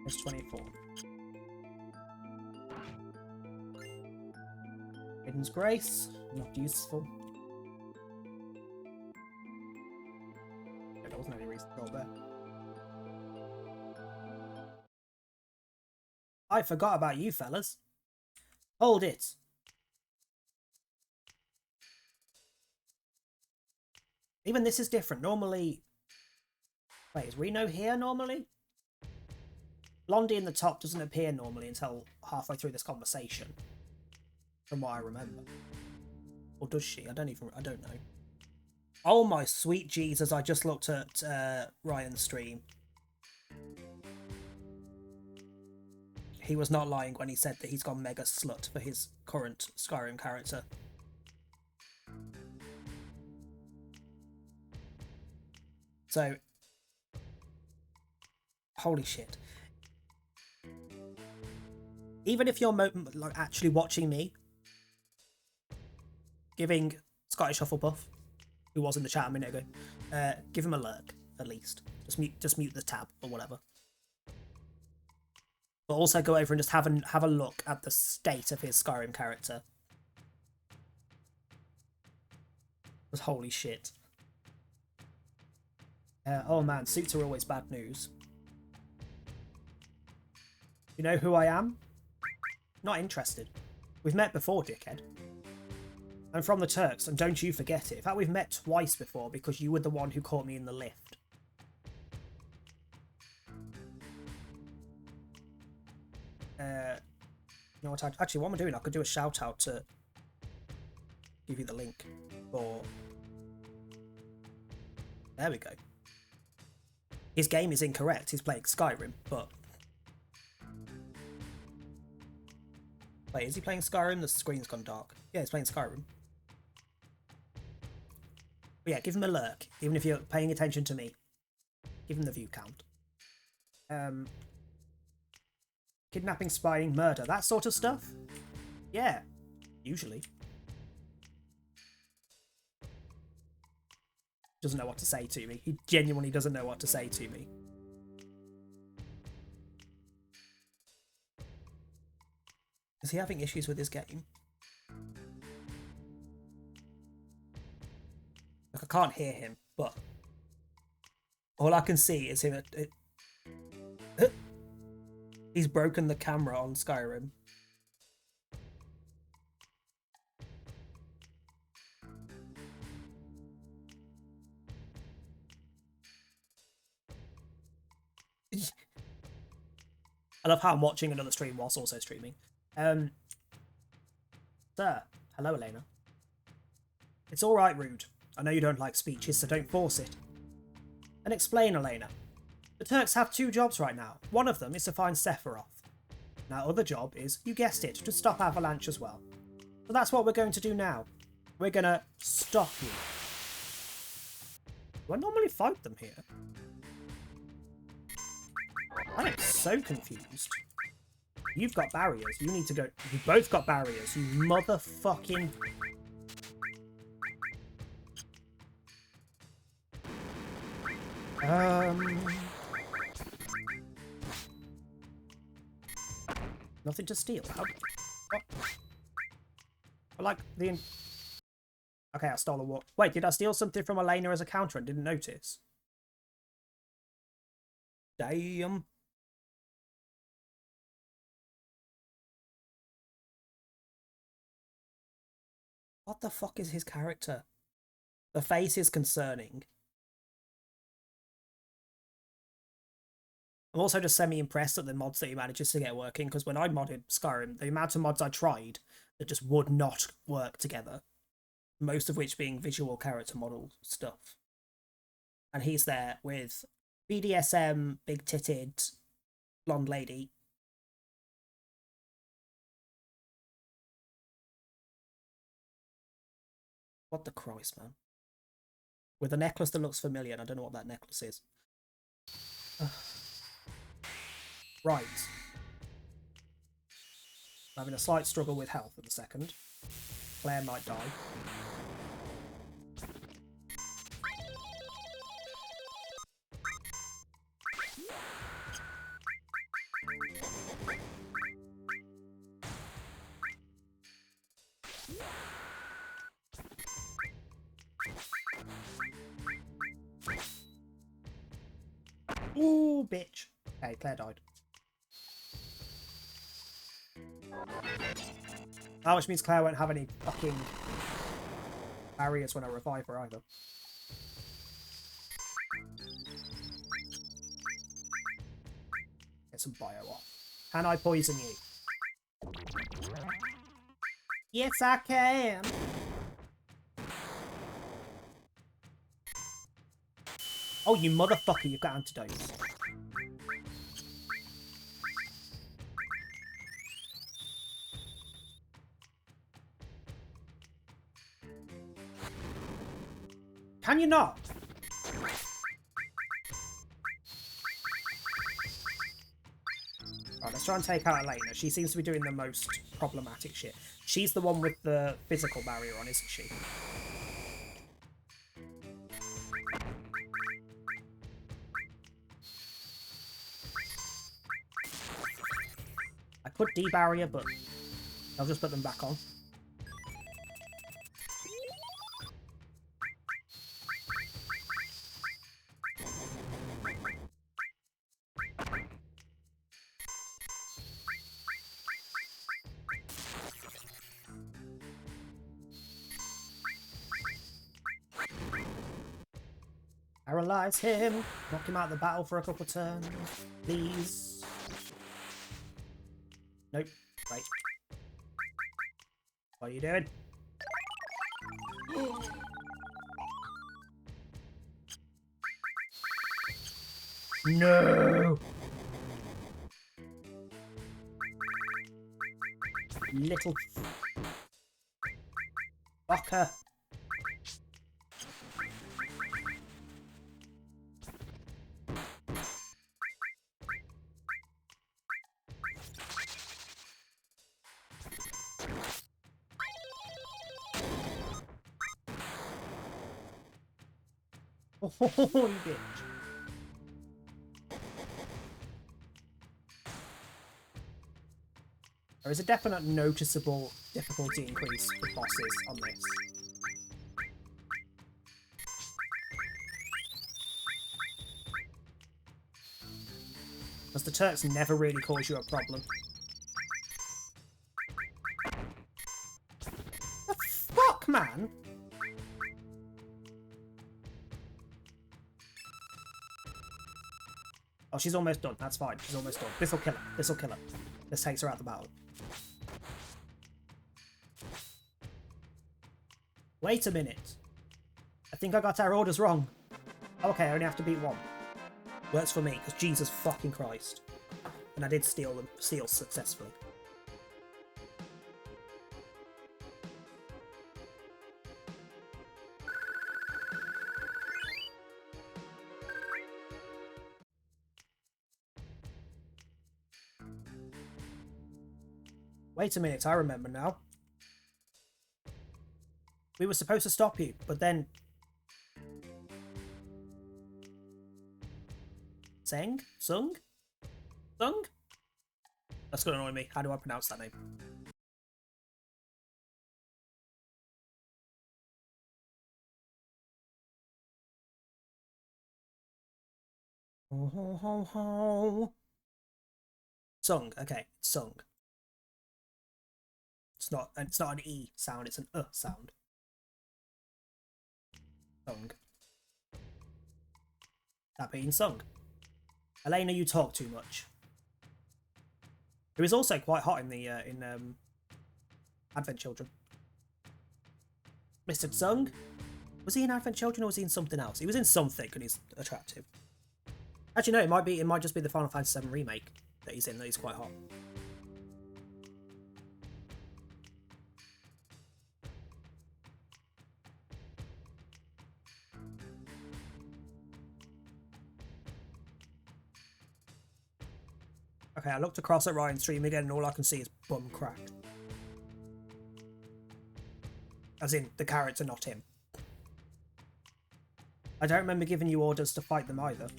Speaker 4: It's 24. Hidden's Grace, not useful. There wasn't any reason to go there. I forgot about you fellas. Hold it. Even this is different. Normally... Wait, is Reno here normally? Blondie in the top doesn't appear normally until halfway through this conversation. From what I remember. Or does she? I don't know. Oh my sweet Jesus, I just looked at Ryan's stream. He was not lying when he said that he's gone mega slut for his current Skyrim character. So, holy shit. Even if you're like actually watching me, giving Scottish Hufflepuff, who was in the chat a minute ago, give him a lurk at least. Just mute the tab or whatever. But also go over and just have a look at the state of his Skyrim character. Because holy shit. Oh man, suits are always bad news. You know who I am? Not interested. We've met before, dickhead. I'm from the Turks, and don't you forget it. In fact, we've met twice before because you were the one who caught me in the lift. You know what? Actually, what am I doing? I could do a shout out to give you the link for. There we go. His game is incorrect. He's playing Skyrim, but wait, is he playing Skyrim? The screen's gone dark. Yeah, he's playing Skyrim. But yeah, give him a lurk, even if you're paying attention to me. Give him the view count. Kidnapping, spying, murder, that sort of stuff? Yeah, usually. Doesn't know what to say to me. He genuinely doesn't know what to say to me. Is he having issues with his game? Like, I can't hear him, but all I can see is him. He's broken the camera on Skyrim. I love how I'm watching another stream whilst also streaming. Sir. Hello, Elena. It's alright, Rude. I know you don't like speeches, so don't force it. And explain, Elena. The Turks have 2 jobs right now. One of them is to find Sephiroth. And our other job is, you guessed it, to stop Avalanche as well. So that's what we're going to do now. We're gonna stop you. Do I normally fight them here? I am so confused. You've got barriers. You need to go... You both got barriers, you motherfucking... Nothing to steal. How... What? But like the... Okay, I stole a walk. Wait, did I steal something from Elena as a counter and didn't notice? Damn. What the fuck is his character? The face is concerning. I'm also just semi-impressed at the mods that he manages to get working, because when I modded Skyrim, the amount of mods I tried that just would not work together, most of which being visual character model stuff. And he's there with BDSM, big-titted, blonde lady. What the Christ, man. With a necklace that looks familiar, and I don't know what that necklace is. Right. I'm having a slight struggle with health at the second. Claire might die. Ooh, bitch. Okay, Claire died. Oh, which means Claire won't have any fucking barriers when I revive her either. Get some bio off. Can I poison you? Yes, I can. Oh, you motherfucker, you've got antidotes. Can you not? Right, let's try and take out Elena. She seems to be doing the most problematic shit. She's the one with the physical barrier on, isn't she? I could de-barrier, but I'll just put them back on. Paralyze him. Knock him out of the battle for a couple turns. Please. Nope. Right. What are you doing? No! Little fucker. Oh, you bitch. There is a definite noticeable difficulty increase for bosses on this. Because the Turks never really cause you a problem. The fuck, man? Oh, she's almost done. That's fine. She's almost done. This'll kill her. This'll kill her. This takes her out of the battle. Wait a minute. I think I got our orders wrong. Okay, I only have to beat one. Works for me, because Jesus fucking Christ. And I did steal them. Steal successfully. Wait a minute, I remember now. We were supposed to stop you, but then... Sung? Sung? Sung? That's gonna annoy me. How do I pronounce that name? Ho ho ho ho. Sung, okay, Sung. It's not an E sound, it's an sound. Sung. That being sung. Elena, you talk too much. It was also quite hot in the Advent Children. Mr. Sung? Was he in Advent Children or was he in something else? He was in something and he's attractive. Actually no, it might just be the Final Fantasy VII remake that he's in that he's quite hot. Okay, I looked across at Ryan's stream again and all I can see is bum crack. As in, the character, not him. I don't remember giving you orders to fight them either.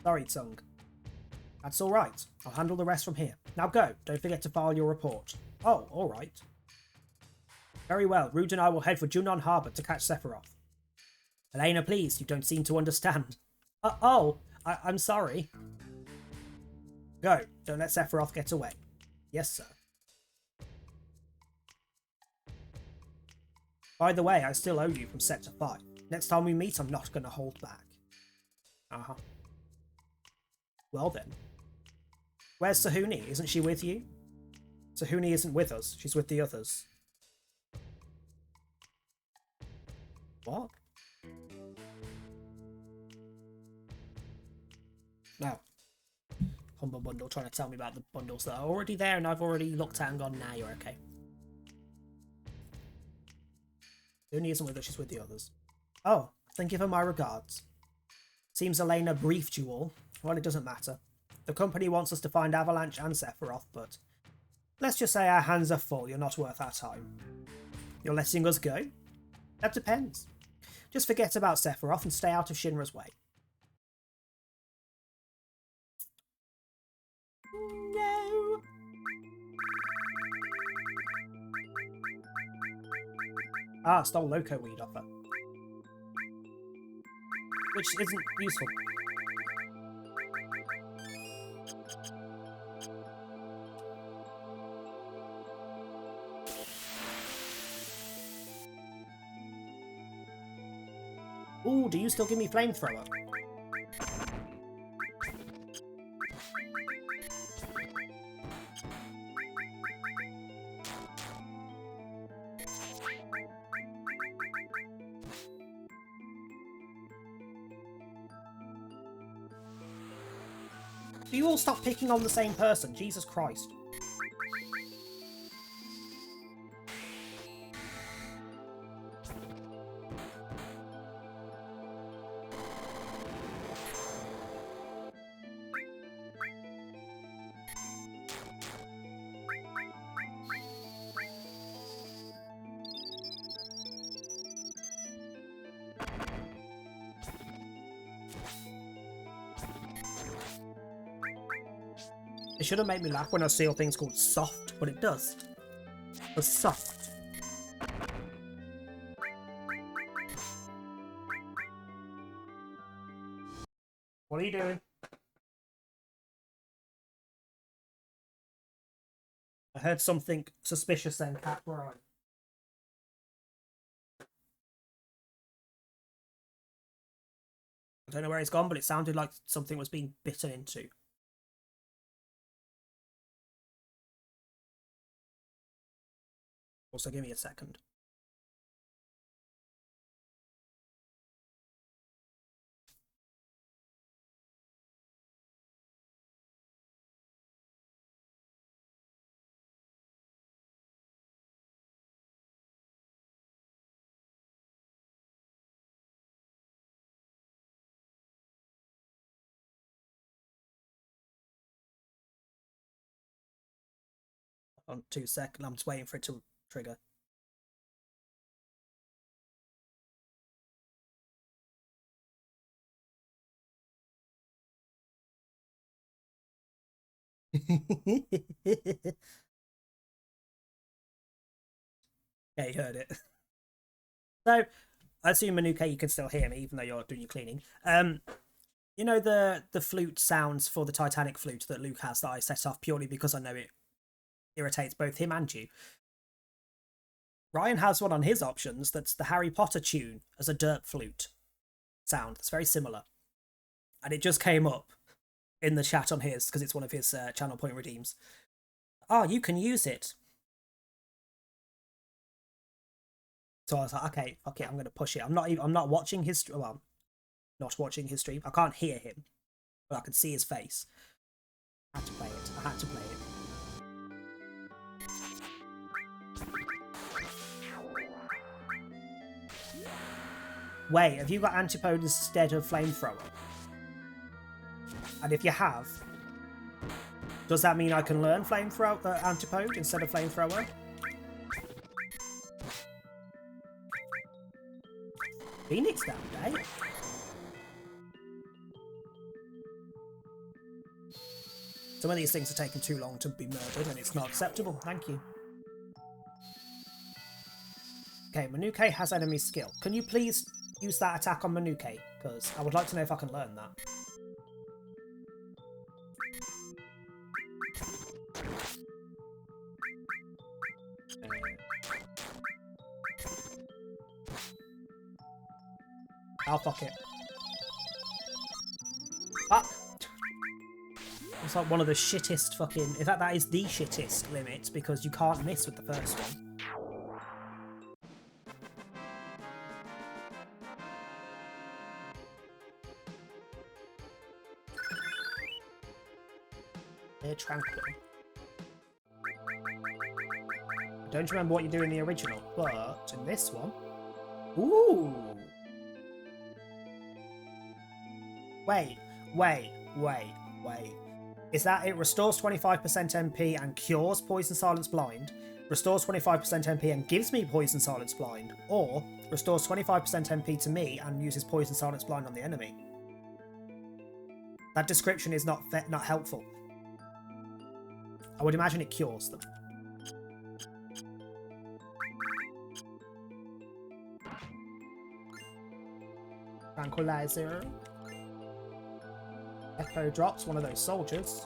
Speaker 4: Sorry, Tsung. That's alright. I'll handle the rest from here. Now go. Don't forget to file your report. Oh, alright. Very well. Rude and I will head for Junon Harbor to catch Sephiroth. Elena, please. You don't seem to understand. I'm sorry. Go. Don't let Sephiroth get away. Yes, sir. By the way, I still owe you from Sector 5. Next time we meet, I'm not going to hold back. Uh-huh. Well then. Where's Sahuni? Isn't she with you? Sahuni isn't with us. She's with the others. What? Now. Humble Bundle trying to tell me about the bundles that are already there and I've already looked at and gone, nah, you're okay. Sahuni isn't with us, she's with the others. Oh, thank you for my regards. Seems Elena briefed you all. Well, it doesn't matter. The company wants us to find Avalanche and Sephiroth, but let's just say our hands are full. You're not worth our time. You're letting us go? That depends. Just forget about Sephiroth and stay out of Shinra's way. No. Ah, stole Loco Weed off her. Which isn't useful. Ooh, do you still give me flamethrower? Do you all stop picking on the same person? Jesus Christ. It shouldn't make me laugh when I see things called soft, but it does. It's soft. What are you doing? I heard something suspicious then, Cat. Where are you? I don't know where it's gone, but it sounded like something was being bitten into. Also, give me a second. On 2 seconds, I'm just waiting for it to trigger. Yeah, you heard it. So, I assume Manuka, you can still hear me, even though you're doing your cleaning. You know the flute sounds for the Titanic flute that Luke has that I set off purely because I know it irritates both him and you. Ryan has one on his options that's the Harry Potter tune as a derp flute sound. It's very similar. And it just came up in the chat on his, because it's one of his channel point redeems. Oh, you can use it. So I was like, okay, fuck it, I'm going to push it. I'm not watching his, well, not watching his stream. I can't hear him, but I can see his face. I had to play it. I had to play it. Wait, have you got Antipode instead of Flamethrower? And if you have, does that mean I can learn Flamethrower Antipode instead of Flamethrower? Phoenix down, eh? Some of these things are taking too long to be murdered and it's not acceptable. Thank you. Okay, Manuka has enemy skill. Can you please use that attack on Manuka? Because I would like to know if I can learn that. I'll fuck it. Fuck! It's like one of the shittest fucking... In fact, that is the shittest limit, because you can't miss with the first one. They're tranquil. I don't remember what you do in the original, but in this one... Ooh! Wait. Is that it restores 25% MP and cures Poison Silence Blind, restores 25% MP and gives me Poison Silence Blind, or restores 25% MP to me and uses Poison Silence Blind on the enemy? That description is not helpful. I would imagine it cures them. Tranquilizer. Echo drops one of those soldiers.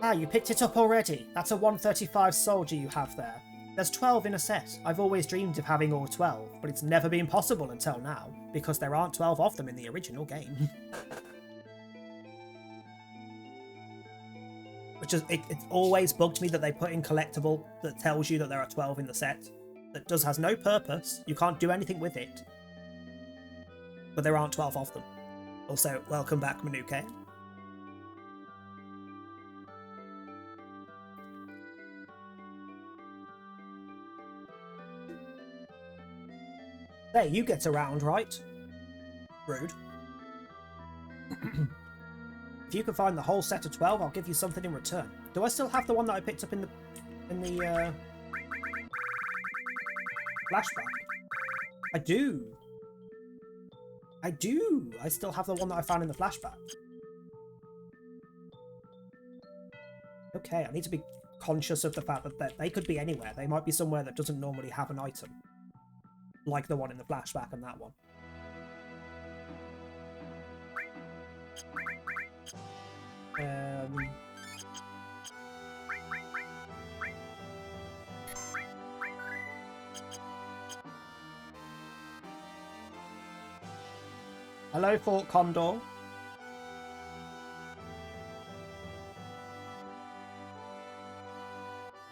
Speaker 4: Ah, you picked it up already. That's a 135 soldier you have there. There's 12 in a set. I've always dreamed of having all 12, but it's never been possible until now. because there aren't 12 of them in the original game. Which is, it's always bugged me that they put in collectible that tells you that there are 12 in the set. That has no purpose, you can't do anything with it. But there aren't 12 of them. Also, welcome back, Manuke. There, you get around, right? Rude. If you can find the whole set of 12, I'll give you something in return. Do I still have the one that I picked up in the flashback? I do. I still have the one that I found in the flashback. Okay, I need to be conscious of the fact that they could be anywhere. They might be somewhere that doesn't normally have an item. Like the one in the flashback and that one. Hello, Fort Condor.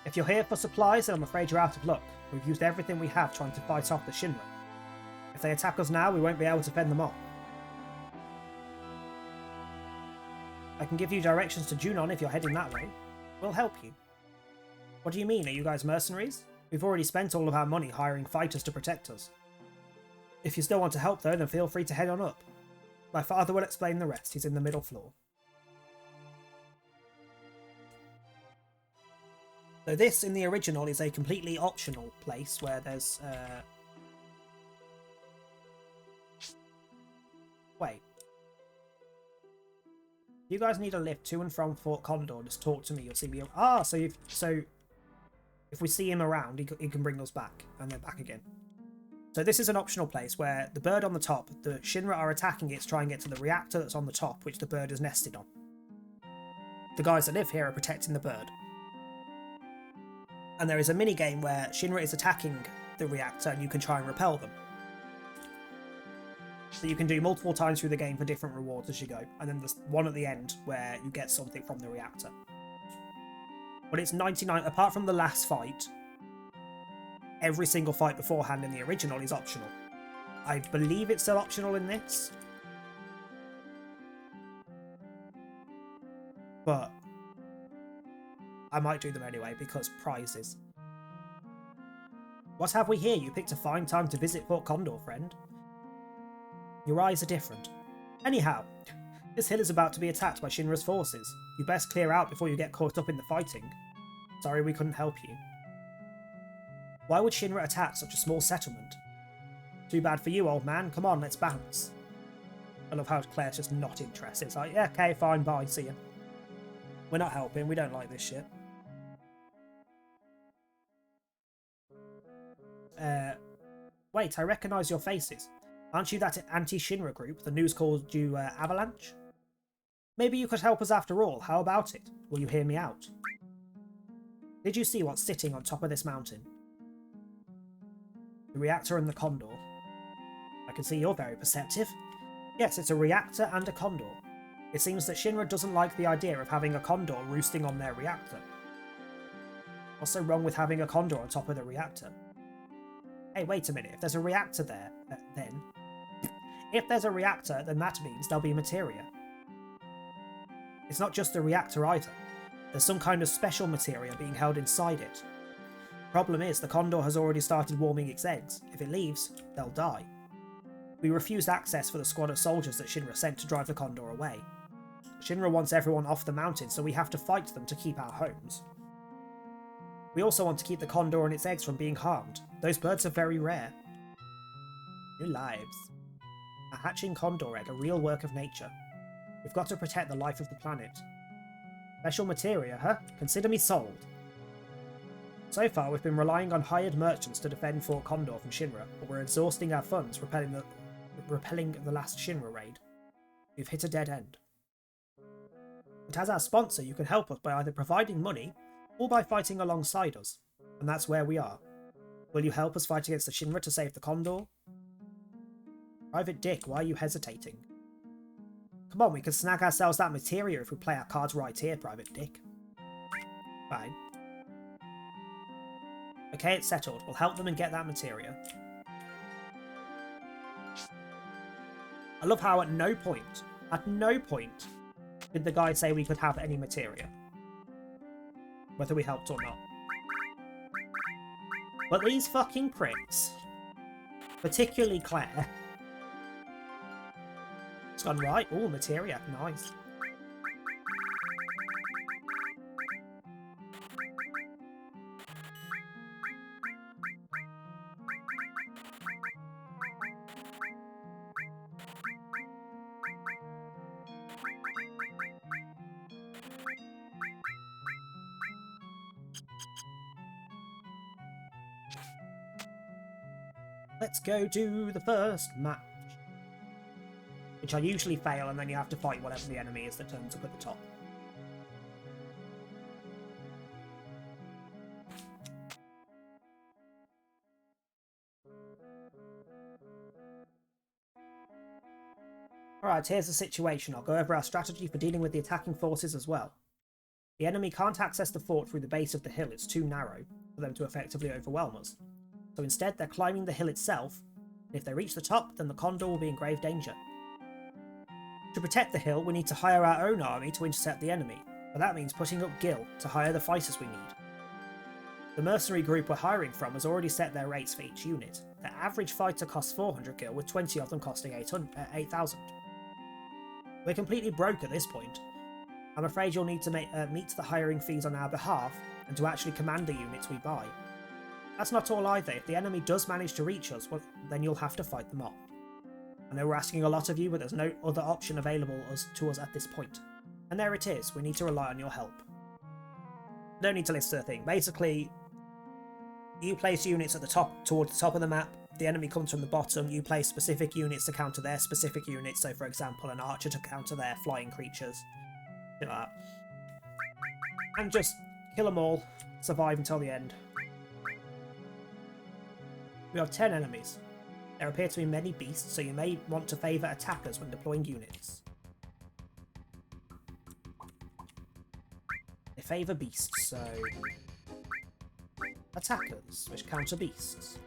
Speaker 4: If you're here for supplies, then I'm afraid you're out of luck. We've used everything we have trying to fight off the Shinra. If they attack us now, we won't be able to fend them off. I can give you directions to Junon if you're heading that way. We'll help you. What do you mean? Are you guys mercenaries? We've already spent all of our money hiring fighters to protect us. If you still want to help though, then feel free to head on up. My father will explain the rest. He's in the middle floor. So this, in the original, is a completely optional place where there's... Wait. You guys need a lift to and from Fort Condor. Just talk to me. You'll see me... Ah, so if we see him around, he can bring us back. And then back again. So this is an optional place where the bird on the top, the Shinra are attacking it to try and get to the reactor that's on the top, which the bird is nested on. The guys that live here are protecting the bird. And there is a mini-game where Shinra is attacking the reactor and you can try and repel them. So you can do multiple times through the game for different rewards as you go. And then there's one at the end where you get something from the reactor. But it's 99, apart from the last fight, every single fight beforehand in the original is optional. I believe it's still optional in this. But I might do them anyway because prizes. What have we here? You picked a fine time to visit Fort Condor, friend. Your eyes are different. Anyhow, this hill is about to be attacked by Shinra's forces. You best clear out before you get caught up in the fighting. Sorry we couldn't help you. Why would Shinra attack such a small settlement? Too bad for you, old man. Come on, let's bounce. I love how Claire's just not interested. It's like, yeah, okay, fine, bye, see ya. We're not helping, we don't like this shit. Wait, I recognise your faces. Aren't you that anti-Shinra group? The news called you Avalanche? Maybe you could help us after all. How about it? Will you hear me out? Did you see what's sitting on top of this mountain? The reactor and the condor. I can see you're very perceptive. Yes, it's a reactor and a condor. It seems that Shinra doesn't like the idea of having a condor roosting on their reactor. What's so wrong with having a condor on top of the reactor? Hey, wait a minute. If there's a reactor there, then... If there's a reactor, then that means there'll be materia. It's not just the reactor either. There's some kind of special materia being held inside it. Problem is, the condor has already started warming its eggs. If it leaves, they'll die. We refused access for the squad of soldiers that Shinra sent to drive the condor away. Shinra wants everyone off the mountain, so we have to fight them to keep our homes. We also want to keep the condor and its eggs from being harmed. Those birds are very rare. New lives. A hatching condor egg, a real work of nature. We've got to protect the life of the planet. Special materia, huh? Consider me sold. So far, we've been relying on hired merchants to defend Fort Condor from Shinra, but we're exhausting our funds repelling the last Shinra raid. We've hit a dead end. But as our sponsor, you can help us by either providing money or by fighting alongside us, and that's where we are. Will you help us fight against the Shinra to save the Condor? Private Dick, why are you hesitating? Come on, we can snag ourselves that materia if we play our cards right here, Private Dick. Fine. Okay, it's settled. We'll help them and get that materia. I love how at no point did the guy say we could have any materia. Whether we helped or not. But these fucking pricks, particularly Claire. It's gone right. Oh, materia. Nice. Let's go do the first match. Which I usually fail, and then you have to fight whatever the enemy is that turns up at the top. Alright, here's the situation. I'll go over our strategy for dealing with the attacking forces as well. The enemy can't access the fort through the base of the hill, it's too narrow for them to effectively overwhelm us. So instead, they're climbing the hill itself, and if they reach the top, then the Condor will be in grave danger. To protect the hill, we need to hire our own army to intercept the enemy, but that means putting up gil to hire the fighters we need. The mercenary group we're hiring from has already set their rates for each unit. Their average fighter costs 400 gil, with 20 of them costing 8,000. We're completely broke at this point. I'm afraid you'll need to meet the hiring fees on our behalf, and to actually command the units we buy. That's not all either. If the enemy does manage to reach us, well, then you'll have to fight them off. I know we're asking a lot of you, but there's no other option available to us at this point. And there it is. We need to rely on your help. No need to list the thing. Basically, you place units at the top, towards the top of the map. The enemy comes from the bottom. You place specific units to counter their specific units. So, for example, an archer to counter their flying creatures. Like that. And just kill them all. Survive until the end. We have 10 enemies. There appear to be many beasts, so you may want to favour attackers when deploying units. They favour beasts, so... attackers, which counter beasts.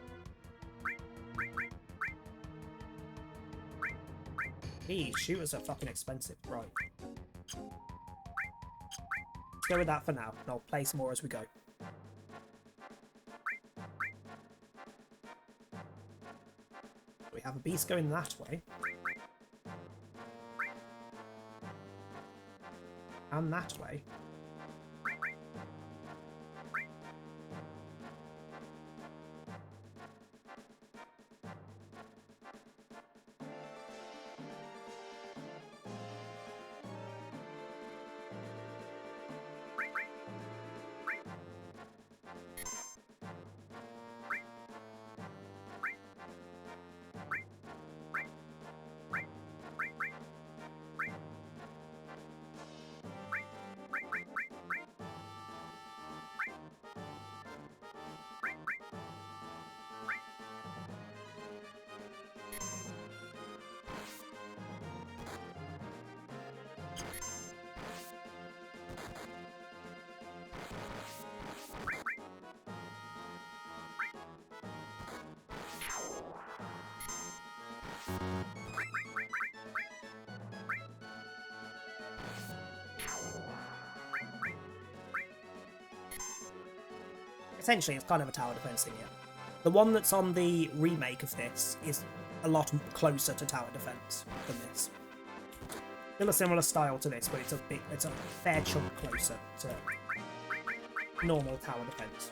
Speaker 4: These shooters are fucking expensive, right. Let's go with that for now, and I'll place more as we go. We have a beast going that way. And that way. Essentially, it's kind of a tower defense thing here. The one that's on the remake of this is a lot closer to tower defense than this. Still a similar style to this, but it's a fair chunk closer to normal tower defense.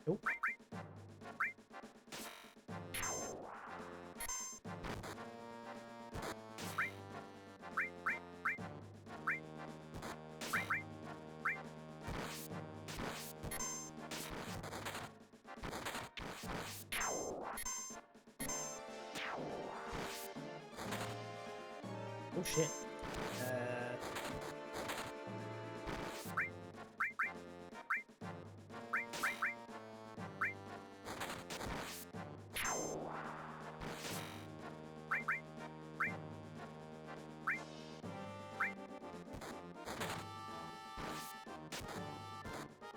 Speaker 4: Nope. shit.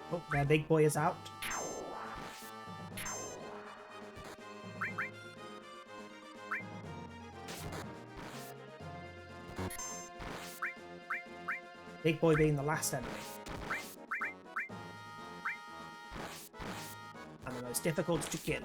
Speaker 4: Oh, their big boy is out. Big boy being the last enemy. And the most difficult to kill.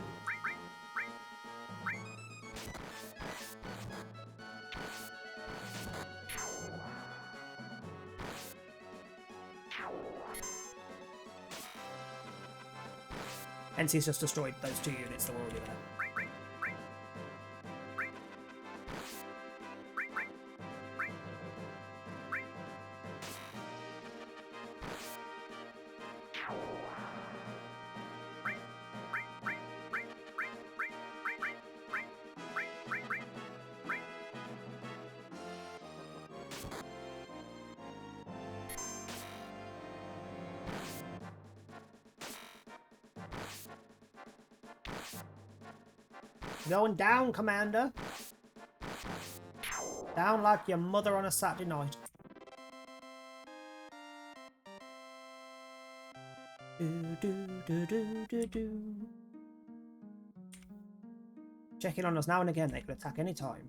Speaker 4: Hence he's just destroyed those 2 units that were already there. Going down, Commander. Down like your mother on a Saturday night. Checking on us now and again, they could attack any time.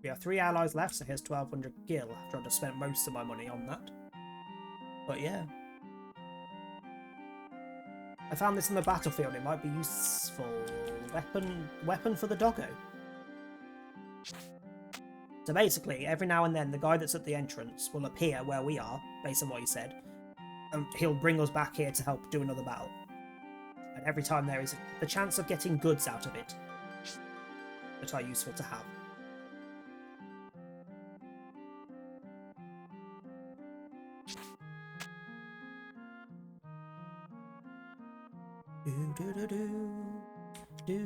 Speaker 4: We have 3 allies left, so here's 1200 gil after I've just spent most of my money on that. But yeah. I found this in the battlefield, it might be useful. Weapon for the doggo. So basically, every now and then the guy that's at the entrance will appear where we are, based on what he said, and he'll bring us back here to help do another battle. And every time there is the chance of getting goods out of it, that are useful to have. Do.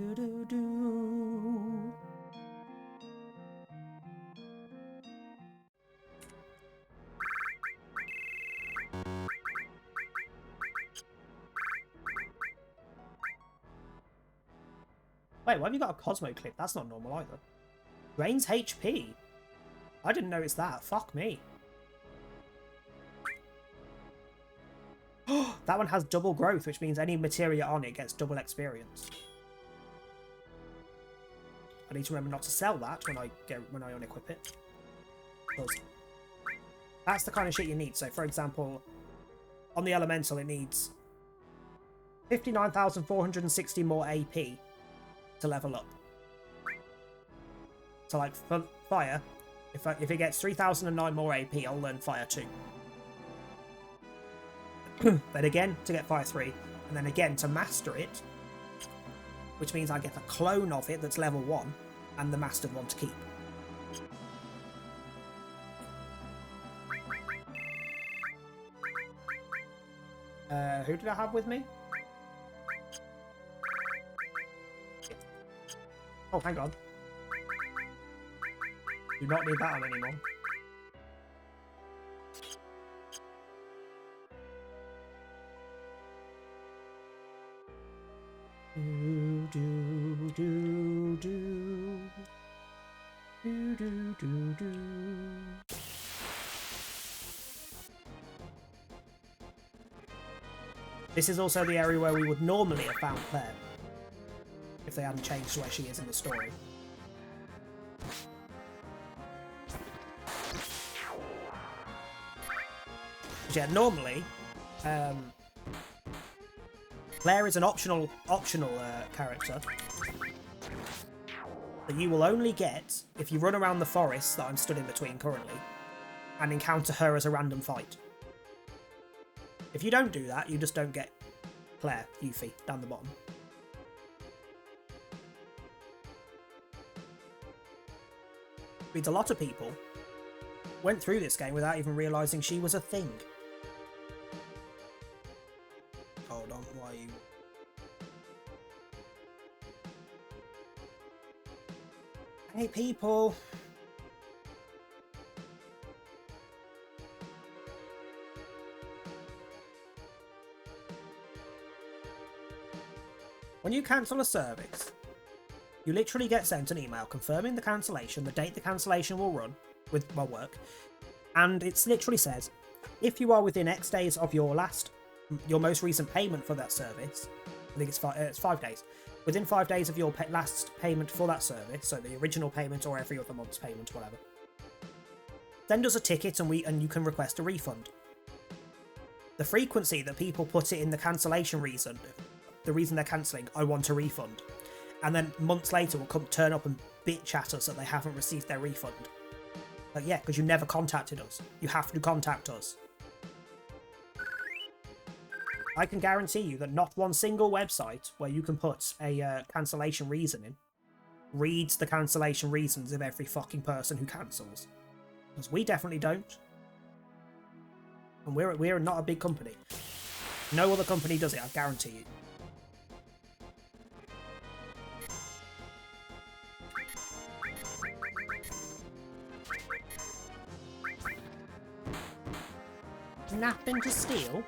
Speaker 4: Wait, why have you got a Cosmo clip? That's not normal either. Drains HP? I didn't notice that. Fuck me. That one has double growth, which means any materia on it gets double experience. I need to remember not to sell that when I unequip it. Because that's the kind of shit you need. So, for example, on the Elemental, it needs 59,460 more AP to level up. So, like, for Fire, if it gets 3,009 more AP, I'll learn Fire 2. Then again, to get Fire 3. And then again, to master it, which means I get a clone of it that's level 1, and the mastered one to keep. Who did I have with me? Oh, hang on. Do not need that on anymore. This is also the area where we would normally have found Claire, if they hadn't changed where she is in the story. But yeah, normally, Claire is an optional character that you will only get if you run around the forest that I'm stood in between currently and encounter her as a random fight. If you don't do that, you just don't get Claire, Yuffie, down the bottom. Means a lot of people went through this game without even realising she was a thing. Hold on, why are you... Hey people! When you cancel a service, you literally get sent an email confirming the cancellation, the date the cancellation will run with my work, and it literally says, if you are within X days of your most recent payment for that service, I think it's 5 days. Within 5 days of your last payment for that service, so the original payment or every other month's payment, whatever, send us a ticket and you can request a refund. The frequency that people put it in the cancellation reason, the reason they're cancelling, I want a refund, and then months later will turn up and bitch at us that they haven't received their refund. Like, yeah, because you never contacted us. You have to contact us. I can guarantee you that not one single website where you can put a cancellation reason in reads the cancellation reasons of every fucking person who cancels. Because we definitely don't. And we're not a big company. No other company does it, I guarantee you. Nothing to steal?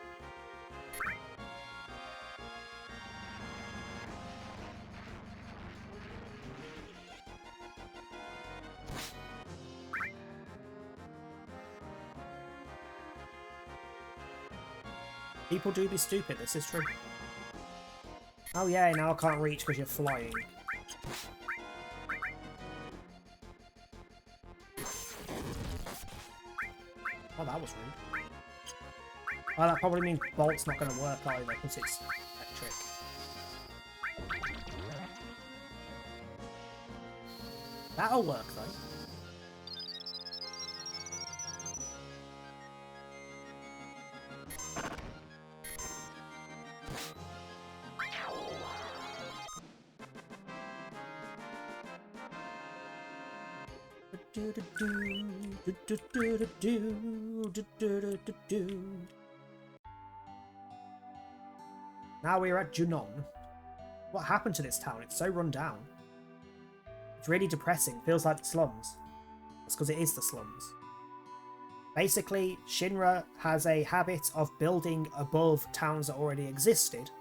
Speaker 4: People do be stupid, this is true. Oh yeah, now I can't reach because you're flying. Oh, that was rude. Well, that probably means Bolt's not going to work either because it's electric. That'll work though. Now we're at Junon. What happened to this town? It's so run down. It's really depressing. Feels like the slums. That's because it is the slums. Basically, Shinra has a habit of building above towns that already existed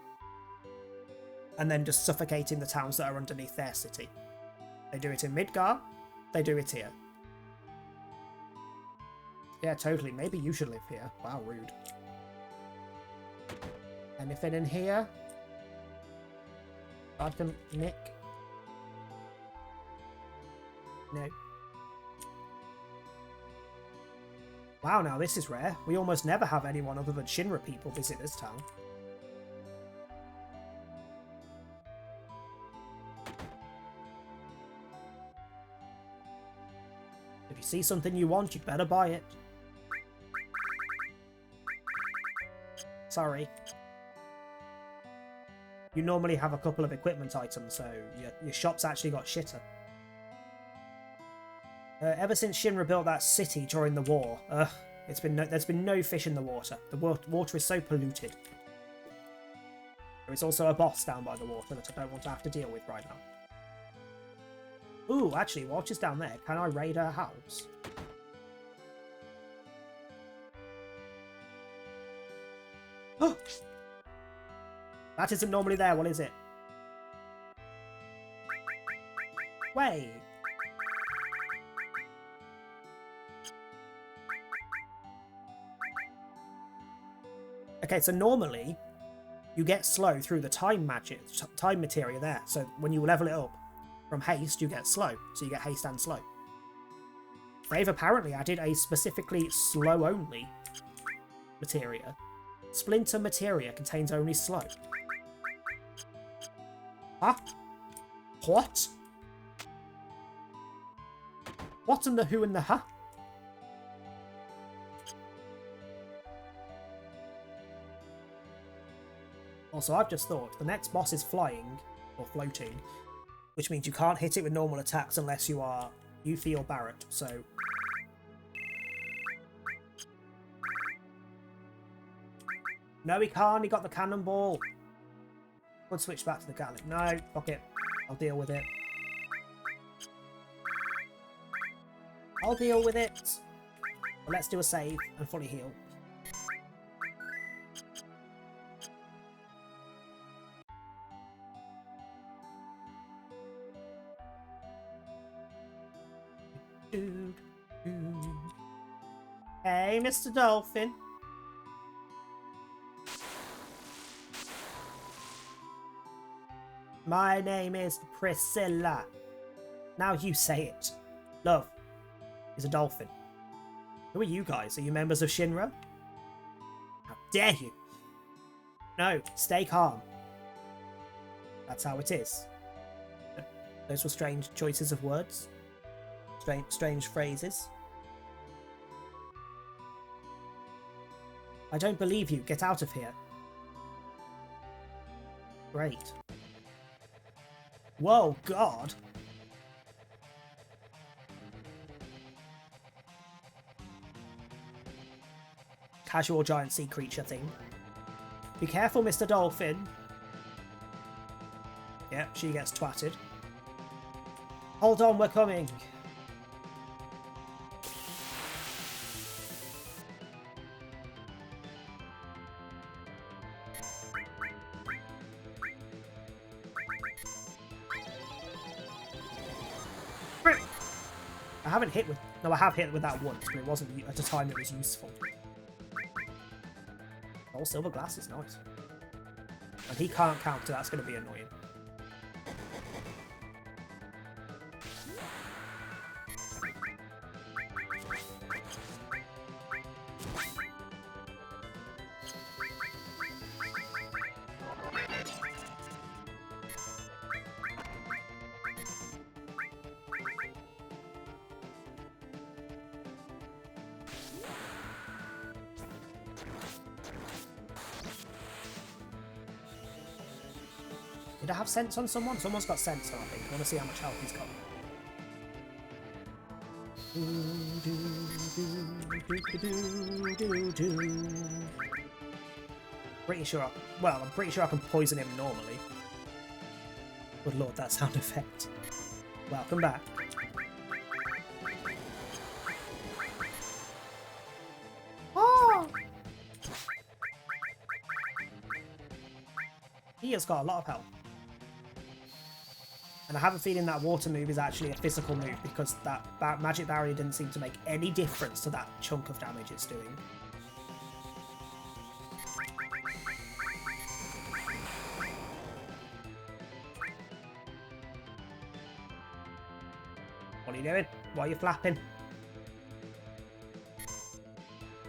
Speaker 4: and then just suffocating the towns that are underneath their city. They do it in Midgar. They do it here. Yeah, totally. Maybe you should live here. Wow, rude. Anything in here I can nick? No. Wow, now this is rare. We almost never have anyone other than Shinra people visit this town. If you see something you want, you'd better buy it. Sorry. You normally have a couple of equipment items, so your shop's actually got shitter. Ever since Shinra built that city during the war, there's been no fish in the water. The water is so polluted. There is also a boss down by the water that I don't want to have to deal with right now. Ooh, actually, while she's down there, can I raid her house? Oh! That isn't normally there, what is it? Wait. Okay, so normally you get slow through the time materia there. So when you level it up from haste, you get slow. So you get haste and slow. They've apparently added a specifically slow only materia. Splinter materia contains only slow. Huh? What? What and the who and the huh? Also, I've just thought, the next boss is flying, or floating, which means you can't hit it with normal attacks unless you are Yuffie or Barret, so... No, he can't, he got the cannonball! Could switch back to the Gallic. No, fuck it. I'll deal with it. I'll deal with it! But let's do a save and fully heal. do, do. Hey, Mr. Dolphin. My name is Priscilla. Now you say it. Love is a dolphin. Who are you guys? Are you members of Shinra? How dare you? No, stay calm. That's how it is. Those were strange choices of words. Strange phrases. I don't believe you. Get out of here. Great. Whoa, God. Casual giant sea creature thing. Be careful, Mr. Dolphin. Yep, she gets twatted. Hold on, we're coming. I haven't hit with... No, I have hit with that once, but it wasn't at a time it was useful. Oh, silver glass is nice. And he can't counter, that's going to be annoying. Did I have sense on someone? Someone's got sense on, I think. I want to see how much health he's got. Pretty sure I'm pretty sure I can poison him normally. Good lord, that sound effect. Welcome back. Oh! He has got a lot of health. And I have a feeling that water move is actually a physical move because that magic barrier didn't seem to make any difference to that chunk of damage it's doing. What are you doing? Why are you flapping?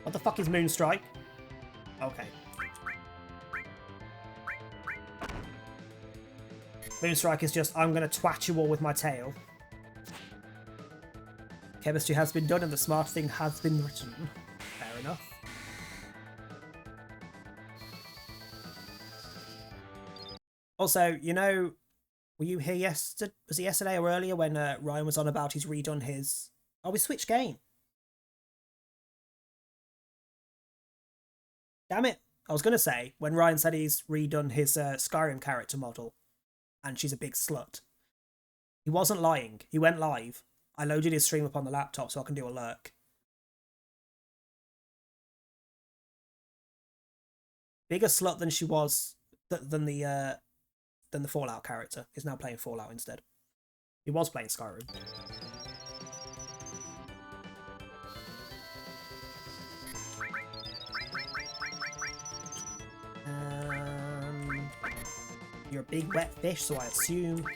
Speaker 4: What the fuck is Moonstrike? Okay. Moonstrike is just, I'm going to twat you all with my tail. Chemistry has been done and the smart thing has been written. Fair enough. Also, you know, were you here yesterday? Was it yesterday or earlier when Ryan was on about he's redone his... Oh, we switched game. Damn it. I was going to say, when Ryan said he's redone his Skyrim character model, and she's a big slut. He wasn't lying. He went live. I loaded his stream up on the laptop so I can do a lurk. Bigger slut than she was than the Fallout character. He's now playing Fallout instead. He was playing Skyrim. You're a big wet fish, so I assume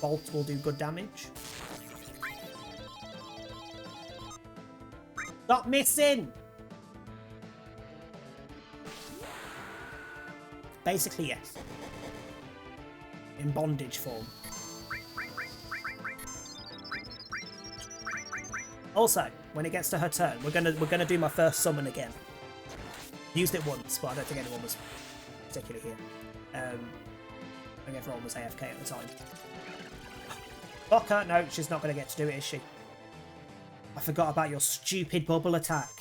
Speaker 4: Bolt will do good damage. Stop missing! Basically, yes. In bondage form. Also, when it gets to her turn, we're gonna do my first summon again. Used it once, but I don't think anyone was particularly here. I think everyone was AFK at the time. Fuck her! No, she's not going to get to do it, is she? I forgot about your stupid bubble attack.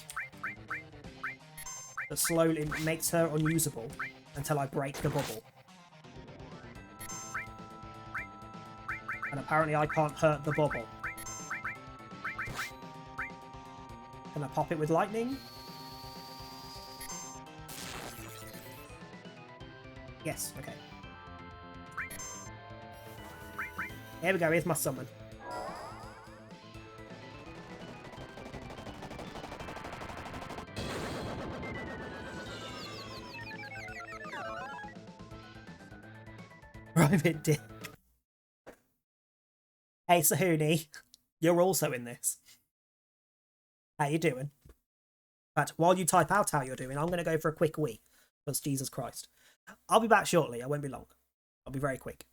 Speaker 4: That slowly makes her unusable until I break the bubble. And apparently I can't hurt the bubble. Can I pop it with lightning? Yes, okay. Here we go, here's my summon. Private Dick. Hey, Sahuni. You're also in this. How you doing? But while you type out how you're doing, I'm going to go for a quick wee. Because Jesus Christ. I'll be back shortly. I won't be long. I'll be very quick.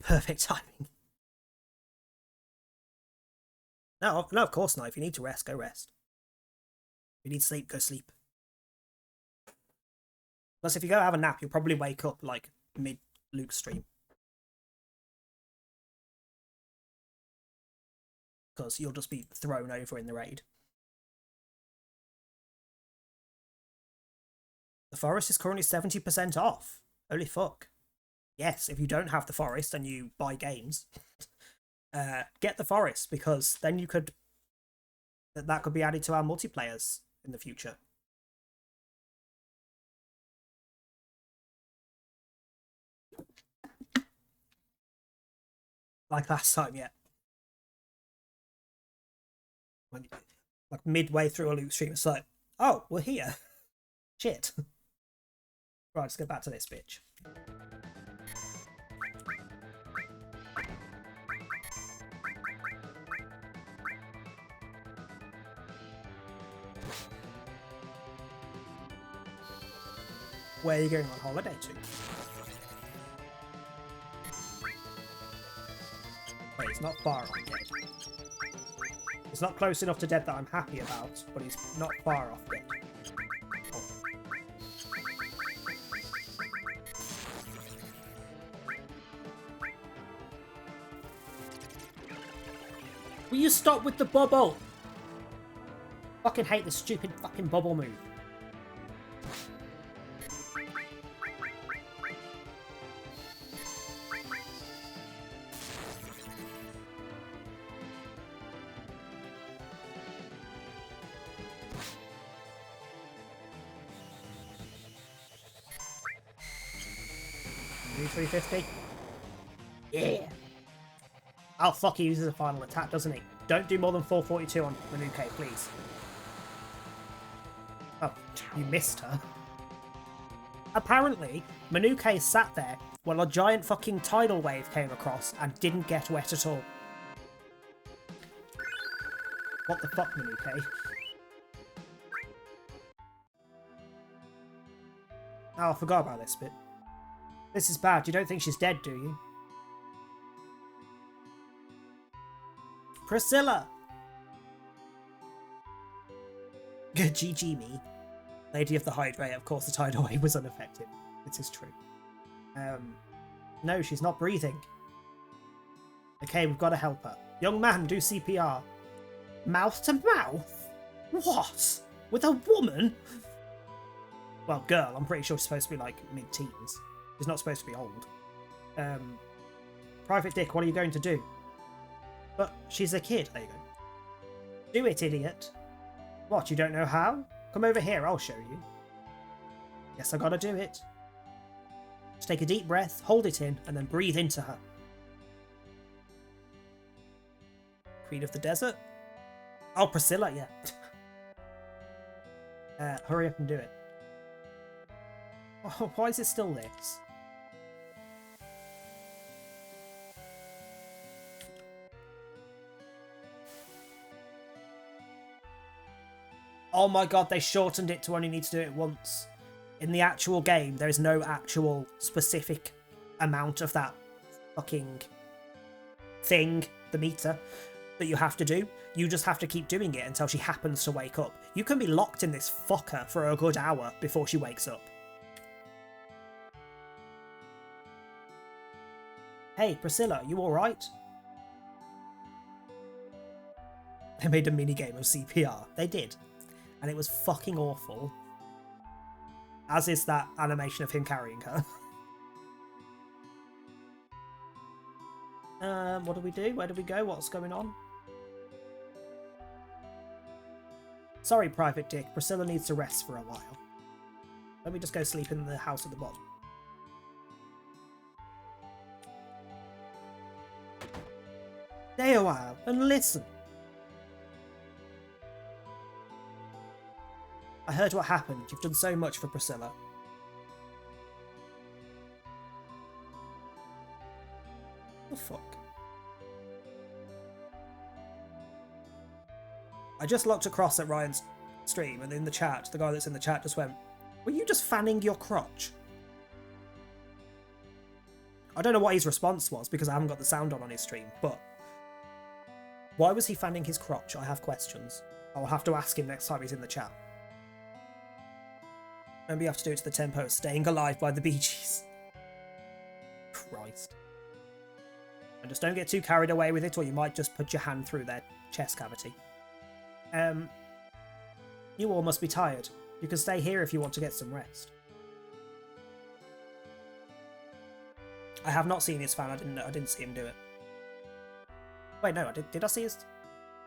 Speaker 4: Perfect timing. No, of course not. If you need to rest, go rest. If you need sleep, go sleep. Plus, if you go have a nap, you'll probably wake up, like, mid-Luke stream. Because you'll just be thrown over in the raid. The forest is currently 70% off. Holy fuck. Yes, if you don't have the forest and you buy games, get the forest, because then you could... that could be added to our multiplayers in the future. Like last time, yeah. Like midway through a Luke stream, it's like, oh, we're here. Shit. Right, let's go back to this bitch. Where are you going on holiday to? Wait, it's not far off yet. It's not close enough to dead that I'm happy about, but he's not far off yet. Oh. Will you stop with the bubble? Fucking hate this stupid fucking bubble move. New 350. Yeah. Oh fuck, he uses a final attack, doesn't he? Don't do more than 442 on Manuke, please. Oh, you missed her. Apparently, Manuke sat there while a giant fucking tidal wave came across and didn't get wet at all. What the fuck, Manuke? Oh, I forgot about this bit. This is bad. You don't think she's dead, do you? Priscilla! GG me. Lady of the Hydrate. Of course the tidal wave was unaffected. It is true. No, she's not breathing. Okay, we've got to help her. Young man, do CPR. Mouth to mouth? What? With a woman? Well, girl, I'm pretty sure she's supposed to be like mid-teens. She's not supposed to be old. Private Dick, what are you going to do? But she's a kid. There you go. Do it, idiot. What, you don't know how? Come over here, I'll show you. Yes, I gotta do it. Just take a deep breath, hold it in, and then breathe into her. Queen of the Desert? Oh, Priscilla, yeah. Hurry up and do it. Oh, why is it still this? Oh my god, they shortened it to only need to do it once. In the actual game, there is no actual specific amount of that fucking thing, the meter, that you have to do. You just have to keep doing it until she happens to wake up. You can be locked in this fucker for a good hour before she wakes up. Hey, Priscilla, you alright? They made a minigame of CPR. They did. And it was fucking awful. As is that animation of him carrying her. What do we do? Where do we go? What's going on? Sorry, Private Dick. Priscilla needs to rest for a while. Let me just go sleep in the house at the bottom. Stay a while and listen. I heard what happened. You've done so much for Priscilla. The fuck? I just looked across at Ryan's stream, and in the chat, the guy that's in the chat just went, "Were you just fanning your crotch?" I don't know what his response was, because I haven't got the sound on his stream, but why was he fanning his crotch? I have questions. I'll have to ask him next time he's in the chat. Maybe you have to do it to the tempo of Staying Alive by the Bee Gees. Christ. And just don't get too carried away with it, or you might just put your hand through their chest cavity. You all must be tired. You can stay here if you want to get some rest. I have not seen his fan. I didn't see him do it. Wait, no, did I see his?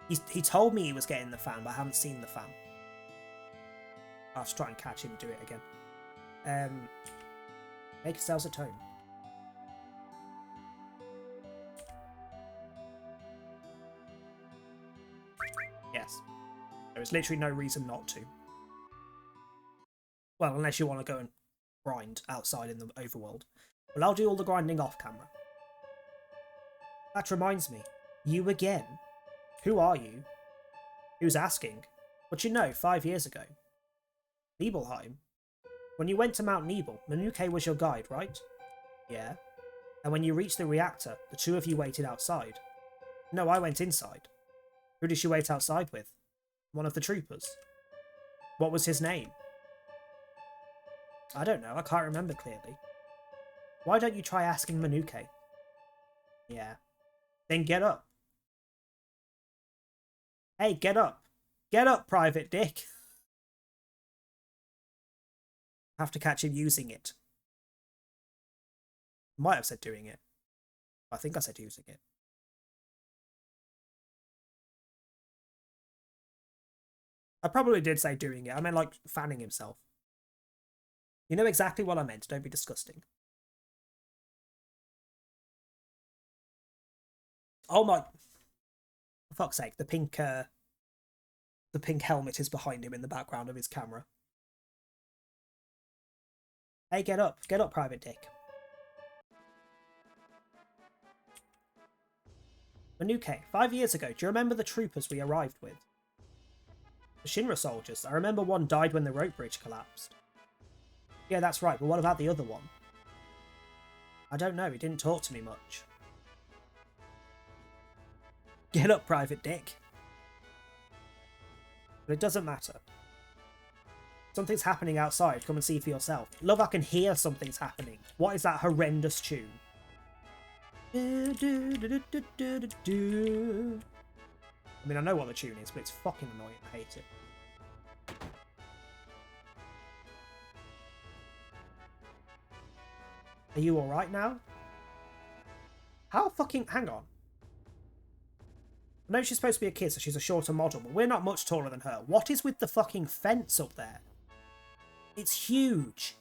Speaker 4: He told me he was getting the fan, but I haven't seen the fan. I'll just try and catch him do it again. Make yourselves at home. Yes. There is literally no reason not to. Well, unless you want to go and grind outside in the overworld. Well, I'll do all the grinding off camera. That reminds me. You again? Who are you? Who's asking? But you know, 5 years ago. Nibelheim? When you went to Mount Nibel, Manuke was your guide, right? Yeah. And when you reached the reactor, the two of you waited outside. No, I went inside. Who did she wait outside with? One of the troopers. What was his name? I don't know, I can't remember clearly. Why don't you try asking Manuke? Yeah. Then get up. Hey, get up. Get up, Private Dick. I have to catch him using it. Might have said doing it. I think I said using it. I probably did say doing it. I meant like fanning himself. You know exactly what I meant. Don't be disgusting. Oh my... For fuck's sake, the pink helmet is behind him in the background of his camera. Hey, get up. Get up, Private Dick. Manuke, 5 years ago, do you remember the troopers we arrived with? The Shinra soldiers. I remember one died when the rope bridge collapsed. Yeah, that's right, but what about the other one? I don't know, he didn't talk to me much. Get up, Private Dick. But it doesn't matter. Something's happening outside, come and see for yourself. Love, I can hear something's happening. What is that horrendous tune? I mean, I know what the tune is, but it's fucking annoying. I hate it. Are you alright now? How fucking... Hang on. I know she's supposed to be a kid, so she's a shorter model, but we're not much taller than her. What is with the fucking fence up there? It's huge.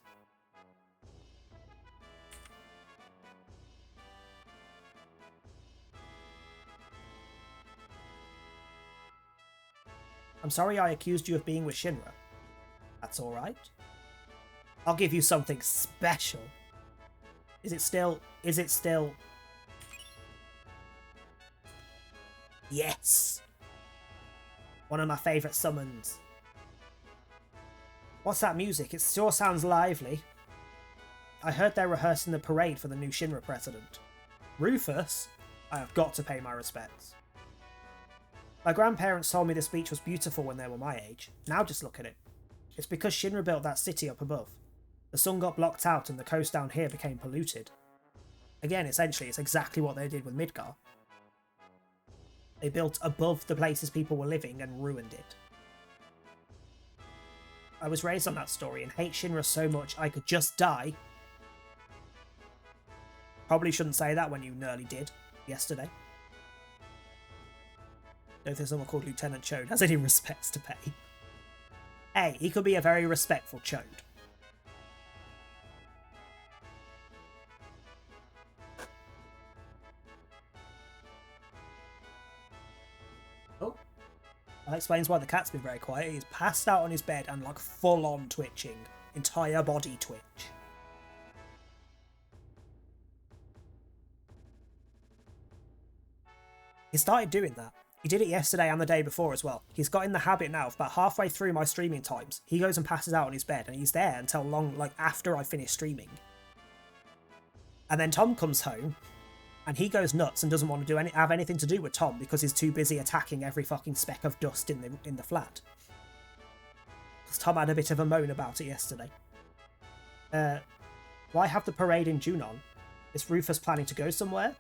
Speaker 4: I'm sorry I accused you of being with Shinra. That's alright. I'll give you something special. Is it still... Yes! One of my favourite summons. What's that music? It sure sounds lively. I heard they're rehearsing the parade for the new Shinra president. Rufus? I have got to pay my respects. My grandparents told me the speech was beautiful when they were my age. Now just look at it. It's because Shinra built that city up above. The sun got blocked out and the coast down here became polluted. Again, essentially, it's exactly what they did with Midgar. They built above the places people were living and ruined it. I was raised on that story and hate Shinra so much I could just die. Probably shouldn't say that when you nearly did yesterday. Don't think someone called Lieutenant Chode has any respects to pay. Hey, he could be a very respectful Chode. Oh. That explains why the cat's been very quiet. He's passed out on his bed and like full on twitching. Entire body twitch. He started doing that. He did it yesterday and the day before as well. He's got in the habit now of about halfway through my streaming times. He goes and passes out on his bed and he's there until long, like after I finish streaming. And then Tom comes home and he goes nuts and doesn't want to have anything to do with Tom because he's too busy attacking every fucking speck of dust in the flat. Because Tom had a bit of a moan about it yesterday. Why have the parade in Junon? Is Rufus planning to go somewhere?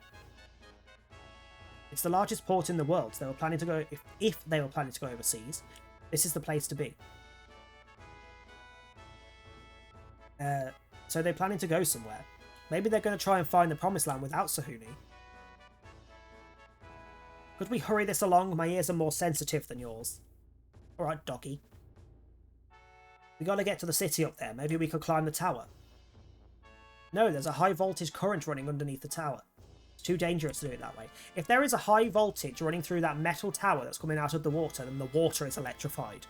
Speaker 4: It's the largest port in the world. They were planning to go if they were planning to go overseas. This is the place to be. So they're planning to go somewhere. Maybe they're going to try and find the promised land without Sahuni. Could we hurry this along? My ears are more sensitive than yours. Alright, doggy. We gotta get to the city up there. Maybe we could climb the tower. No, there's a high voltage current running underneath the tower. It's too dangerous to do it that way. If there is a high voltage running through that metal tower that's coming out of the water, then the water is electrified.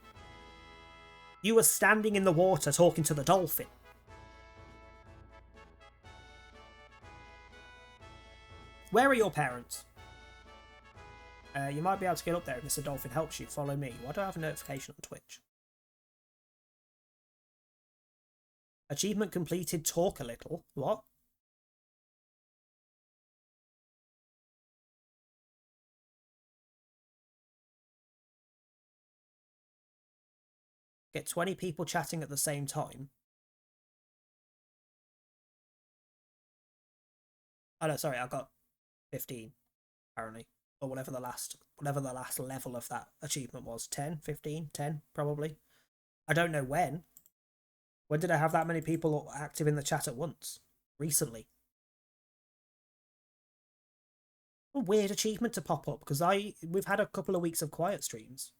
Speaker 4: You were standing in the water talking to the dolphin. Where are your parents? You might be able to get up there if Mr. Dolphin helps you. Follow me. Why do I have a notification on Twitch? Achievement completed. Talk a little. What? Get 20 people chatting at the same time. Oh no, sorry, I got 15, apparently. Or whatever the last level of that achievement was. 10, 15, 10, probably. I don't know when. When did I have that many people active in the chat at once? Recently. A weird achievement to pop up, because we've had a couple of weeks of quiet streams.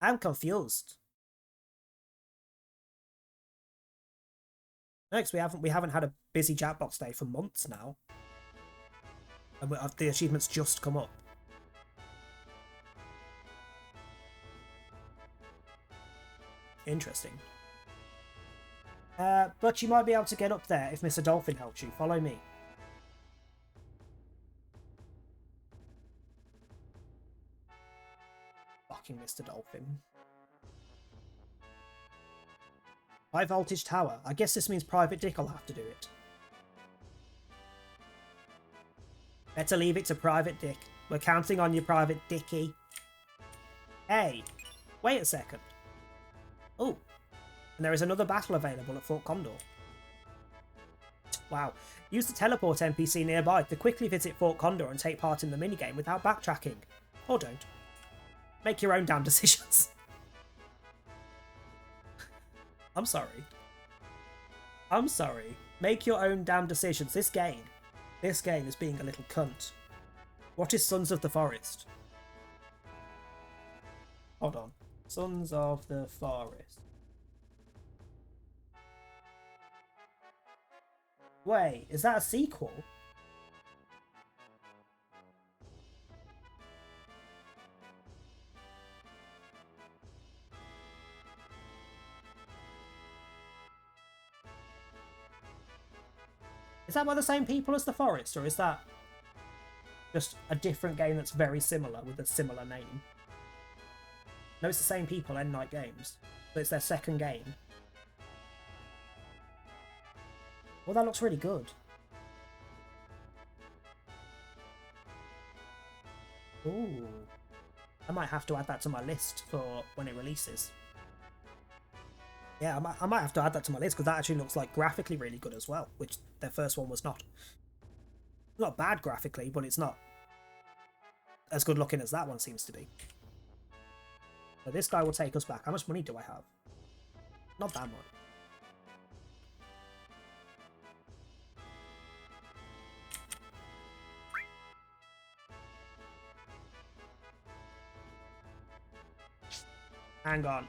Speaker 4: I'm confused. Next, we haven't had a busy Jackbox day for months now. And the achievements just come up. Interesting. But you might be able to get up there if Mr. Dolphin helps you. Follow me. Fucking Mr. Dolphin. High voltage tower. I guess this means Private Dick will have to do it. Better leave it to Private Dick. We're counting on you, Private Dicky. Hey, wait a second. Oh, and there is another battle available at Fort Condor. Wow. Use the teleport NPC nearby to quickly visit Fort Condor and take part in the minigame without backtracking. Or don't. Make your own damn decisions. I'm sorry. I'm sorry. Make your own damn decisions. This game is being a little cunt. What is Sons of the Forest? Hold on. Sons of the Forest. Wait, is that a sequel? Is that by the same people as The Forest, or is that just a different game that's very similar with a similar name? No, it's the same people, End Night Games. So it's their second game. Well, that looks really good. Ooh. I might have to add that to my list for when it releases. Yeah, I might have to add that to my list because that actually looks like graphically really good as well, which their first one was not. Not bad graphically, but it's not as good looking as that one seems to be. So this guy will take us back. How much money do I have? Not that much. Hang on.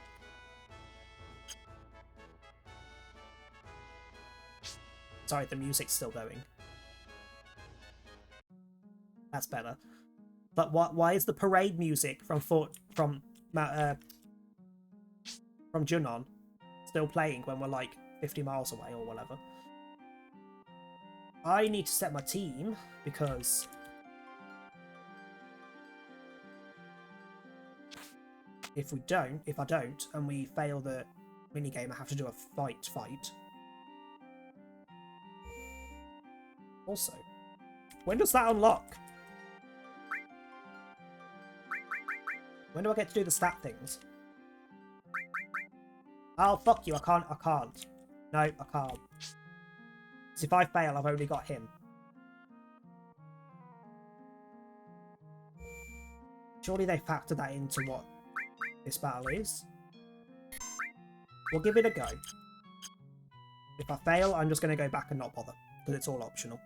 Speaker 4: Sorry, the music's still going. That's better. But why is the parade music from Junon still playing when we're like 50 miles away or whatever? I need to set my team because if I don't, and we fail the minigame, I have to do a fight. Also, when does that unlock? When do I get to do the stat things? Oh, fuck you, I can't. No, I can't. Because if I fail, I've only got him. Surely they factored that into what this battle is. We'll give it a go. If I fail, I'm just going to go back and not bother, because it's all optional.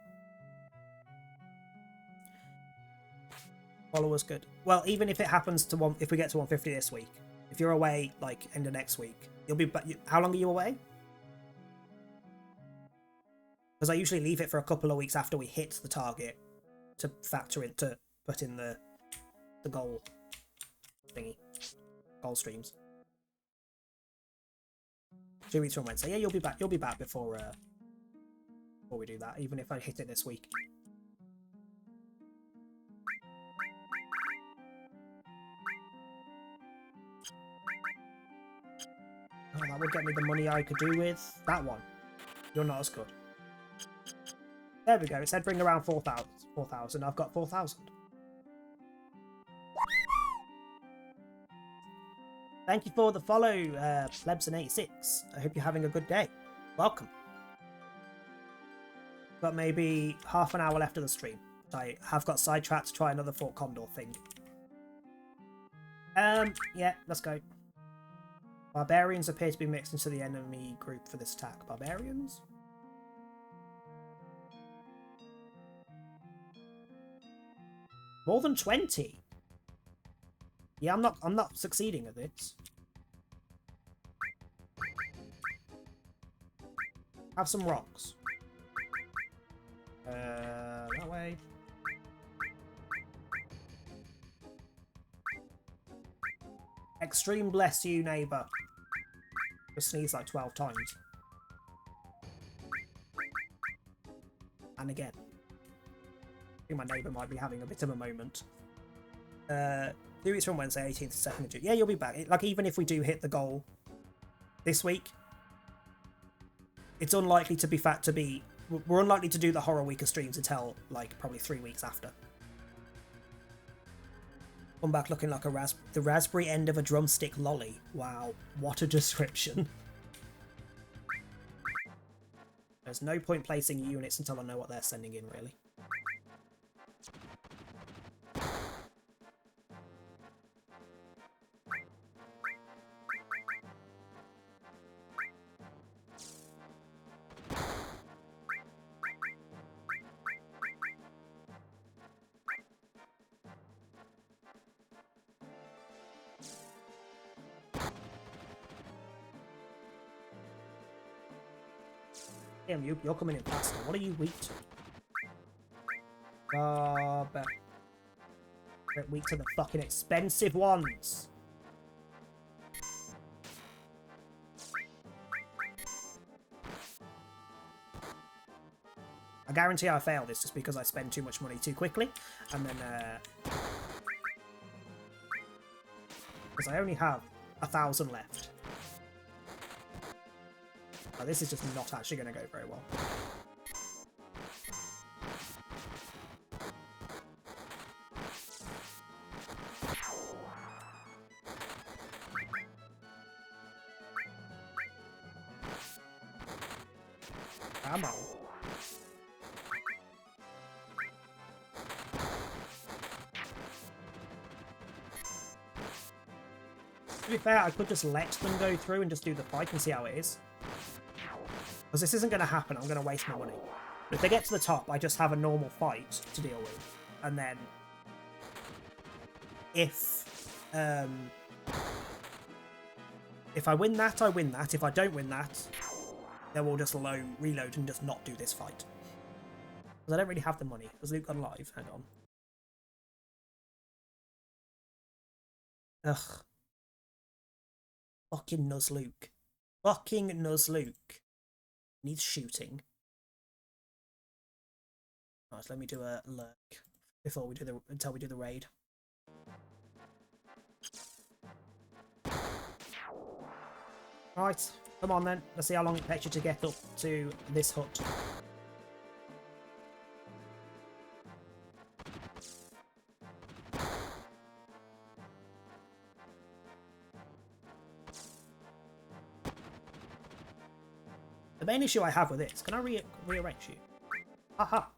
Speaker 4: Followers good. Well, even if it happens to if we get to 150 this week, if you're away like end of next week, you'll be back. How long are you away? Because I usually leave it for a couple of weeks after we hit the target to factor in, to put in the goal thingy, goal streams. 2 weeks from Wednesday. Yeah, you'll be back. You'll be back before we do that. Even if I hit it this week. Oh, that would get me the money I could do with that one. You're not as good. There we go. It said bring around 4,000. I've got 4,000. Thank you for the follow, Plebson86. I hope you're having a good day. Welcome. Got maybe half an hour left of the stream. I have got sidetracked to try another Fort Condor thing. Yeah, let's go. Barbarians appear to be mixed into the enemy group for this attack. Barbarians? More than 20? Yeah, I'm not succeeding at this. Have some rocks. That way. Extreme bless you, neighbour. Just sneeze like 12 times. And again. I think my neighbour might be having a bit of a moment. 2 weeks from Wednesday, 18th to 2nd of June. Yeah, you'll be back. Like, even if we do hit the goal this week, it's unlikely to be we're unlikely to do the Horror Week of streams until, like, probably 3 weeks after. Come back looking like the raspberry end of a drumstick lolly. Wow, what a description. There's no point placing units until I know what they're sending in, really. Damn, you're coming in faster. What are you weak to? But weak to the fucking expensive ones. I guarantee I fail this just because I spend too much money too quickly, and then because I only have 1,000 left. Oh, this is just not actually going to go very well. Come on. To be fair, I could just let them go through and just do the fight and see how it is. Because this isn't going to happen, I'm going to waste my money. But if they get to the top, I just have a normal fight to deal with. And then... If I win that, I win that. If I don't win that, then we'll just reload and just not do this fight. Because I don't really have the money. Has Luke gone live? Hang on. Ugh. Fucking Nuzluke. Fucking Nuzluke. Needs shooting. Right, let me do a lurk before we do until we do the raid. Right, come on then. Let's see how long it takes you to get up to this hut. The main issue I have with this, can I rearrange you? Aha!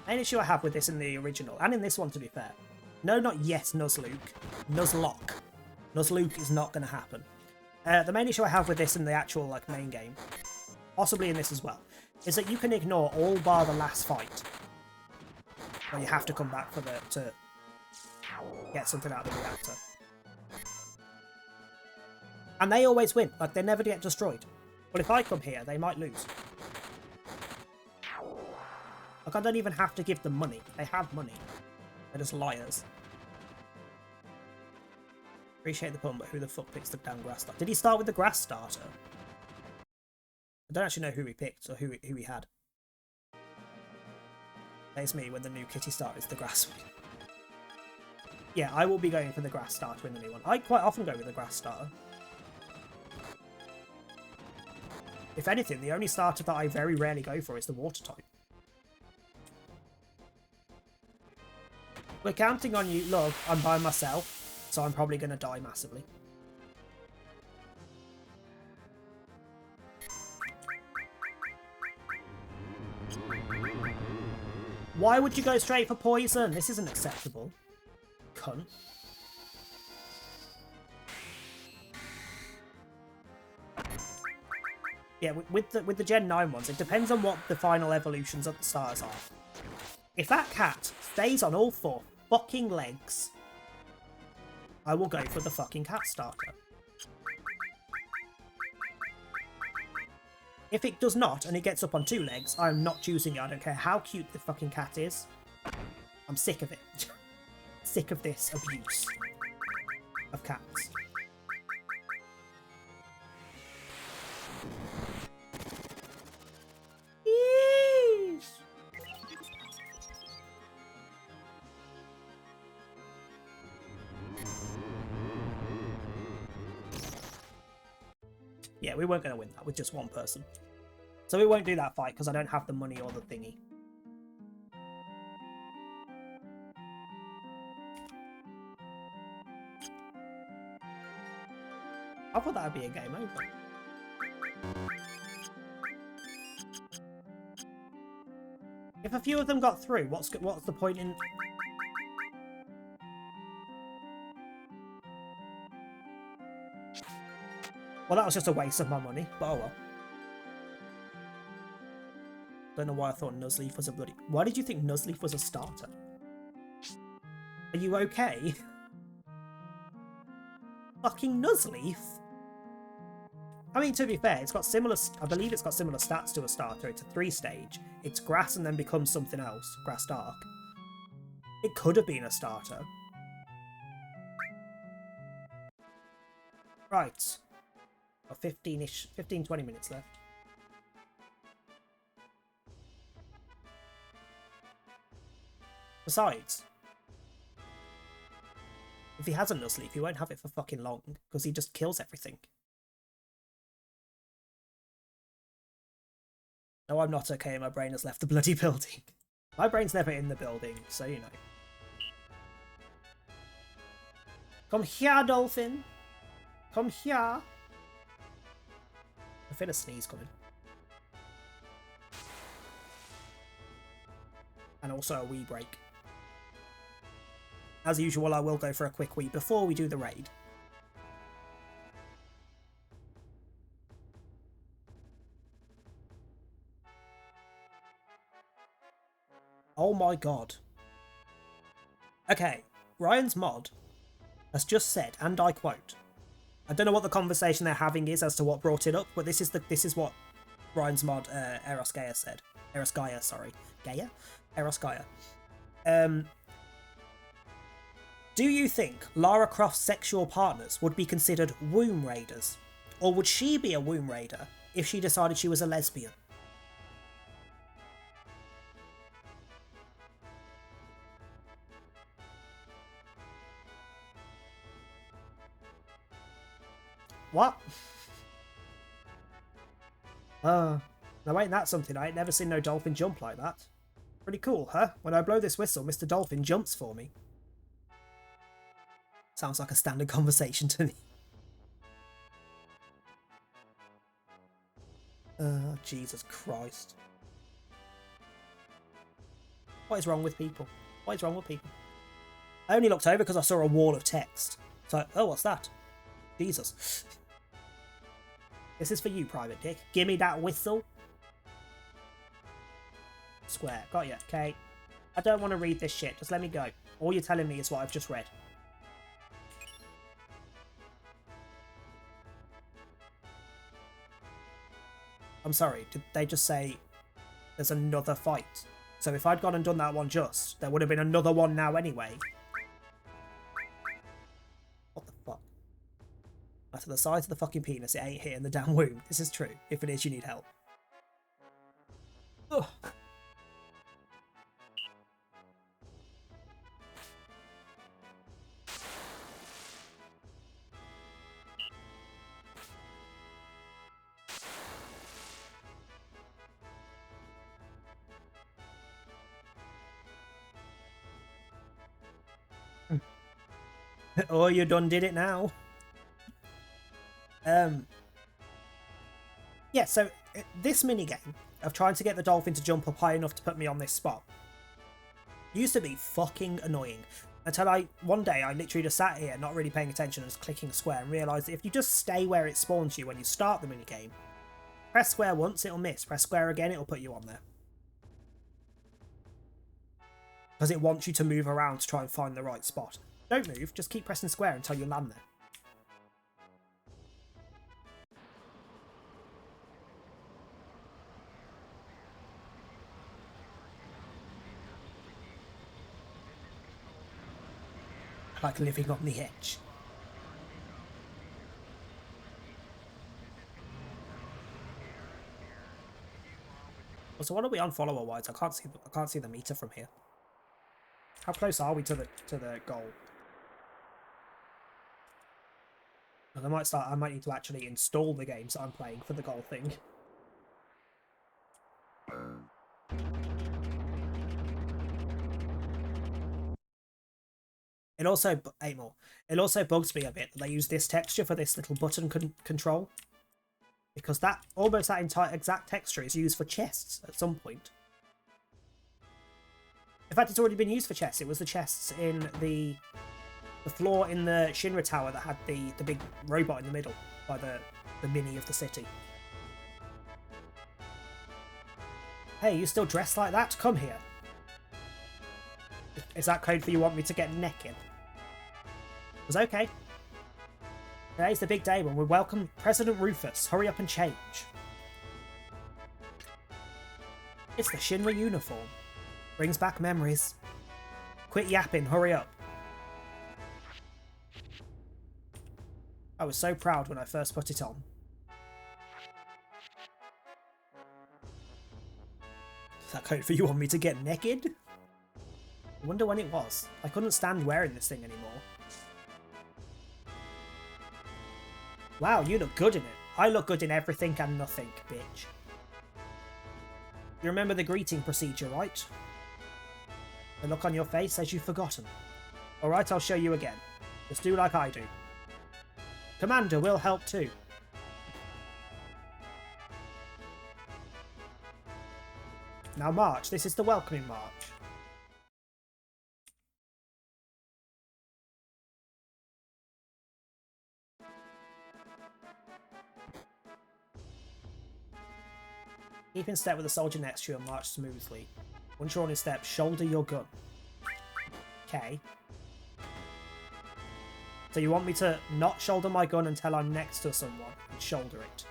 Speaker 4: Main issue I have with this in the original, and in this one to be fair. No, not yet Nuzluke. Nuzlocke. Nuzluke is not going to happen. The main issue I have with this in the actual main game, possibly in this as well, is that you can ignore all bar the last fight. Where you have to come back for to get something out of the reactor. And they always win, they never get destroyed. But if I come here, they might lose. I don't even have to give them money. They have money. They're just liars. Appreciate the pun, but who the fuck picks the damn grass starter? Did he start with the grass starter? I don't actually know who he picked or who he had. It's me when the new kitty starter is the grass one. Yeah, I will be going for the grass starter in the new one. I quite often go with the grass starter. If anything, the only starter that I very rarely go for is the water type. We're counting on you. Look, I'm by myself, so I'm probably going to die massively. Why would you go straight for poison? This isn't acceptable. Cunt. Yeah, with the Gen 9 ones, it depends on what the final evolutions of the stars are. If that cat stays on all 4 fucking legs, I will go for the fucking cat starter. If it does not, and it gets up on 2 legs, I'm not choosing it. I don't care how cute the fucking cat is. I'm sick of it. Sick of this abuse of cats. Yeah, we weren't going to win that with just one person. So we won't do that fight because I don't have the money or the thingy. I thought that would be a game over. If a few of them got through, what's the point in... Well, that was just a waste of my money, but oh well. Don't know why I thought Nuzleaf was a bloody... Why did you think Nuzleaf was a starter? Are you okay? Fucking Nuzleaf? I mean, to be fair, it's got similar... I believe it's got similar stats to a starter. It's a 3-stage. It's grass and then becomes something else. Grass Dark. It could have been a starter. Right. 15-ish, 15-20 minutes left. Besides, If he has a Nuzleaf, he won't have it for fucking long, because he just kills everything. No, I'm not okay. My brain has left the bloody building. My brain's never in the building, so you know. Come here, Dolphin. Come here. I feel a sneeze coming. And also a wee break. As usual, I will go for a quick wee before we do the raid. Oh my god. Okay, Ryan's mod has just said, and I quote, I don't know what the conversation they're having is as to what brought it up, but this is what Ryan's mod Eros Gaia said. Eros Gaia, sorry. Gaia? Eros Gaia. Do you think Lara Croft's sexual partners would be considered womb raiders? Or would she be a womb raider if she decided she was a lesbian? What? Now ain't that something? I ain't never seen no dolphin jump like that. Pretty cool, huh? When I blow this whistle, Mr. Dolphin jumps for me. Sounds like a standard conversation to me. Jesus Christ. What is wrong with people? What is wrong with people? I only looked over because I saw a wall of text. So, oh, what's that? Jesus. This is for you, Private Dick. Gimme that whistle. Square. Got ya. Okay. I don't want to read this shit. Just let me go. All you're telling me is what I've just read. I'm sorry. Did they just say there's another fight? So if I'd gone and done that one just, there would have been another one now anyway. What the fuck? After the size of the fucking penis, it ain't hitting the damn womb. This is true. If it is, you need help. Ugh. Oh, you done did it now. Yeah, so this minigame of trying to get the dolphin to jump up high enough to put me on this spot used to be fucking annoying. Until one day I literally just sat here not really paying attention and just clicking square and realised that if you just stay where it spawns you when you start the minigame, press square once, it'll miss. Press square again, it'll put you on there. Because it wants you to move around to try and find the right spot. Don't move, just keep pressing square until you land there. Like living on the edge. So what are we on follower wise? I can't see the meter from here. How close are we to the goal? And I might need to actually install the games I'm playing for the goal thing. It also, 8 more. It also bugs me a bit that they use this texture for this little button control. Because that, almost that entire exact texture is used for chests at some point. In fact, it's already been used for chests. It was the chests in the floor in the Shinra Tower that had the big robot in the middle by the mini of the city. Hey, you still dressed like that? Come here. Is that code for you want me to get naked? It was okay. Today's the big day when we welcome President Rufus. Hurry up and change. It's the Shinra uniform. Brings back memories. Quit yapping, hurry up. I was so proud when I first put it on. Is that code for you want me to get naked? I wonder when it was. I couldn't stand wearing this thing anymore. Wow, you look good in it. I look good in everything and nothing, bitch. You remember the greeting procedure, right? The look on your face says you've forgotten. Alright, I'll show you again. Just do like I do. Commander will help too. Now march. This is the welcoming march. Keep in step with the soldier next to you and march smoothly. Once you're on his step, shoulder your gun. Okay. So you want me to not shoulder my gun until I'm next to someone and shoulder it?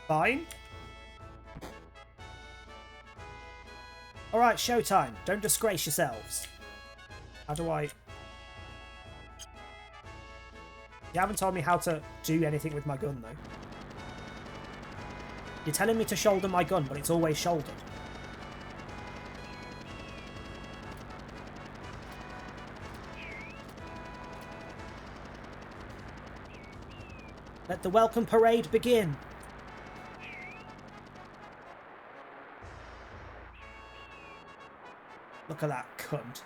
Speaker 4: Fine. Alright, showtime. Don't disgrace yourselves. How do I... You haven't told me how to do anything with my gun, though. You're telling me to shoulder my gun, but it's always shouldered. Let the welcome parade begin. Look at that cunt.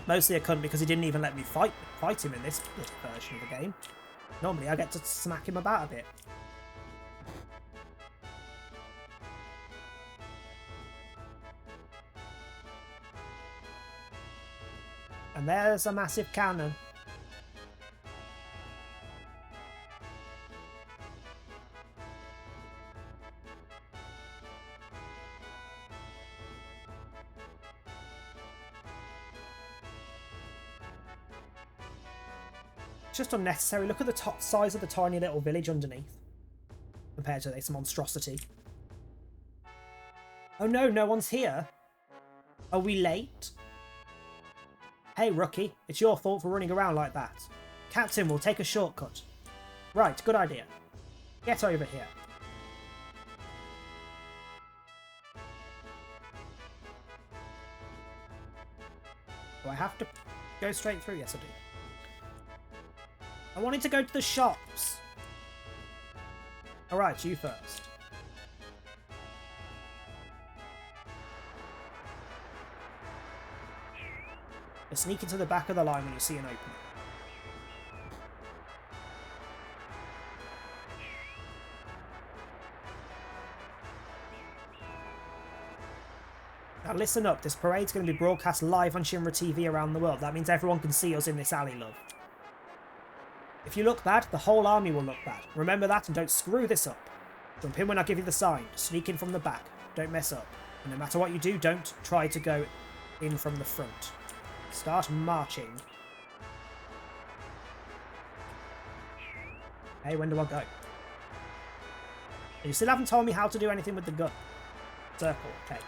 Speaker 4: Mostly a cunt because he didn't even let me fight him in this version of the game. Normally I get to smack him about a bit. And there's a massive cannon. It's just unnecessary. Look at the top size of the tiny little village underneath compared to this monstrosity. Oh no, no one's here. Are we late? Hey, rookie, it's your fault for running around like that. Captain will take a shortcut. Right, good idea. Get over here. Do I have to go straight through? Yes, I do. I wanted to go to the shops. Alright, you first. Sneak into the back of the line when you see an opening. Now listen up, this parade's going to be broadcast live on Shinra TV around the world. That means everyone can see us in this alley, love. If you look bad, the whole army will look bad. Remember that and don't screw this up. Jump in when I give you the sign. Sneak in from the back. Don't mess up. And no matter what you do, don't try to go in from the front. Start marching. Hey, when do I go? You still haven't told me how to do anything with the gun. Circle, okay.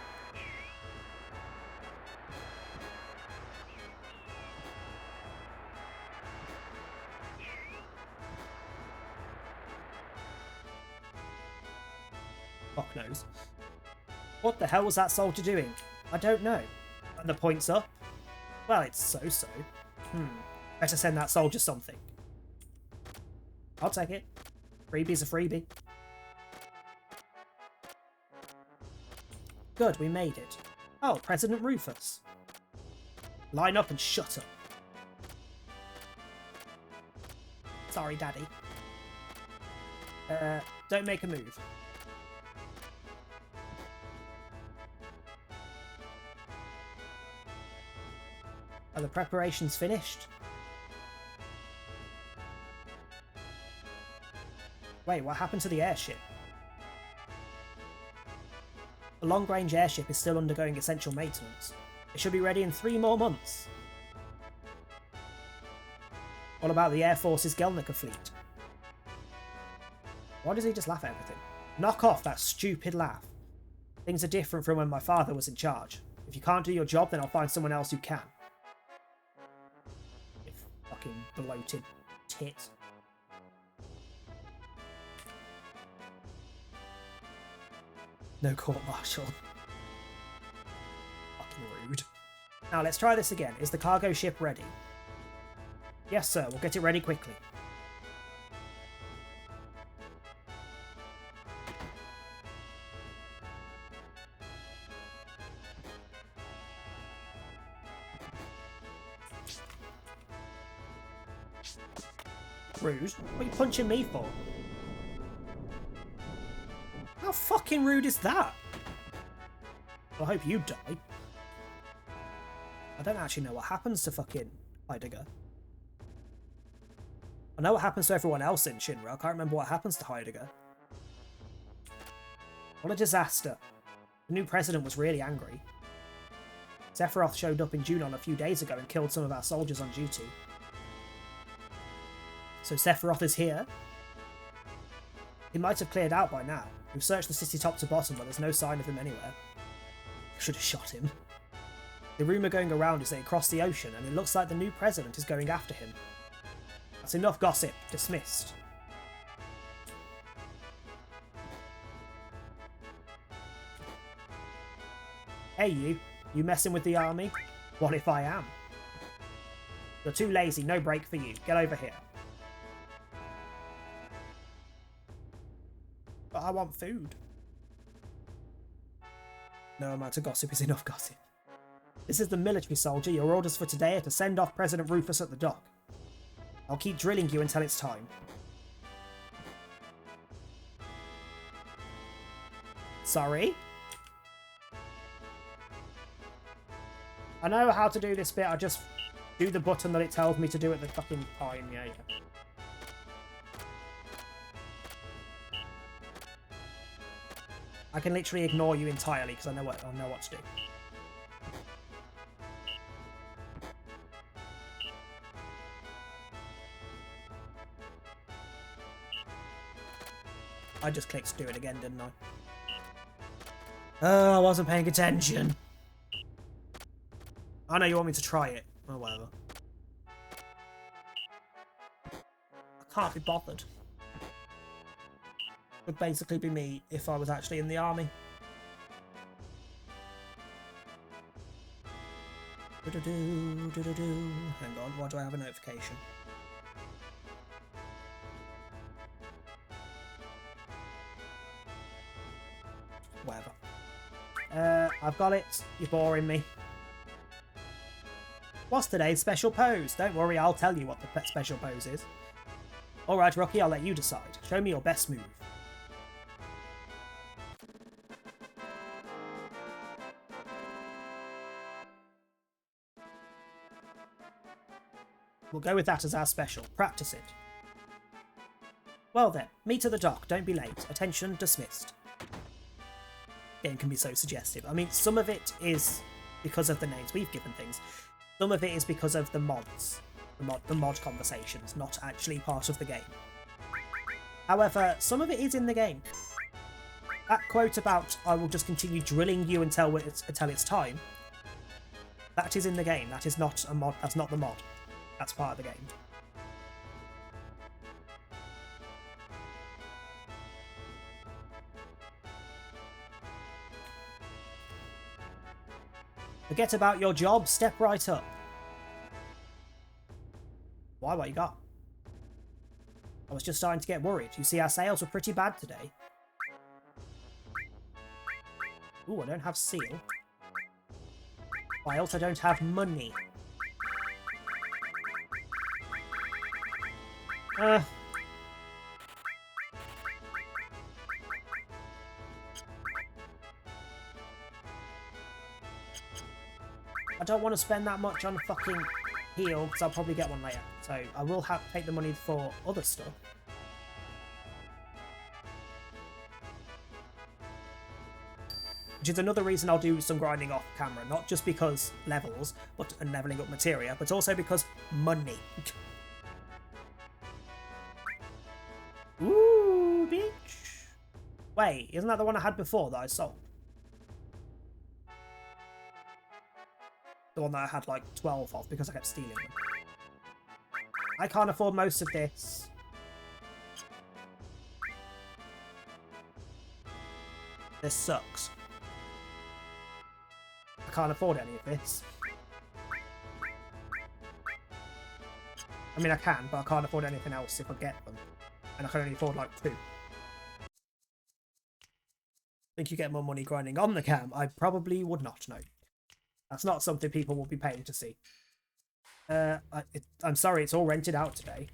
Speaker 4: Fuck knows. What the hell was that soldier doing? I don't know. And the point's up? Well, it's so-so. Better send that soldier something. I'll take it. Freebie's a freebie. Good, we made it. Oh, President Rufus. Line up and shut up. Sorry, Daddy. Don't make a move. Are the preparations finished? Wait, what happened to the airship? The long-range airship is still undergoing essential maintenance. It should be ready in 3 more months. What about the Air Force's Gelnica fleet? Why does he just laugh at everything? Knock off that stupid laugh. Things are different from when my father was in charge. If you can't do your job, then I'll find someone else who can. You fucking bloated tit. No court-martial. Fucking rude. Now let's try this again. Is the cargo ship ready? Yes, sir. We'll get it ready quickly. Rude. What are you punching me for? How fucking rude is that? I hope you die. I don't actually know what happens to fucking Heidegger. I know what happens to everyone else in Shinra. I can't remember what happens to Heidegger. What a disaster. The new president was really angry. Sephiroth showed up in Junon a few days ago and killed some of our soldiers on duty. So Sephiroth is here. He might have cleared out by now. We've searched the city top to bottom, but there's no sign of him anywhere. I should have shot him. The rumour going around is that he crossed the ocean, and it looks like the new president is going after him. That's enough gossip. Dismissed. Hey you. You messing with the army? What if I am? You're too lazy. No break for you. Get over here. But I want food. No amount of gossip is enough gossip. This is the military soldier. Your orders for today are to send off President Rufus at the dock. I'll keep drilling you until it's time. Sorry? I know how to do this bit. I just do the button that it tells me to do at the fucking time. Yeah. I can literally ignore you entirely because I know what to do. I just clicked do it again, didn't I? Oh, I wasn't paying attention. I know you want me to try it. Oh, whatever. I can't be bothered. Would basically be me if I was actually in the army. Hang on, why do I have a notification? Whatever. I've got it. You're boring me. What's today's special pose? Don't worry, I'll tell you what the special pose is. Alright, Rocky, I'll let you decide. Show me your best move. We'll go with that as our special. Practice it. Well then, me to the dock. Don't be late. Attention dismissed. Game can be so suggestive. I mean, some of it is because of the names we've given things. Some of it is because of the mods. The mod conversations, not actually part of the game. However, some of it is in the game. That quote about, I will just continue drilling you until it's time, that is in the game. That is not a mod. That's not the mod. That's part of the game. Forget about your job, step right up. Why? What you got? I was just starting to get worried. You see, our sales were pretty bad today. Ooh, I don't have seal. I also don't have money. I don't want to spend that much on fucking heal, because I'll probably get one later. So I will have to take the money for other stuff. Which is another reason I'll do some grinding off camera. Not just because levels, and leveling up materia, but also because money. Ooh, bitch. Wait, isn't that the one I had before that I sold? The one that I had like 12 of because I kept stealing them. I can't afford most of this. This sucks. I can't afford any of this. I mean, I can, but I can't afford anything else if I get them. And I can only afford like 2. Think you get more money grinding on the cam? I probably would not, no. That's not something people will be paying to see. I'm sorry, it's all rented out today.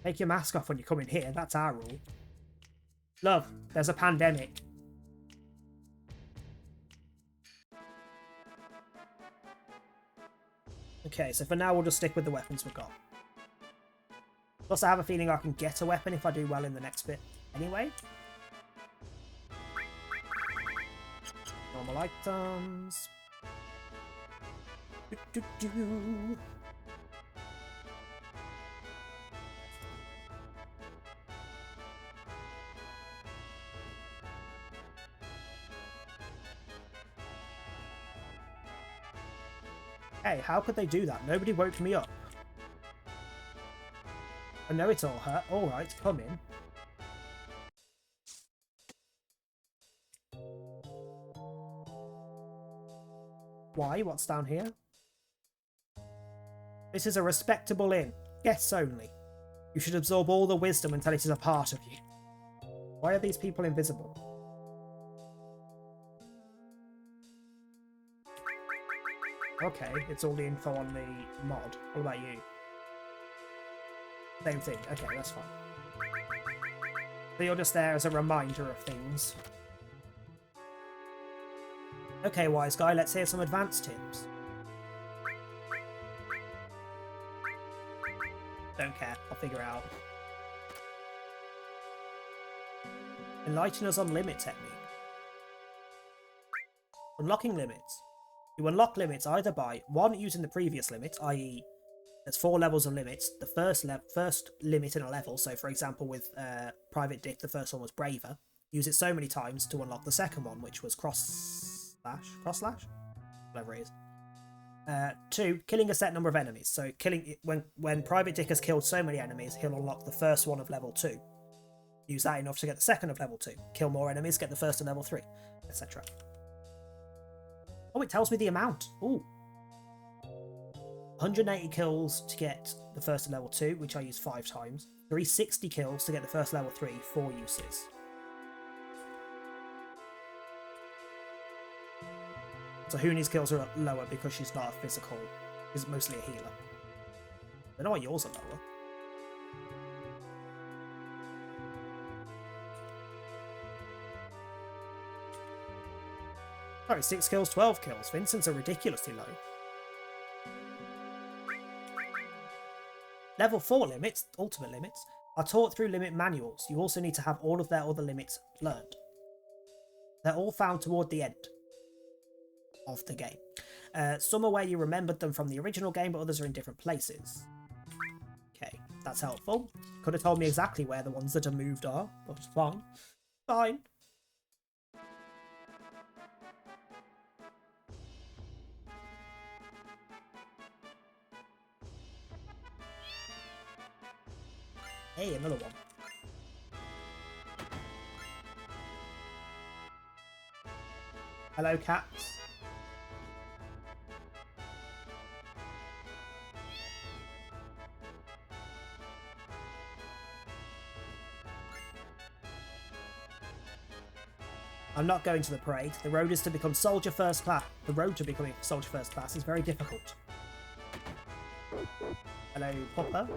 Speaker 4: Take your mask off when you come in here, that's our rule. Love, there's a pandemic. Okay, so for now we'll just stick with the weapons we've got. Plus I have a feeling I can get a weapon if I do well in the next bit anyway. Normal items. Do. Hey, how could they do that? Nobody woke me up. I know it's all hurt. Alright, come in. Why? What's down here? This is a respectable inn. Guests only. You should absorb all the wisdom until it is a part of you. Why are these people invisible? Okay, it's all the info on the mod. What about you? Same thing. Okay, that's fine. So you're just there as a reminder of things. Okay, wise guy, let's hear some advanced tips. Don't care, I'll figure it out. Enlighten us on limit technique. Unlocking limits. You unlock limits either by 1. Using the previous limit, i.e. there's 4 levels of limits. The first limit in a level, so for example with Private Dick, the first one was Braver. Use it so many times to unlock the second one, which was Cross Slash? Whatever it is. 2. Killing a set number of enemies. So killing when Private Dick has killed so many enemies, he'll unlock the first one of level 2. Use that enough to get the second of level 2. Kill more enemies, get the first of level 3, etc. Oh, it tells me the amount. Ooh. 180 kills to get the first of level 2, which I use 5 times. 360 kills to get the first level 3, 4 uses. So Hoonie's kills are lower because she's not a physical. She's mostly a healer. I know why yours are lower. Sorry, 6 kills, 12 kills. Vincent's are ridiculously low. Level 4 limits, ultimate limits, are taught through limit manuals. You also need to have all of their other limits learned. They're all found toward the end of the game. Some are where you remembered them from the original game, but others are in different places. Okay, that's helpful. Could have told me exactly where the ones that are moved are, but it's fine. Fine. Hey, another one. Hello, cats. I'm not going to the parade. The road is to become soldier first class. The road to becoming soldier first class is very difficult. Hello, Popper.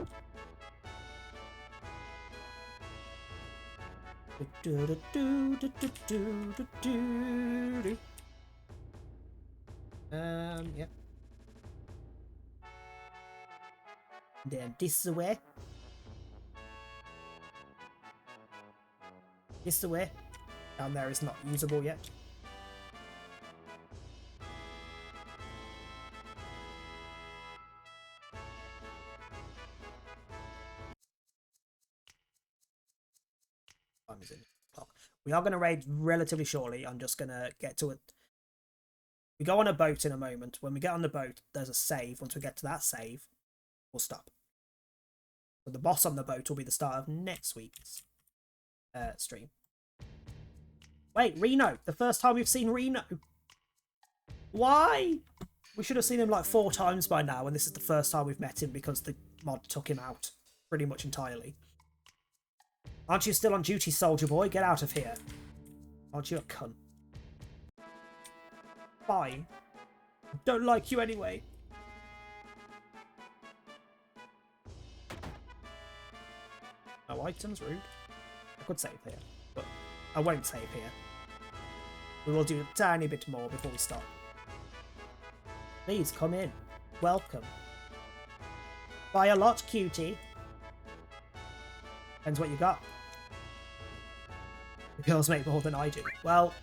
Speaker 4: Yep. Then this is the way. This is the way. Down there is not usable yet. We are going to raid relatively shortly. I'm just going to get to it. We go on a boat in a moment. When we get on the boat, there's a save. Once we get to that save, we'll stop. So the boss on the boat will be the start of next week's stream. Wait, Reno! The first time we've seen Reno! Why? We should have seen him like 4 times by now, and this is the first time we've met him because the mod took him out pretty much entirely. Aren't you still on duty, soldier boy? Get out of here. Aren't you a cunt? Fine. Don't like you anyway. No items, rude. I could save here, but I won't save here. We will do a tiny bit more before we start. Please come in. Welcome. Buy a lot, cutie. Depends what you got. The girls make more than I do. Well,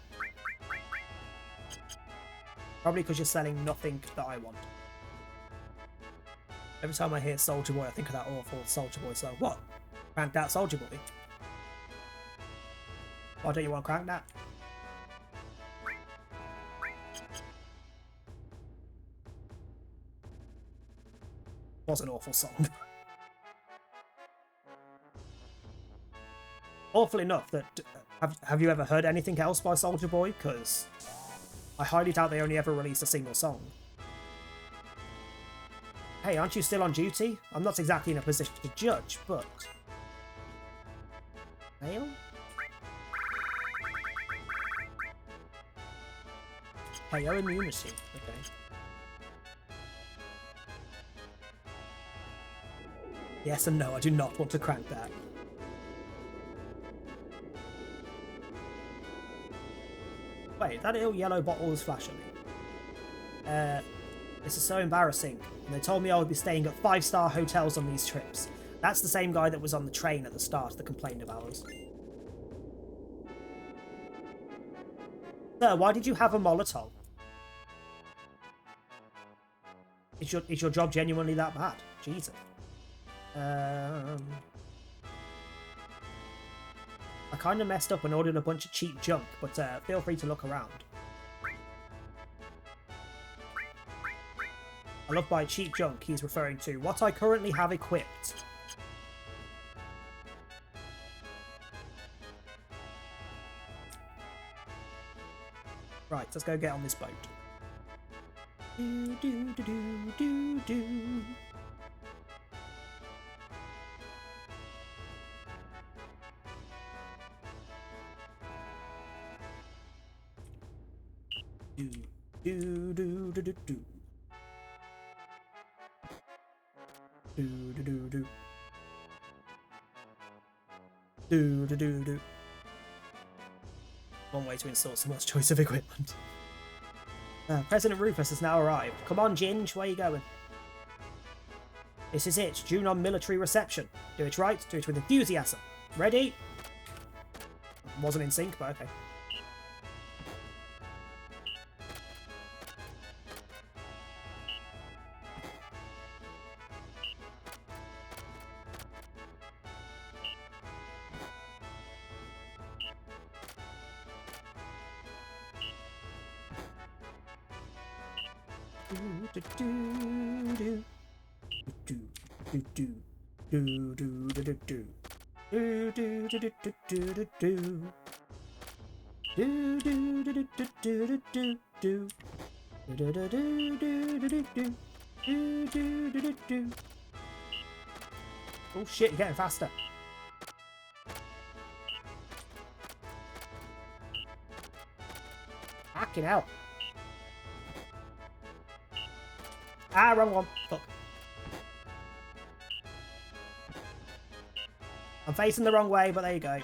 Speaker 4: probably because you're selling nothing that I want. Every time I hear Soldier Boy, I think of that awful Soldier Boy song. What? Crank that, Soldier Boy? Why don't you want to crank that? Was an awful song. Awful enough that have you ever heard anything else by Soldier Boy? Because I highly doubt they only ever released a single song. Hey, aren't you still on duty? I'm not exactly in a position to judge, but... Mail? KO immunity. Okay. Yes and no, I do not want to crank that. Wait, that little yellow bottle is flashing me. This is so embarrassing. And they told me I would be staying at 5-star hotels on these trips. That's the same guy that was on the train at the start that complained of ours. Sir, why did you have a Molotov? Is your job genuinely that bad? Jesus. I kind of messed up and ordered a bunch of cheap junk, but feel free to look around. I love by cheap junk he's referring to what I currently have equipped. Right, let's go get on this boat. Do do do do do do. Do do do do do do. Do do do do. Do do do do. One way to install someone's choice of equipment. President Rufus has now arrived. Come on, Ginge, where are you going? This is it, Junon military reception. Do it right, do it with enthusiasm. Ready? Wasn't in sync, but okay. Oh shit, you're getting faster. Fucking hell. Ah, wrong one. Fuck. I'm facing the wrong way, but there you go.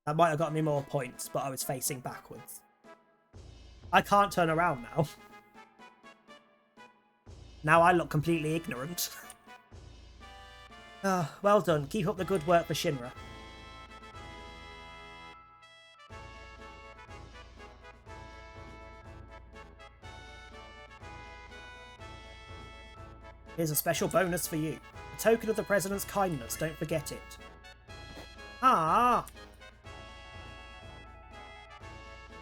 Speaker 4: That might have got me more points, but I was facing backwards. I can't turn around now. Now I look completely ignorant. Well done. Keep up the good work for Shinra. Here's a special bonus for you. A token of the President's kindness, don't forget it. Ah!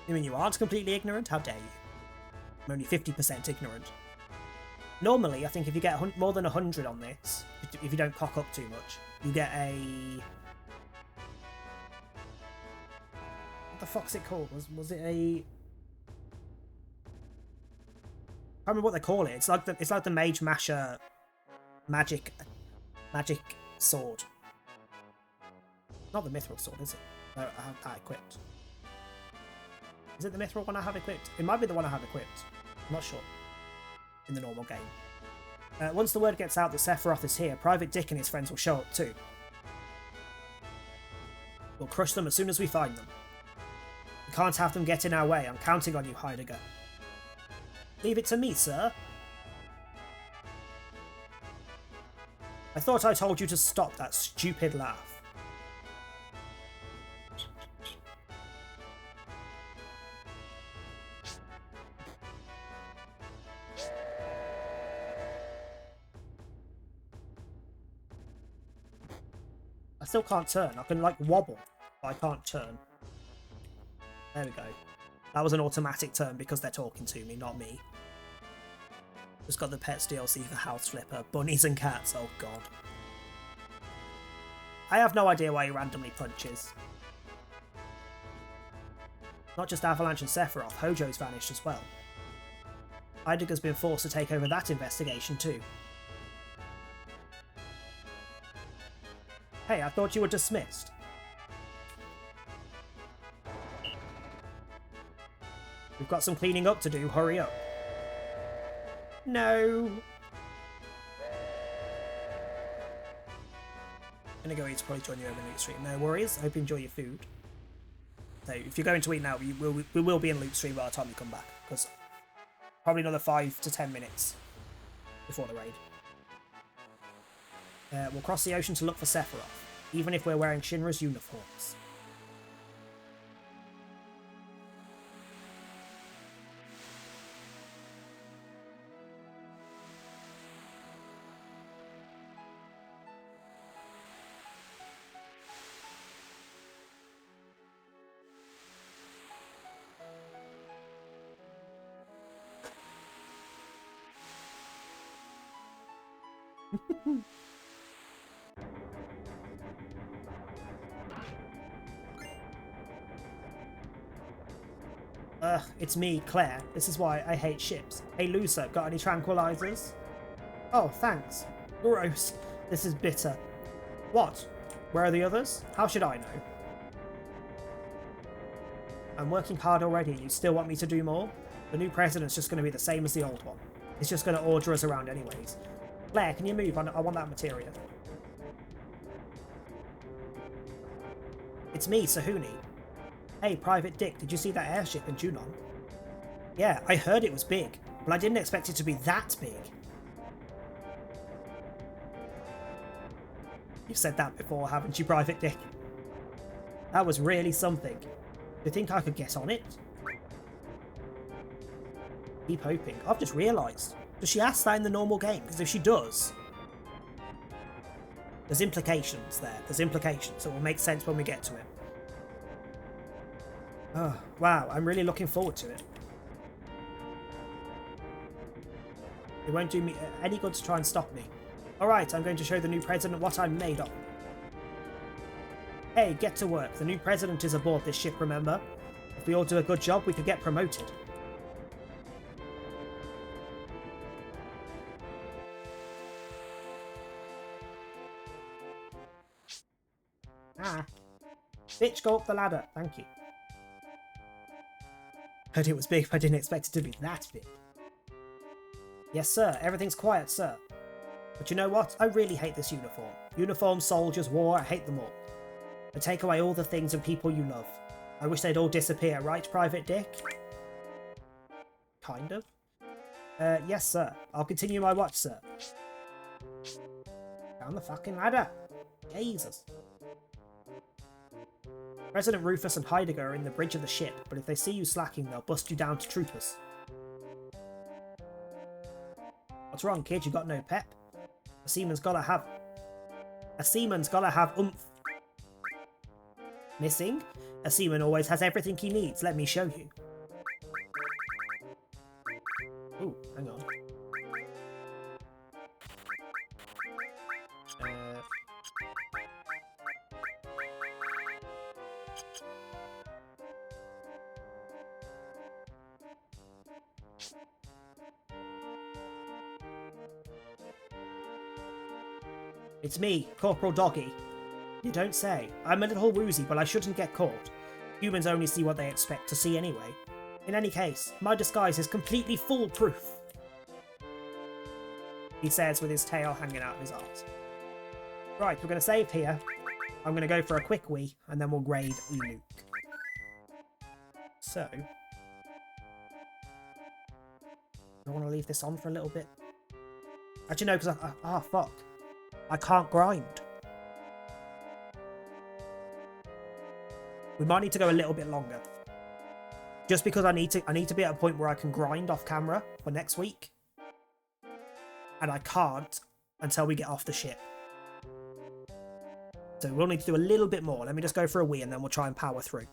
Speaker 4: You mean you aren't completely ignorant? How dare you? I'm only 50% ignorant. Normally, I think if you get more than 100 on this, if you don't cock up too much, you get a... What the fuck's it called? Was it a remember what they call it. It's like the Mage Masher magic sword. Not the Mithril sword, is it? No, I have that equipped. Is it the Mithril one I have equipped? It might be the one I have equipped. I'm not sure. In the normal game. Once the word gets out that Sephiroth is here, Private Dick and his friends will show up too. We'll crush them as soon as we find them. We can't have them get in our way. I'm counting on you, Heidegger. Leave it to me, sir. I thought I told you to stop that stupid laugh. I still can't turn. I can, like, wobble, but I can't turn. There we go. That was an automatic turn because they're talking to me, not me. Just got the Pets DLC for House Flipper. Bunnies and cats, oh god. I have no idea why he randomly punches. Not just Avalanche and Sephiroth, Hojo's vanished as well. Heidegger's been forced to take over that investigation too. Hey, I thought you were dismissed. We've got some cleaning up to do, hurry up. No. I'm gonna go eat to probably join you over Loot Stream. No worries, I hope you enjoy your food. So if you're going to eat now, we will be in Loot Stream by the time you come back, because probably another 5 to 10 minutes before the raid. We'll cross the ocean to look for Sephiroth, even if we're wearing Shinra's uniforms. It's me, Claire. This is why I hate ships. Hey, Lucer, got any tranquilizers? Oh, thanks. Gross. This is bitter. What? Where are the others? How should I know? I'm working hard already. You still want me to do more? The new president's just going to be the same as the old one. He's just going to order us around anyways. Claire, can you move? I want that materia. It's me, Sahuni. Hey, Private Dick, did you see that airship in Junon? Yeah, I heard it was big, but I didn't expect it to be that big. You've said that before, haven't you, Private Dick? That was really something. Do you think I could get on it? Keep hoping. I've just realised. Does she ask that in the normal game? Because if she does, there's implications there. There's implications. It will make sense when we get to it. Oh, wow, I'm really looking forward to it. It won't do me any good to try and stop me. Alright, I'm going to show the new president what I'm made of. Hey, get to work. The new president is aboard this ship, remember? If we all do a good job, we could get promoted. Ah. Bitch, go up the ladder. Thank you. Heard it was big, but I didn't expect it to be that big. Yes, sir. Everything's quiet, sir. But you know what? I really hate this uniform. Uniforms, soldiers, war, I hate them all. They take away all the things and people you love. I wish they'd all disappear, right, Private Dick? Kind of. Yes, sir. I'll continue my watch, sir. Down the fucking ladder. Jesus. President Rufus and Heidegger are in the bridge of the ship, but if they see you slacking, they'll bust you down to troopers. What's wrong, kid? You got no pep? A seaman's gotta have oomph. Missing? A seaman always has everything he needs. Let me show you. Ooh, hang on. It's me, Corporal Doggy. You don't say. I'm a little woozy, but I shouldn't get caught. Humans only see what they expect to see anyway. In any case, my disguise is completely foolproof. He says with his tail hanging out of his arse. Right, we're going to save here. I'm going to go for a quick wee, and then we'll grade Luke. So, I want to leave this on for a little bit. Actually, no, because fuck. I can't grind. We might need to go a little bit longer. Just because I need to be at a point where I can grind off camera for next week. And I can't until we get off the ship. So we'll need to do a little bit more. Let me just go for a wee and then we'll try and power through.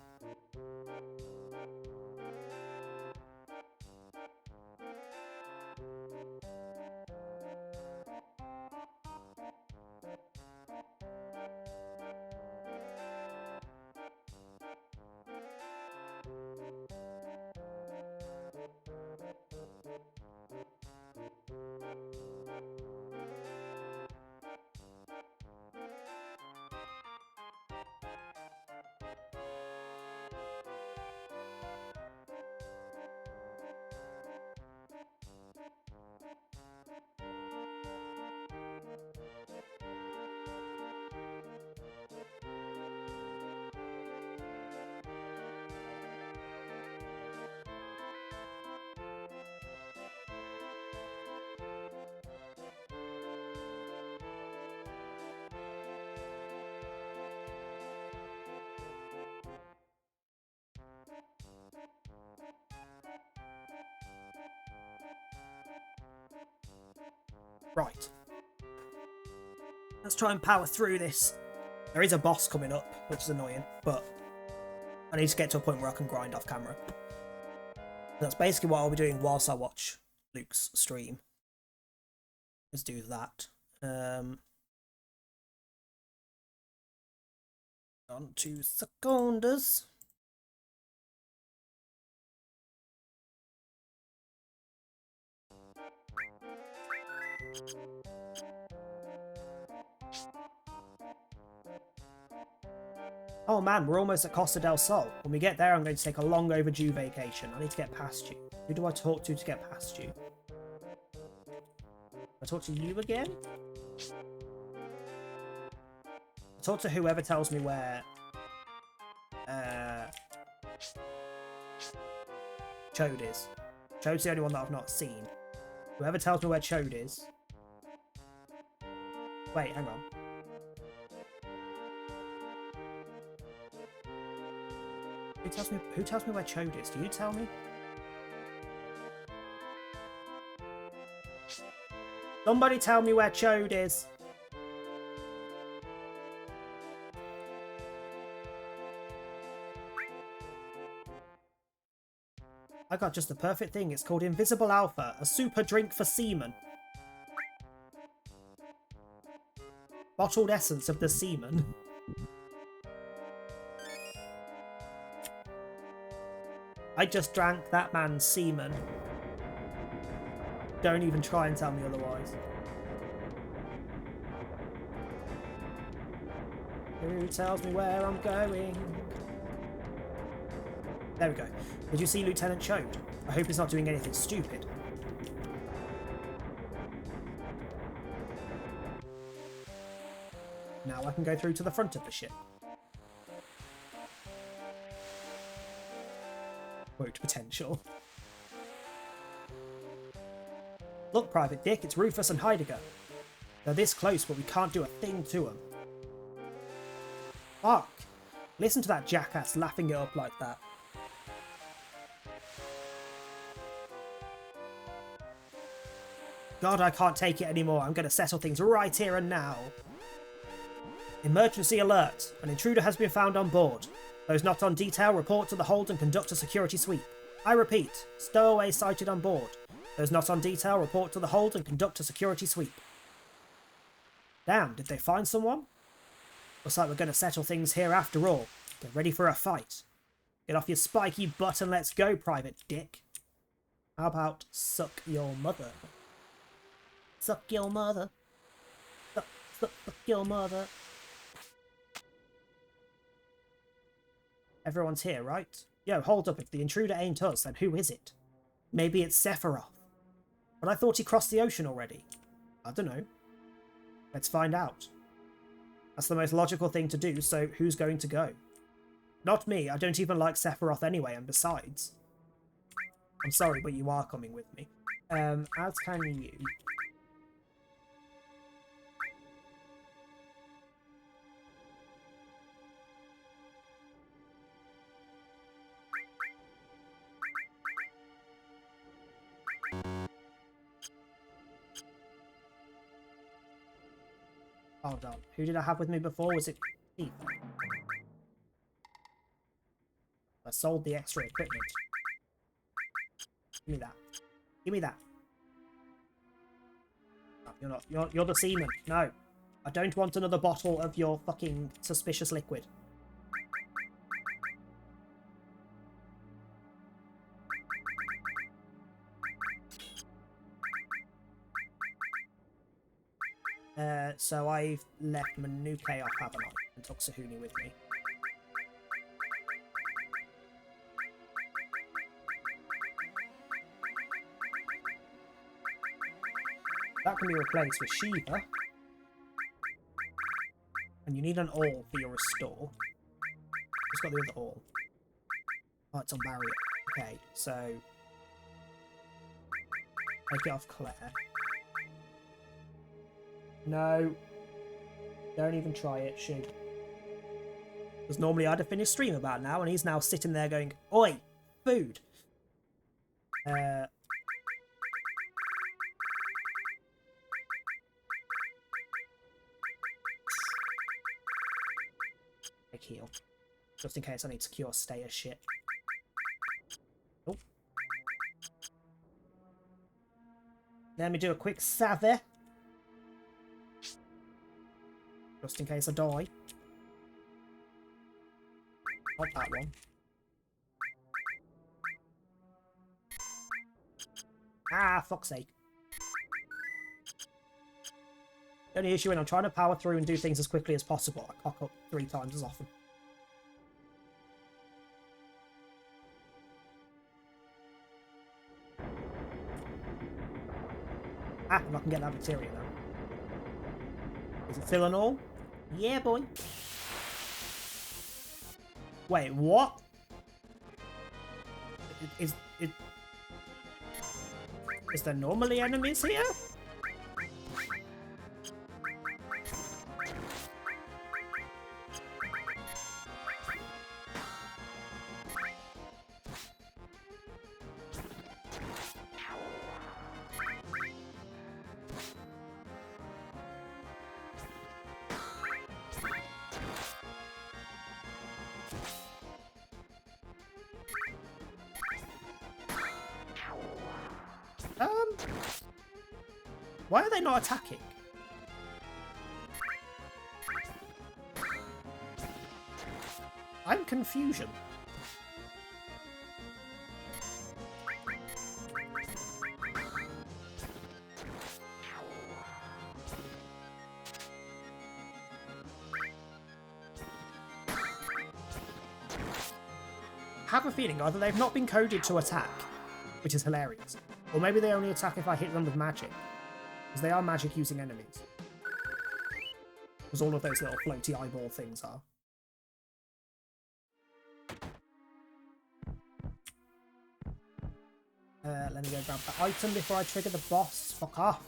Speaker 4: Right. Let's try and power through this. There is a boss coming up, which is annoying, but I need to get to a point where I can grind off camera. That's basically what I'll be doing whilst I watch Luke's stream. Let's do that. On 2 seconds. Oh man, we're almost at Costa del Sol. When we get there, I'm going to take a long overdue vacation. I need to get past you. Who do I talk to get past you? I talk to you again? I talk to whoever tells me where... Chode is. Chode's the only one that I've not seen. Whoever tells me where Chode is... Wait, hang on. Who tells me where Chode is? Do you tell me? Somebody tell me where Chode is. I got just the perfect thing. It's called Invisible Alpha, a super drink for seamen. Bottled essence of the seaman. I just drank that man's semen. Don't even try and tell me otherwise. Who tells me where I'm going? There we go. Did you see Lieutenant Chode? I hope he's not doing anything stupid. Now I can go through to the front of the ship. Quote potential. Look, Private Dick, it's Rufus and Heidegger. They're this close, but we can't do a thing to them. Fuck! Listen to that jackass laughing it up like that. God, I can't take it anymore. I'm going to settle things right here and now. Emergency alert. An intruder has been found on board. Those not on detail report to the hold and conduct a security sweep. I repeat, stowaway sighted on board. Those not on detail report to the hold and conduct a security sweep. Damn, did they find someone? Looks like we're going to settle things here after all. Get ready for a fight. Get off your spiky butt and let's go, Private Dick. How about suck your mother? Suck your mother. Fuck your mother. Everyone's here, right? Yo, hold up. If the intruder ain't us, then who is it? Maybe it's Sephiroth. But I thought he crossed the ocean already. I don't know. Let's find out. That's the most logical thing to do, so who's going to go? Not me. I don't even like Sephiroth anyway, and besides... I'm sorry, but you are coming with me. As can you. Hold on. Who did I have with me before? Was it Steve? I sold the extra equipment. Give me that. Give me that. No, you're not. You're the seaman. No. I don't want another bottle of your fucking suspicious liquid. So I've left Manuke off, haven't I? And took Sahuni with me. That can be replaced with Shiva. And you need an all for your restore. Who's got the other all? Oh, it's on barrier. Okay, so... take it off Claire. No. Don't even try it, shoot. Because normally I'd have finished stream about now, and he's now sitting there going, oi, food. Take heal. Just in case I need to cure stay as shit. Oh. Let me do a quick savvy. Just in case I die. Not that one. Ah, fuck's sake. The only issue when I'm trying to power through and do things as quickly as possible, I cock up 3 times as often. Ah, and I can get that materia now. Is it filling all? Yeah, boy. Wait, what? Is there normally enemies here? Why are they not attacking? I'm confusion. I have a feeling either they've not been coded to attack, which is hilarious, or maybe they only attack if I hit them with magic. Because they are magic using enemies. Because all of those little floaty eyeball things are. Let me go grab the item before I trigger the boss. Fuck off.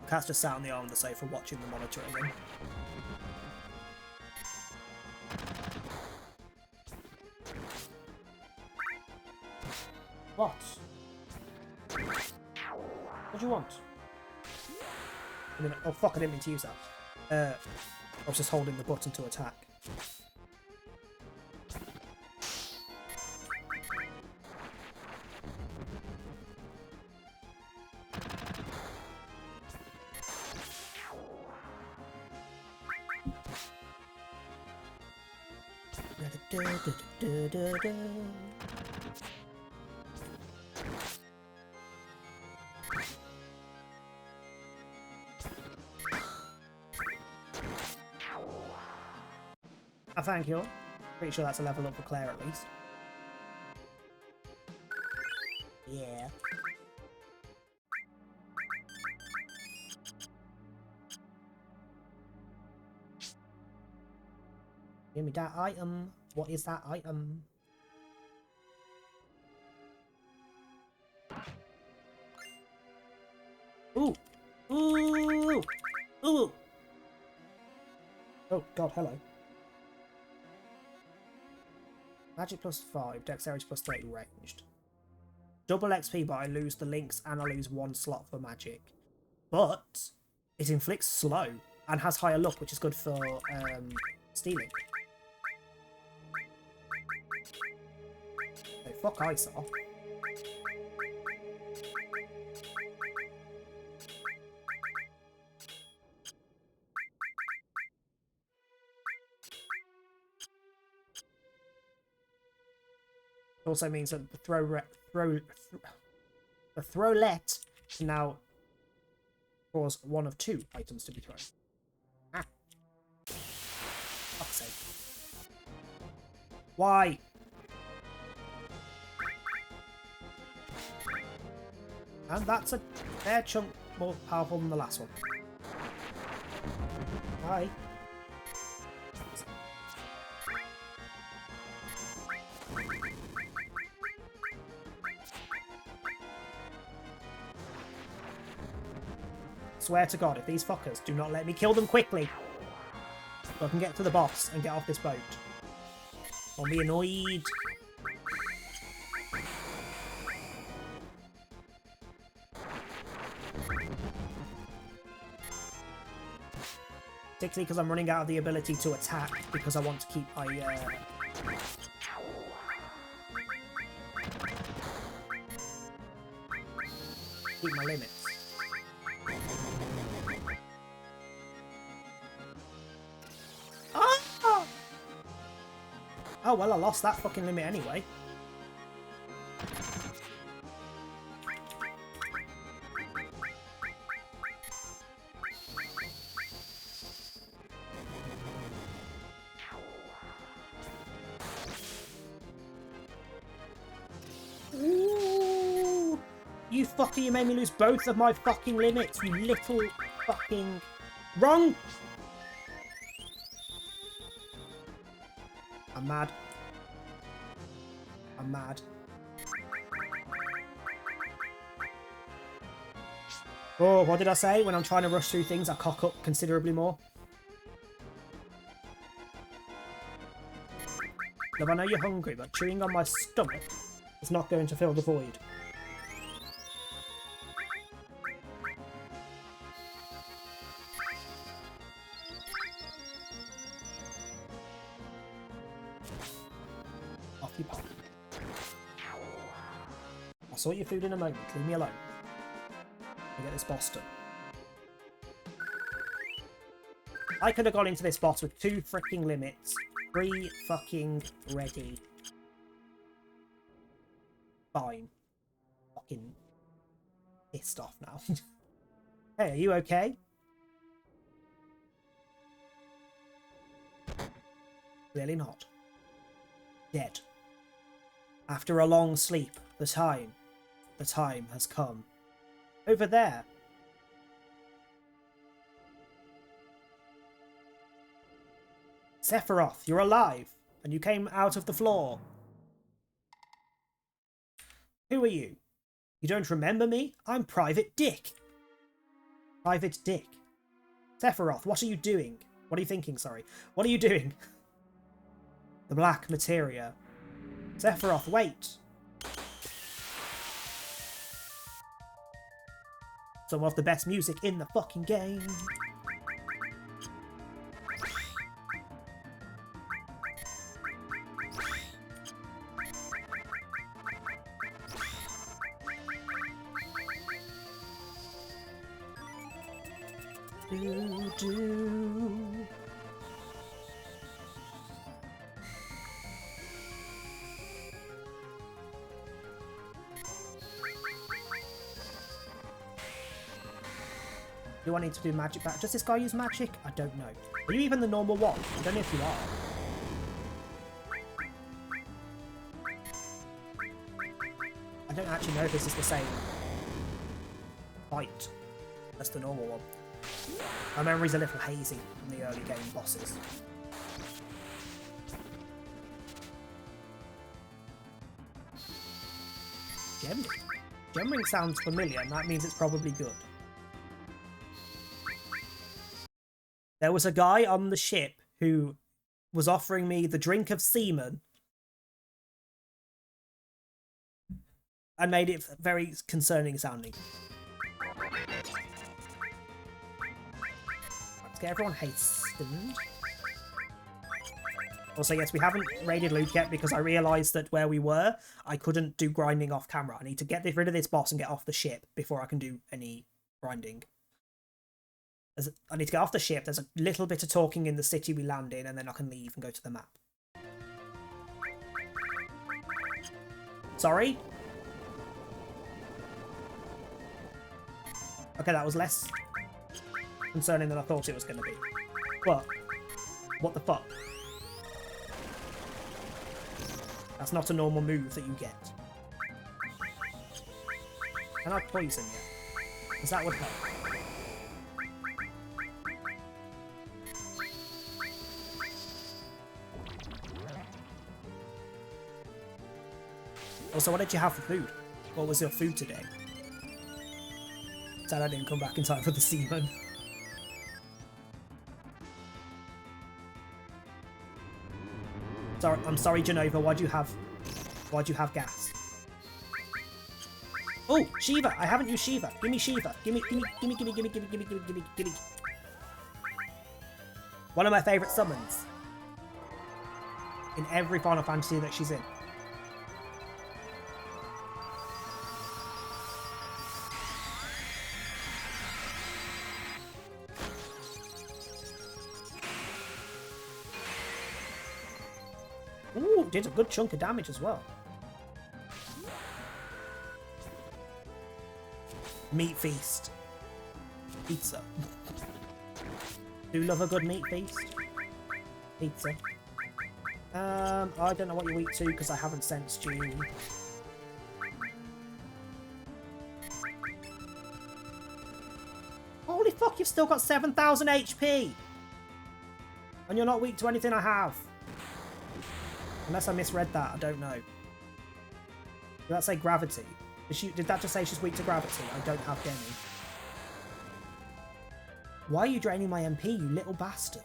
Speaker 4: Cat's just sat on the arm of the sofa watching the monitor again. What? What do you want? Oh fuck, I didn't mean to use that. I was just holding the button to attack. I thank you. Pretty sure that's a level up for Claire at least. Yeah. Give me that item. What is that item? Ooh! Ooh! Ooh! Oh god, hello. Magic +5, dexterity +30 ranged. Double XP, but I lose the links and I lose 1 slot for magic. But it inflicts slow and has higher luck, which is good for stealing. So fuck Isoff. Also means that the throwlet can now cause 1 of 2 items to be thrown. Ah. Fuck's sake. Why? And that's a fair chunk more powerful than the last one. Hi. Swear to God, if these fuckers do not let me kill them quickly, so I can get to the boss and get off this boat, I'll be annoyed. Particularly because I'm running out of the ability to attack because I want to keep my limits. Ah! Oh well, I lost that fucking limit anyway. Ooh, you fucker, you made me lose both of my fucking limits, you little fucking... Wrong! I'm mad. I'm mad. Oh, what did I say? When I'm trying to rush through things, I cock up considerably more. Look, I know you're hungry, but chewing on my stomach is not going to fill the void. Off you pop. I'll sort your food in a moment. Leave me alone. I'll get this boss done. I could have gone into this boss with 2 freaking limits. 3 fucking ready. Fine. Fucking pissed off now. Hey, are you okay? Clearly not. Dead. After a long sleep, the time has come. Over there. Sephiroth, you're alive, and you came out of the floor. Who are you? You don't remember me? I'm Private Dick. Private Dick. Sephiroth, what are you doing? What are you thinking, sorry? What are you doing? The Black Materia. Sephiroth, wait. Some of the best music in the fucking game. Do I need to do magic back? Does this guy use magic? I don't know. Are you even the normal one? I don't know if you are. I don't actually know if this is the same fight as the normal one. My memory's a little hazy from the early game bosses. Gem ring. Gem ring sounds familiar, and that means it's probably good. There was a guy on the ship who was offering me the drink of semen and made it very concerning sounding. Let's get everyone hastened. Also, yes, we haven't raided Luke yet because I realised that where we were, I couldn't do grinding off camera. I need to get rid of this boss and get off the ship before I can do any grinding. I need to get off the ship, there's a little bit of talking in the city we land in, and then I can leave and go to the map. Sorry? Okay, that was less concerning than I thought it was going to be. But, what the fuck? That's not a normal move that you get. Can I poison you? Because that would help. Also, what did you have for food? What was your food today? Sad I didn't come back in time for the seaman. Sorry, I'm sorry, Jenova. Why'd you have gas? Oh, Shiva! I haven't used Shiva. Give me Shiva. Give me. One of my favourite summons in every Final Fantasy that she's in. Ooh, did a good chunk of damage as well. Meat feast. Pizza. Do love a good meat feast. Pizza. I don't know what you eat to because I haven't sensed you. Holy fuck, you've still got 7,000 HP! And you're not weak to anything I have. Unless I misread that, I don't know. Did that say gravity? Did that just say she's weak to gravity? I don't have Demi. Why are you draining my MP, you little bastard?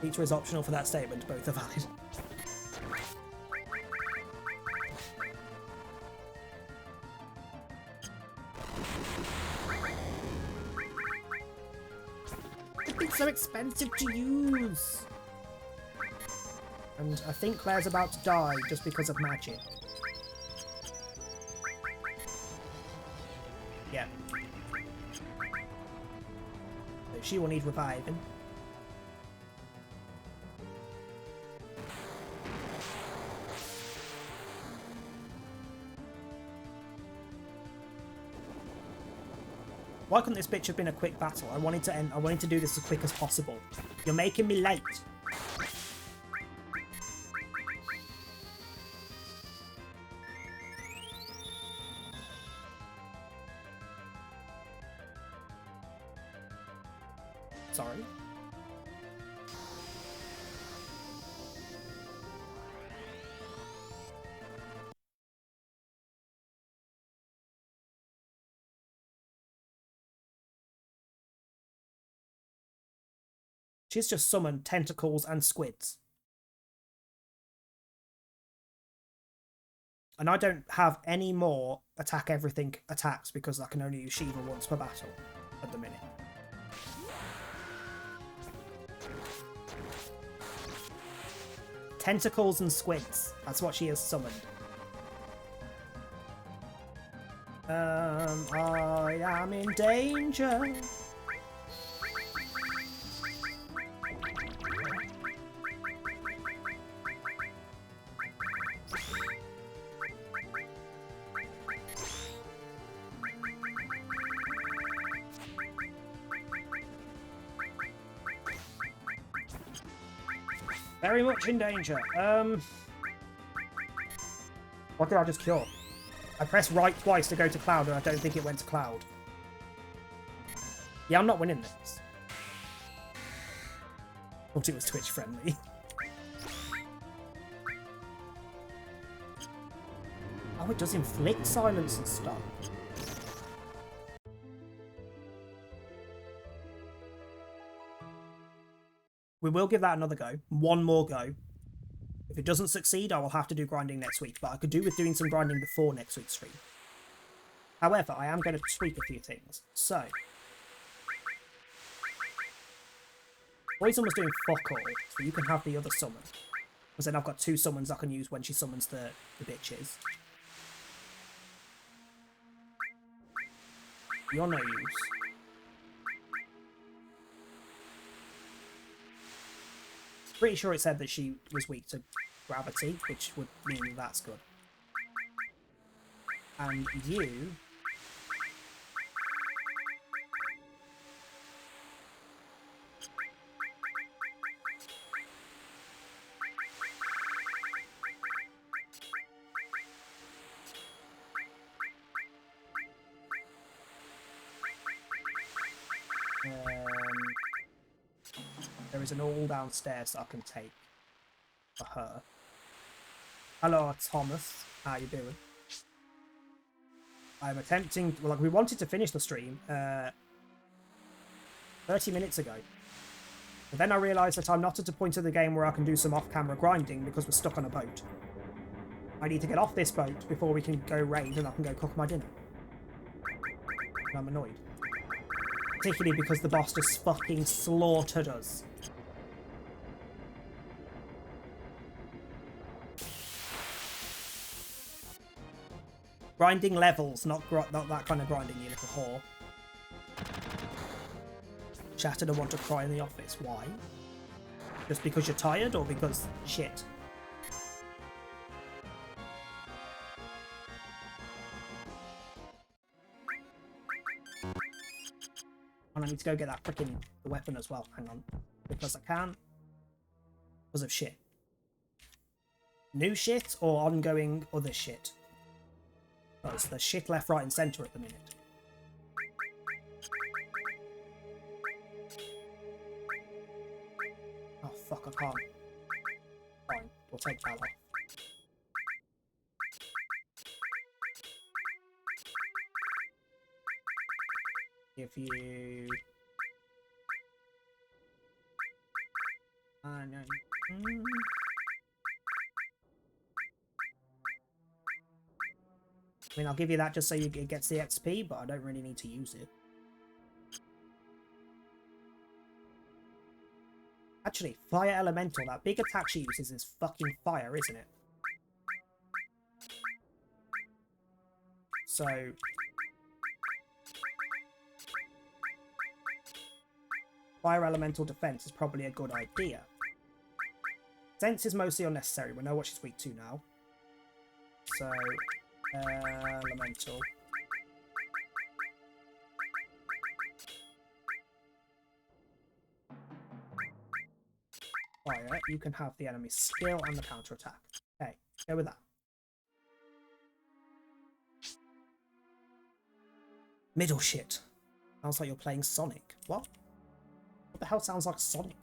Speaker 4: Feature is optional for that statement, both are valid. It's so expensive to use! And I think Claire's about to die just because of magic. Yeah. So she will need reviving. Why couldn't this bitch have been a quick battle? I wanted to do this as quick as possible. You're making me late. Sorry. She's just summoned tentacles and squids. And I don't have any more attack everything attacks because I can only use Shiva once per battle at the minute. Tentacles and squids. That's what she has summoned. I am in danger. Very much in danger. What did I just kill? I pressed right twice to go to Cloud, and I don't think it went to Cloud. Yeah, I'm not winning this. Thought it was Twitch friendly. Oh, it does inflict silence and stuff. We will give that another go. One more go. If it doesn't succeed, I will have to do grinding next week, but I could do with doing some grinding before next week's stream. However, I am going to tweak a few things. So, Poison was doing fuck all, so you can have the other summon. Because then I've got 2 summons I can use when she summons the bitches. You're no use. Pretty sure it said that she was weak to gravity, which would mean that's good. And you... there is an all downstairs that I can take for her. Hello, Thomas. How you doing? I'm attempting... Well, like, we wanted to finish the stream 30 minutes ago. But then I realised that I'm not at a point of the game where I can do some off-camera grinding because we're stuck on a boat. I need to get off this boat before we can go raid and I can go cook my dinner. And I'm annoyed. Particularly because the boss just fucking slaughtered us. Grinding levels, not that kind of grinding, you little whore. Shattered, I want to cry in the office. Why? Just because you're tired or because shit? And I need to go get that freaking weapon as well. Hang on. Because I can. Because of shit. New shit or ongoing other shit? Because there's shit left, right and centre at the minute. Oh fuck, I can't. Fine, we'll take that off. Give you... I mean, I'll give you that just so it gets the XP, but I don't really need to use it. Actually, Fire Elemental, that big attack she uses is fucking fire, isn't it? So... Fire Elemental Defense is probably a good idea. Sense is mostly unnecessary. We know what she's weak to now. So... Elemental. Fire, you can have the enemy's skill and the counter attack. Okay, go with that. Middle shit. Sounds like you're playing Sonic. What? What the hell sounds like Sonic?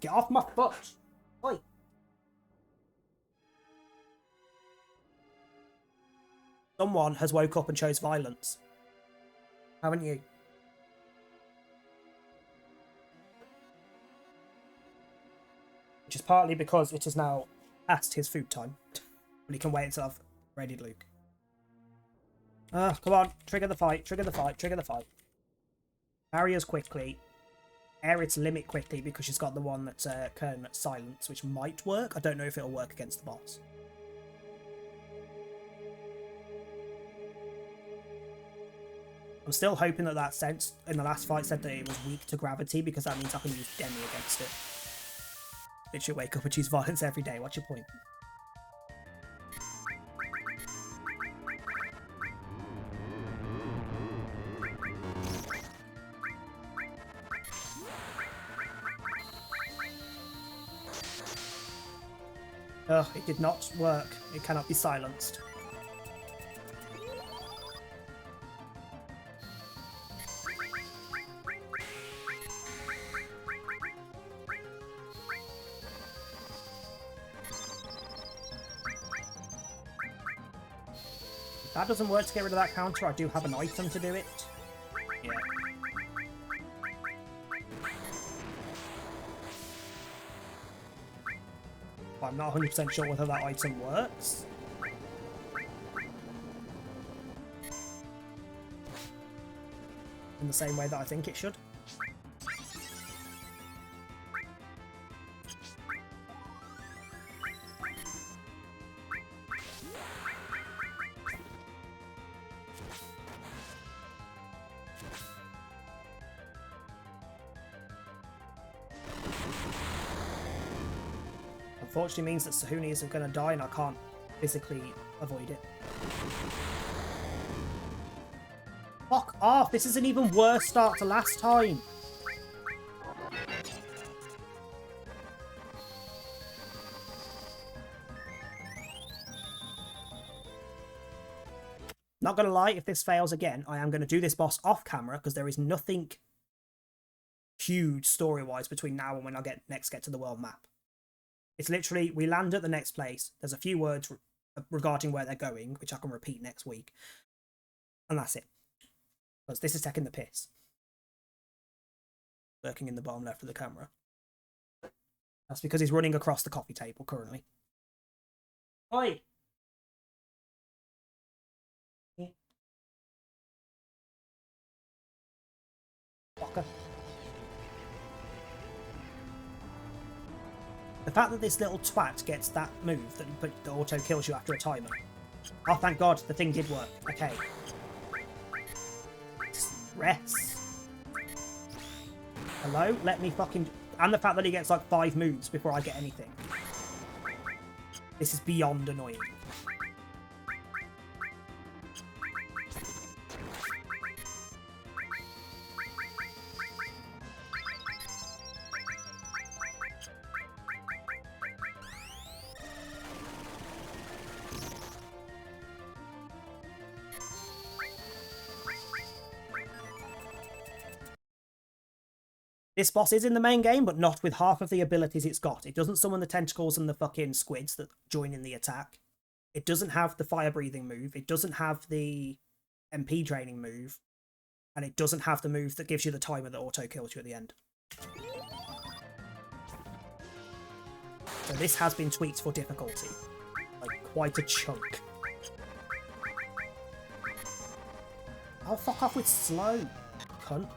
Speaker 4: Get off my foot! Oi! Someone has woke up and chose violence. Haven't you? Which is partly because it is now past his food time. But he can wait until I've readied Luke. Come on, trigger the fight, trigger the fight, trigger the fight. Barriers quickly. Air its limit quickly because she's got the one that can silence, which might work. I don't know if it'll work against the boss. I'm still hoping that that sense in the last fight said that it was weak to gravity because that means I can use Demi against it. It should wake up and choose violence every day. What's your point? Ugh, it did not work. It cannot be silenced. If that doesn't work to get rid of that counter, I do have an item to do it. Yeah. But I'm not 100% sure whether that item works. In the same way that I think it should. Unfortunately means that Sahuni isn't going to die and I can't physically avoid it. Fuck off! This is an even worse start to last time! Not gonna lie, if this fails again, I am going to do this boss off camera because there is nothing huge story-wise between now and when I next get to the world map. It's literally, we land at the next place, there's a few words regarding where they're going, which I can repeat next week, and that's it. Because this is taking the piss. Lurking in the bottom left of the camera. That's because he's running across the coffee table currently. Oi! Fucker. The fact that this little twat gets that move that auto kills you after a timer. Oh, thank God, the thing did work. Okay. Stress. Hello? Let me fucking... And the fact that he gets like 5 moves before I get anything. This is beyond annoying. This boss is in the main game, but not with half of the abilities it's got. It doesn't summon the tentacles and the fucking squids that join in the attack. It doesn't have the fire breathing move. It doesn't have the MP draining move. And it doesn't have the move that gives you the timer that auto kills you at the end. So this has been tweaked for difficulty. Like, quite a chunk. Oh, fuck off with slow, cunt.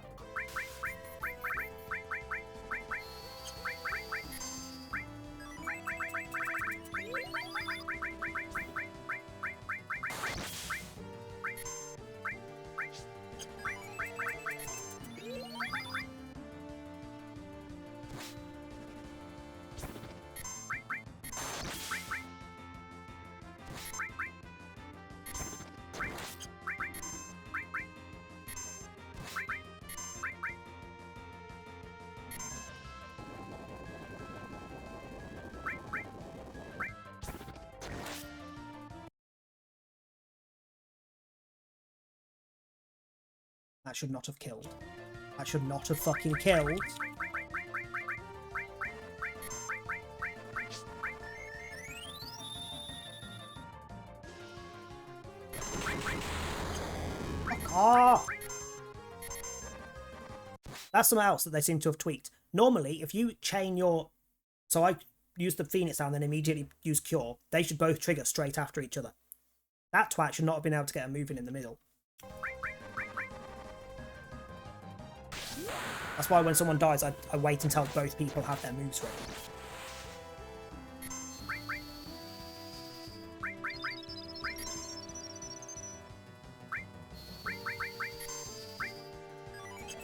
Speaker 4: That should not have killed. That should not have fucking killed. Fuck off! That's something else that they seem to have tweaked. Normally, if you chain your... So I use the Phoenix down, then immediately use Cure. They should both trigger straight after each other. That twat should not have been able to get a move in the middle. That's why when someone dies, I wait until both people have their moves ready.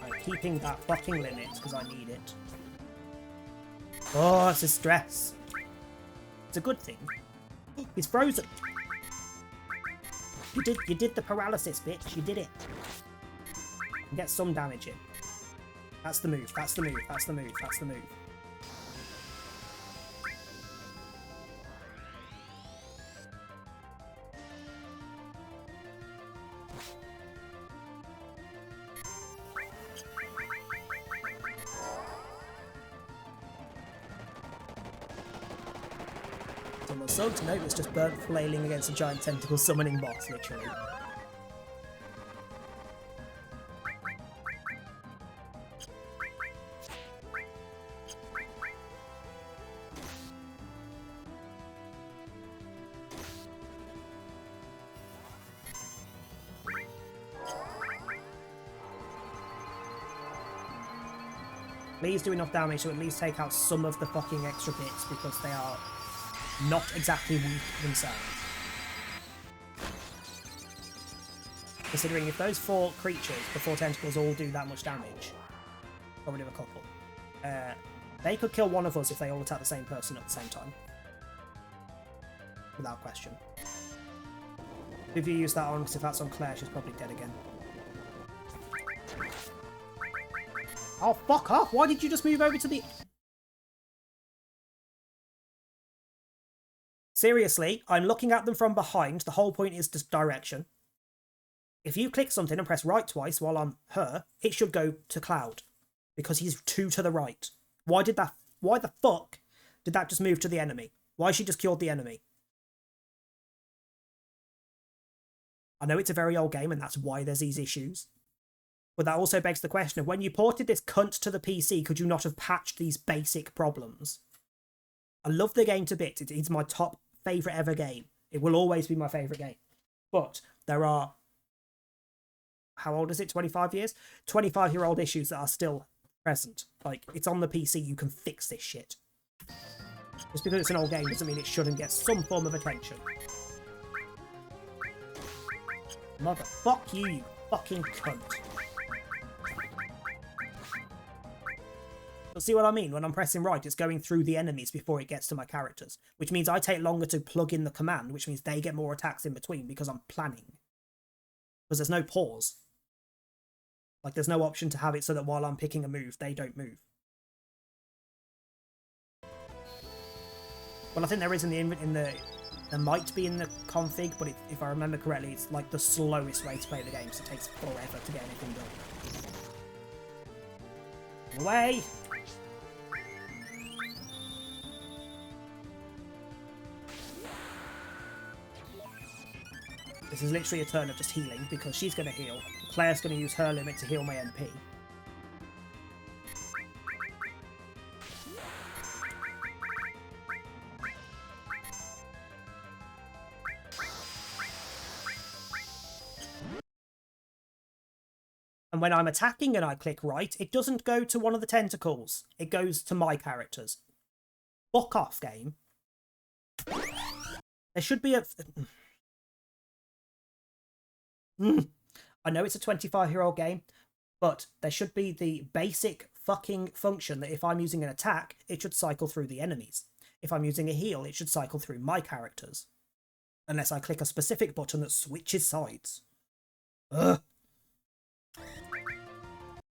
Speaker 4: I'm keeping that fucking limit because I need it. Oh, it's a stress. It's a good thing. He's frozen. You did the paralysis, bitch. You did it. Get some damage in. That's the move, that's the move, that's the move, that's the move. tentacle that sucked. No, it's just burnt flailing against a giant tentacle summoning boss, literally. Please do enough damage to at least take out some of the fucking extra bits, because they are not exactly weak themselves. Considering if those 4 creatures, the 4 tentacles, all do that much damage, got rid of a couple, they could kill one of us if they all attack the same person at the same time. Without question. If you use that on, because if that's on Claire, she's probably dead again. Oh, fuck off! Why did you just move over to the... Seriously, I'm looking at them from behind. The whole point is just direction. If you click something and press right twice while I'm her, it should go to Cloud. Because he's 2 to the right. Why the fuck did that just move to the enemy? Why she just killed the enemy? I know it's a very old game and that's why there's these issues. But that also begs the question of, when you ported this cunt to the PC, could you not have patched these basic problems? I love the game to bits. It's my top favourite ever game. It will always be my favourite game. But there are... How old is it? 25 years? 25-year-old issues that are still present. Like, it's on the PC, you can fix this shit. Just because it's an old game doesn't mean it shouldn't get some form of attention. Motherfuck you, you fucking cunt. But see what I mean? When I'm pressing right, it's going through the enemies before it gets to my characters. Which means I take longer to plug in the command, which means they get more attacks in between because I'm planning. Because there's no pause. Like, there's no option to have it so that while I'm picking a move, they don't move. Well, I think there is there might be in the config, but if I remember correctly, it's like the slowest way to play the game, so it takes forever to get anything done. Away! This is literally a turn of just healing, because she's going to heal. Claire's going to use her limit to heal my MP. And when I'm attacking and I click right, it doesn't go to one of the tentacles. It goes to my characters. Fuck off, game. There should be a... I know it's a 25-year-old game, but there should be the basic fucking function that if I'm using an attack, it should cycle through the enemies. If I'm using a heal, it should cycle through my characters. Unless I click a specific button that switches sides. Ugh.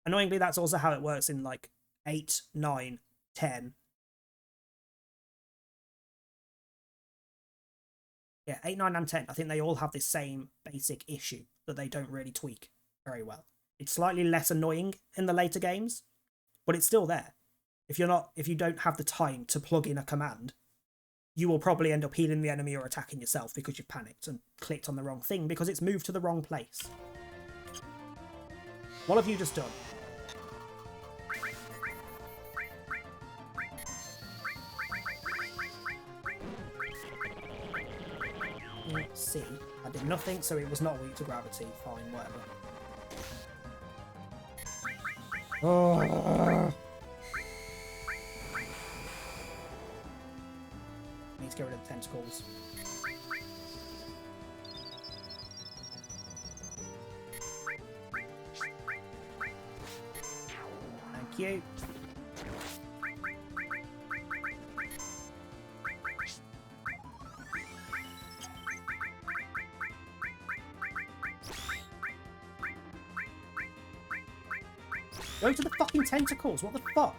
Speaker 4: Annoyingly, that's also how it works in, like, 8, 9, 10. Yeah, 8, 9, and 10. I think they all have this same basic issue that they don't really tweak very well. It's slightly less annoying in the later games, but it's still there. If you don't have the time to plug in a command, you will probably end up healing the enemy or attacking yourself because you've panicked and clicked on the wrong thing because it's moved to the wrong place. What have you just done? See, I did nothing, so it was not weak to gravity. Fine, whatever. Oh. Need to get rid of the tentacles. Thank you. Go to the fucking tentacles, what the fuck?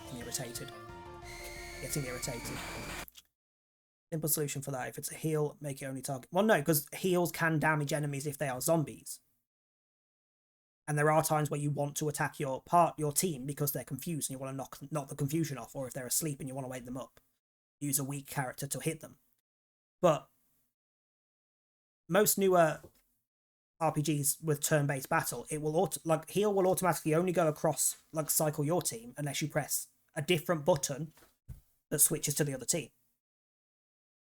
Speaker 4: Getting irritated. Getting irritated. Simple solution for that, if it's a heal, make it only target... Well, no, because heals can damage enemies if they are zombies. And there are times where you want to attack your team because they're confused and you want to knock the confusion off, or if they're asleep and you want to wake them up, use a weak character to hit them. But most newer RPGs with turn-based battle, it will heal will automatically only go across, like, cycle your team unless you press a different button that switches to the other team.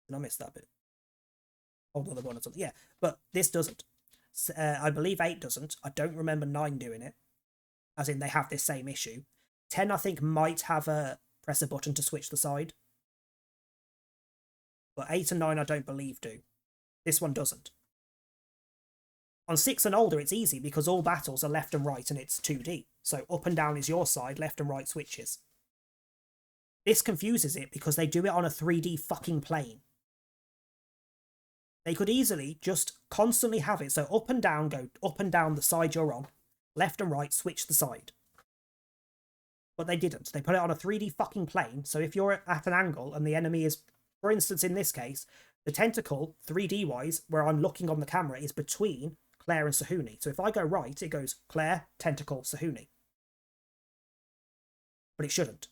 Speaker 4: Did I miss that bit? Hold on, the one or something. Yeah, but this doesn't. I believe 8 doesn't. I don't remember 9 doing it. As in, they have this same issue. 10, I think, might have a press a button to switch the side. But 8 and 9, I don't believe do. This one doesn't. On 6 and older, it's easy because all battles are left and right and it's 2D. So up and down is your side, left and right switches. This confuses it because they do it on a 3D fucking plane. They could easily just constantly have it so up and down, go up and down the side you're on, left and right, switch the side. But they didn't. They put it on a 3D fucking plane, so if you're at an angle and the enemy is, for instance in this case, the tentacle, 3D-wise, where I'm looking on the camera, is between Claire and Sahuni. So if I go right, it goes Claire, tentacle, Sahuni. But it shouldn't.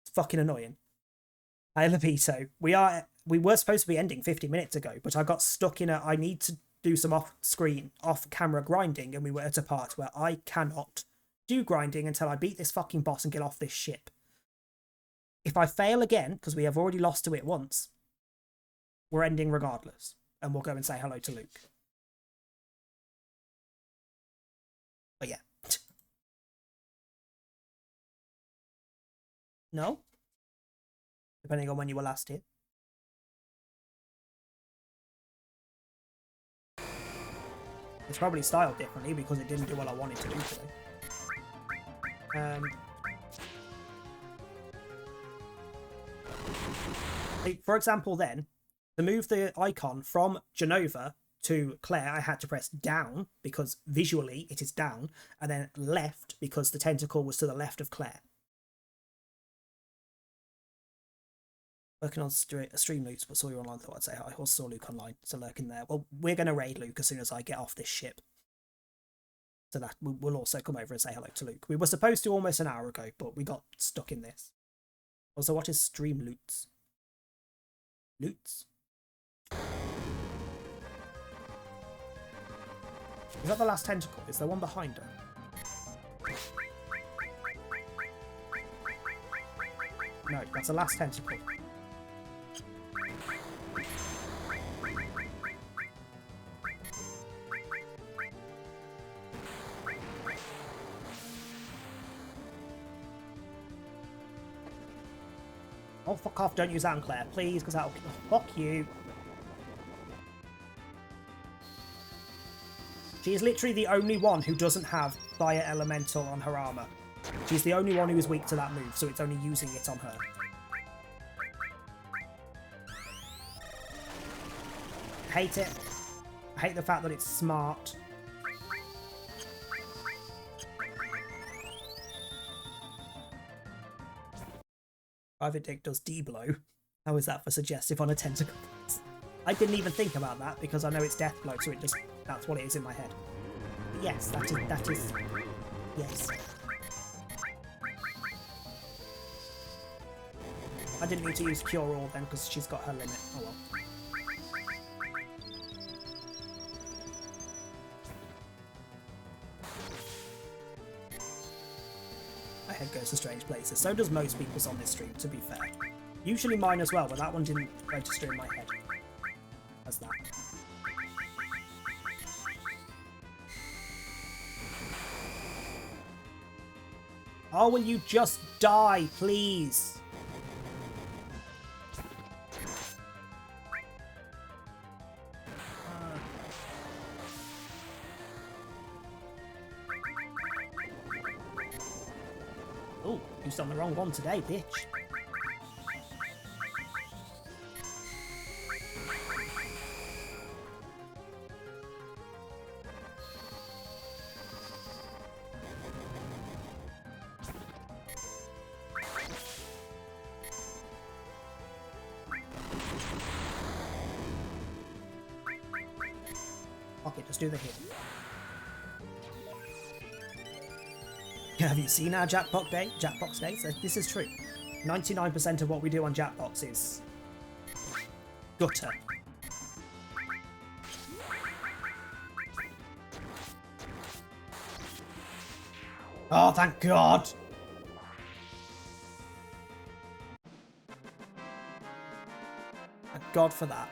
Speaker 4: It's fucking annoying. Hey, Levito, we were supposed to be ending 50 minutes ago, but I got stuck in I need to do some off-camera grinding, and we were at a part where I cannot do grinding until I beat this fucking boss and get off this ship. If I fail again, because we have already lost to it once, we're ending regardless, and we'll go and say hello to Luke. But yeah. No? Depending on when you were last here. It's probably styled differently because it didn't do what I wanted to do today. For example then, to move the icon from Jenova to Claire, I had to press down because visually it is down, and then left because the tentacle was to the left of Claire. Working on stream Luke, but saw you online, thought I'd say hi. Also saw Luke online, so lurking there. Well, we're going to raid Luke as soon as I get off this ship. So that we'll also come over and say hello to Luke. We were supposed to almost an hour ago, but we got stuck in this. Also, what is stream loots? Loots? Is that the last tentacle? Is there one behind her? No, that's the last tentacle. Oh, fuck off, don't use that on Claire, please, because that'll... Fuck you. She is literally the only one who doesn't have Fire Elemental on her armor. She's the only one who is weak to that move, so it's only using it on her. I hate it. I hate the fact that it's smart. Private Dick does D-blow. How is that for suggestive on a tentacle? I didn't even think about that because I know it's death blow, so it just, that's what it is in my head. But yes, that is, yes. I didn't need to use Cure All then because she's got her limit. Oh well. My head goes to strange places. So does most people's on this stream, to be fair. Usually mine as well, but that one didn't register in my head. As that. Oh, will you just die, please? Oh, used on the wrong one today, bitch. Okay, just do the hit. Have you seen our Jackbox days? This is true. 99% of what we do on Jackbox is gutter. Oh, thank God! Thank God for that.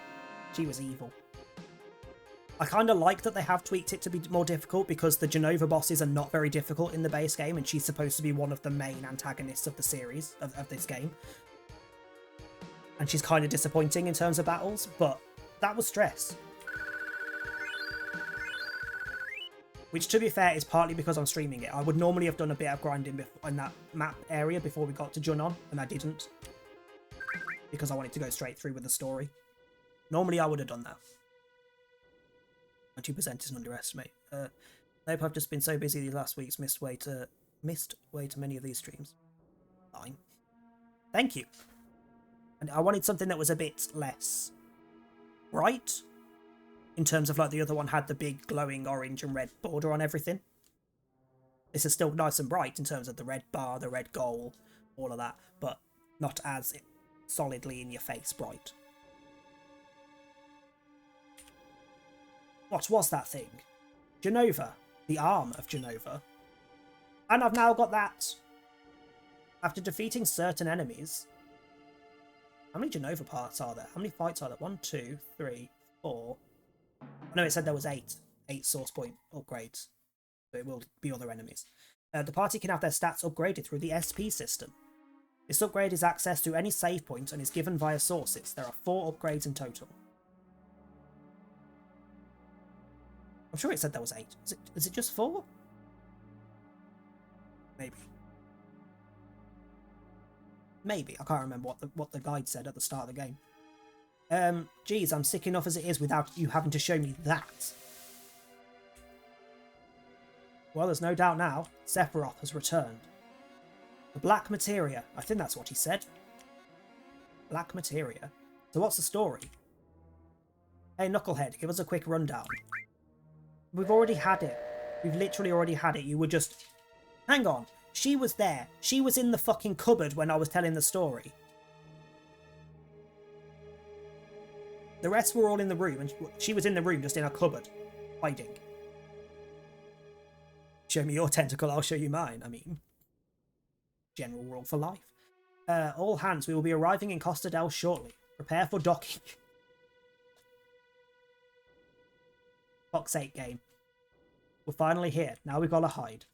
Speaker 4: She was evil. I kind of like that they have tweaked it to be more difficult because the Jenova bosses are not very difficult in the base game, and she's supposed to be one of the main antagonists of the series, of this game. And she's kind of disappointing in terms of battles, but that was stress. Which, to be fair, is partly because I'm streaming it. I would normally have done a bit of grinding in that map area before we got to Junon, and I didn't. Because I wanted to go straight through with the story. Normally I would have done that. My 2% is an underestimate. Nope, I've just been so busy these last weeks, missed way to many of these streams. Fine. Thank you. And I wanted something that was a bit less bright. In terms of, like, the other one had the big glowing orange and red border on everything. This is still nice and bright in terms of the red bar, the red goal, all of that, but not as solidly in your face bright. What was that thing? Jenova. The arm of Jenova. And I've now got that. After defeating certain enemies. How many Jenova parts are there? How many fights are there? 1, 2, 3, 4... No, it said there was 8 source point upgrades. But it will be other enemies. The party can have their stats upgraded through the SP system. This upgrade is accessed to any save point and is given via sources. There are 4 upgrades in total. I'm sure it said there was 8. Is it just 4? Maybe. Maybe. I can't remember what the guide said at the start of the game. Geez, I'm sick enough as it is without you having to show me that. Well, there's no doubt now. Sephiroth has returned. The Black Materia. I think that's what he said. Black Materia. So what's the story? Hey, Knucklehead, give us a quick rundown. We've already had it. We've literally already had it. You were just... Hang on. She was there. She was in the fucking cupboard when I was telling the story. The rest were all in the room, and she was in the room just in a cupboard, hiding. Show me your tentacle, I'll show you mine. I mean, general rule for life. All hands, we will be arriving in Costa del shortly. Prepare for docking. Fox 8 game. We're finally here. Now we've got to hide.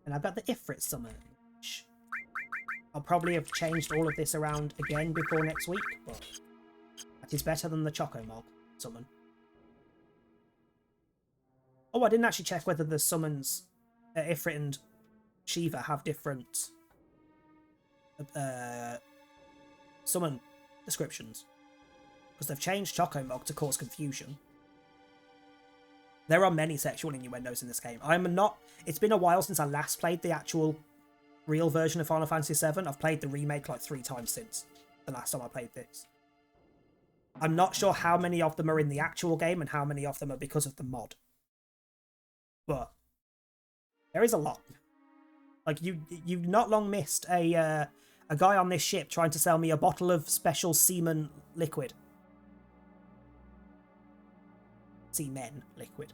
Speaker 4: And I've got the Ifrit summon. I'll probably have changed all of this around again before next week, but that is better than the Chocomog summon. Oh, I didn't actually check whether the summons Ifrit and Shiva have different summon descriptions. Because they've changed Chocomog to cause confusion. There are many sexual innuendos in this game. It's been a while since I last played the actual real version of Final Fantasy VII. I've played the remake like 3 times since the last time I played this. I'm not sure how many of them are in the actual game and how many of them are because of the mod. But there is a lot. Like, you've not long missed a guy on this ship trying to sell me a bottle of special semen liquid. Semen liquid.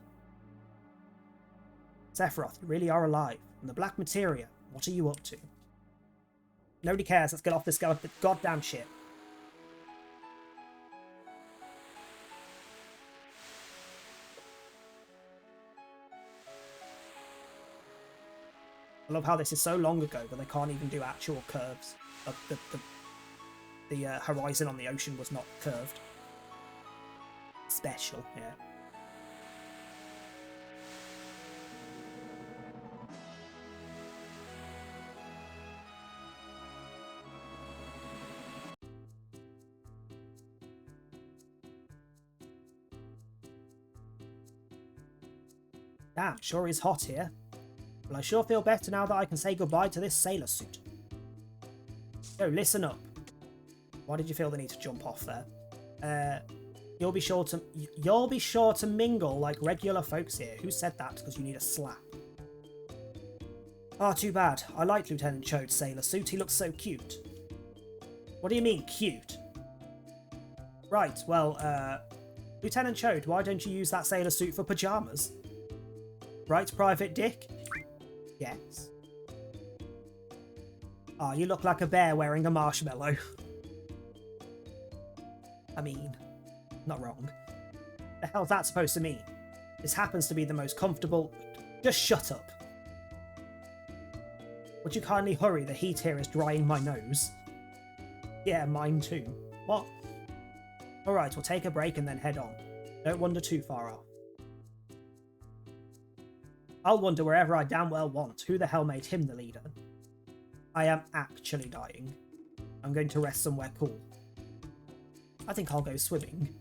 Speaker 4: Sephiroth, you really are alive. And the Black Materia, what are you up to? Nobody cares, let's get off this goddamn ship. I love how this is so long ago that they can't even do actual curves. The horizon on the ocean was not curved. Special, yeah. Damn, sure is hot here. Well, I sure feel better now that I can say goodbye to this sailor suit. Yo, listen up. Why did you feel the need to jump off there? You'll be sure to mingle like regular folks here. Who said that? Because you need a slap. Ah, too bad. I liked Lieutenant Chode's sailor suit. He looks so cute. What do you mean, cute? Right, well, Lieutenant Chode, why don't you use that sailor suit for pyjamas? Right, Private Dick? Yes. Ah, you look like a bear wearing a marshmallow. I mean, not wrong. The hell's that supposed to mean? This happens to be the most comfortable... Just shut up. Would you kindly hurry? The heat here is drying my nose. Yeah, mine too. What? Alright, we'll take a break and then head on. Don't wander too far off. I'll wander wherever I damn well want. Who the hell made him the leader? I am actually dying. I'm going to rest somewhere cool. I think I'll go swimming.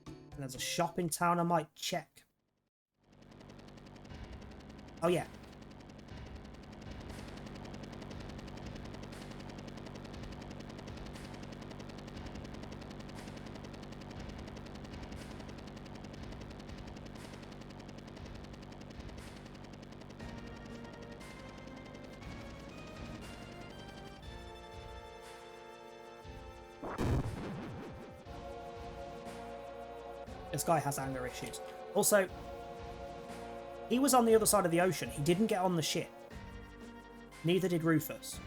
Speaker 4: And there's a shop in town I might check. Oh yeah. This guy has anger issues. Also, he was on the other side of the ocean. He didn't get on the ship. Neither did Rufus.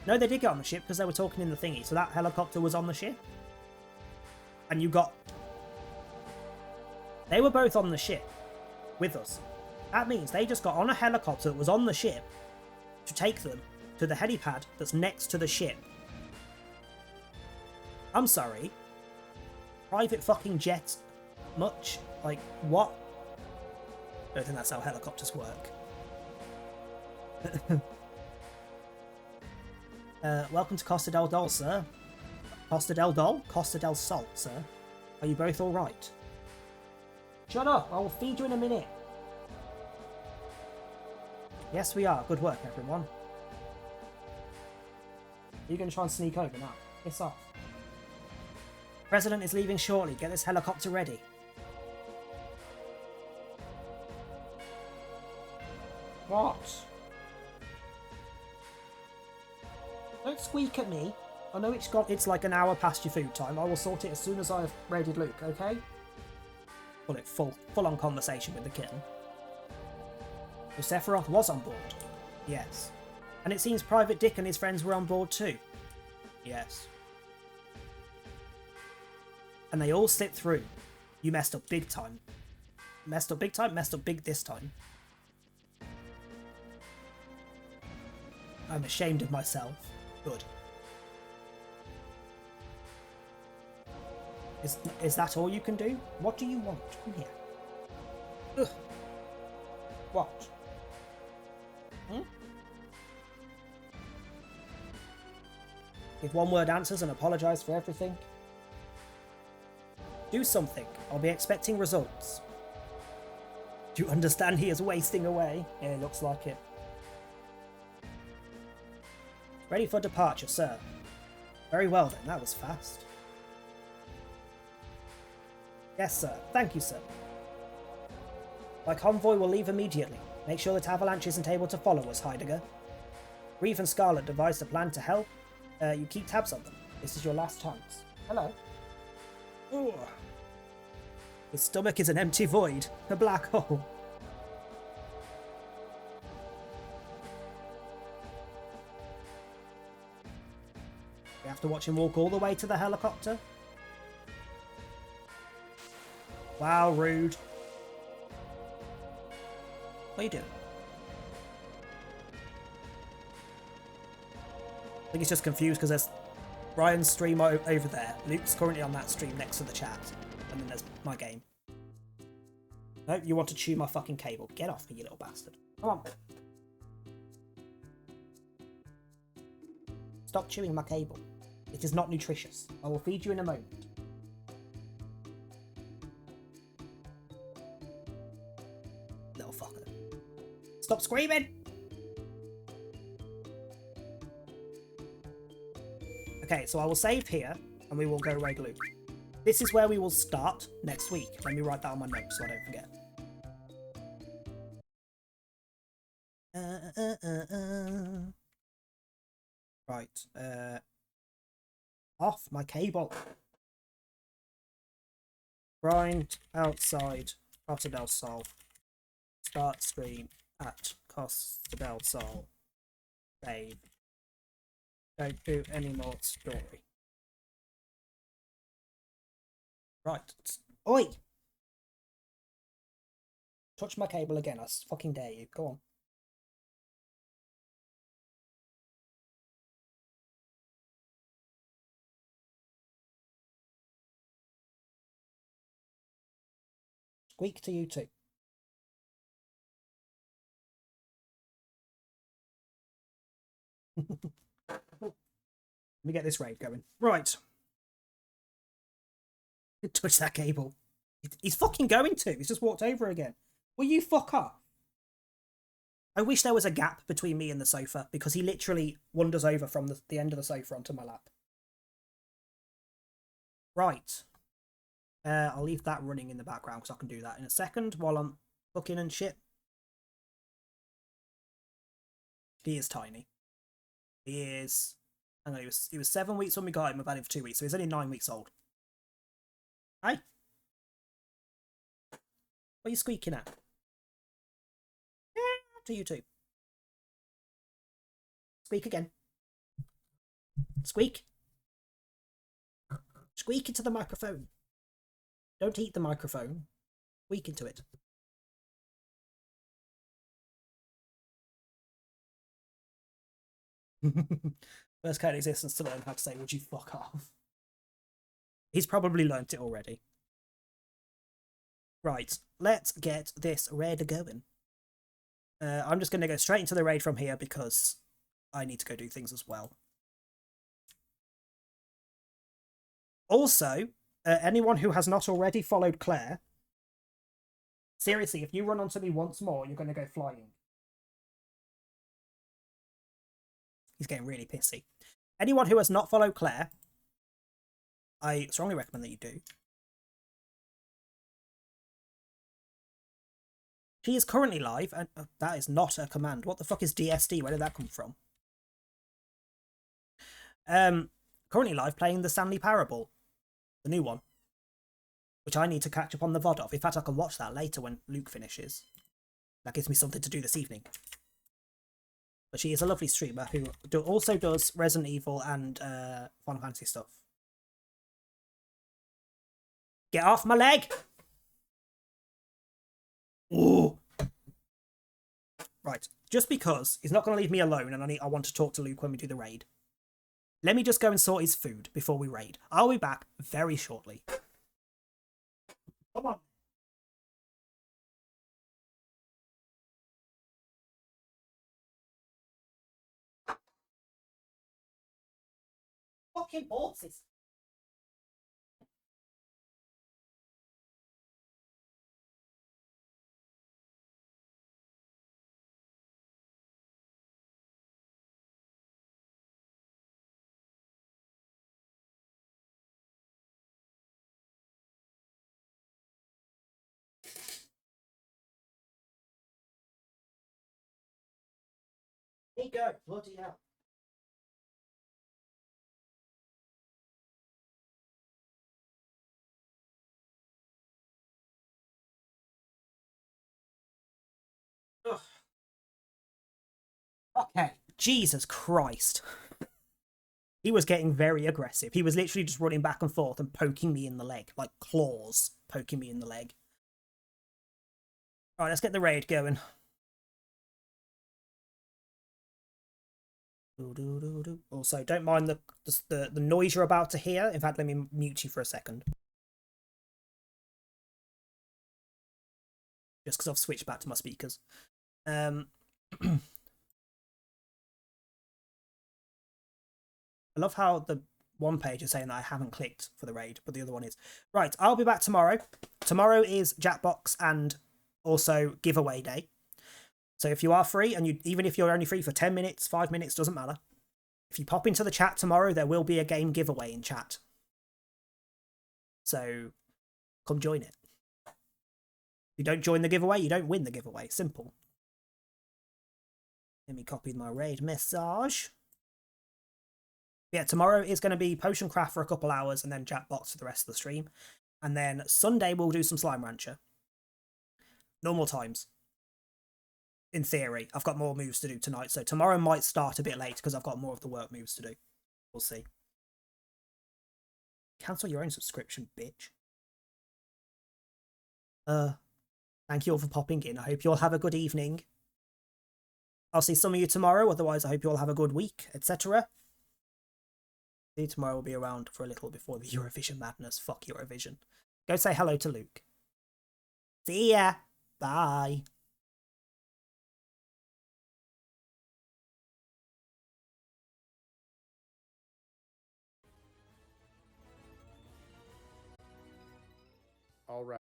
Speaker 4: No, they did get on the ship because they were talking in the thingy. So that helicopter was on the ship. And you got... They were both on the ship with us. That means they just got on a helicopter that was on the ship to take them to the helipad that's next to the ship. I'm sorry. Private fucking jets... Much? Like, what? I don't think that's how helicopters work. Welcome to Costa del Sol, sir. Costa del Dol? Costa del Sol, sir. Are you both alright? Shut up! I will feed you in a minute. Yes, we are. Good work, everyone. Are you going to try and sneak over now? Piss off. President is leaving shortly. Get this helicopter ready. What? Don't squeak at me. I know it's like an hour past your food time. I will sort it as soon as I've raided Luke, okay? Call it full on conversation with the kitten. So Sephiroth was on board. Yes. And it seems Private Dick and his friends were on board too. Yes. And they all slipped through. You messed up big time. Messed up big time? Messed up big this time. I'm ashamed of myself. Good. Is that all you can do? What do you want? Come here. Ugh. What? Give one-word answers and apologise for everything? Do something. I'll be expecting results. Do you understand he is wasting away? Yeah, it looks like it. Ready for departure, sir. Very well then, that was fast. Yes, sir. Thank you, sir. My convoy will leave immediately. Make sure that Avalanche isn't able to follow us, Heidegger. Reeve and Scarlet devised a plan to help. You keep tabs on them. This is your last chance. Hello. Ooh. His stomach is an empty void. A black hole. We have to watch him walk all the way to the helicopter? Wow, rude. What are you doing? I think he's just confused because there's Ryan's stream over there. Luke's currently on that stream next to the chat. And then there's my game. No, you want to chew my fucking cable. Get off me, you little bastard. Come on. Stop chewing my cable. It is not nutritious. I will feed you in a moment. Little fucker. Stop screaming! Okay, so I will save here, and we will go raid Luke. This is where we will start next week. Let me write that on my notes so I don't forget. Right. Off my cable. Grind outside Costa del Sol. Start stream at Costa del Sol. Save. Don't do any more story. Right. Oi! Touch my cable again. I fucking dare you. Go on. Squeak to you too. Let me get this raid going. Right. Touch that cable. He's fucking going to. He's just walked over again. Will you fuck off? I wish there was a gap between me and the sofa because he literally wanders over from the end of the sofa onto my lap. Right. I'll leave that running in the background because I can do that in a second while I'm cooking and shit. He is tiny. He is... Hang on, he was 7 weeks when we got him. We've had him for 2 weeks, so he's only 9 weeks old. Hey. What are you squeaking at? Yeah, to you too. Squeak again. Squeak. Squeak into the microphone. Don't eat the microphone. Squeak into it. First cat in existence to learn how to say, would you fuck off? He's probably learnt it already. Right, let's get this raid going. I'm just going to go straight into the raid from here because I need to go do things as well. Also, anyone who has not already followed Claire, seriously, if you run onto me once more, you're going to go flying. He's getting really pissy. Anyone who has not followed Claire, I strongly recommend that you do. She is currently live, and that is not a command. What the fuck is DSD? Where did that come from? Currently live playing the Stanley Parable, the new one, which I need to catch up on the VOD of. In fact, I can watch that later when Luke finishes. That gives me something to do this evening. But she is a lovely streamer who also does Resident Evil and Final Fantasy stuff. Get off my leg! Ooh. Right, just because he's not going to leave me alone and I want to talk to Luke when we do the raid. Let me just go and sort his food before we raid. I'll be back very shortly. Come on. Fucking horses. There you go. Bloody hell. Ugh. Okay. Jesus Christ. He was getting very aggressive. He was literally just running back and forth and poking me in the leg. Like claws poking me in the leg. Alright, let's get the raid going. Also, don't mind the noise you're about to hear. In fact, let me mute you for a second. Just because I've switched back to my speakers. I love how the one page is saying that I haven't clicked for the raid, but the other one is. Right, I'll be back tomorrow. Tomorrow is Jackbox and also giveaway day. So if you are free, and even if you're only free for 10 minutes, 5 minutes, doesn't matter. If you pop into the chat tomorrow, there will be a game giveaway in chat. So come join it. If you don't join the giveaway, you don't win the giveaway. Simple. Let me copy my raid message. Yeah, tomorrow is going to be Potion Craft for a couple hours and then Jackbox for the rest of the stream. And then Sunday we'll do some Slime Rancher. Normal times. In theory. I've got more moves to do tonight, so tomorrow might start a bit late because I've got more of the work moves to do. We'll see. Cancel your own subscription, bitch. Thank you all for popping in. I hope you all have a good evening. I'll see some of you tomorrow, otherwise I hope you all have a good week, etc. See, tomorrow will be around for a little before the Eurovision madness. Fuck Eurovision. Go say hello to Luke. See ya. Bye.
Speaker 5: All right.